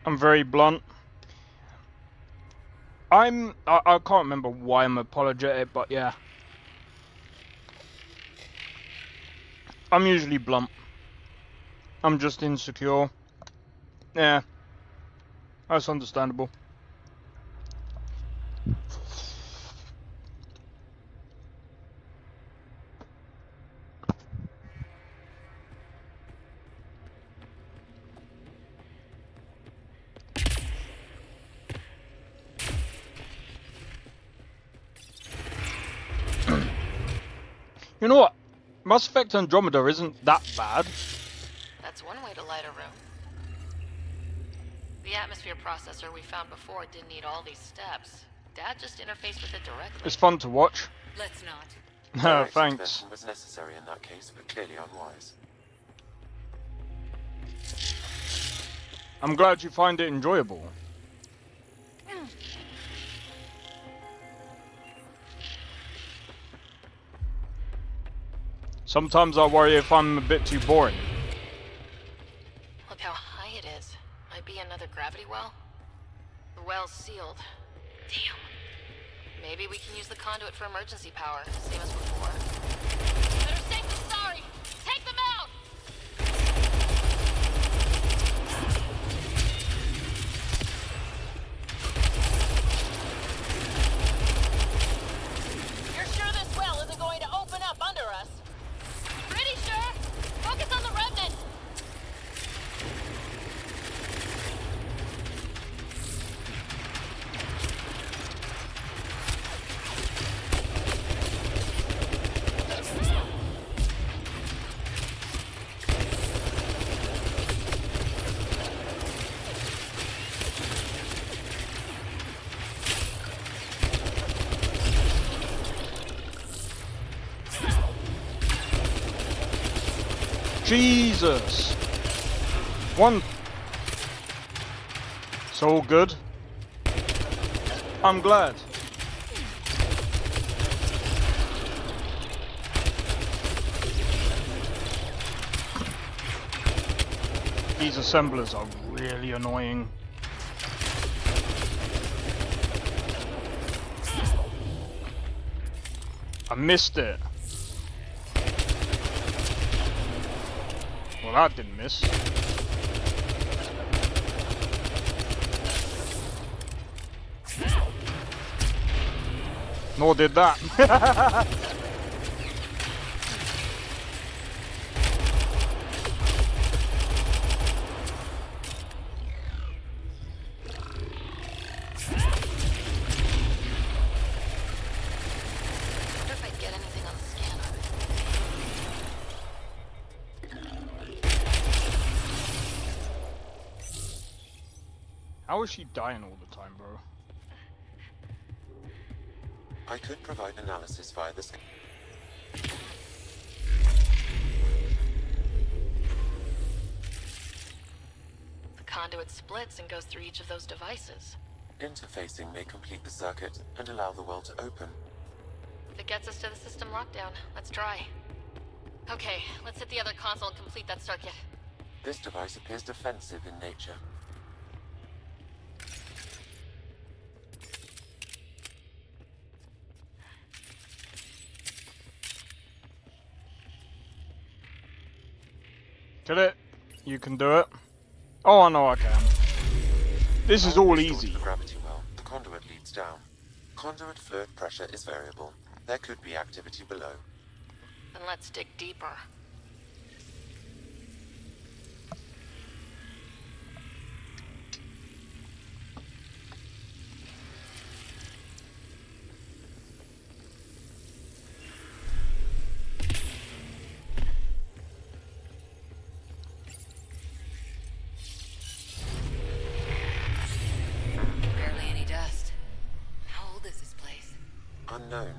I'm very blunt. I can't remember why I'm apologetic, but yeah. I'm usually blunt. I'm just insecure. Yeah. That's understandable. You know what? Mass Effect Andromeda isn't that bad. That's one way to light a room. The atmosphere processor we found before didn't need all these steps. Dad just interfaced with it directly. It's fun to watch. Let's not. No, thanks. Intervention was necessary in that case, but clearly unwise. I'm glad you find it enjoyable. Sometimes I worry if I'm a bit too boring. Look how high it is. Might be another gravity well. The well's sealed. Damn. Maybe we can use the conduit for emergency power, same as before. Better safe than sorry. Take them out. You're sure this well isn't going to open up under us? Pretty sure. Focus on the remnant. Jesus! One. It's all good. I'm glad. These assemblers are really annoying. I missed it. Well, that didn't miss. Nor did that. How is she dying all the time, bro? I could provide analysis via the scan. The conduit splits and goes through each of those devices. Interfacing may complete the circuit and allow the well to open. If it gets us to the system lockdown, let's try. Okay, let's hit the other console and complete that circuit. This device appears defensive in nature. Get it? You can do it. Oh, I know I can. This is all easy. The gravity well. The conduit leads down. Conduit fluid pressure is variable. There could be activity below. Then let's dig deeper. Unknown.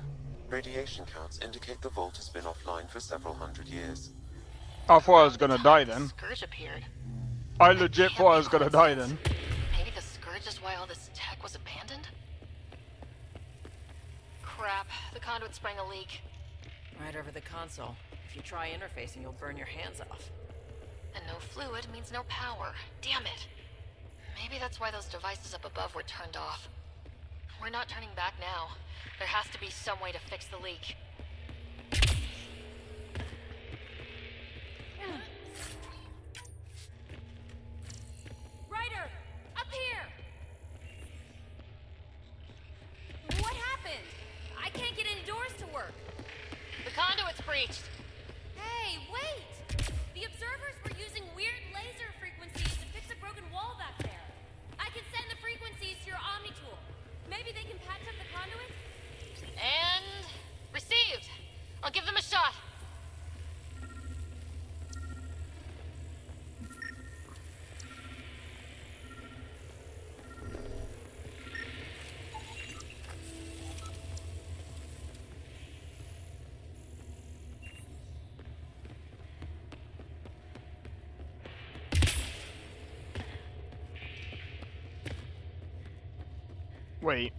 Radiation counts indicate the vault has been offline for several hundred years. I thought I was gonna die then. Scourge appeared. I legit thought I was gonna die then. Maybe the Scourge is why all this tech was abandoned? crap. The conduit sprang a leak. Right over the console. If you try interfacing, you'll burn your hands off. And no fluid means no power. Damn it. Maybe that's why those devices up above were turned off. We're not turning back now. There has to be some way to fix the leak. Ryder! Up here! What happened? I can't get any doors to work. The conduit's breached. Hey, wait! The observers were using weird laser frequencies to fix a broken wall back there. I can send the frequencies to your Omni tool. Maybe they can patch up the conduit? And... received. I'll give them a shot. Wait.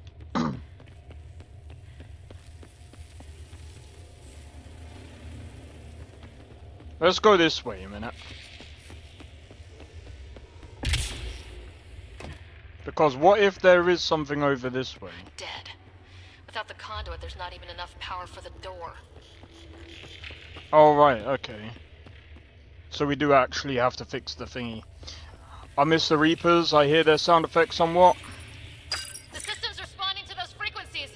Let's go this way a minute. Because what if there is something over this way? Dead. Without the conduit, there's not even enough power for the door. Oh, right, okay. So we do actually have to fix the thingy. I miss the Reapers, I hear their sound effects somewhat. The system's responding to those frequencies.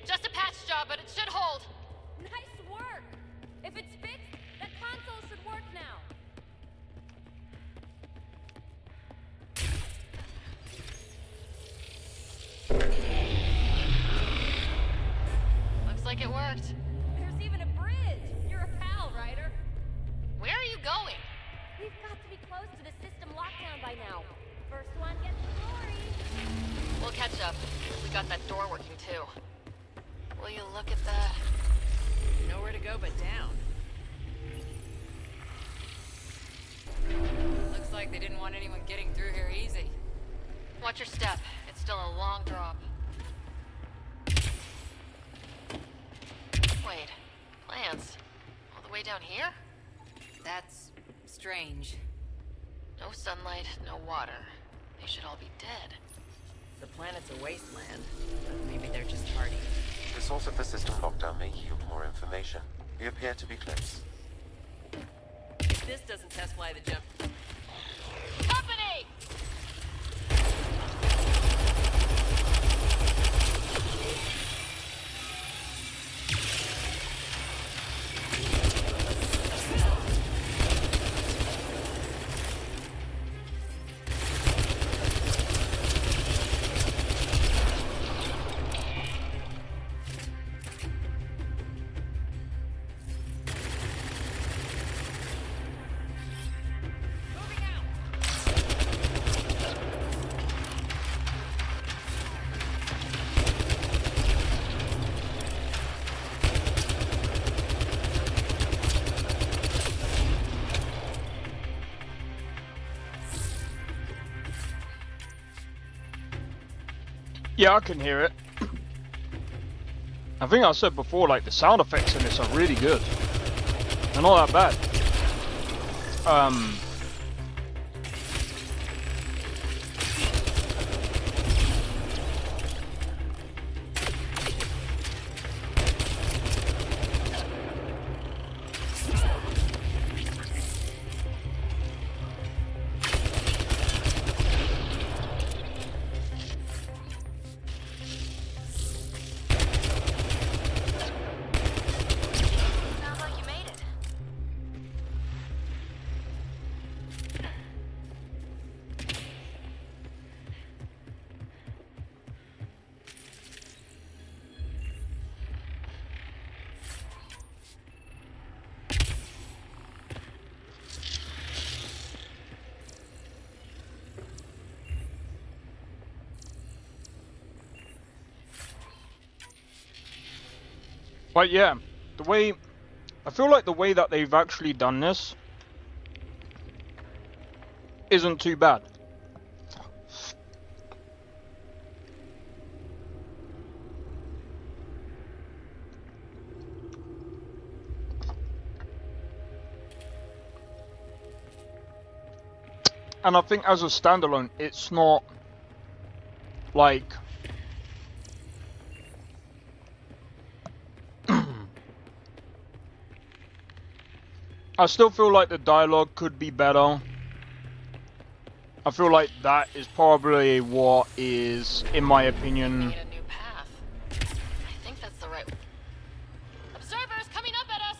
Just a patch job, but it should hold. Nice work! If it's fixed, that console should work now. Looks like it worked. There's even a bridge! You're a pal, Ryder. Where are you going? We've got to be close to the system lockdown by now. First one gets the glory. We'll catch up. We got that door working too. Will you look at that? Nowhere to go but down. Looks like they didn't want anyone getting through here easy. Watch your step. It's still a long drop. Wait. Plants? All the way down here? That's strange. No sunlight, no water. They should all be dead. The planet's a wasteland, but maybe they're just hardy. The source of the system lockdown may yield more information. We appear to be close. If this doesn't test fly the jump... Company! Yeah, I can hear it. I think I said before, like, the sound effects in this are really good. They're not that bad. Sounds like you made it. But yeah, the way... I feel like the way that they've actually done this isn't too bad. I think as a standalone, it's not like I still feel like the dialogue could be better. I feel like that is probably what is, in my opinion. Need a new path. I think that's the right. Observers coming up at us.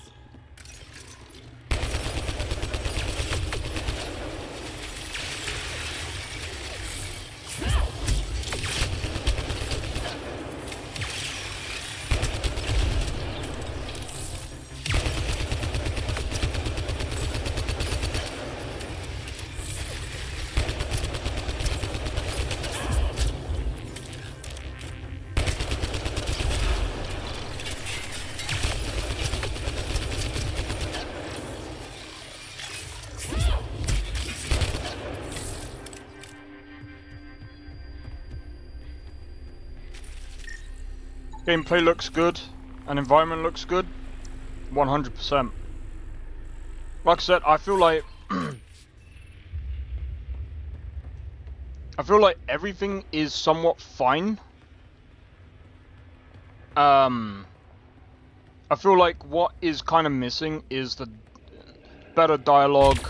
Gameplay looks good, and environment looks good, 100%. Like I said, I feel like I feel like everything is somewhat fine. I feel like what is kind of missing is the better dialogue.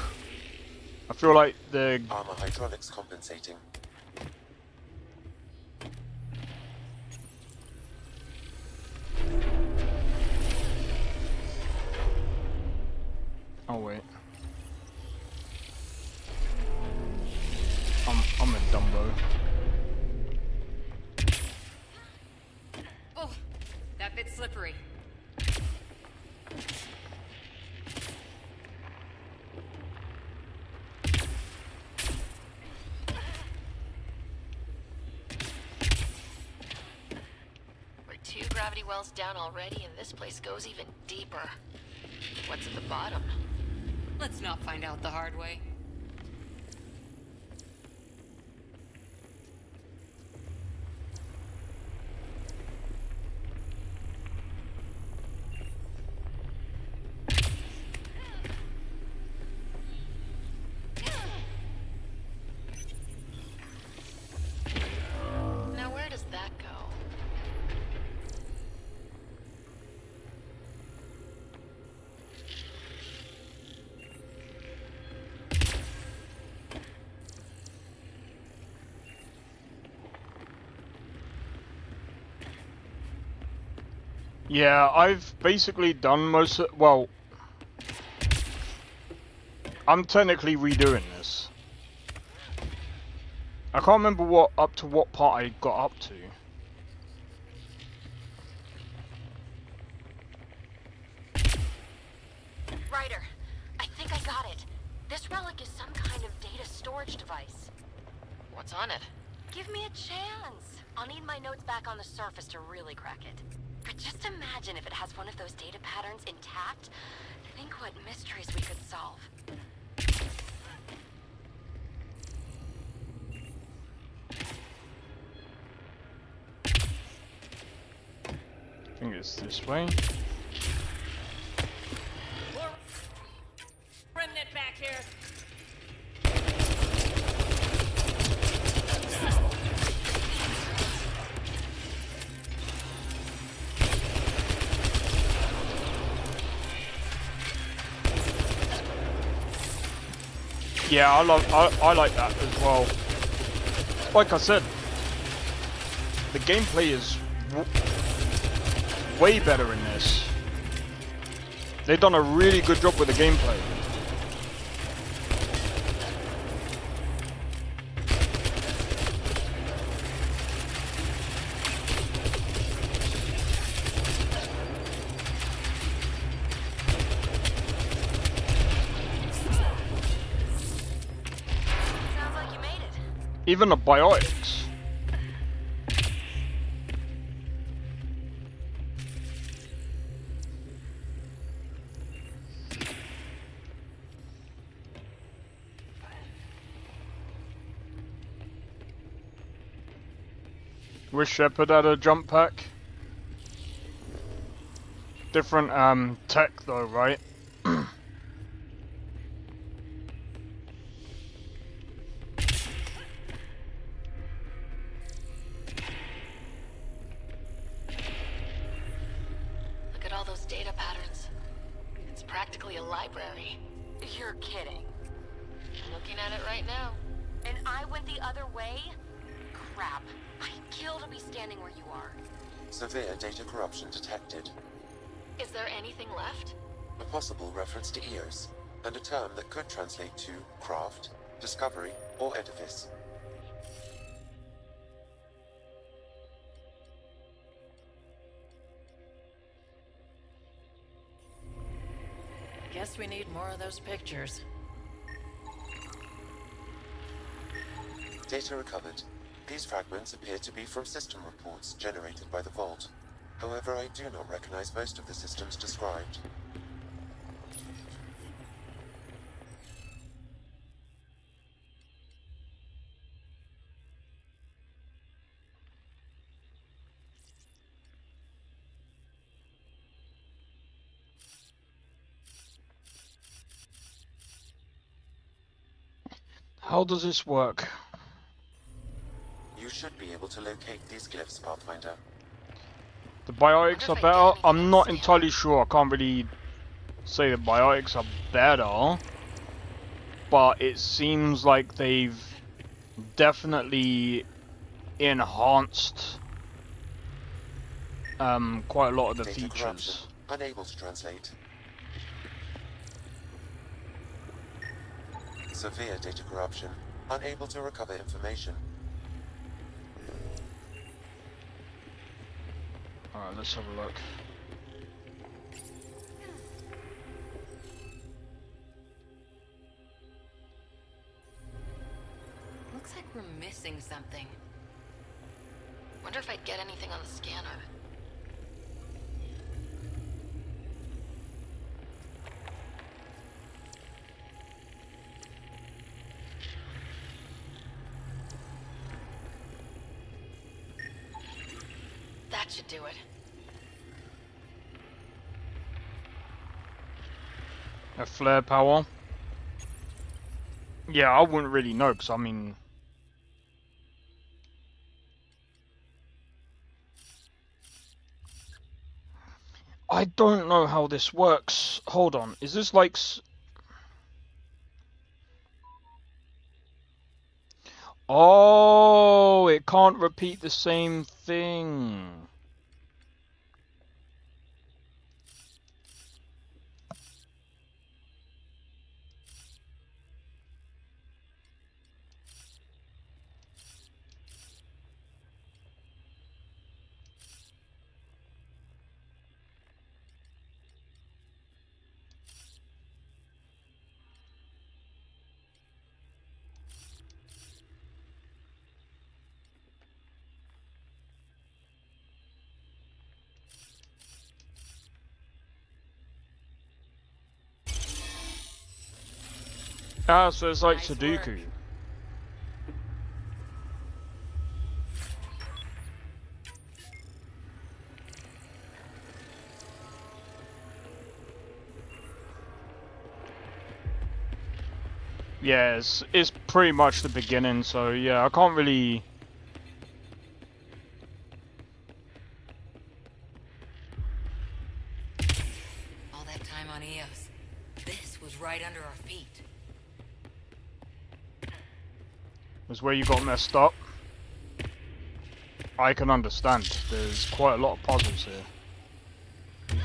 I feel like the armor hydraulics compensating. Oh wait. I'm a Dumbo. Oh, that bit's slippery. We're 2 gravity wells down already, and this place goes even deeper. What's at the bottom? Let's not find out the hard way. Now where does that go? Yeah, I've basically done most of, well, I'm technically redoing this. I can't remember what part I got up to. Ryder, I think I got it. This relic is some kind of data storage device. What's on it? Give me a chance. I'll need my notes back on the surface to really crack it. But just imagine if it has one of those data patterns intact. Think what mysteries we could solve. I think it's this way. Remnant back here. Yeah, I like that as well. Like I said, the gameplay is way better in this. They've done a really good job with the gameplay. Sounds like you made it. Even the biotics. Wish Shepard had a jump pack. Different tech though, right? practically a library. You're kidding. I'm looking at it right now. And I went the other way? Crap. I'd kill to be standing where you are. Severe data corruption detected. Is there anything left? A possible reference to Eos, and a term that could translate to craft, discovery, or edifice. Guess we need more of those pictures. Data recovered. These fragments appear to be from system reports generated by the Vault. However, I do not recognize most of the systems described. How does this work? You should be able to locate these glyphs, Pathfinder. The biotics are better? I'm not entirely sure. I can't really say the biotics are better. But it seems like they've definitely enhanced quite a lot of the Data features. corruption. Unable to translate. Severe data corruption. Unable to recover information. Alright, let's have a look. Looks like we're missing something. Wonder if I'd get anything on the scanner. That should do it. A flare power? Yeah, I wouldn't really know, because I mean... I don't know how this works. Hold on, is this like... Oh, it can't repeat the same thing. Ah, so it's like Sudoku. Yeah, it's pretty much the beginning, so yeah, I can't really... All that time on Eos. This was right under our feet. Was where you got messed up. I can understand. There's quite a lot of puzzles here. Dad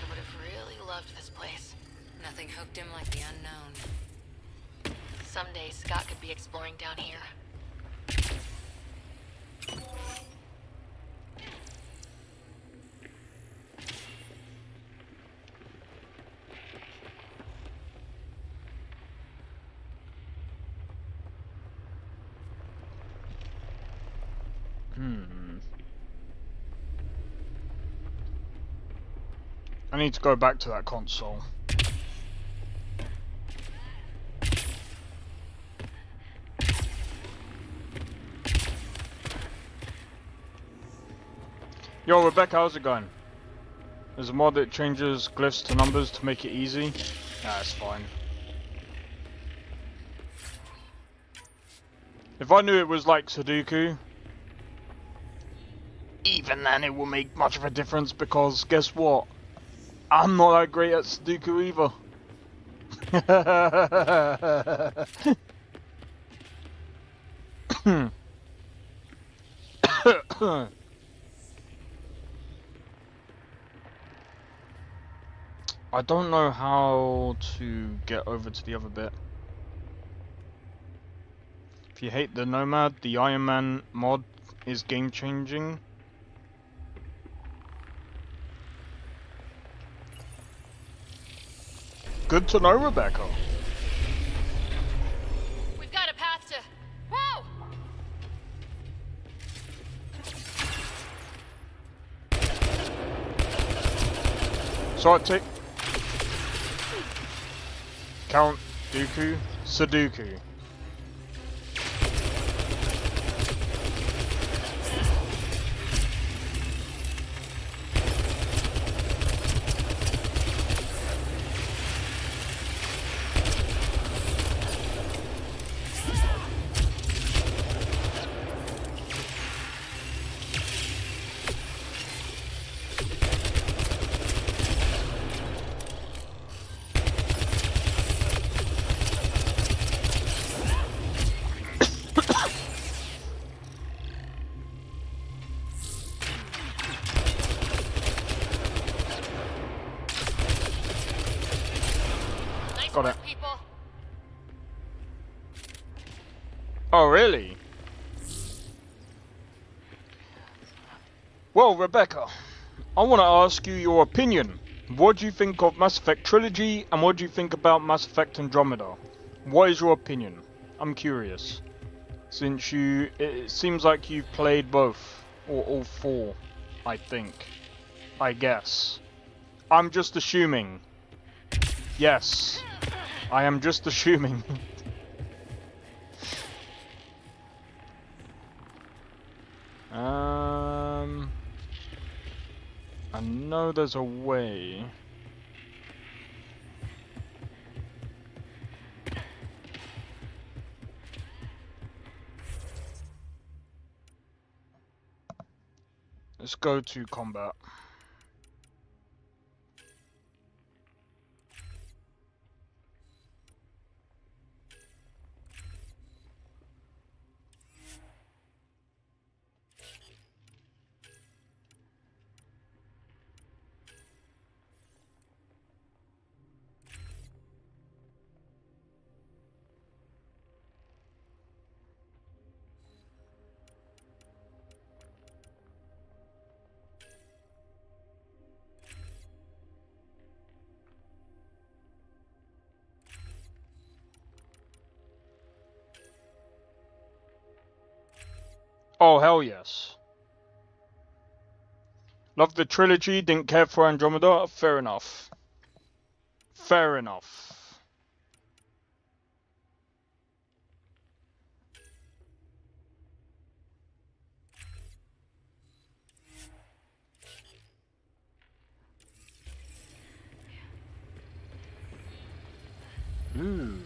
would have really loved this place. Nothing hooked him like the unknown. Someday Scott could be exploring down here. I need to go back to that console. Yo, Rebecca, how's it going? There's a mod that changes glyphs to numbers to make it easy. Nah, it's fine. If I knew it was like Sudoku, even then it will make much of a difference, because guess what? I'm not that great at Sudoku either. I don't know how to get over to the other bit. If you hate the Nomad, the Iron Man mod is game changing. Good to know, Rebecca. We've got a path to... Whoa! So I take Count Dooku, Sudoku. Got it. Oh, really? Well, Rebecca, I want to ask you your opinion. What do you think of Mass Effect Trilogy, and what do you think about Mass Effect Andromeda? What is your opinion? I'm curious. Since it seems like you've played both, or all four, I think. I guess. I'm just assuming. Yes. I am just assuming. I know there's a way. Let's go to combat. Oh, hell yes. Loved the trilogy, didn't care for Andromeda. Fair enough. Fair enough. Ooh.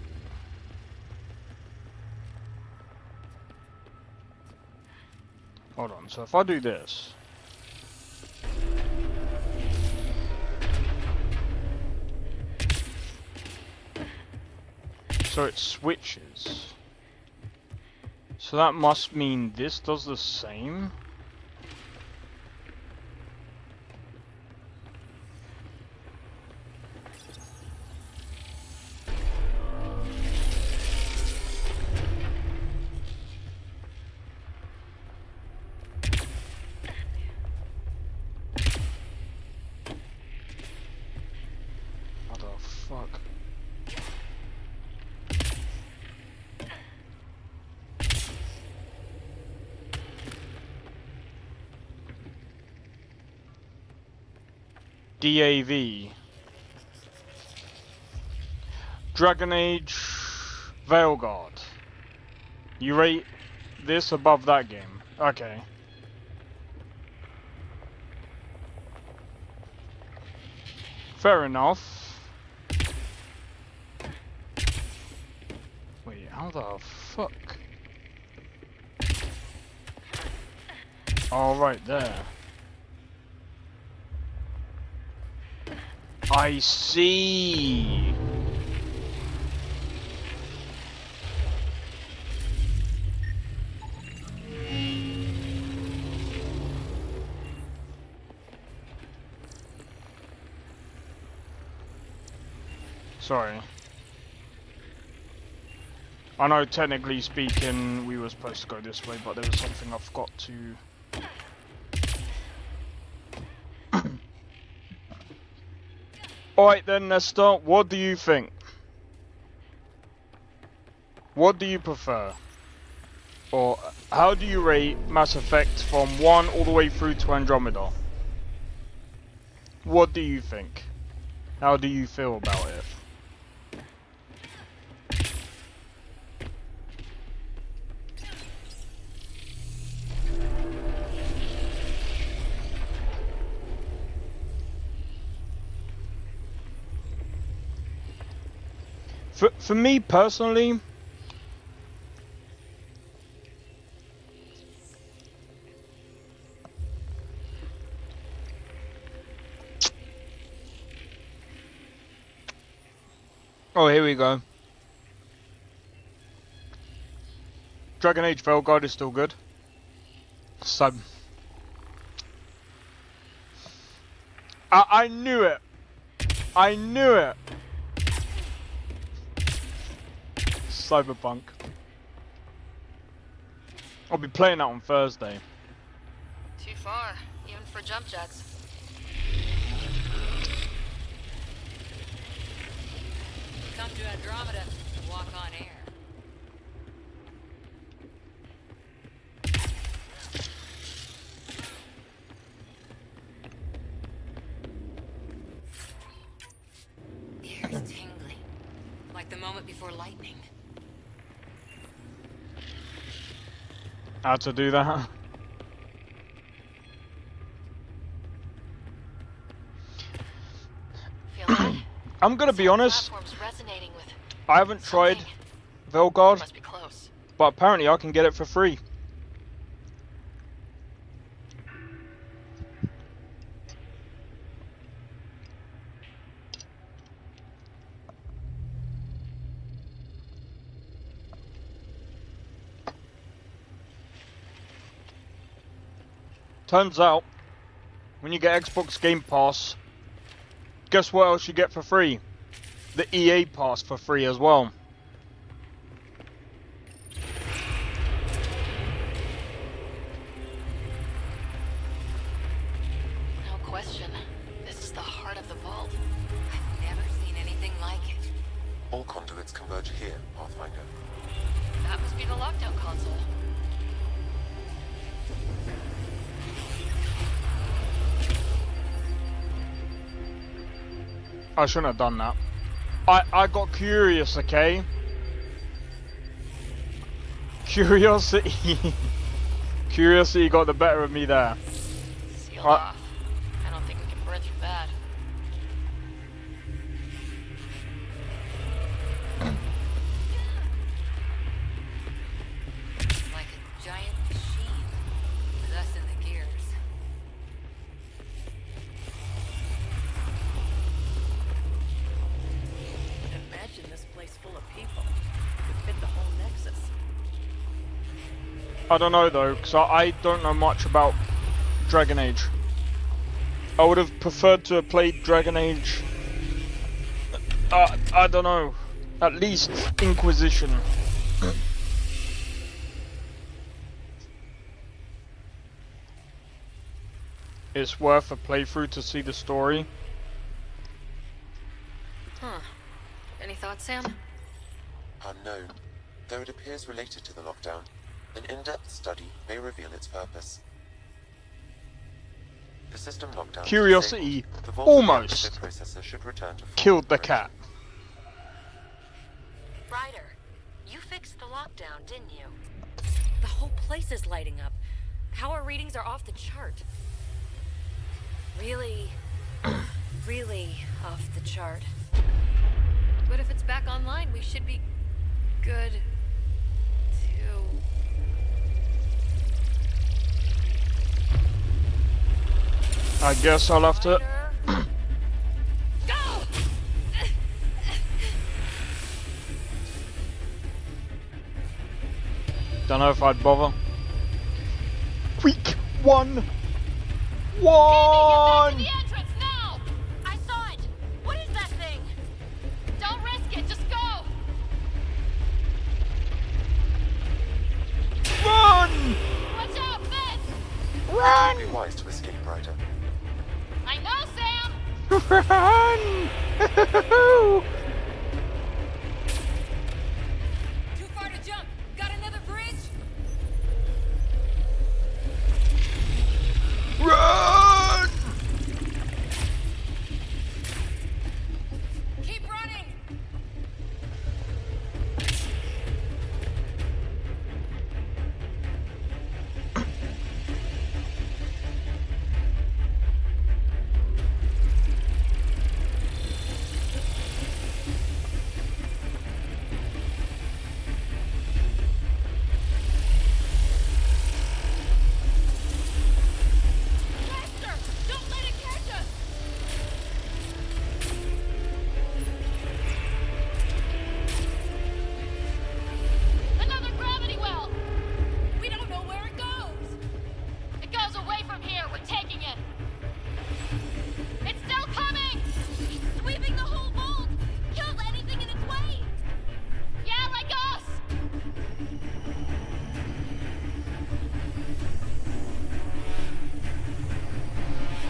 Hold on, so if I do this... So it switches. So that must mean this does the same? What the fuck? DAV. Dragon Age Veilguard. You rate this above that game. Okay. Fair enough. Wait, how the fuck? Oh, right there. I see. Sorry. I know technically speaking we were supposed to go this way, but there was something I forgot to... Alright then, Nesta, what do you think? What do you prefer? Or how do you rate Mass Effect from 1 all the way through to Andromeda? What do you think? How do you feel about it? For me personally, oh, here we go. Dragon Age Veilguard is still good. So I knew it. I knew it. Cyberpunk. I'll be playing that on Thursday. Too far, even for jump jets. Come to Andromeda and walk on air. The air is tingling, like the moment before lightning. How to do that? I'm gonna be honest. I haven't tried Veilguard, but apparently I can get it for free. Turns out, when you get Xbox Game Pass, guess what else you get for free? The EA Pass for free as well. No question. This is the heart of the vault. I've never seen anything like it. All conduits converge here, Pathfinder. That must be the lockdown console. I shouldn't have done that. I got curious, okay? Curiosity. Curiosity got the better of me there. Sealed off. I don't think we can burn through that. Like a giant machine, with us in the gears. Imagine this place full of people. It could fit the whole Nexus. I don't know though, because I don't know much about Dragon Age. I would have preferred to have played Dragon Age. I don't know. At least Inquisition. It's worth a playthrough to see the story. Huh. Any thoughts, Sam? Unknown. Though it appears related to the lockdown, an in-depth study may reveal its purpose. The system lockdown Curiosity the vault almost processor should return to killed the cat. Ryder, you fixed the lockdown, didn't you? The whole place is lighting up. Power readings are off the chart. Really, really off the chart. But if it's back online, we should be good too. I guess I'll have to. Go! Don't know if I'd bother. Quick! One! Get to the entrance now! I saw it! What is that thing? Don't risk it, just go! Run! Watch out, Finn! It would be wise to escape, Ryder. I know, Sam! Run! Too far to jump. Got another bridge? Run! Keep running. Faster! Don't let it catch us! Another gravity well! We don't know where it goes! It goes away from here. We're taking it! It's still coming! It's sweeping the whole vault! Kills anything in its way! Yeah, like us!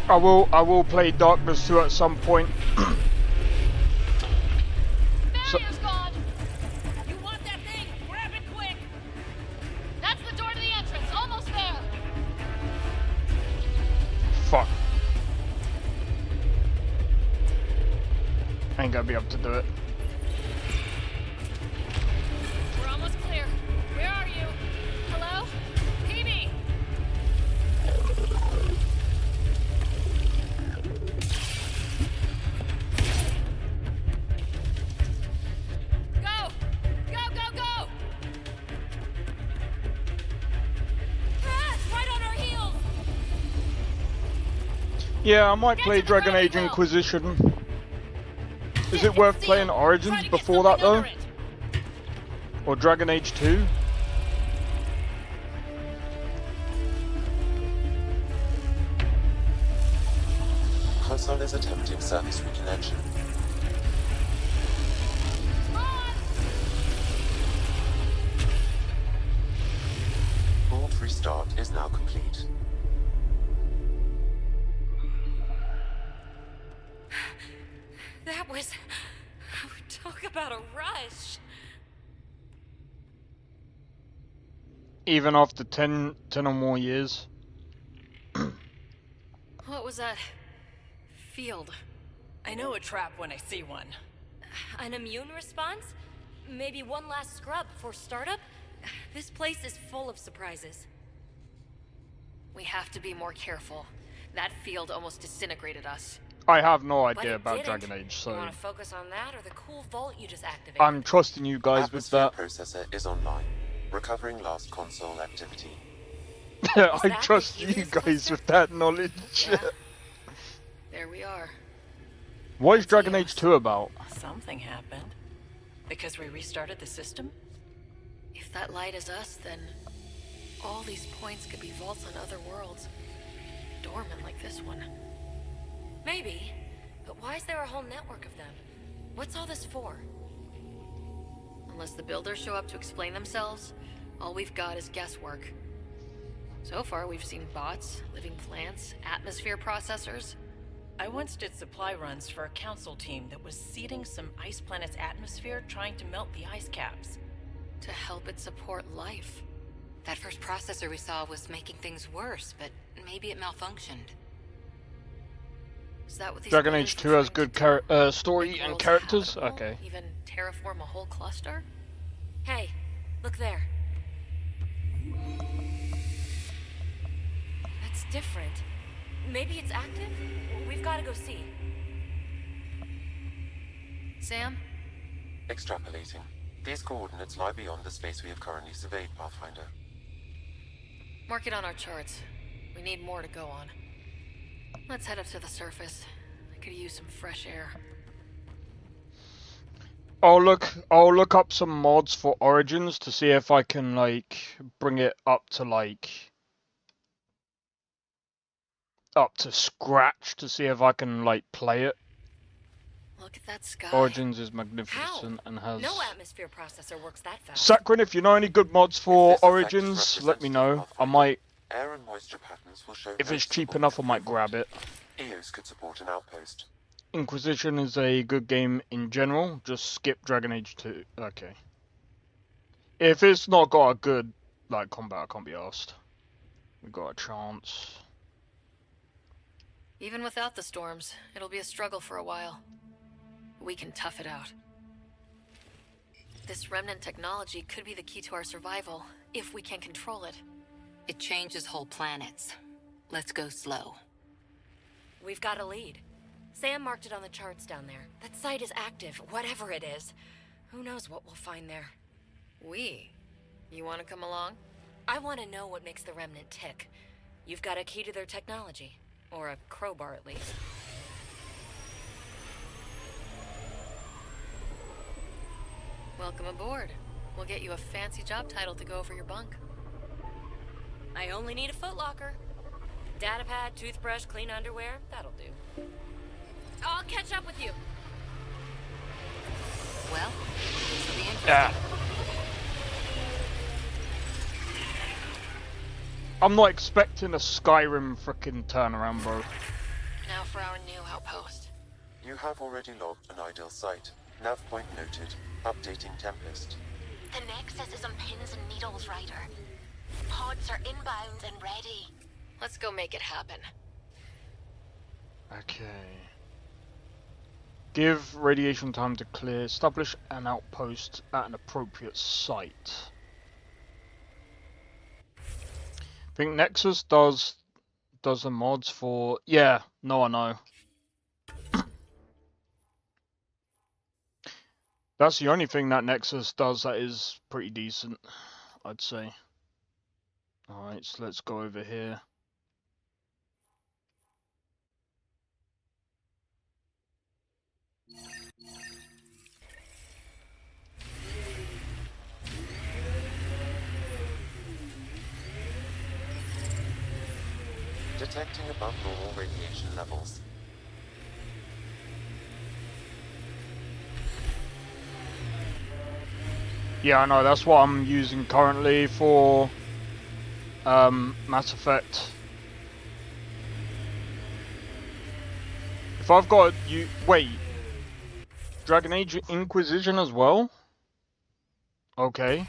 I will play Darkness 2 at some point. Barrier's gone! You want that thing? Grab it quick! That's the door to the entrance. Almost there! Fuck. Ain't gonna be able to do it. We're almost clear. Where are you? Hello? PB! Go! Go, go, go! Ah, it's right on our heels! Yeah, I might play Dragon Age Inquisition. Is it worth playing Origins before that though? Or Dragon Age 2? Console is attempting service reconnection. Vault restart is now complete. That was... Talk about a rush. Even after 10 or more years. What was that? Field. I know a trap when I see one. An immune response? Maybe one last scrub for startup? This place is full of surprises. We have to be more careful. That field almost disintegrated us. I have no But idea it about didn't. Dragon Age, You so want to focus on that or the cool vault you just activated? I'm trusting you guys with Atmosphere that. processor is online. Recovering last console activity. I trust you guys with that knowledge. Yeah. There we are. What is Dragon Age 2 about? Something happened. Because we restarted the system? If that light is us, then all these points could be vaults on other worlds. Dormant like this one. Maybe. But why is there a whole network of them? What's all this for? Unless the builders show up to explain themselves, all we've got is guesswork. So far, we've seen bots, living plants, atmosphere processors. I once did supply runs for a council team that was seeding some ice planet's atmosphere, trying to melt the ice caps. To help it support life. That first processor we saw was making things worse, but maybe it malfunctioned. Is that what these Dragon builders Age were 2 has trying good to do? story Make and worlds characters? habitable? Okay. Even terraform a whole cluster? Hey, look there. That's different. Maybe it's active? We've got to go see. Sam? Extrapolating. These coordinates lie beyond the space we have currently surveyed, Pathfinder. Mark it on our charts. We need more to go on. Let's head up to the surface. I could use some fresh air. I'll look up some mods for Origins to see if I can like bring it up to scratch to see if I can like play it. Look at that sky. Origins is magnificent and has. No atmosphere processor works that fast. Sakrin, if you know any good mods for Origins, let me know. I might. Air and moisture patterns will show If it's cheap enough, I might grab it. EOS could support an outpost. Inquisition is a good game in general. Just skip Dragon Age 2. Okay. If it's not got a good like combat, I can't be asked. We got a chance. Even without the storms, it'll be a struggle for a while. We can tough it out. This remnant technology could be the key to our survival, if we can control it. It changes whole planets. Let's go slow. We've got a lead. Sam marked it on the charts down there. That site is active, whatever it is. Who knows what we'll find there? You want to come along? I want to know what makes the remnant tick. You've got a key to their technology. Or a crowbar, at least. Welcome aboard. We'll get you a fancy job title to go over your bunk. I only need a footlocker. Datapad, toothbrush, clean underwear, that'll do. I'll catch up with you. Well, this will be interesting. I'm not expecting a Skyrim frickin' turnaround, bro. Now for our new outpost. You have already logged an ideal site. Nav point noted. Updating Tempest. The Nexus is on pins and needles, Ryder. Pods are inbound and ready. Let's go make it happen. Okay. Give radiation time to clear. Establish an outpost at an appropriate site. I think Nexus does the mods for... Yeah, no, I know. That's the only thing that Nexus does that is pretty decent, I'd say. Alright, so let's go over here. Detecting above normal radiation levels. Yeah, I know, that's what I'm using currently for Mass Effect. If I've got you wait, Dragon Age Inquisition as well? Okay.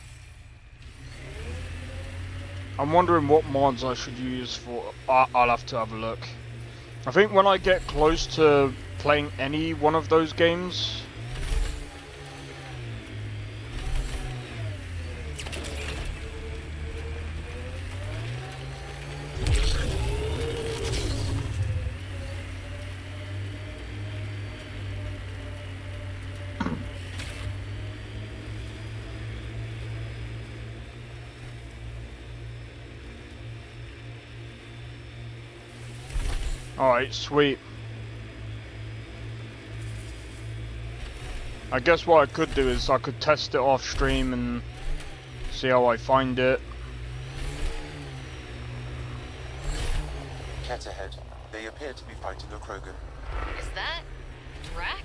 I'm wondering what mods I should use for... I'll have to have a look. I think when I get close to playing any one of those games... Alright, sweet. I guess what I could do is I could test it off stream and see how I find it. Cat ahead. They appear to be fighting a Krogan. Is that... Drac?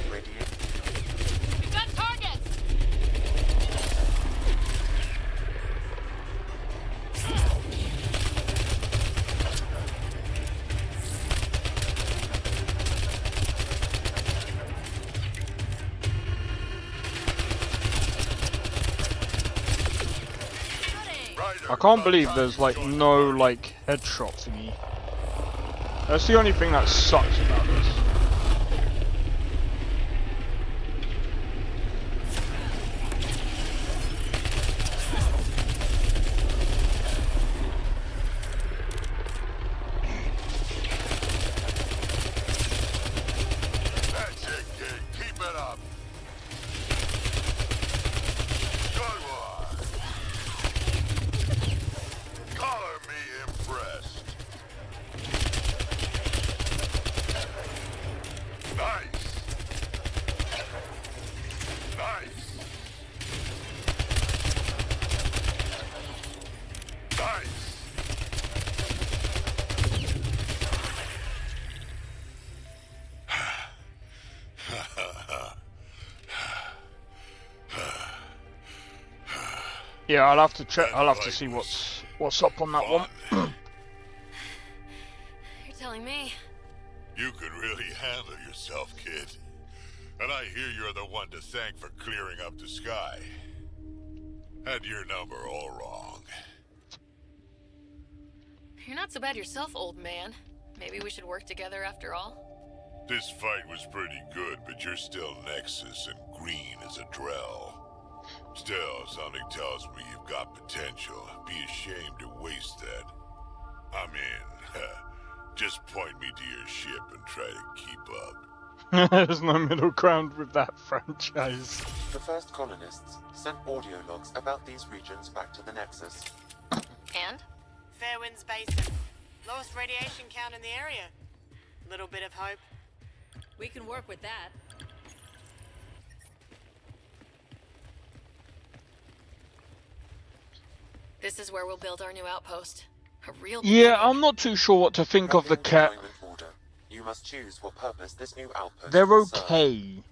We've got targets! I can't believe there's like no like headshot thingy. That's the only thing that sucks about this. That's it, kid. Keep it up. Good one. Color me impressed. Yeah, I'll have to check. I'll have to see what's up on that one. You're telling me. You could really handle yourself, kid. And I hear you're the one to thank for clearing up the sky. Had your number all wrong. You're not so bad yourself, old man. Maybe we should work together after all? This fight was pretty good, but you're still Nexus and green as a Drell. Still, something tells me you've got potential. Be ashamed to waste that. I'm in. Just point me to your ship and try to keep up. There's no middle ground with that franchise. The first colonists sent audio logs about these regions back to the Nexus. And? Fairwinds Basin. Lowest radiation count in the area. Little bit of hope. We can work with that. This is where we'll build our new outpost. A real Yeah, I'm not too sure what to think of the cat. You must choose what purpose this new outpost They're will serve. okay.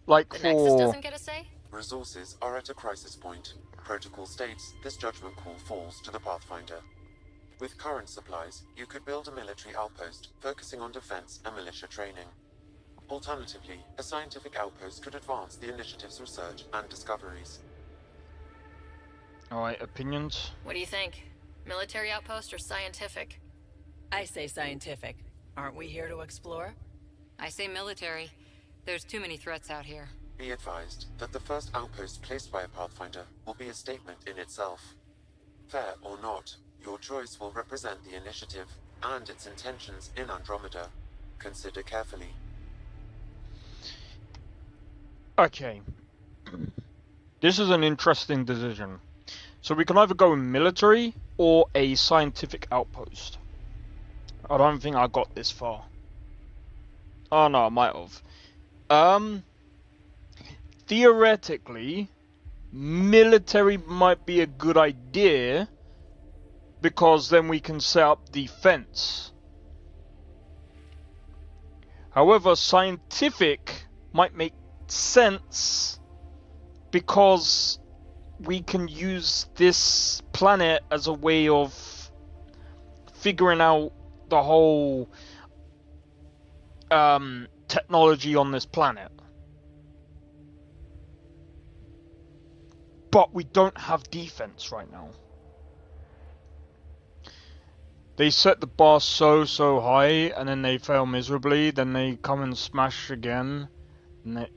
Like The for... Nexus doesn't get a say? Resources are at a crisis point. Protocol states this judgment call falls to the Pathfinder. With current supplies, you could build a military outpost, focusing on defense and militia training. Alternatively, a scientific outpost could advance the initiative's research and discoveries. Alright, opinions? What do you think? Military outpost or scientific? I say scientific. Aren't we here to explore? I say military. There's too many threats out here. Be advised that the first outpost placed by a Pathfinder will be a statement in itself. Fair or not, your choice will represent the initiative and its intentions in Andromeda. Consider carefully. Okay. This is an interesting decision. So we can either go military or a scientific outpost. I don't think I got this far. Oh no, I might have. Theoretically, military might be a good idea because then we can set up defense. However, scientific might make sense because we can use this planet as a way of figuring out the whole technology on this planet. But we don't have defense right now. They set the bar so high and then they fail miserably, then they come and smash again. And they...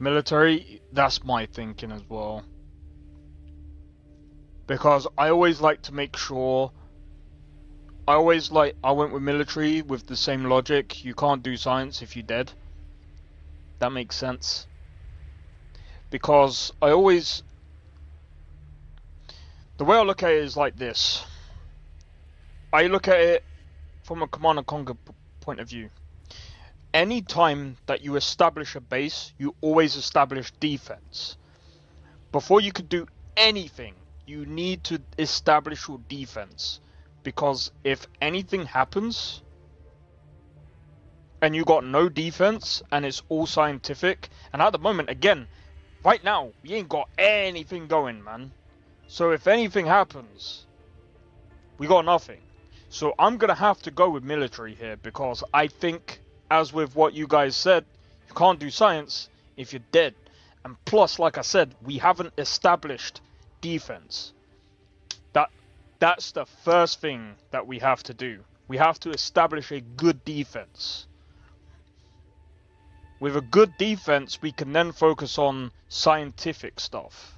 Military, that's my thinking as well. Because I always like to make sure... I went with military with the same logic. You can't do science if you're dead. That makes sense. Because I always... The way I look at it is like this. I look at it from a Command & Conquer point of view. Any time that you establish a base, you always establish defense. Before you could do anything, you need to establish your defense. Because if anything happens, and you got no defense, and it's all scientific, and at the moment, again, right now, we ain't got anything going, man. So if anything happens, we got nothing. So I'm gonna have to go with military here, because I think, as with what you guys said, you can't do science if you're dead. And plus, like I said, we haven't established defense. That's the first thing that we have to do. We have to establish a good defense. With a good defense, we can then focus on scientific stuff.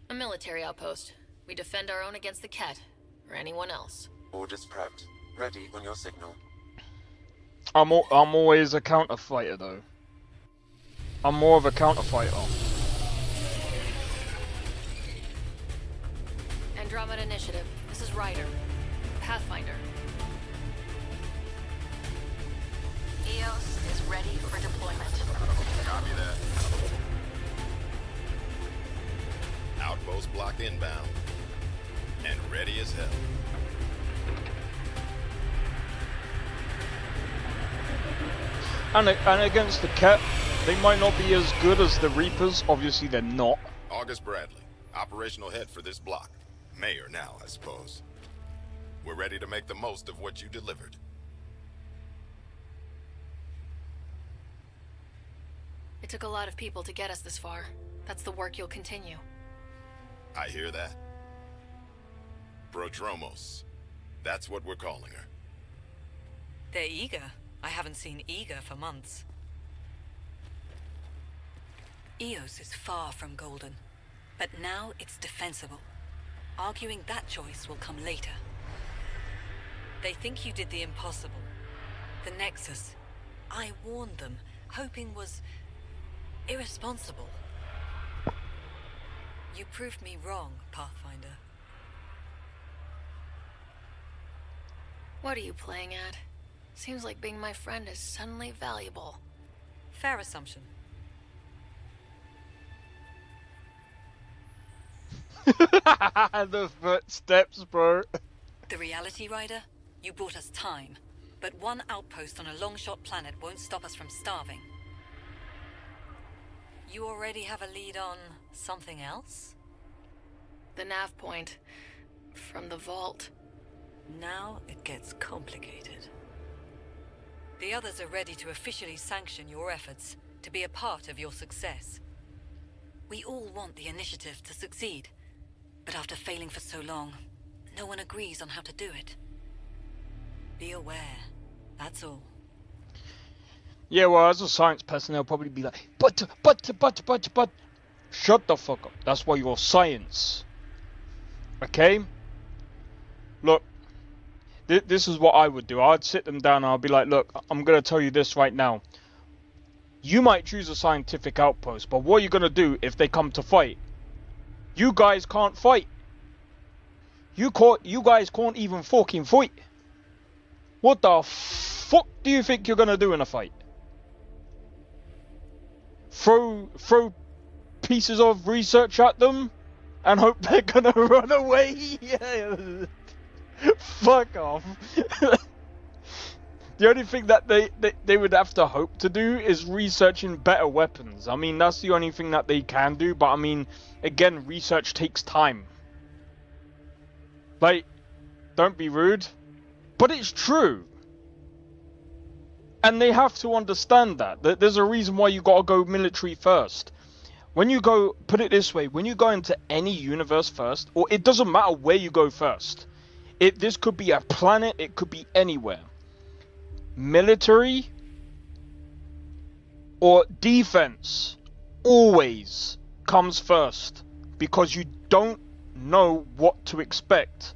A military outpost. We defend our own against the Ket, or anyone else. Orders prepped. Ready on your signal. I'm always a counter fighter though. I'm more of a counter fighter. Andromeda Initiative. This is Ryder. Pathfinder. EOS is ready for deployment. Copy that. Outpost blocked inbound. And ready as hell. And against the Ket, They might not be as good as the Reapers. Obviously, they're not. August Bradley, operational head for this block. Mayor now, I suppose. We're ready to make the most of what you delivered. It took a lot of people to get us this far. That's the work you'll continue. I hear that. Prodromos. That's what we're calling her. They're eager. I haven't seen eager for months. Eos is far from golden, but now it's defensible. Arguing that choice will come later. They think you did the impossible. The Nexus. I warned them, hoping was irresponsible. You proved me wrong, Pathfinder. What are you playing at? Seems like being my friend is suddenly valuable. Fair assumption. The footsteps, bro. The Reality Rider? You bought us time. But one outpost on a long-shot planet won't stop us from starving. You already have a lead on something else? The nav point. From the vault. Now it gets complicated. The others are ready to officially sanction your efforts, to be a part of your success. We all want the initiative to succeed, but after failing for so long, no one agrees on how to do it. Be aware, that's all. Yeah, well, as a science person, they'll probably be like, but. Shut the fuck up. That's why you're science. Okay? Look, this is what I would do. I'd sit them down and I'll be like, look, I'm going to tell you this right now. You might choose a scientific outpost, but what are you going to do if they come to fight? You guys can't fight. You guys can't even fucking fight. What the fuck do you think you're going to do in a fight? Throw pieces of research at them and hope they're going to run away? Fuck off. The only thing that they would have to hope to do is researching better weapons. I mean, that's the only thing that they can do. But I mean, again, research takes time. Like, don't be rude. But it's true. And they have to understand that. There's a reason why you gotta go military first. When you go, put it this way, when you go into any universe first, or it doesn't matter where you go first. This could be a planet, it could be anywhere. Military or defense always comes first because you don't know what to expect.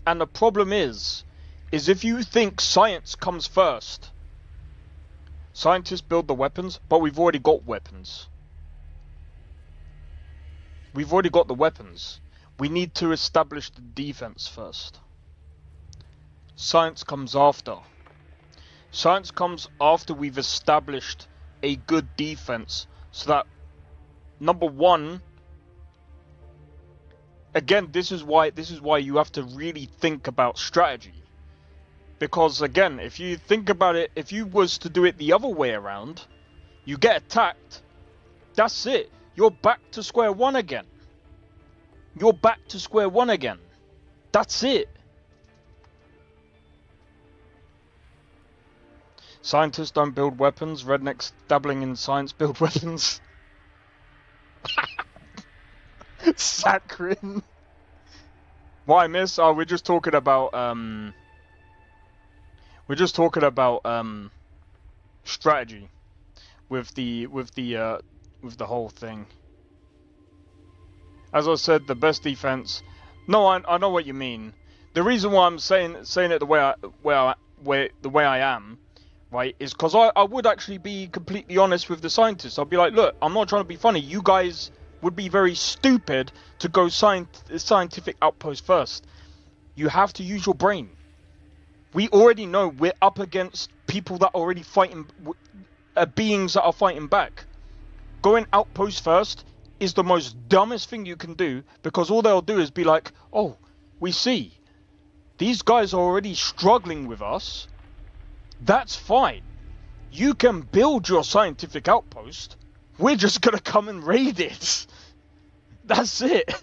And the problem is if you think science comes first, scientists build the weapons, but we've already got weapons. We've already got the weapons. We need to establish the defense first. Science comes after. Science comes after we've established a good defense, so that, number one, again, this is why you have to really think about strategy. Because again, if you think about it, if you was to do it the other way around, you get attacked, that's it. You're back to square one again. You're back to square one again. That's it. Scientists don't build weapons. Rednecks dabbling in science build weapons. Saccharine. What I miss? Oh, we're just talking about strategy with the whole thing. As I said, the best defense. No, I know what you mean. The reason why I'm saying it the way I am, right, is because I would actually be completely honest with the scientists. I'll be like, look, I'm not trying to be funny. You guys would be very stupid to go scientific outpost first. You have to use your brain. We already know we're up against people that are already fighting, beings that are fighting back. Going outpost first is the most dumbest thing you can do, because all they'll do is be like, oh, we see. These guys are already struggling with us. That's fine. You can build your scientific outpost. We're just gonna come and raid it. That's it.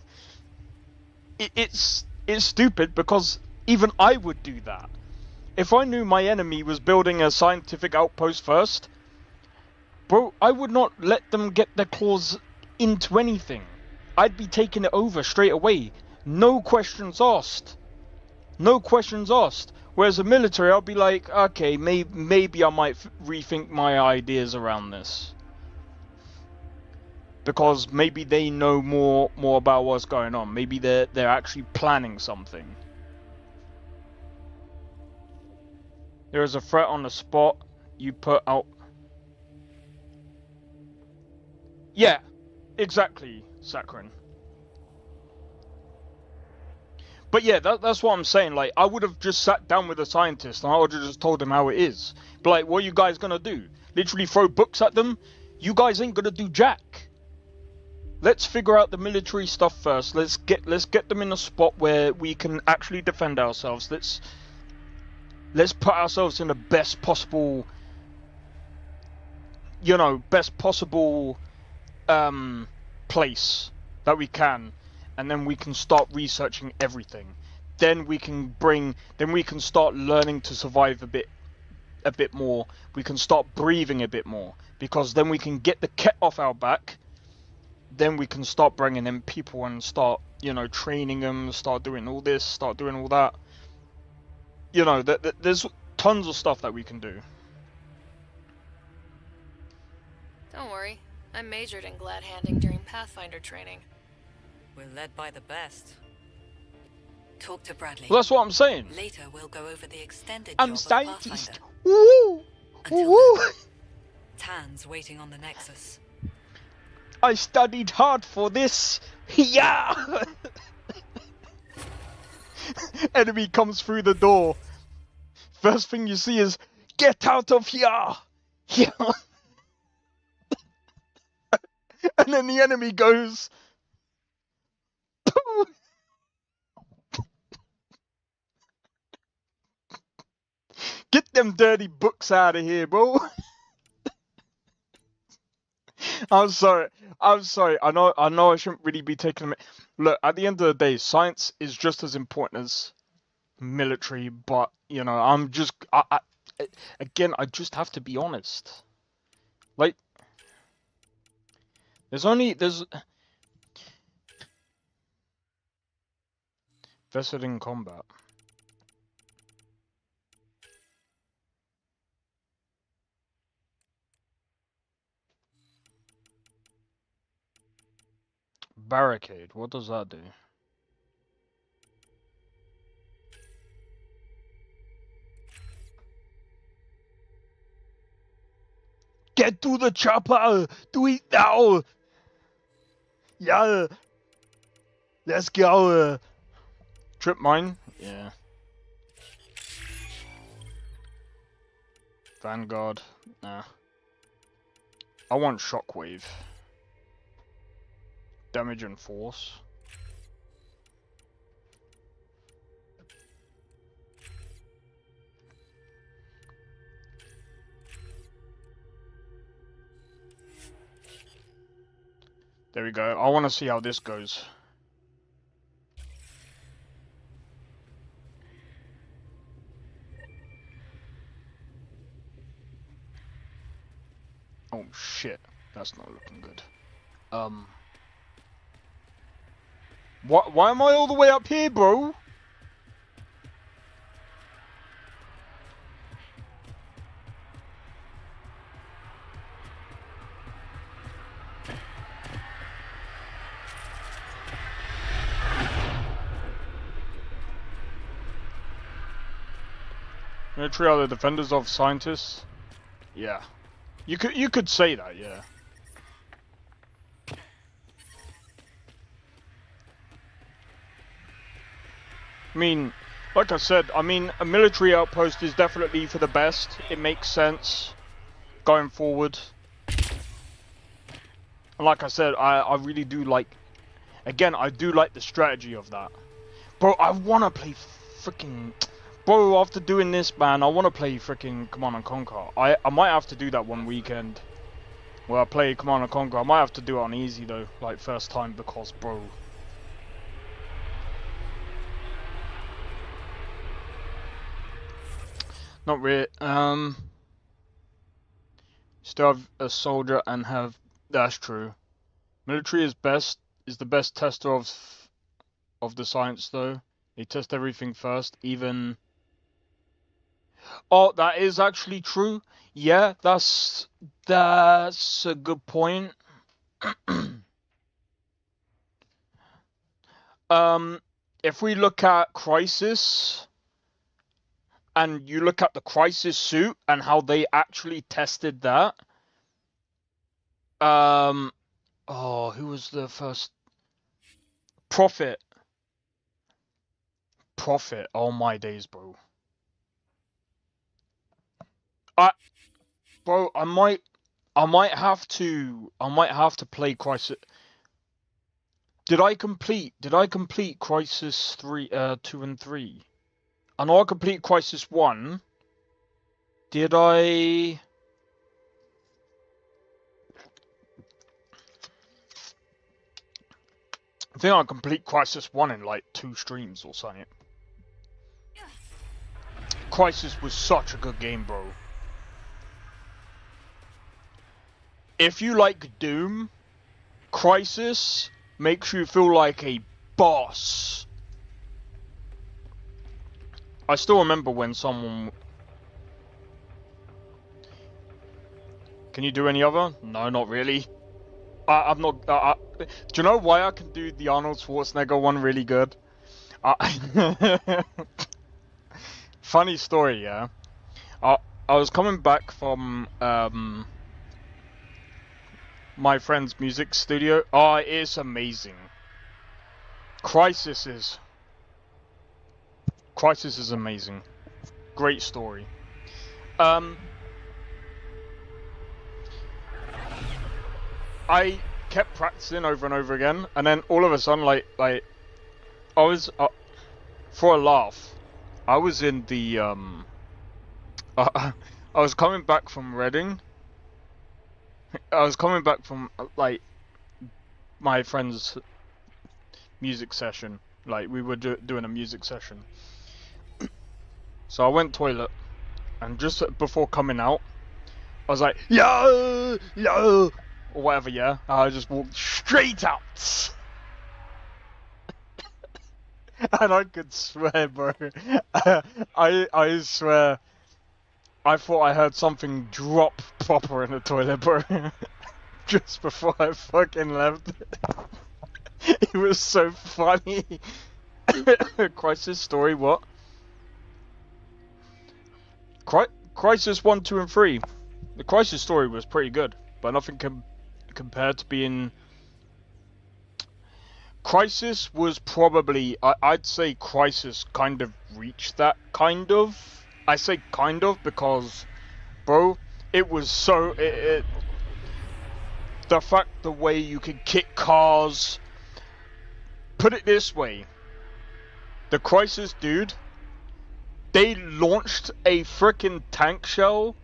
It's stupid because even I would do that. If I knew my enemy was building a scientific outpost first, bro, I would not let them get their claws into anything. I'd be taking it over straight away. No questions asked. No questions asked. Whereas the military, I'll be like, okay, maybe I might rethink my ideas around this. Because maybe they know more about what's going on. Maybe they're actually planning something. There is a threat on the spot. You put out... Yeah, exactly, Sakharin. But yeah, that's what I'm saying. Like, I would have just sat down with a scientist and I would have just told them how it is. But like, what are you guys gonna do? Literally throw books at them? You guys ain't gonna do jack. Let's figure out the military stuff first. Let's get them in a spot where we can actually defend ourselves. Let's put ourselves in the best possible, best possible place that we can. And then we can start researching everything. Then we can start learning to survive a bit more. We can start breathing a bit more, because then we can get the ket off our back. Then we can start bringing in people and start, training them, start doing all this, start doing all that. There's tons of stuff that we can do. Don't worry, I majored in glad handing during Pathfinder training. We're led by the best. Talk to Bradley. Well, that's what I'm saying. Later, we'll go over the extended I'm job of scientist. Pathfinder. Woo! Until Woo! then, Tan's waiting on the Nexus. I studied hard for this. Yeah. Enemy comes through the door. First thing you see is, get out of here. Yeah. And then the enemy goes. Get them dirty books out of here, bro. I'm sorry. I know I shouldn't really be taking them. Look, at the end of the day, science is just as important as military, but I'm just again, I just have to be honest. Like, there's vested in combat. Barricade, what does that do? Get to the chopper! Do it now! Yeah! Let's go! Trip mine? Yeah. Vanguard? Nah. I want shockwave. Damage and force. There we go. I want to see how this goes. Oh shit, that's not looking good. Why am I all the way up here, bro? Military are the defenders of scientists? Yeah. You could say that, yeah. I mean, like I said, a military outpost is definitely for the best. It makes sense going forward. And like I said, I really do like, again, I do like the strategy of that. Bro, I want to play freaking, Bro, after doing this, man, I want to play freaking Command and Conquer. I might have to do that one weekend. Where I play Command and Conquer. I might have to do it on easy though, like first time, because bro. Not really. Still have a soldier and have. That's true. Military is the best tester of the science though. They test everything first, even. Oh, that is actually true. Yeah, that's a good point. If we look at Crisis, and you look at the Crisis suit and how they actually tested that. Oh, who was the first? Prophet. Oh my days, bro. Bro, I might have to play Crisis. Did I complete Crisis 2 and 3? I know I completed Crisis 1. Did I? I think I complete Crisis 1 in like 2 streams or something. Crisis was such a good game, bro. If you like Doom, Crisis makes you feel like a boss. I still remember when someone... Can you do any other? No, not really. I'm not... do you know why I can do the Arnold Schwarzenegger one really good? Funny story, yeah. I was coming back from my friend's music studio. Oh, it is amazing. Crisis is amazing. Great story. I kept practicing over and over again, and then all of a sudden, like I was for a laugh. I was in the I was coming back from Reading. I was coming back from like my friend's music session. Like we were doing a music session. So I went toilet, and just before coming out, I was like, yo, or whatever, yeah. I just walked straight out. And I could swear, bro. I swear. I thought I heard something drop proper in the toilet, bro. Just before I fucking left. It was so funny. Crisis story, what? Crisis 1, 2, and 3. The Crisis story was pretty good, but nothing compared to being... Crisis was probably... I'd say Crisis kind of reached that, kind of. I say kind of because, bro, it was so... the way you could kick cars... Put it this way. The Crisis dude... They launched a freaking tank shell.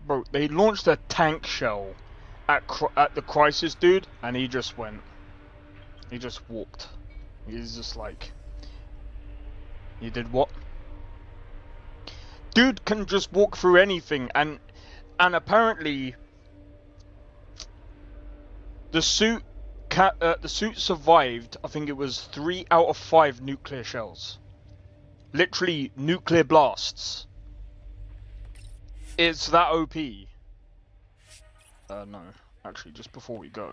Bro, they launched a tank shell at the Crisis dude, and he just went. He just walked. He's just like... You did what? Dude can just walk through anything, and apparently... The suit survived, I think it was 3 out of 5 nuclear shells. Literally nuclear blasts. It's that OP. No, actually, just before we go.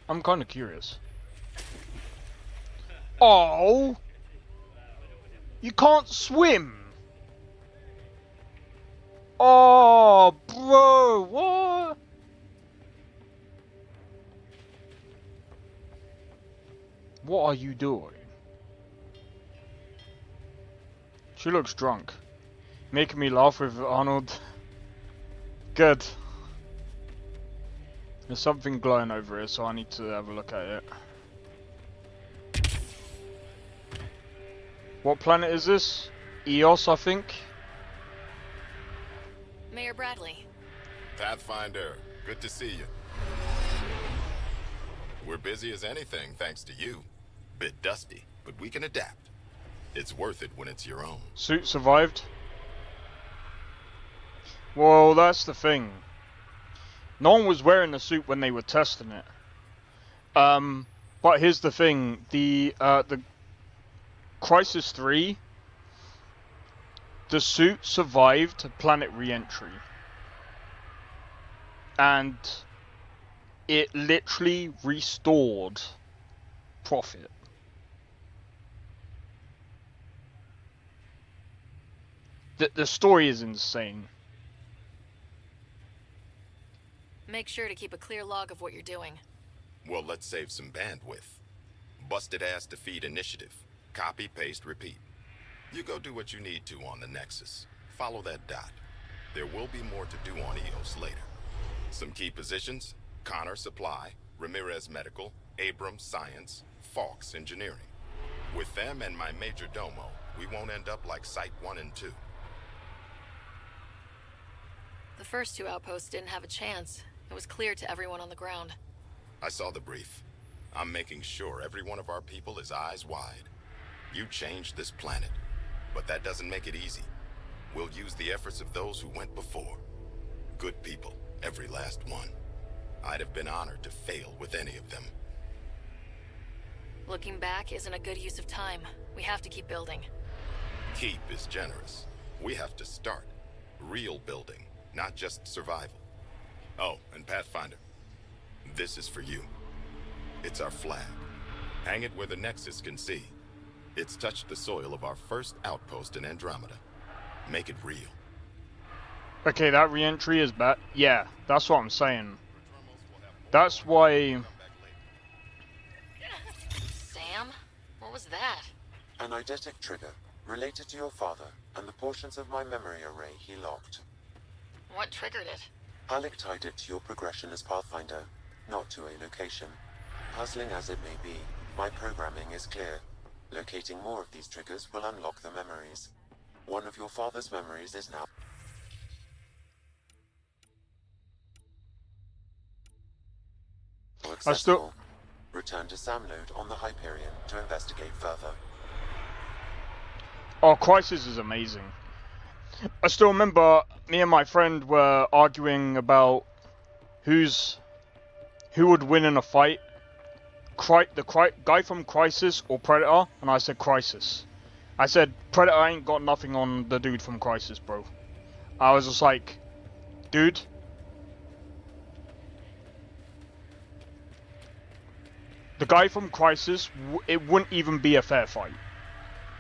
I'm kind of curious. Oh! You can't swim! Oh, bro, what? What are you doing? She looks drunk. Making me laugh with Arnold. Good. There's something glowing over here, so I need to have a look at it. What planet is this? Eos, I think. Mayor Bradley. Pathfinder, good to see you. We're busy as anything, thanks to you. Bit dusty, but we can adapt. It's worth it when it's your own. Suit survived. Well, that's the thing. No one was wearing the suit when they were testing it. But here's the thing: the Crisis 3, the suit survived planet re-entry, and it literally restored Prophet. The story is insane. Make sure to keep a clear log of what you're doing. Well, let's save some bandwidth. Busted ass defeat initiative. Copy, paste, repeat. You go do what you need to on the Nexus. Follow that dot. There will be more to do on EOS later. Some key positions: Connor Supply, Ramirez Medical, Abrams Science, Fawkes Engineering. With them and my major domo, we won't end up like Site 1 and 2. The first 2 outposts didn't have a chance. It was clear to everyone on the ground. I saw the brief. I'm making sure every one of our people is eyes wide. You changed this planet, but that doesn't make it easy. We'll use the efforts of those who went before. Good people, every last one. I'd have been honored to fail with any of them. Looking back isn't a good use of time. We have to keep building. Keep is generous. We have to start. Real building, not just survival. Oh, and Pathfinder, this is for you. It's our flag. Hang it where the Nexus can see. It's touched the soil of our first outpost in Andromeda. Make it real. Okay, that re-entry is bad. Yeah, that's what I'm saying. That's why... Sam? What was that? An eidetic trigger, related to your father, and the portions of my memory array he locked. What triggered it? Alec tied it to your progression as Pathfinder, not to a location. Puzzling as it may be, my programming is clear. Locating more of these triggers will unlock the memories. One of your father's memories is now accessible. Return to Samload on the Hyperion to investigate further. Oh, Crisis is amazing. I still remember me and my friend were arguing about who would win in a fight. The guy from Crisis or Predator, and I said Crisis. I said Predator ain't got nothing on the dude from Crisis, bro. I was just like, dude. The guy from Crisis, it wouldn't even be a fair fight.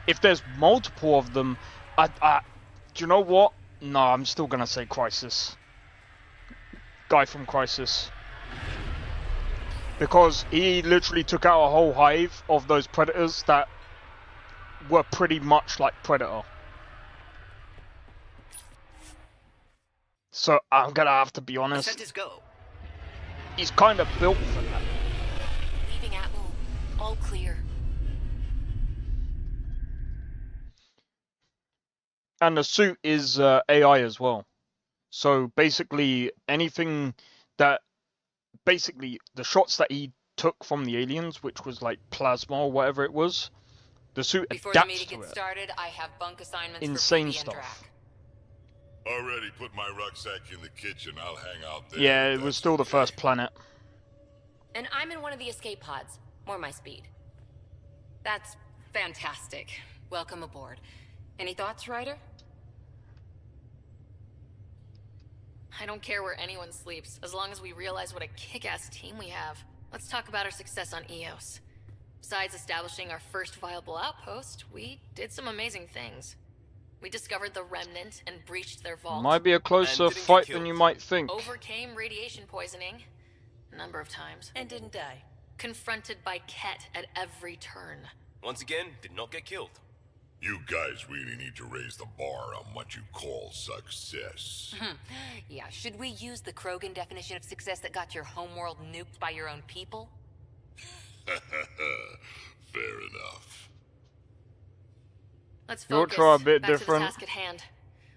If there's multiple of them, do you know what? No, I'm still gonna say Crisis. Guy from Crisis. Because he literally took out a whole hive of those predators that were pretty much like Predator. So I'm gonna have to be honest. Go. He's kind of built for that. Leaving Atmo. All clear. And the suit is AI as well. So basically anything that... Basically, the shots that he took from the aliens, which was like plasma or whatever it was, the suit Before the adapts meeting to gets it. started, I have bunk assignments Insane for PB stuff. and Drac. Already put my rucksack in the kitchen. I'll hang out there. Yeah, it was still the first planet. And I'm in one of the escape pods. More my speed. That's fantastic. Welcome aboard. Any thoughts, Ryder? I don't care where anyone sleeps, as long as we realize what a kick-ass team we have. Let's talk about our success on EOS. Besides establishing our first viable outpost, we did some amazing things. We discovered the Remnant and breached their vault. Might be a closer fight than you might think. Overcame radiation poisoning a number of times. And didn't die. Confronted by Ket at every turn. Once again, did not get killed. You guys really need to raise the bar on what you call success. Yeah, should we use the Krogan definition of success that got your homeworld nuked by your own people? Fair enough. Let's Your focus. try a bit Back to different. the task at hand.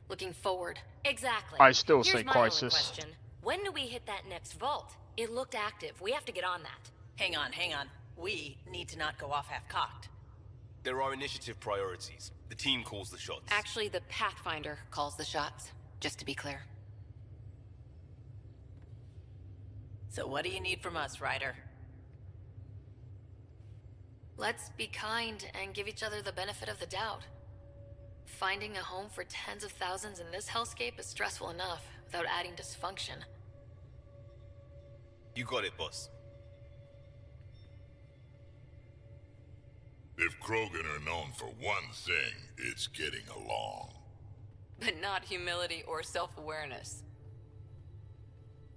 Looking forward. Exactly. I still Here's say my only Crisis. question. When do we hit that next vault? It looked active. We have to get on that. Hang on. We need to not go off half-cocked. There are initiative priorities. The team calls the shots. Actually, the Pathfinder calls the shots, just to be clear. So what do you need from us, Ryder? Let's be kind and give each other the benefit of the doubt. Finding a home for tens of thousands in this hellscape is stressful enough without adding dysfunction. You got it, boss. If Krogan are known for one thing, it's getting along. But not humility or self-awareness.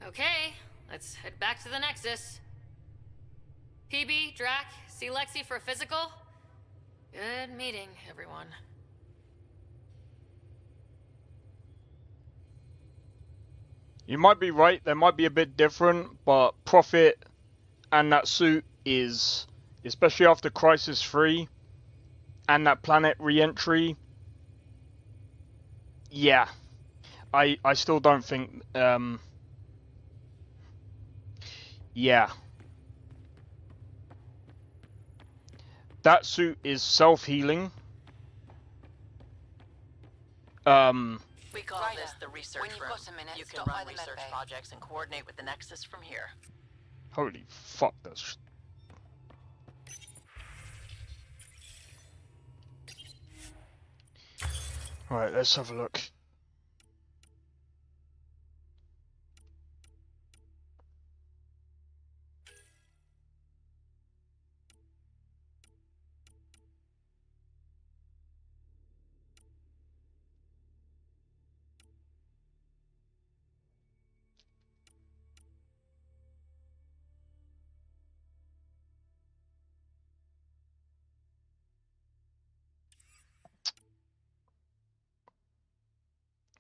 Okay, let's head back to the Nexus. PB, Drac, see Lexi for a physical? Good meeting, everyone. You might be right, they might be a bit different, but Prophet and that suit is, especially after Crisis 3 and that planet re-entry, yeah. I still don't think, yeah. That suit is self-healing. We call this the research when you've room. got a minute, You can stop by run the research medbay. projects and coordinate with the Nexus from here. Holy fuck, that's... Alright, let's have a look.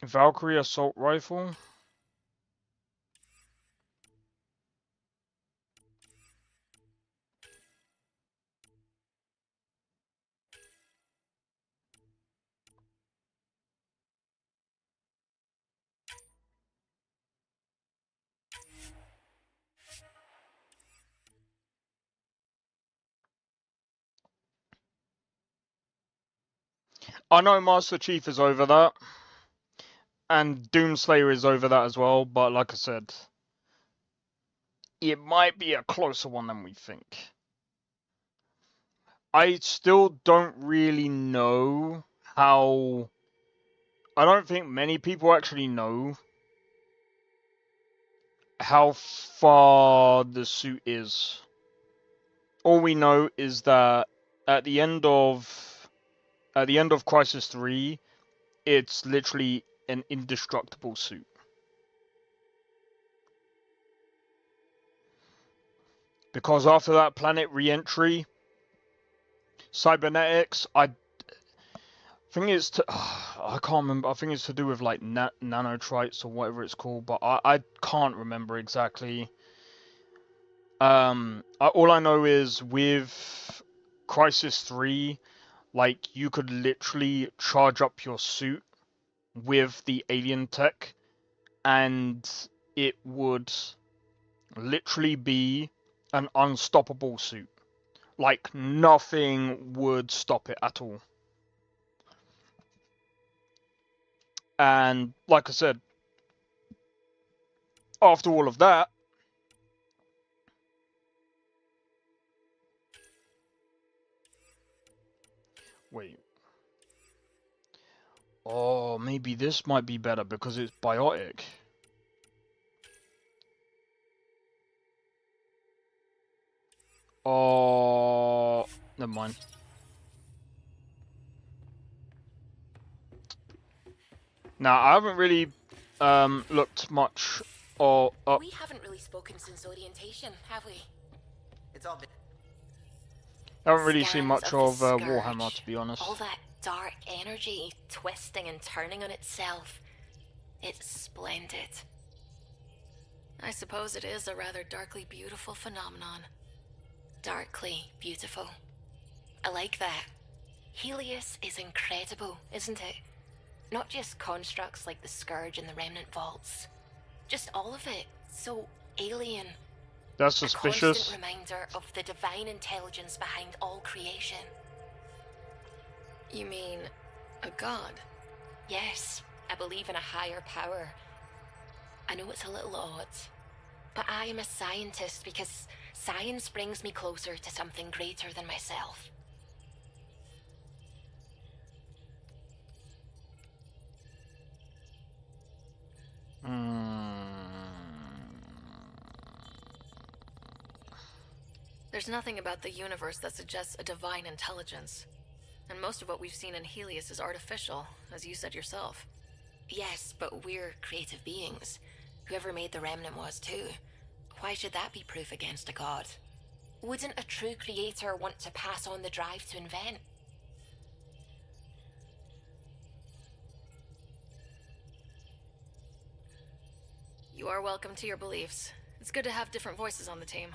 Valkyrie assault rifle. I know Master Chief is over that. And Doomslayer is over that as well, but like I said, it might be a closer one than we think. I still don't really know how... I don't think many people actually know how far the suit is. All we know is that at the end of Crisis 3, it's literally an indestructible suit. Because after that planet re-entry, cybernetics, I think it's to, I can't remember. I think it's to do with like nanotrites or whatever it's called, but I can't remember exactly. All I know is with Crisis 3, like you could literally charge up your suit with the alien tech, and it would literally be an unstoppable suit. Like nothing would stop it at all. And like I said, after all of that, wait. Oh, maybe this might be better because it's biotic. Oh, never mind. Now, I haven't really looked much or up. We haven't really spoken since orientation, have we? It's all been... I haven't really seen Scans much of of the Warhammer, Scourge. to be honest. All that dark energy twisting and turning on itself. It's splendid. I suppose it is a rather darkly beautiful phenomenon. Darkly beautiful. I like that. Helios is incredible, isn't it? Not just constructs like the Scourge and the Remnant Vaults. Just all of it. So alien. That's A suspicious. constant reminder of the divine intelligence behind all creation. You mean a god? Yes, I believe in a higher power. I know it's a little odd, but I am a scientist because science brings me closer to something greater than myself. There's nothing about the universe that suggests a divine intelligence. And most of what we've seen in Helios is artificial, as you said yourself. Yes, but we're creative beings. Whoever made the Remnant was too. Why should that be proof against a god? Wouldn't a true creator want to pass on the drive to invent? You are welcome to your beliefs. It's good to have different voices on the team.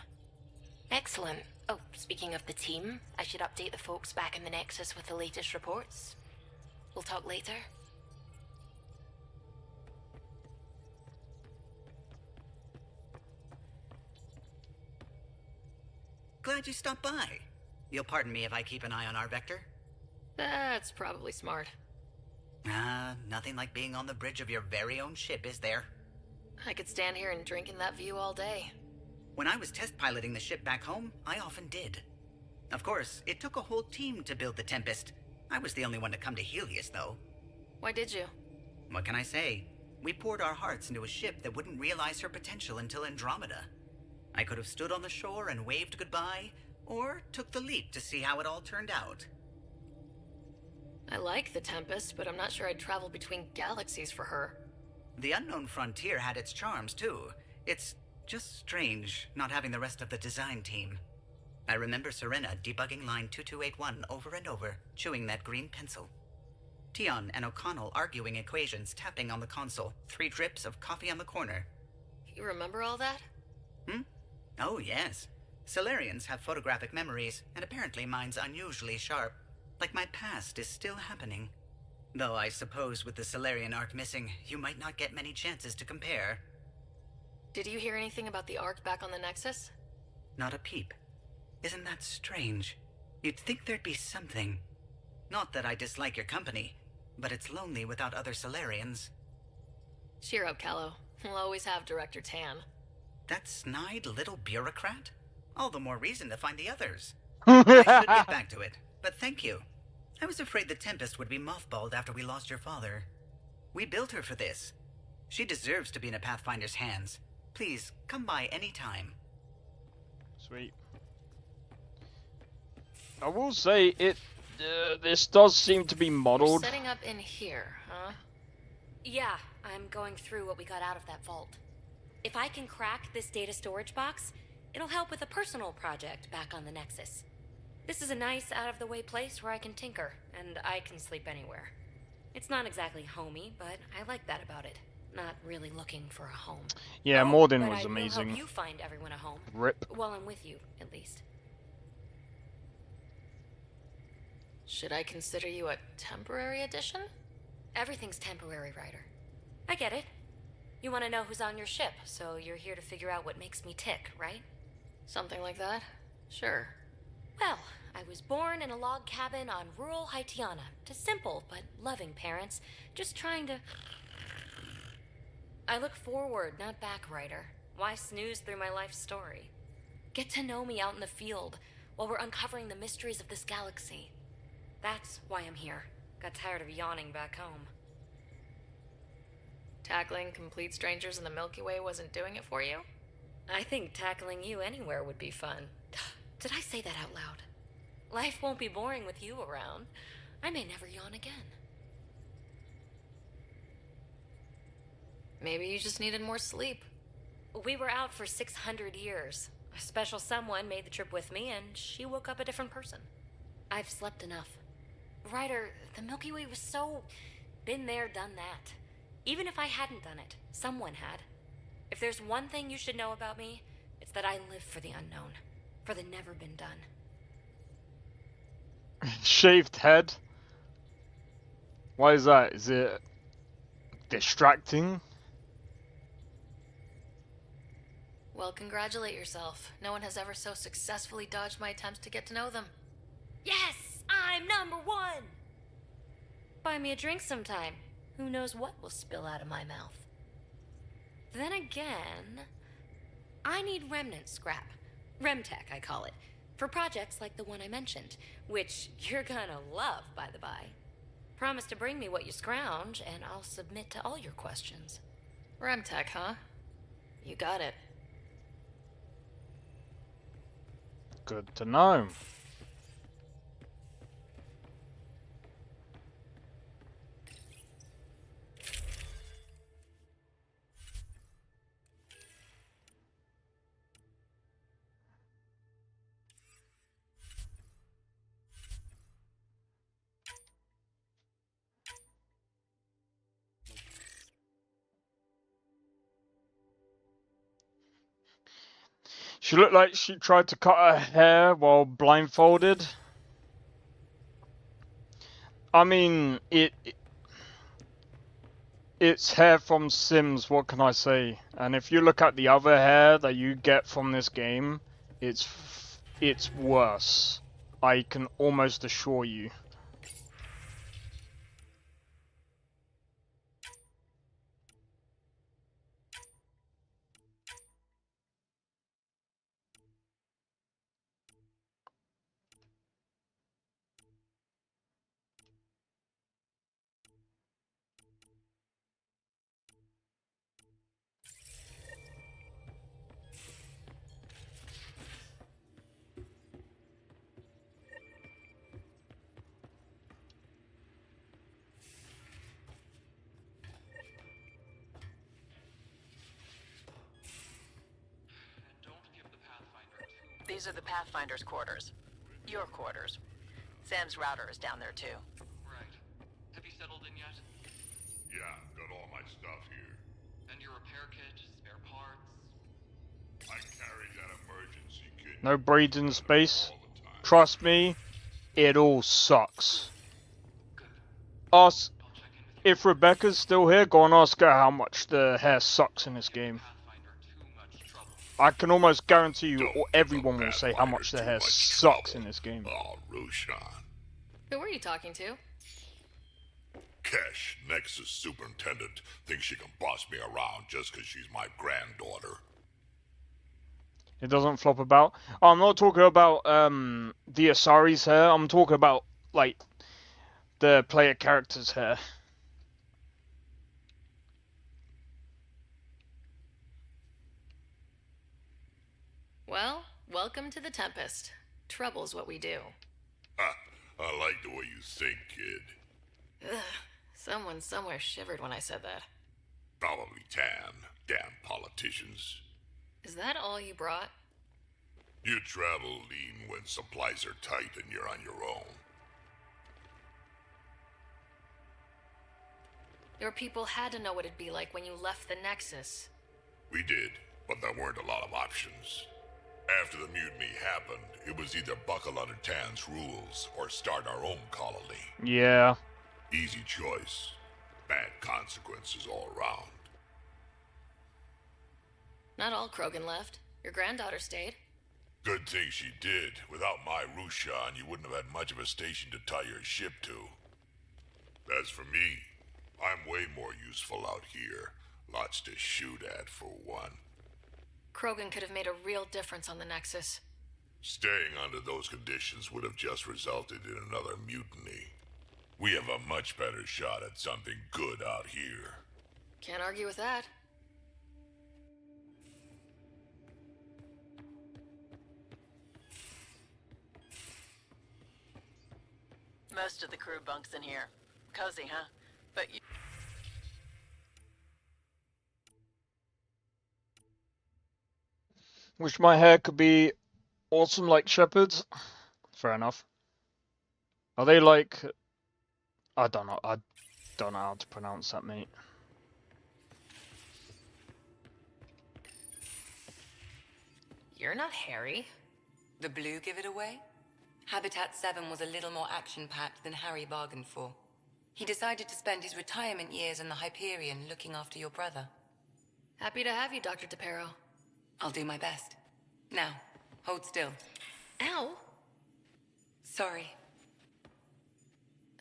Excellent. Oh, speaking of the team, I should update the folks back in the Nexus with the latest reports. We'll talk later. Glad you stopped by. You'll pardon me if I keep an eye on our vector? That's probably smart. Nothing like being on the bridge of your very own ship, is there? I could stand here and drink in that view all day. When I was test piloting the ship back home, I often did. Of course, it took a whole team to build the Tempest. I was the only one to come to Helios, though. Why did you? What can I say? We poured our hearts into a ship that wouldn't realize her potential until Andromeda. I could have stood on the shore and waved goodbye, or took the leap to see how it all turned out. I like the Tempest, but I'm not sure I'd travel between galaxies for her. The unknown frontier had its charms, too. It's just strange not having the rest of the design team. I remember Serena debugging line 2281 over and over, chewing that green pencil. Tion and O'Connell arguing equations, tapping on the console, 3 drips of coffee on the corner. You remember all that? Oh, yes. Solarians have photographic memories, and apparently mine's unusually sharp. Like my past is still happening. Though I suppose with the Solarian arc missing, you might not get many chances to compare. Did you hear anything about the arc back on the Nexus? Not a peep. Isn't that strange? You'd think there'd be something. Not that I dislike your company, but it's lonely without other Solarians. Cheer up, Callow. We'll always have Director Tan. That snide little bureaucrat? All the more reason to find the others. I should get back to it, but thank you. I was afraid the Tempest would be mothballed after we lost your father. We built her for this. She deserves to be in a Pathfinder's hands. Please, come by any time. Sweet. I will say, this does seem to be modeled. We're setting up in here, huh? Yeah, I'm going through what we got out of that vault. If I can crack this data storage box, it'll help with a personal project back on the Nexus. This is a nice, out-of-the-way place where I can tinker, and I can sleep anywhere. It's not exactly homey, but I like that about it. Not really looking for a home. Yeah, Morden was but amazing. I will help you find everyone a home. Rip. While I'm with you, at least. Should I consider you a temporary addition? Everything's temporary, Ryder. I get it. You want to know who's on your ship, so you're here to figure out what makes me tick, right? Something like that? Sure. Well, I was born in a log cabin on rural Haitiana to simple but loving parents, just trying to... I look forward, not back, Ryder. Why snooze through my life story? Get to know me out in the field while we're uncovering the mysteries of this galaxy. That's why I'm here. Got tired of yawning back home. Tackling complete strangers in the Milky Way wasn't doing it for you? I think tackling you anywhere would be fun. Did I say that out loud? Life won't be boring with you around. I may never yawn again. Maybe you just needed more sleep. We were out for 600 years. A special someone made the trip with me, and she woke up a different person. I've slept enough. Ryder, the Milky Way was so... been there, done that. Even if I hadn't done it, someone had. If there's one thing you should know about me, it's that I live for the unknown. For the never been done. Shaved head? Why is that? Is it distracting? Well, congratulate yourself. No one has ever so successfully dodged my attempts to get to know them. Yes! I'm number one! Buy me a drink sometime. Who knows what will spill out of my mouth. Then again, I need remnant scrap. Remtech, I call it. For projects like the one I mentioned, which you're gonna love, by the by. Promise to bring me what you scrounge, and I'll submit to all your questions. Remtech, huh? You got it. Good to know. She looked like she tried to cut her hair while blindfolded. I mean, it's hair from Sims, what can I say? And if you look at the other hair that you get from this game, it's worse. I can almost assure you. These are the Pathfinder's quarters. Your quarters. Sam's router is down there too. Right. Have you settled in yet? Yeah, got all my stuff here. And your repair kit, spare parts? I carried that emergency kit. No breathing space. Trust me, it all sucks. Ask if Rebecca's still here. Go and ask her how much the hair sucks in this game. I can almost guarantee you, or everyone will say how much the hair sucks in this game. Oh, Roshan. Who were you talking to? Kesh, Nexus superintendent, thinks she can boss me around just because she's my granddaughter. It doesn't flop about. I'm not talking about the Asari's hair. I'm talking about like the player character's hair. Well, welcome to the Tempest. Trouble's what we do. Ha! I like the way you think, kid. Ugh, someone somewhere shivered when I said that. Probably Tan. Damn politicians. Is that all you brought? You travel lean when supplies are tight and you're on your own. Your people had to know what it'd be like when you left the Nexus. We did, but there weren't a lot of options. After the mutiny happened, it was either buckle under Tan's rules or start our own colony. Yeah. Easy choice. Bad consequences all around. Not all Krogan left. Your granddaughter stayed. Good thing she did. Without my Rushan, you wouldn't have had much of a station to tie your ship to. As for me, I'm way more useful out here. Lots to shoot at, for one. Krogan could have made a real difference on the Nexus. Staying under those conditions would have just resulted in another mutiny. We have a much better shot at something good out here. Can't argue with that. Most of the crew bunks in here. Cozy, huh? But you... Wish my hair could be awesome like Shepard's. Fair enough. Are they like I don't know. I don't know how to pronounce that, mate. You're not Harry. The blue give it away? Habitat 7 was a little more action-packed than Harry bargained for. He decided to spend his retirement years in the Hyperion looking after your brother. Happy to have you, Dr. DePero. I'll do my best. Now, hold still. Ow! Sorry.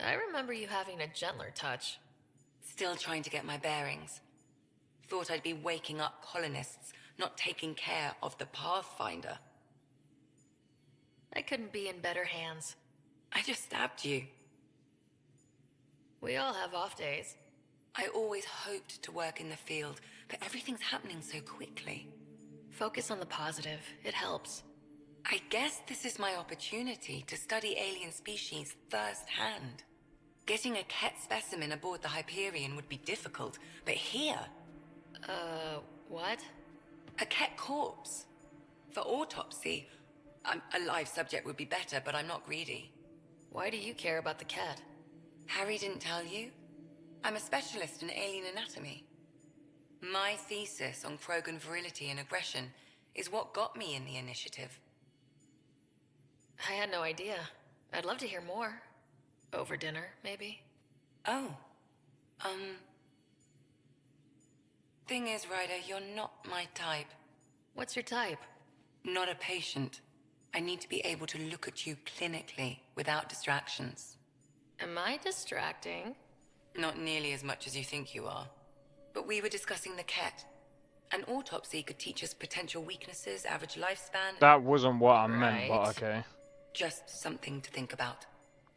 I remember you having a gentler touch. Still trying to get my bearings. Thought I'd be waking up colonists, not taking care of the Pathfinder. I couldn't be in better hands. I just stabbed you. We all have off days. I always hoped to work in the field, but everything's happening so quickly. Focus on the positive. It helps. I guess this is my opportunity to study alien species firsthand. Getting a Ket specimen aboard the Hyperion would be difficult, but here... what? A Ket corpse. For autopsy, a live subject would be better, but I'm not greedy. Why do you care about the cat? Harry didn't tell you? I'm a specialist in alien anatomy. My thesis on Krogan virility and aggression is what got me in the initiative. I had no idea. I'd love to hear more. Over dinner, maybe? Oh. Thing is, Ryder, you're not my type. What's your type? Not a patient. I need to be able to look at you clinically, without distractions. Am I distracting? Not nearly as much as you think you are. But we were discussing the Ket. An autopsy could teach us potential weaknesses, average lifespan... That wasn't what I meant, but okay. Just something to think about.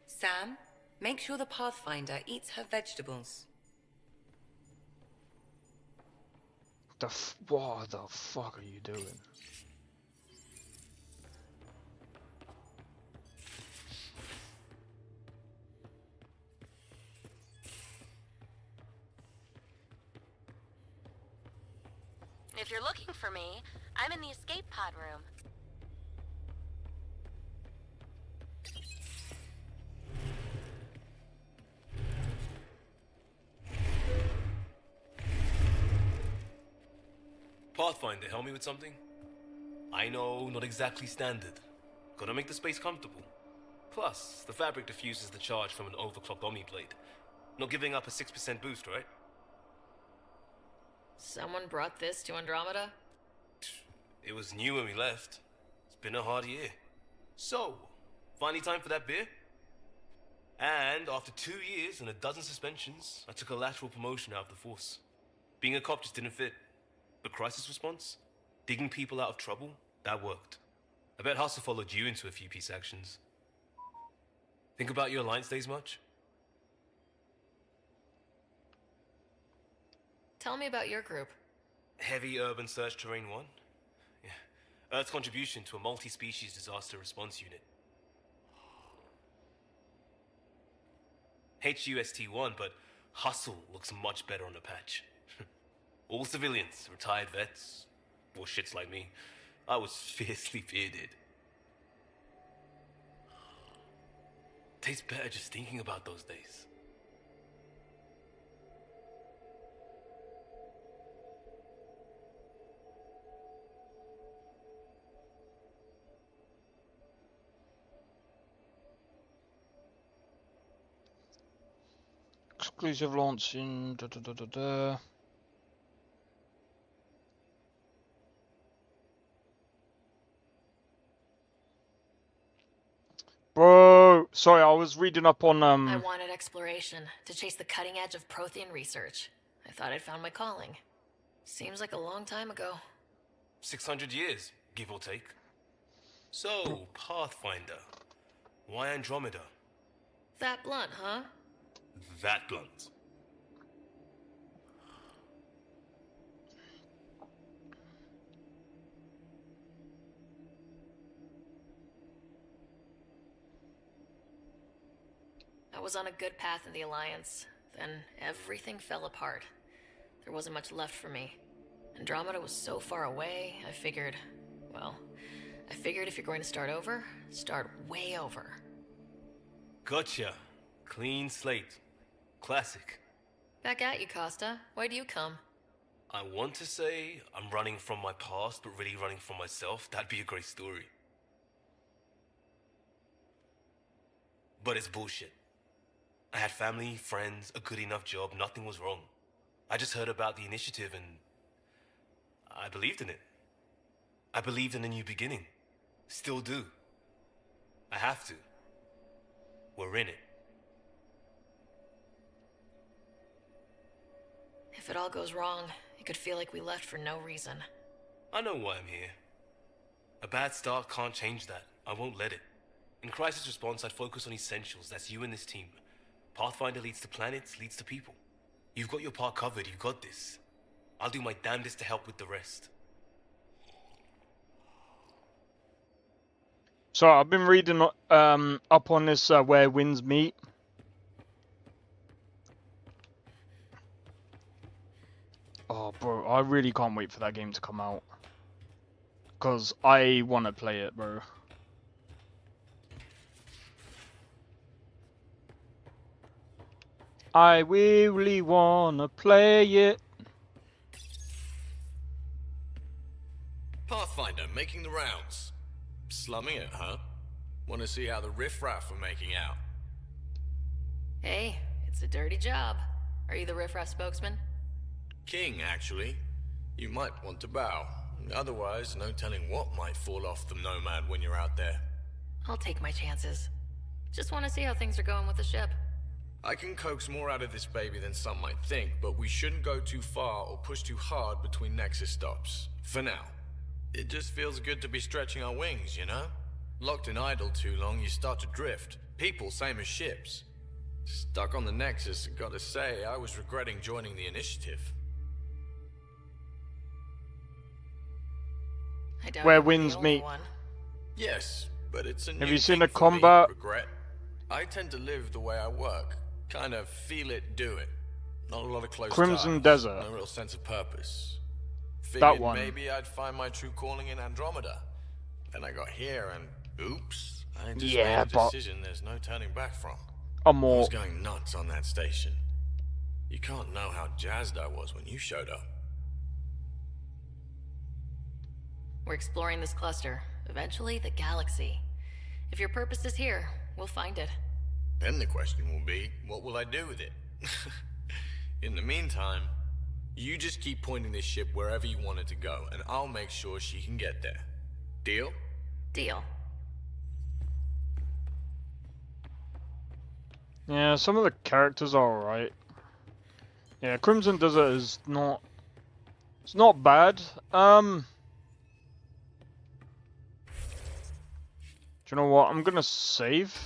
Sam, make sure the Pathfinder eats her vegetables. What the fuck are you doing? If you're looking for me, I'm in the escape pod room. Pathfinder, help me with something? I know, not exactly standard. Gotta make the space comfortable. Plus, the fabric diffuses the charge from an overclocked Omniblade. Not giving up a 6% boost, right? Someone brought this to Andromeda? It was new when we left. It's been a hard year. So, finally time for that beer? And after 2 years and a dozen suspensions, I took a lateral promotion out of the force. Being a cop just didn't fit. But crisis response? Digging people out of trouble? That worked. I bet Hustle followed you into a few peace actions. Think about your Alliance days much? Tell me about your group. Heavy Urban Search Terrain 1? Yeah. Earth's contribution to a multi-species disaster response unit. HUST-1, but Hustle looks much better on the patch. All civilians, retired vets, or shits like me. I was fiercely bearded. Tastes better just thinking about those days. Exclusive launching. Bro, sorry, I was reading up on I wanted exploration, to chase the cutting edge of Prothean research. I thought I'd found my calling. Seems like a long time ago. 600 years, give or take. So, Pathfinder. Why Andromeda? That blunt, huh? That blunt. I was on a good path in the Alliance. Then everything fell apart. There wasn't much left for me. Andromeda was so far away, I figured if you're going to start over, start way over. Gotcha. Clean slate. Classic. Back at you, Costa. Why do you come? I want to say I'm running from my past, but really running from myself. That'd be a great story. But it's bullshit. I had family, friends, a good enough job, nothing was wrong. I just heard about the initiative and I believed in it. I believed in a new beginning. Still do. I have to. We're in it. If it all goes wrong, it could feel like we left for no reason. I know why I'm here. A bad start can't change that. I won't let it. In crisis response, I'd focus on essentials. That's you and this team. Pathfinder leads to planets, leads to people. You've got your part covered. You've got this. I'll do my damnedest to help with the rest. So I've been reading up on this Where Winds Meet. Oh, bro, I really can't wait for that game to come out. Because I want to play it, bro. I really want to play it. Pathfinder, making the rounds. Slumming it, huh? Want to see how the riffraff are making out? Hey, it's a dirty job. Are you the riffraff spokesman? King, actually. You might want to bow. Otherwise, no telling what might fall off the Nomad when you're out there. I'll take my chances. Just want to see how things are going with the ship. I can coax more out of this baby than some might think, but we shouldn't go too far or push too hard between Nexus stops. For now. It just feels good to be stretching our wings, you know? Locked in idle too long, you start to drift. People, same as ships. Stuck on the Nexus, gotta say, I was regretting joining the initiative. Where Winds Meet. Yes, but it's a new Have you seen the thing for me, combat? regret. I tend to live the way I work. Kind of feel it, do it. Not a lot of close Crimson ties, Desert. No real sense of purpose. Figured That one. maybe I'd find my true calling in Andromeda. Then I got here and oops, I just Yeah, made a but decision there's no turning back from. I'm I more. was going nuts on that station. You can't know how jazzed I was when you showed up. We're exploring this cluster. Eventually, the galaxy. If your purpose is here, we'll find it. Then the question will be, what will I do with it? In the meantime, you just keep pointing this ship wherever you want it to go, and I'll make sure she can get there. Deal? Deal. Yeah, some of the characters are alright. Yeah, Crimson Desert is not... It's not bad. Do you know what? I'm gonna save.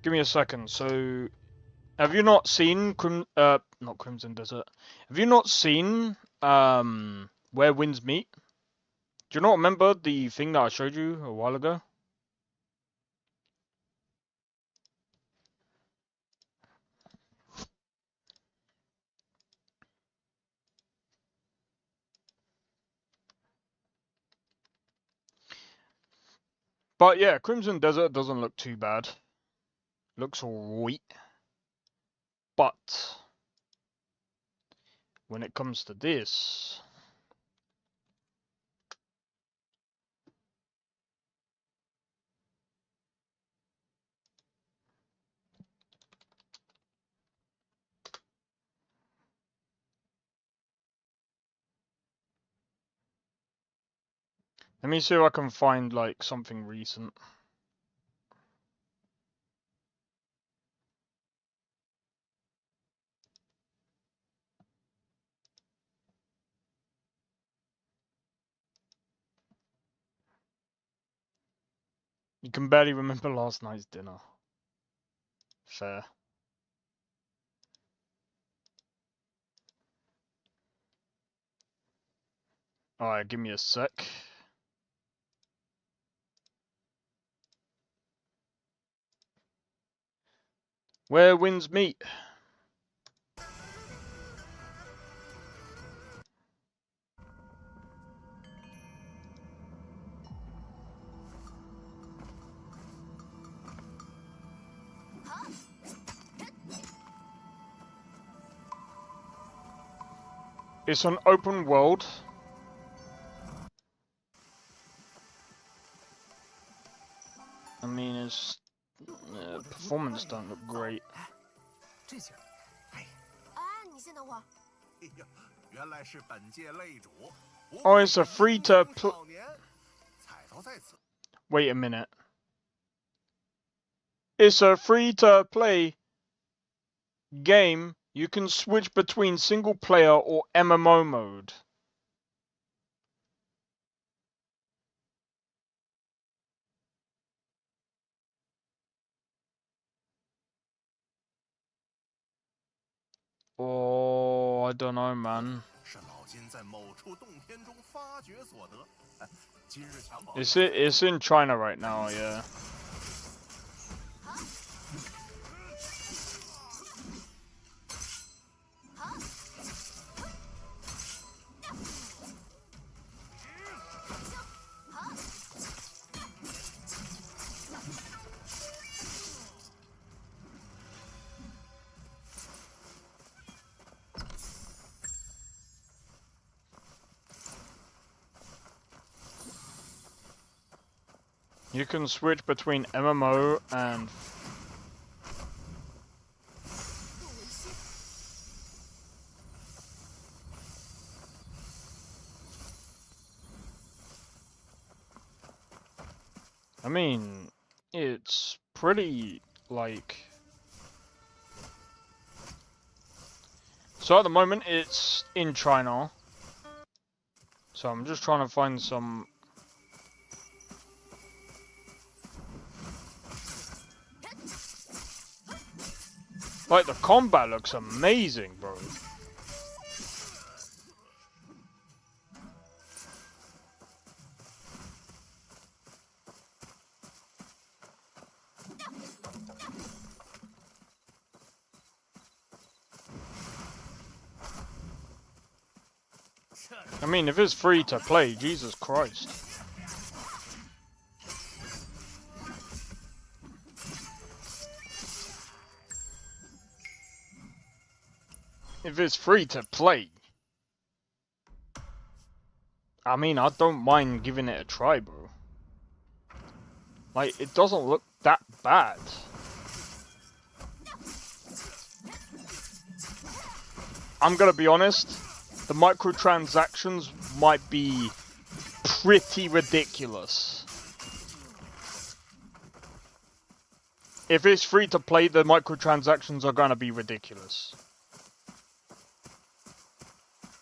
Give me a second. So, have you not seen not Crimson Desert? Have you not seen Where Winds Meet? Do you not remember the thing that I showed you a while ago? But yeah, Crimson Desert doesn't look too bad. Looks alright. But when it comes to this, let me see if I can find like something recent. You can barely remember last night's dinner. Fair. Alright, give me a sec. Where Winds Meet. It's an open world. I mean, its performance don't look great. Oh, it's a free to play. Wait a minute. It's a free to play game. You can switch between single player or MMO mode. Oh, I don't know, man. It's in China right now, yeah. You can switch between MMO and... I mean, it's pretty, like... So at the moment, it's in China. So I'm just trying to find some... Like, the combat looks amazing, bro. I mean, if it's free to play, Jesus Christ. If it's free to play, I mean, I don't mind giving it a try, bro. Like, it doesn't look that bad. I'm gonna be honest, the microtransactions might be pretty ridiculous. If it's free to play, the microtransactions are gonna be ridiculous.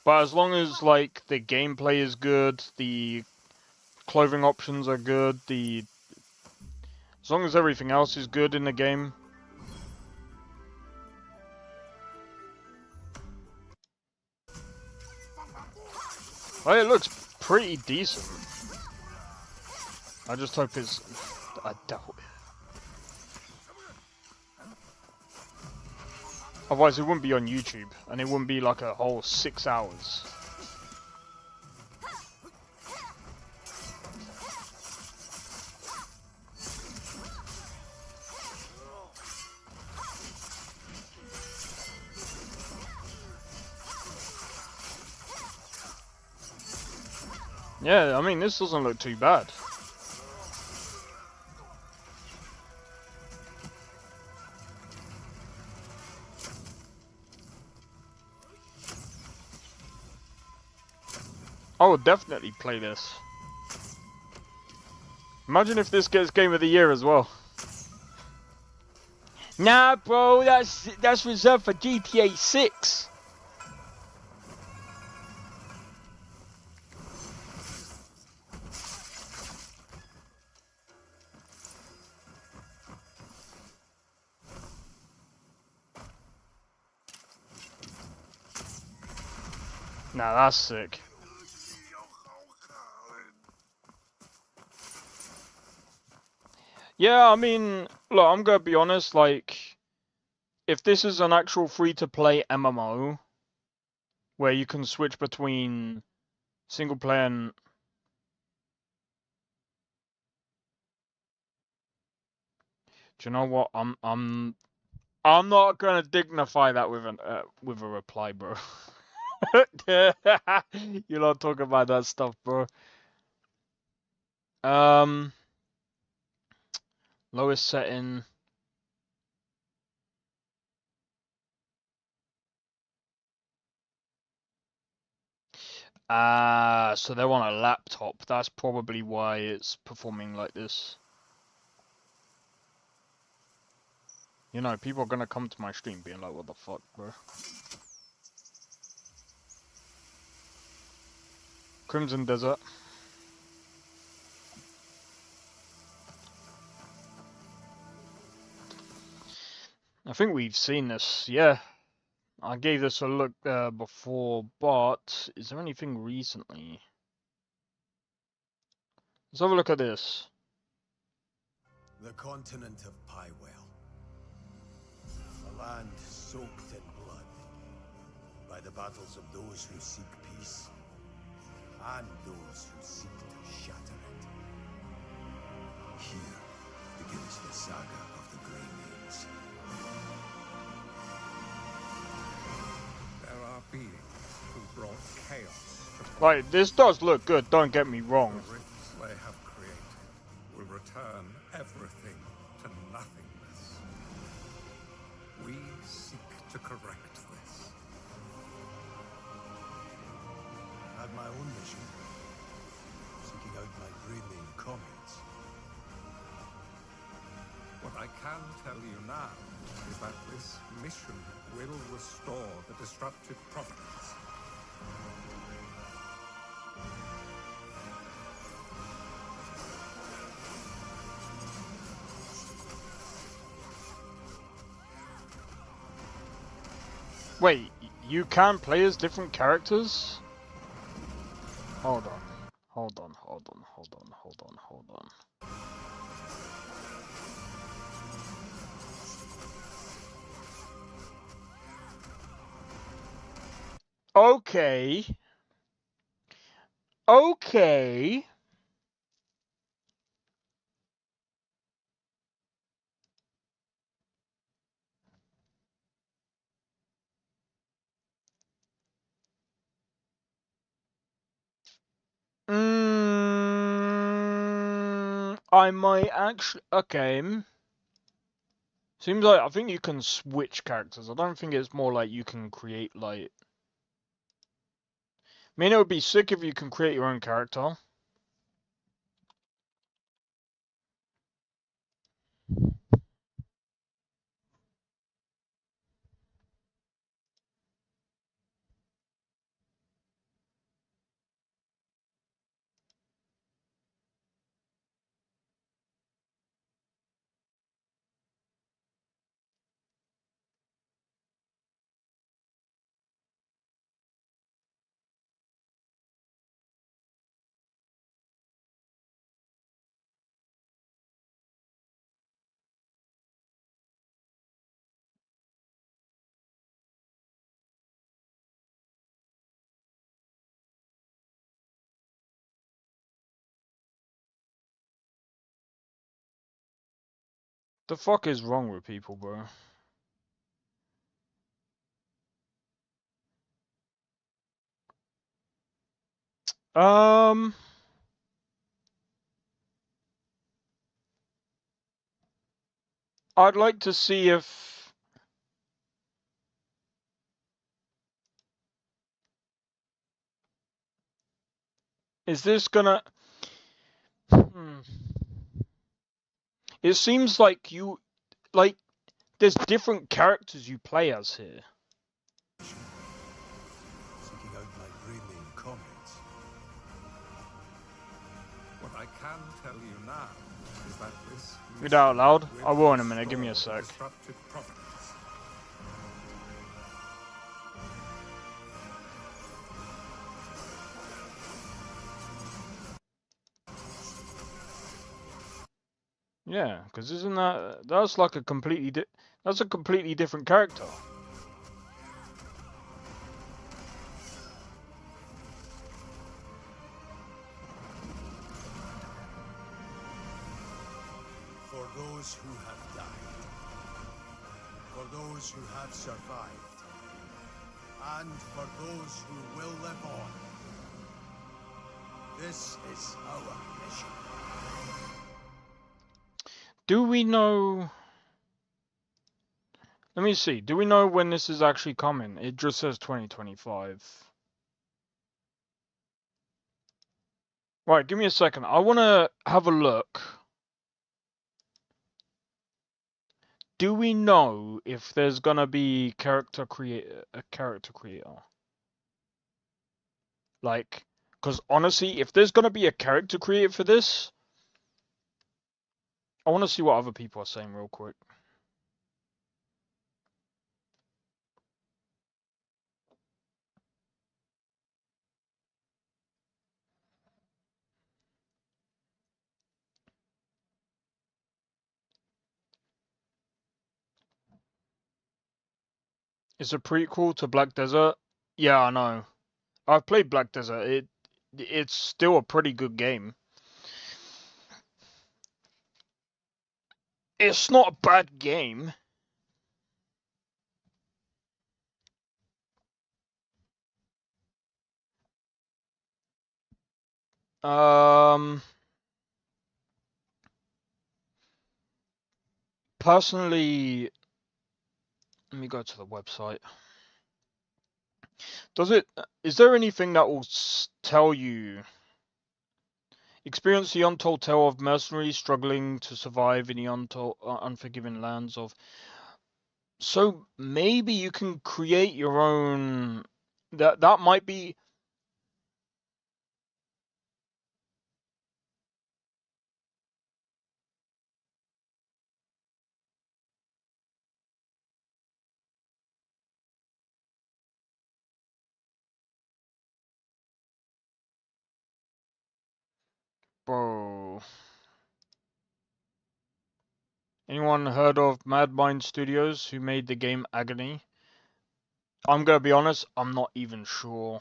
But as long as, like, the gameplay is good, the clothing options are good, as long as everything else is good in the game. Well, it looks pretty decent. I just hope it's... I doubt it. Otherwise it wouldn't be on YouTube, and it wouldn't be like a whole 6 hours. Yeah, I mean, this doesn't look too bad. I would definitely play this. Imagine if this gets Game of the Year as well. Nah, bro, that's reserved for GTA 6. Nah, that's sick. Yeah, I mean, look, I'm gonna be honest, like, if this is an actual free-to-play MMO, where you can switch between single player and... Do you know what? I'm not gonna dignify that with a reply, bro. You're not talking about that stuff, bro. Lowest setting. So they're on a laptop. That's probably why it's performing like this. You know, people are gonna come to my stream being like, what the fuck, bro? Crimson Desert. I think we've seen this, yeah. I gave this a look before, but is there anything recently? Let's have a look at this. The continent of Pywell. A land soaked in blood by the battles of those who seek peace and those who seek to shatter it. Here begins the saga of the Grey Maids. There are beings who brought chaos to Right, this does look good, don't get me wrong. the rifts they have created will return everything to nothingness. We seek to correct this. I had my own mission, seeking out my Greymain comrades. What I can tell you now is that this mission will restore the disrupted providence. Wait, you can play as different characters? Hold on. Hold on, hold on, hold on, hold on, hold on. Okay. Okay. I might actually... Okay. Seems like I think you can switch characters. I don't think it's more like you can create, like... I mean, it would be sick if you can create your own character. The fuck is wrong with people, bro? I'd like to see if... Is this gonna... It seems like you... Like, there's different characters you play as here. Seeking out my Greymain comrades. What I can tell you now is that this Read out loud. I will in a minute. Give me a sec. disrupted providence. Yeah, because isn't that... That's like a completely... That's a completely different character. For those who have died, for those who have survived, and for those who will live on. This is our mission. Do we know... Let me see. Do we know when this is actually coming? It just says 2025. Right, give me a second. I want to have a look. Do we know if there's going to be a character creator? Like, because honestly, if there's going to be a character creator for this, I want to see what other people are saying real quick. It's a prequel to Black Desert. Yeah, I know. I've played Black Desert. It's still a pretty good game. It's not a bad game. Personally, let me go to the website. Is there anything that will tell you? Experience the untold tale of mercenaries struggling to survive in the unforgiving lands of... So maybe you can create your own... That might be... Bro... Anyone heard of Mad Mind Studios, who made the game Agony? I'm gonna be honest, I'm not even sure.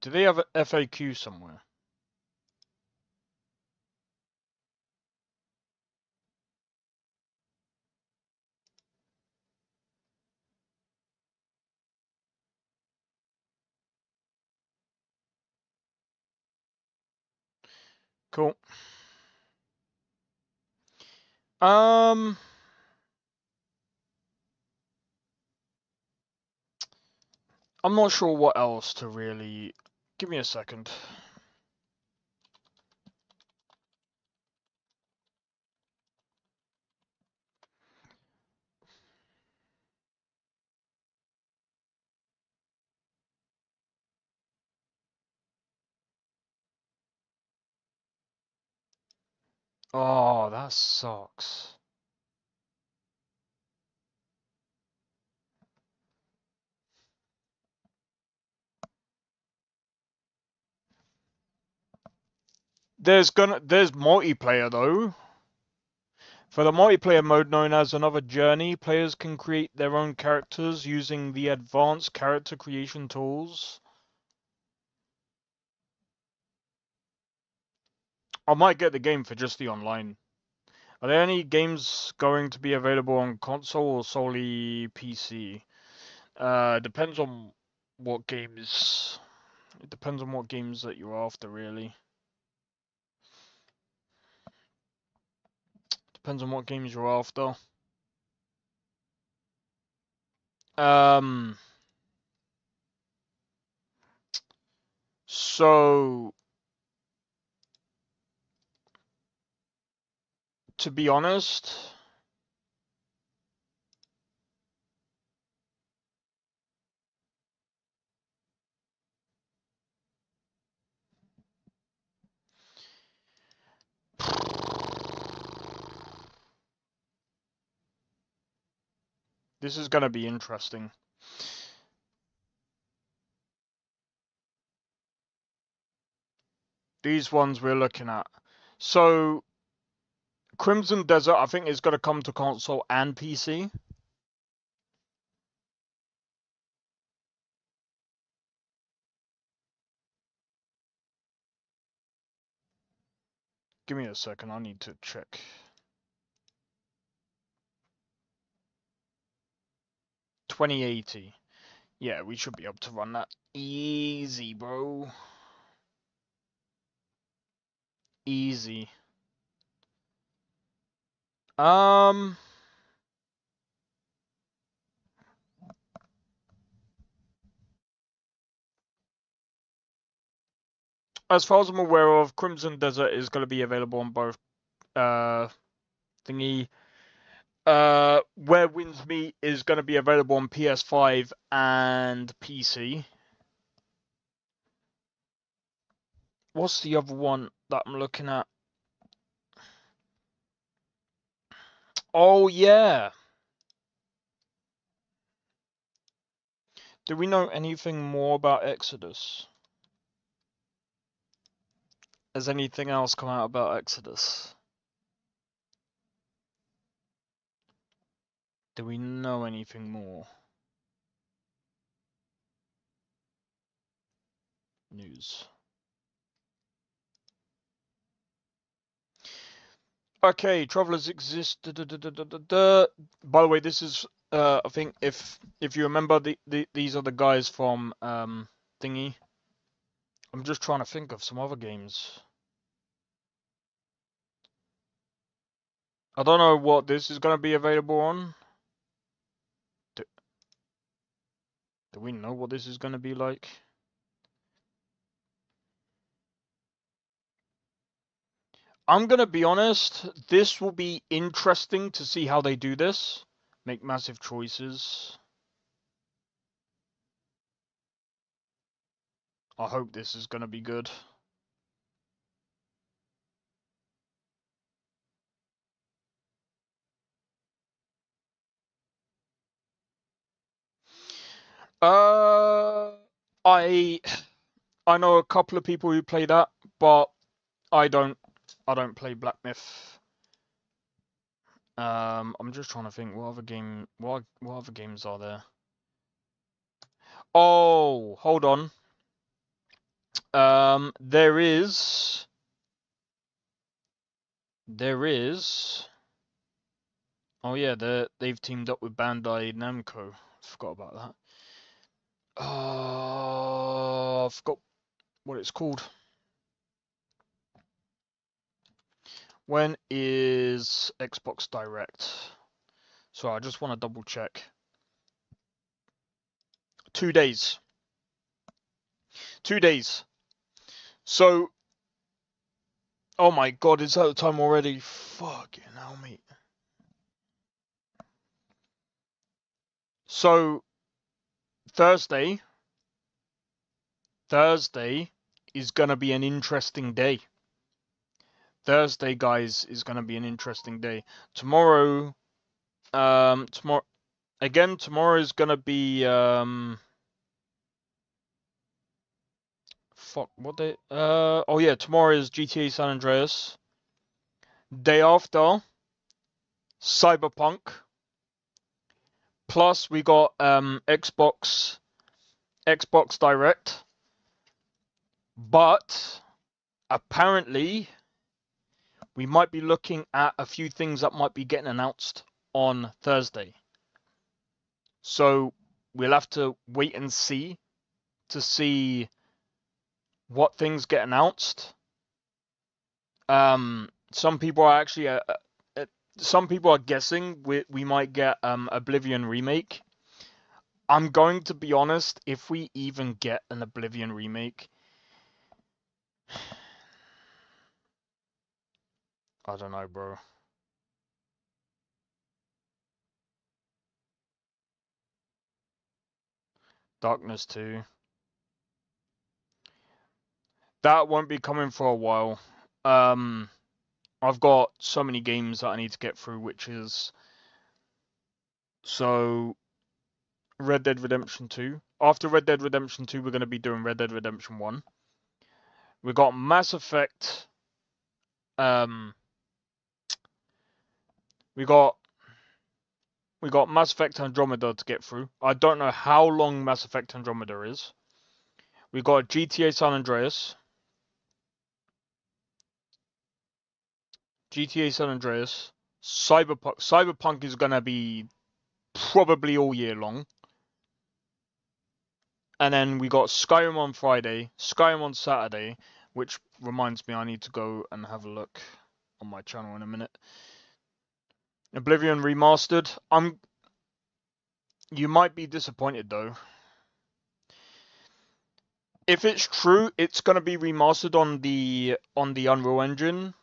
Do they have an FAQ somewhere? Cool. I'm not sure what else to really... Give me a second. Oh, that sucks. There's multiplayer though. For the multiplayer mode known as Another Journey, players can create their own characters using the advanced character creation tools. I might get the game for just the online. Are there any games going to be available on console or solely PC? Depends on what games. It depends on what games that you're after, really. Depends on what games you're after. So, to be honest, this is gonna be interesting. These ones we're looking at. So, Crimson Desert, I think, is gonna come to console and PC. Give me a second, I need to check. $2080. Yeah, we should be able to run that easy, bro. Easy. As far as I'm aware of, Crimson Desert is going to be available on both thingy. Where Winds Meet is going to be available on PS5 and PC. What's the other one that I'm looking at? Oh, yeah. Do we know anything more about Exodus? Has anything else come out about Exodus? Do we know anything more? News. Okay, travelers exist. By the way, this is I think if you remember these are the guys from thingy. I'm just trying to think of some other games. I don't know what this is going to be available on. Do we know what this is going to be like? I'm going to be honest, this will be interesting to see how they do this. Make massive choices. I hope this is going to be good. I know a couple of people who play that, but I don't play Black Myth. I'm just trying to think what other games are there? Oh, hold on. There is. Oh yeah, they've teamed up with Bandai Namco. Forgot about that. Oh, I forgot what it's called. When is Xbox Direct? So I just want to double check. 2 days. 2 days. So, oh my god, is that the time already? Fucking hell, mate. So, Thursday is gonna be an interesting day. Thursday, guys, is gonna be an interesting day. Tomorrow tomorrow is gonna be fuck, what day? Oh yeah, tomorrow is GTA San Andreas. Day after, Cyberpunk. Plus we got Xbox Direct. But apparently we might be looking at a few things that might be getting announced on Thursday. So we'll have to wait and see to see what things get announced. Some people are actually some people are guessing we might get Oblivion remake. I'm going to be honest, if we even get an Oblivion remake, I don't know, bro. Darkness 2. That won't be coming for a while. I've got so many games that I need to get through, which is so Red Dead Redemption 2. After Red Dead Redemption 2, we're going to be doing Red Dead Redemption 1. We got Mass Effect. We got Mass Effect Andromeda to get through. I don't know how long Mass Effect Andromeda is. We got GTA San Andreas. GTA San Andreas, Cyberpunk. Cyberpunk is gonna be probably all year long. And then we got Skyrim on Friday, Skyrim on Saturday, which reminds me I need to go and have a look on my channel in a minute. Oblivion Remastered. You might be disappointed though. If it's true, it's gonna be remastered on the Unreal Engine.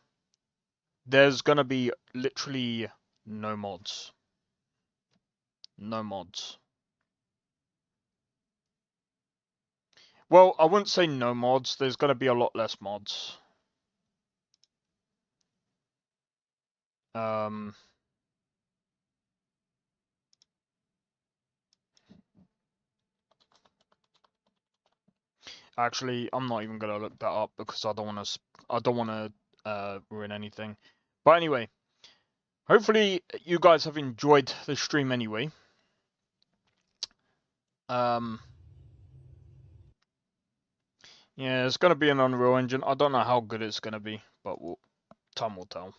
There's gonna be literally no mods. No mods. Well, I wouldn't say no mods. There's gonna be a lot less mods. Actually, I'm not even gonna look that up because I don't want to ruin anything. But anyway, hopefully you guys have enjoyed the stream anyway. Yeah, it's gonna be an Unreal Engine. I don't know how good it's gonna be, but time will tell.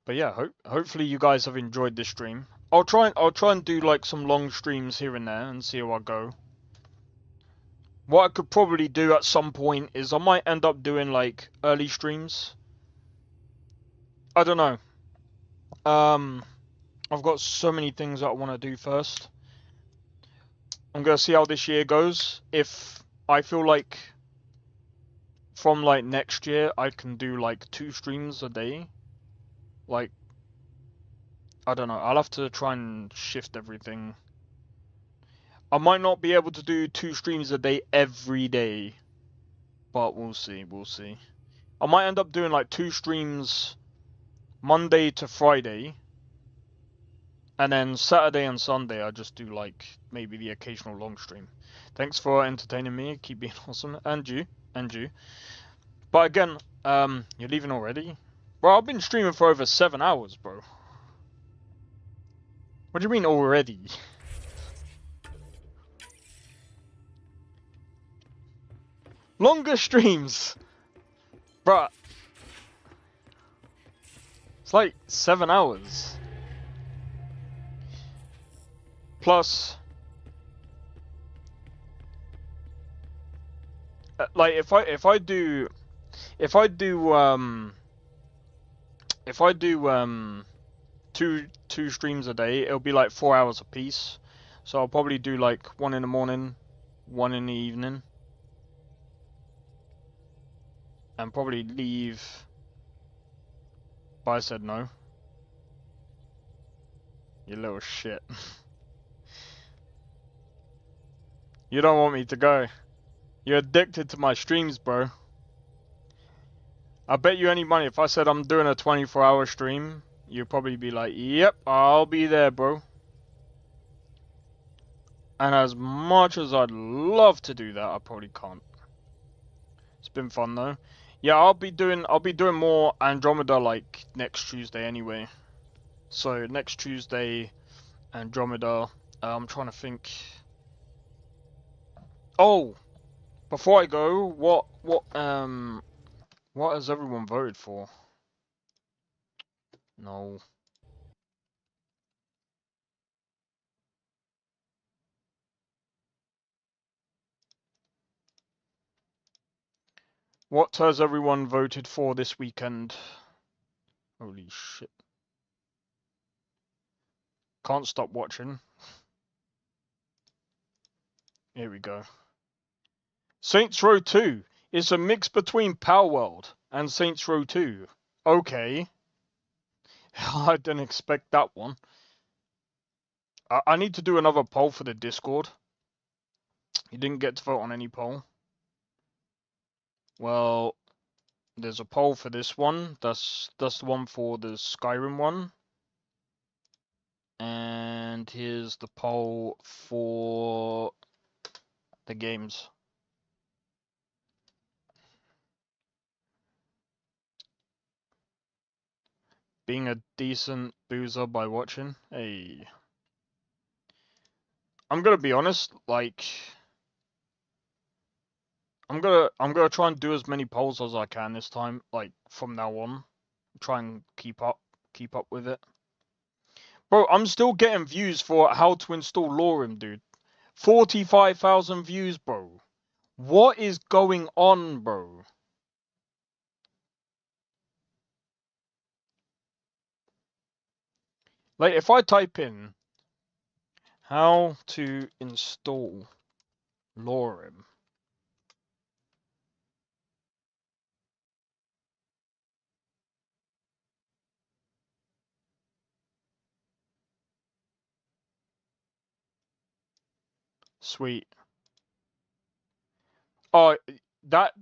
But yeah, hopefully you guys have enjoyed this stream. I'll try and do like some long streams here and there and see how I go. What I could probably do at some point is I might end up doing like early streams. I don't know. I've got so many things that I want to do first. I'm gonna see how this year goes. If I feel like from like next year I can do like 2 streams a day. Like, I don't know. I'll have to try and shift everything. I might not be able to do 2 streams a day every day, but we'll see. We'll see. I might end up doing like 2 streams Monday to Friday, and then Saturday and Sunday I just do like maybe the occasional long stream. Thanks for entertaining me. Keep being awesome, and you. But again, you're leaving already, bro. I've been streaming for over 7 hours, bro. What do you mean already? Longer streams, bruh. It's like 7 hours. Plus, like if I do two streams a day, it'll be like 4 hours a piece. So I'll probably do like 1 in the morning, 1 in the evening. And probably leave. But I said no. You little shit. You don't want me to go. You're addicted to my streams, bro. I bet you any money if I said I'm doing a 24-hour stream, you'd probably be like, yep, I'll be there, bro. And as much as I'd love to do that, I probably can't. It's been fun though. Yeah, I'll be doing more Andromeda like next Tuesday anyway. So next Tuesday, Andromeda. I'm trying to think. Oh, before I go, what has everyone voted for? No. What has everyone voted for this weekend? Holy shit. Can't stop watching. Here we go. Saints Row 2. It's a mix between Power World and Saints Row 2. Okay. I didn't expect that one. I need to do another poll for the Discord. You didn't get to vote on any poll. Well, there's a poll for this one. That's the one for the Skyrim one. And here's the poll for the games. Being a decent boozer by watching. Hey. I'm gonna be honest, like I'm gonna try and do as many polls as I can this time, like from now on. try and keep up with it. Bro, I'm still getting views for how to install Lorem, dude. 45,000 views, bro. What is going on, bro? Like, if I type in how to install Lorem. Sweet. Oh, that...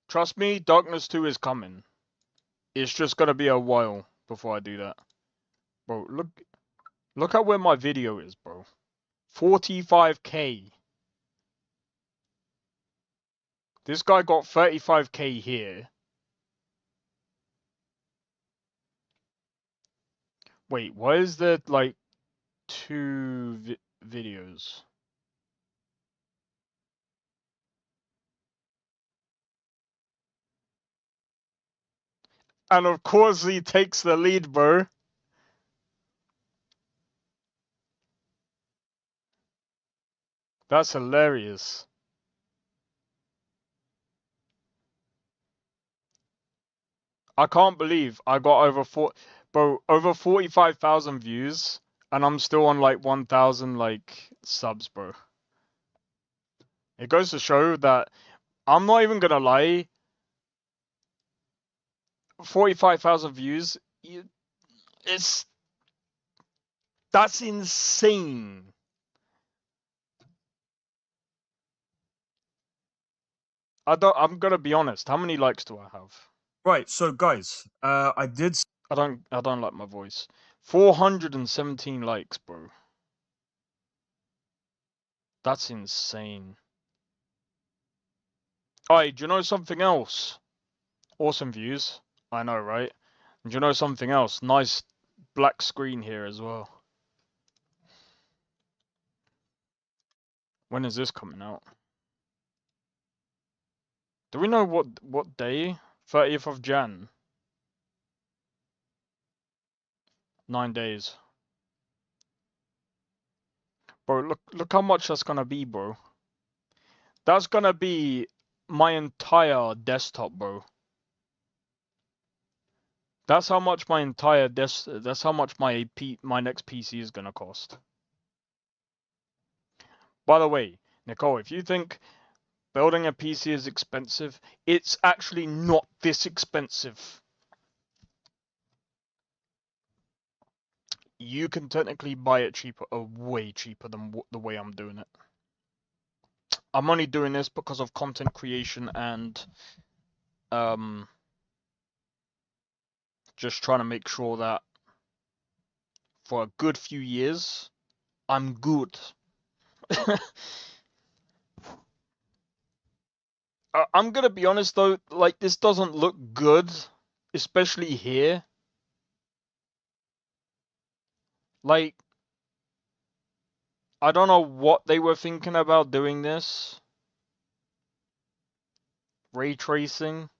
Trust me, Darkness 2 is coming. It's just gonna be a while before I do that. Bro, look at where my video is, bro. 45k. This guy got 35k here. Wait, why is there like two videos? And of course he takes the lead, bro. That's hilarious. I can't believe I got over 45,000 views, and I'm still on like 1,000 like subs, bro. It goes to show that I'm not even gonna lie. 45,000 views, that's insane. I'm gonna be honest. How many likes do I have? Right, so guys, I don't like my voice. 417 likes, bro. That's insane. Alright, do you know something else? Awesome views. I know, right? And do you know something else? Nice black screen here as well. When is this coming out? Do we know what day? 30th of Jan. 9 days. Bro, look how much that's gonna be, bro. That's gonna be my entire desktop, bro. That's how much my entire that's how much my next PC is gonna cost. By the way, Nicole, if you think building a PC is expensive, it's actually not this expensive. You can technically buy it cheaper, way cheaper than the way I'm doing it. I'm only doing this because of content creation and just trying to make sure that for a good few years, I'm good. I'm gonna be honest though, like this doesn't look good, especially here. Like, I don't know what they were thinking about doing this. Ray tracing.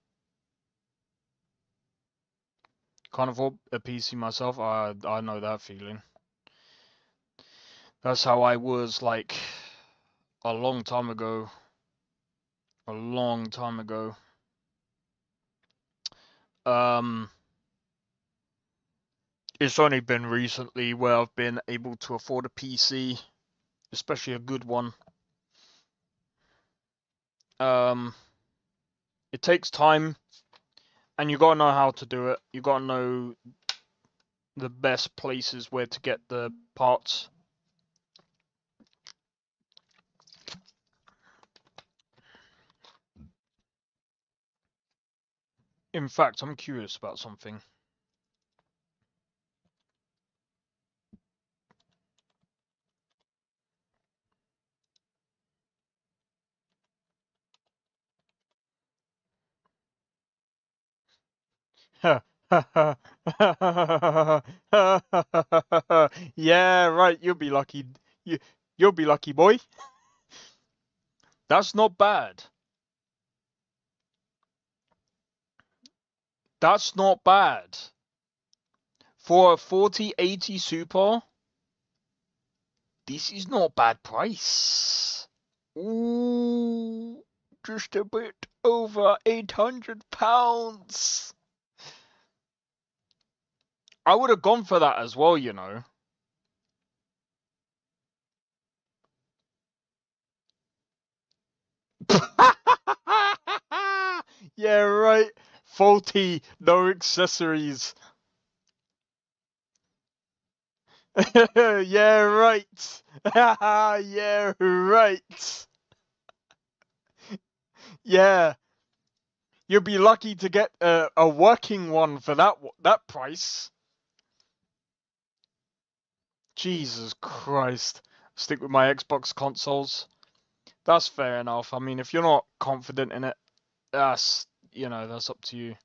Kind of a PC myself, I know that feeling. That's how I was like a long time ago. A long time ago. It's only been recently where I've been able to afford a PC, especially a good one. It takes time, and you gotta know how to do it. You gotta know the best places where to get the parts. In fact, I'm curious about something. Yeah, right. You'll be lucky. You'll be lucky, boy. That's not bad. That's not bad. For a 4080 Super, this is not bad price. Ooh, just a bit over £800. I would have gone for that as well, you know. Yeah, right. Faulty, no accessories. Yeah, right. Yeah, right. Yeah. You'll be lucky to get a working one for that price. Jesus Christ. Stick with my Xbox consoles. That's fair enough. I mean, if you're not confident in it, that's, you know, that's up to you.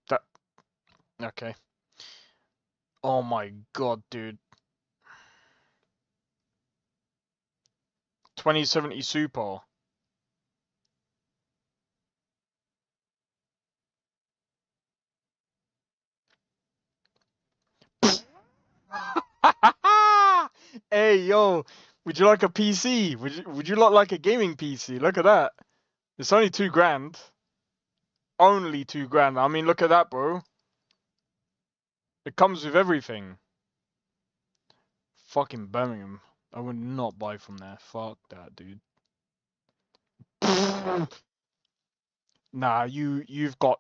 That okay. Oh my god, dude. 2070 Super. Hey, yo, would you like a PC? Would you like a gaming PC? Look at that. It's only £2,000. Only £2,000. I mean, look at that, bro. It comes with everything. Fucking Birmingham. I would not buy from there. Fuck that, dude. Nah, you've got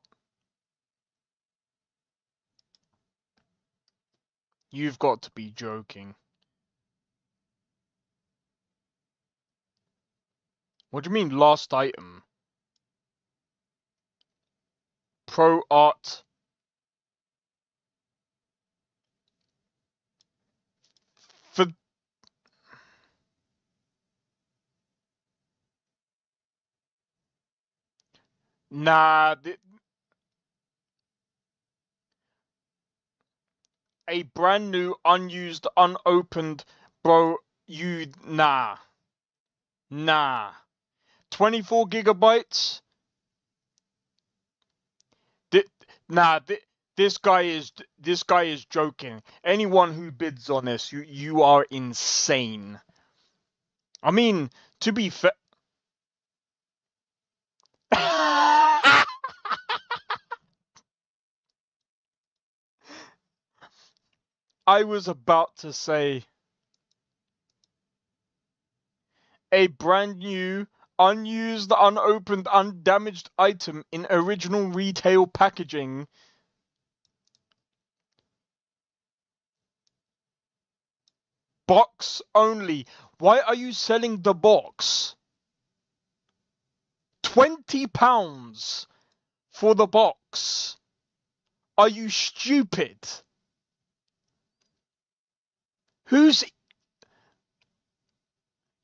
to be joking. What do you mean last item? Pro Art. For nah, a brand new, unused, unopened, bro. Nah, 24 gigabytes. Nah, this guy is joking. Anyone who bids on this, you are insane. I mean, to be fair. I was about to say a brand new, unused, unopened, undamaged item in original retail packaging. Box only. Why are you selling the box? £20 for the box. Are you stupid?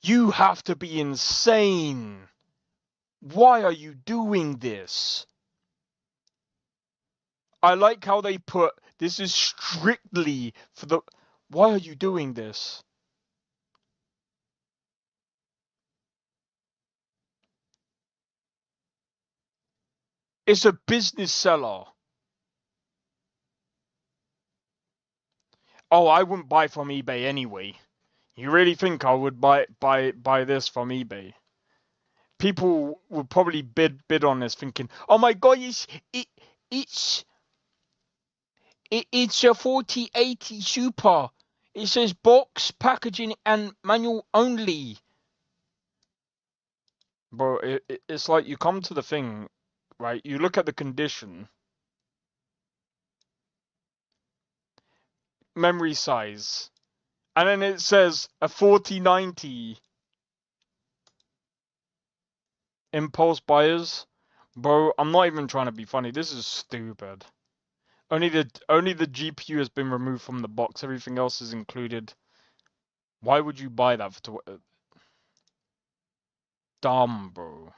You have to be insane. Why are you doing this? I like how they put, this is strictly for the... Why are you doing this? It's a business seller. Oh, I wouldn't buy from eBay anyway. You really think I would buy this from eBay? People would probably bid on this thinking, oh my god, it's a 4080 Super. It says box, packaging, and manual only. Bro, it's like you come to the thing, right? You look at the condition, memory size, and then it says a 4090. Impulse buyers. Bro, I'm not even trying to be funny. This is stupid. Only the GPU has been removed from the box. Everything else is included. Why would you buy that for dumb, bro?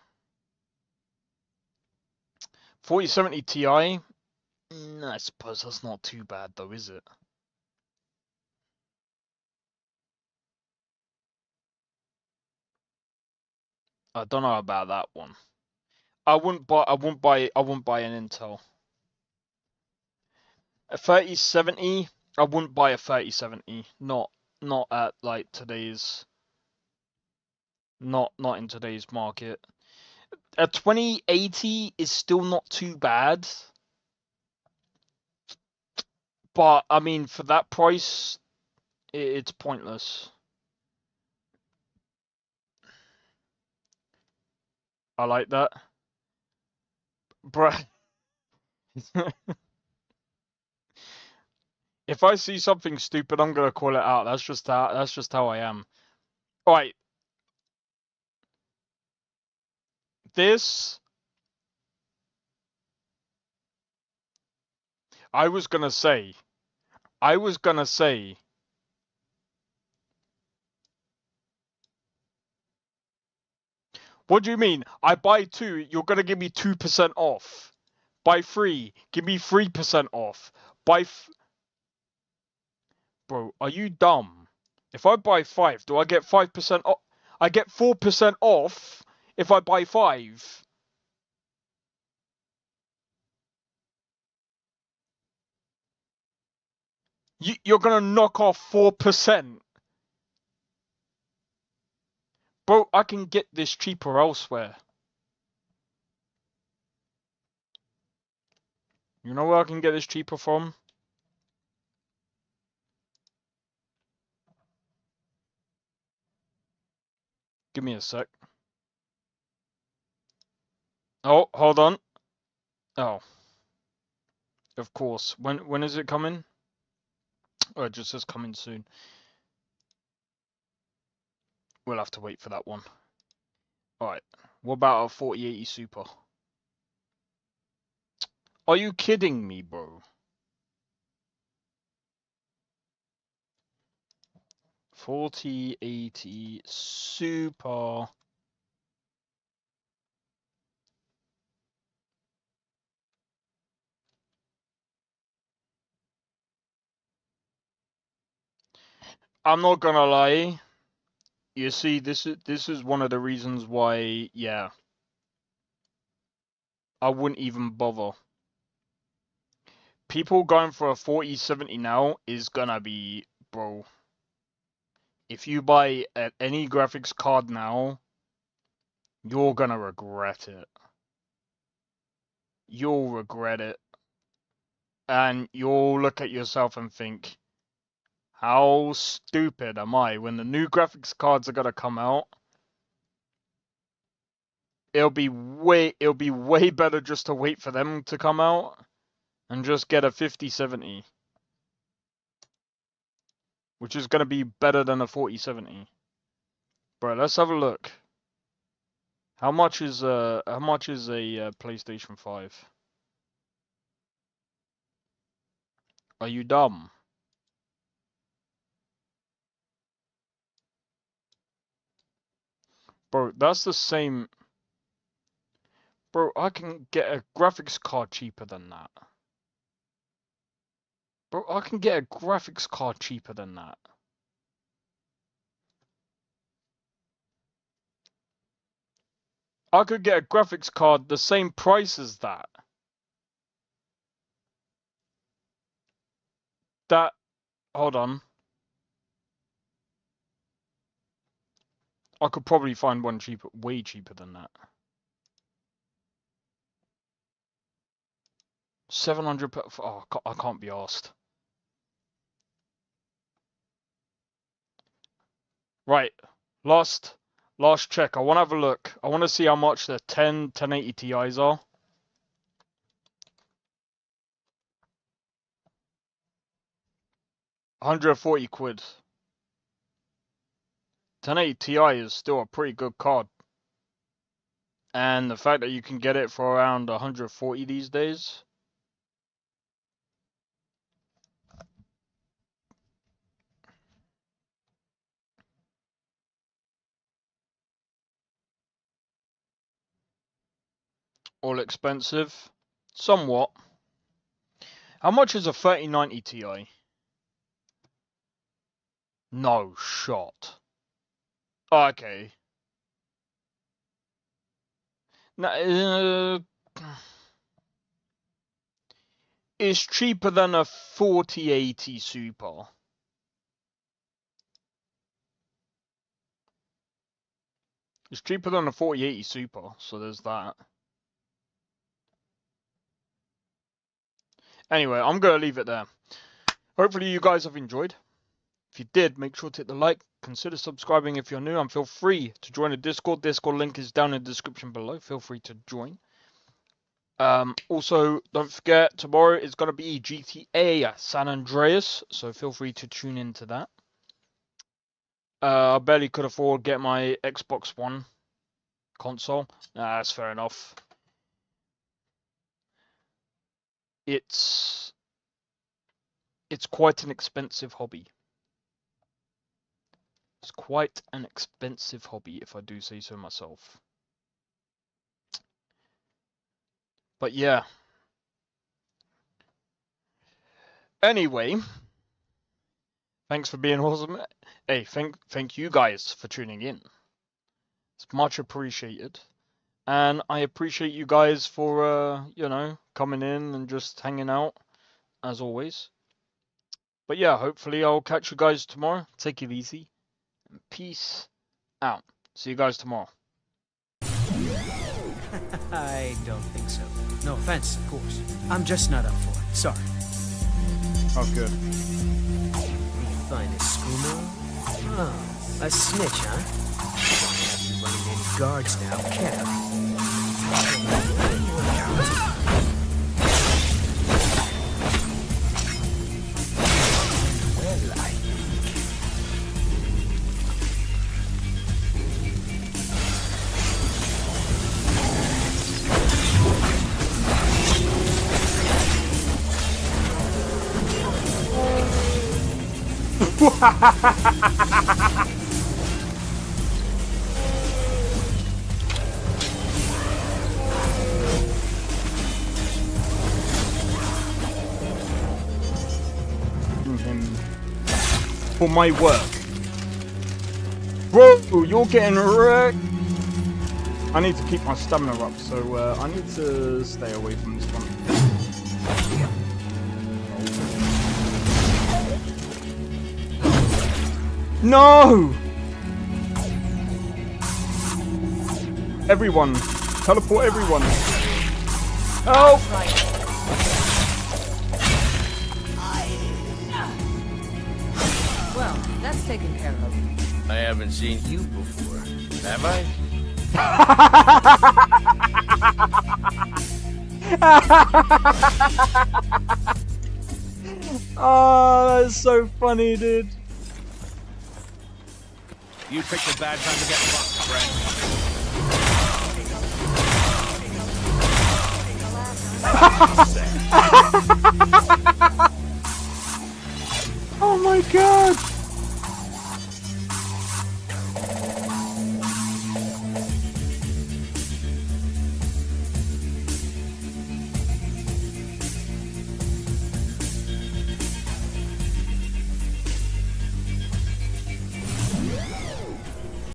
4070 Ti? I suppose that's not too bad though, is it? I don't know about that one. I wouldn't buy an Intel. A 3070, I wouldn't buy a 3070. Not at like today's not in today's market. A 2080 is still not too bad. But I mean, for that price, it's pointless. I like that. Bruh. If I see something stupid, I'm gonna call it out. That's just how I am. Alright. This I was gonna say. What do you mean? I buy 2, you're gonna give me 2% off. Buy 3, give me 3% off. Bro, are you dumb? If I buy 5, do I get 5% off? I get 4% off if I buy 5. You're gonna knock off 4%. Bro, I can get this cheaper elsewhere. You know where I can get this cheaper from? Give me a sec. Oh, hold on. Oh. Of course. When is it coming? Oh, it just says coming soon. We'll have to wait for that one. Alright. What about a 4080 Super? Are you kidding me, bro? 4080 Super. I'm not gonna lie. You see, this is one of the reasons why, yeah, I wouldn't even bother. People going for a 4070 now is gonna be, bro. If you buy any graphics card now, you're gonna regret it. You'll regret it. And you'll look at yourself and think, how stupid am I? When the new graphics cards are gonna come out, it'll be way better just to wait for them to come out and just get a 5070. Which is gonna be better than a 4070. Bro, let's have a look. How much is a PlayStation 5? Are you dumb? Bro, that's the same. Bro, I can get a graphics card cheaper than that. Bro, I can get a graphics card cheaper than that. I could get a graphics card the same price as that. Hold on. I could probably find one cheaper, way cheaper than that. 700 per, oh, I can't be asked. Right, last check. I want to have a look. I want to see how much the 1080 Ti's are. £140. 1080 Ti is still a pretty good card. And the fact that you can get it for around 140 these days. All expensive. Somewhat. How much is a 3090 Ti? No shot. Oh, okay. No, it's cheaper than a 4080 Super. It's cheaper than a 4080 Super, so there's that. Anyway, I'm going to leave it there. Hopefully you guys have enjoyed. If you did, make sure to hit the like. Consider subscribing if you're new, and feel free to join the Discord. Discord link is down in the description below. Feel free to join. Also, don't forget, tomorrow is going to be GTA San Andreas, so feel free to tune into that. I barely could afford get my Xbox One console. That's fair enough. It's quite an expensive hobby. It's quite an expensive hobby, if I do say so myself. But yeah. Anyway, thanks for being awesome. Hey, thank you guys for tuning in. It's much appreciated. And I appreciate you guys for, you know, coming in and just hanging out, as always. But yeah, hopefully I'll catch you guys tomorrow. Take it easy. And peace out. See you guys tomorrow. I don't think so. No offense, of course. I'm just not up for it. Sorry. Oh, good. Find a schooner? Oh, a snitch, huh? Don't have you running any guards now, can I? For my work. Bro, you're getting wrecked. I need to keep my stamina up, so I need to stay away from this one. No! Everyone! Teleport everyone! Help! Well, that's taken care of. I haven't seen you before, have I? Oh, that's so funny, dude. You picked a bad time to get fucked, friend. Oh my god!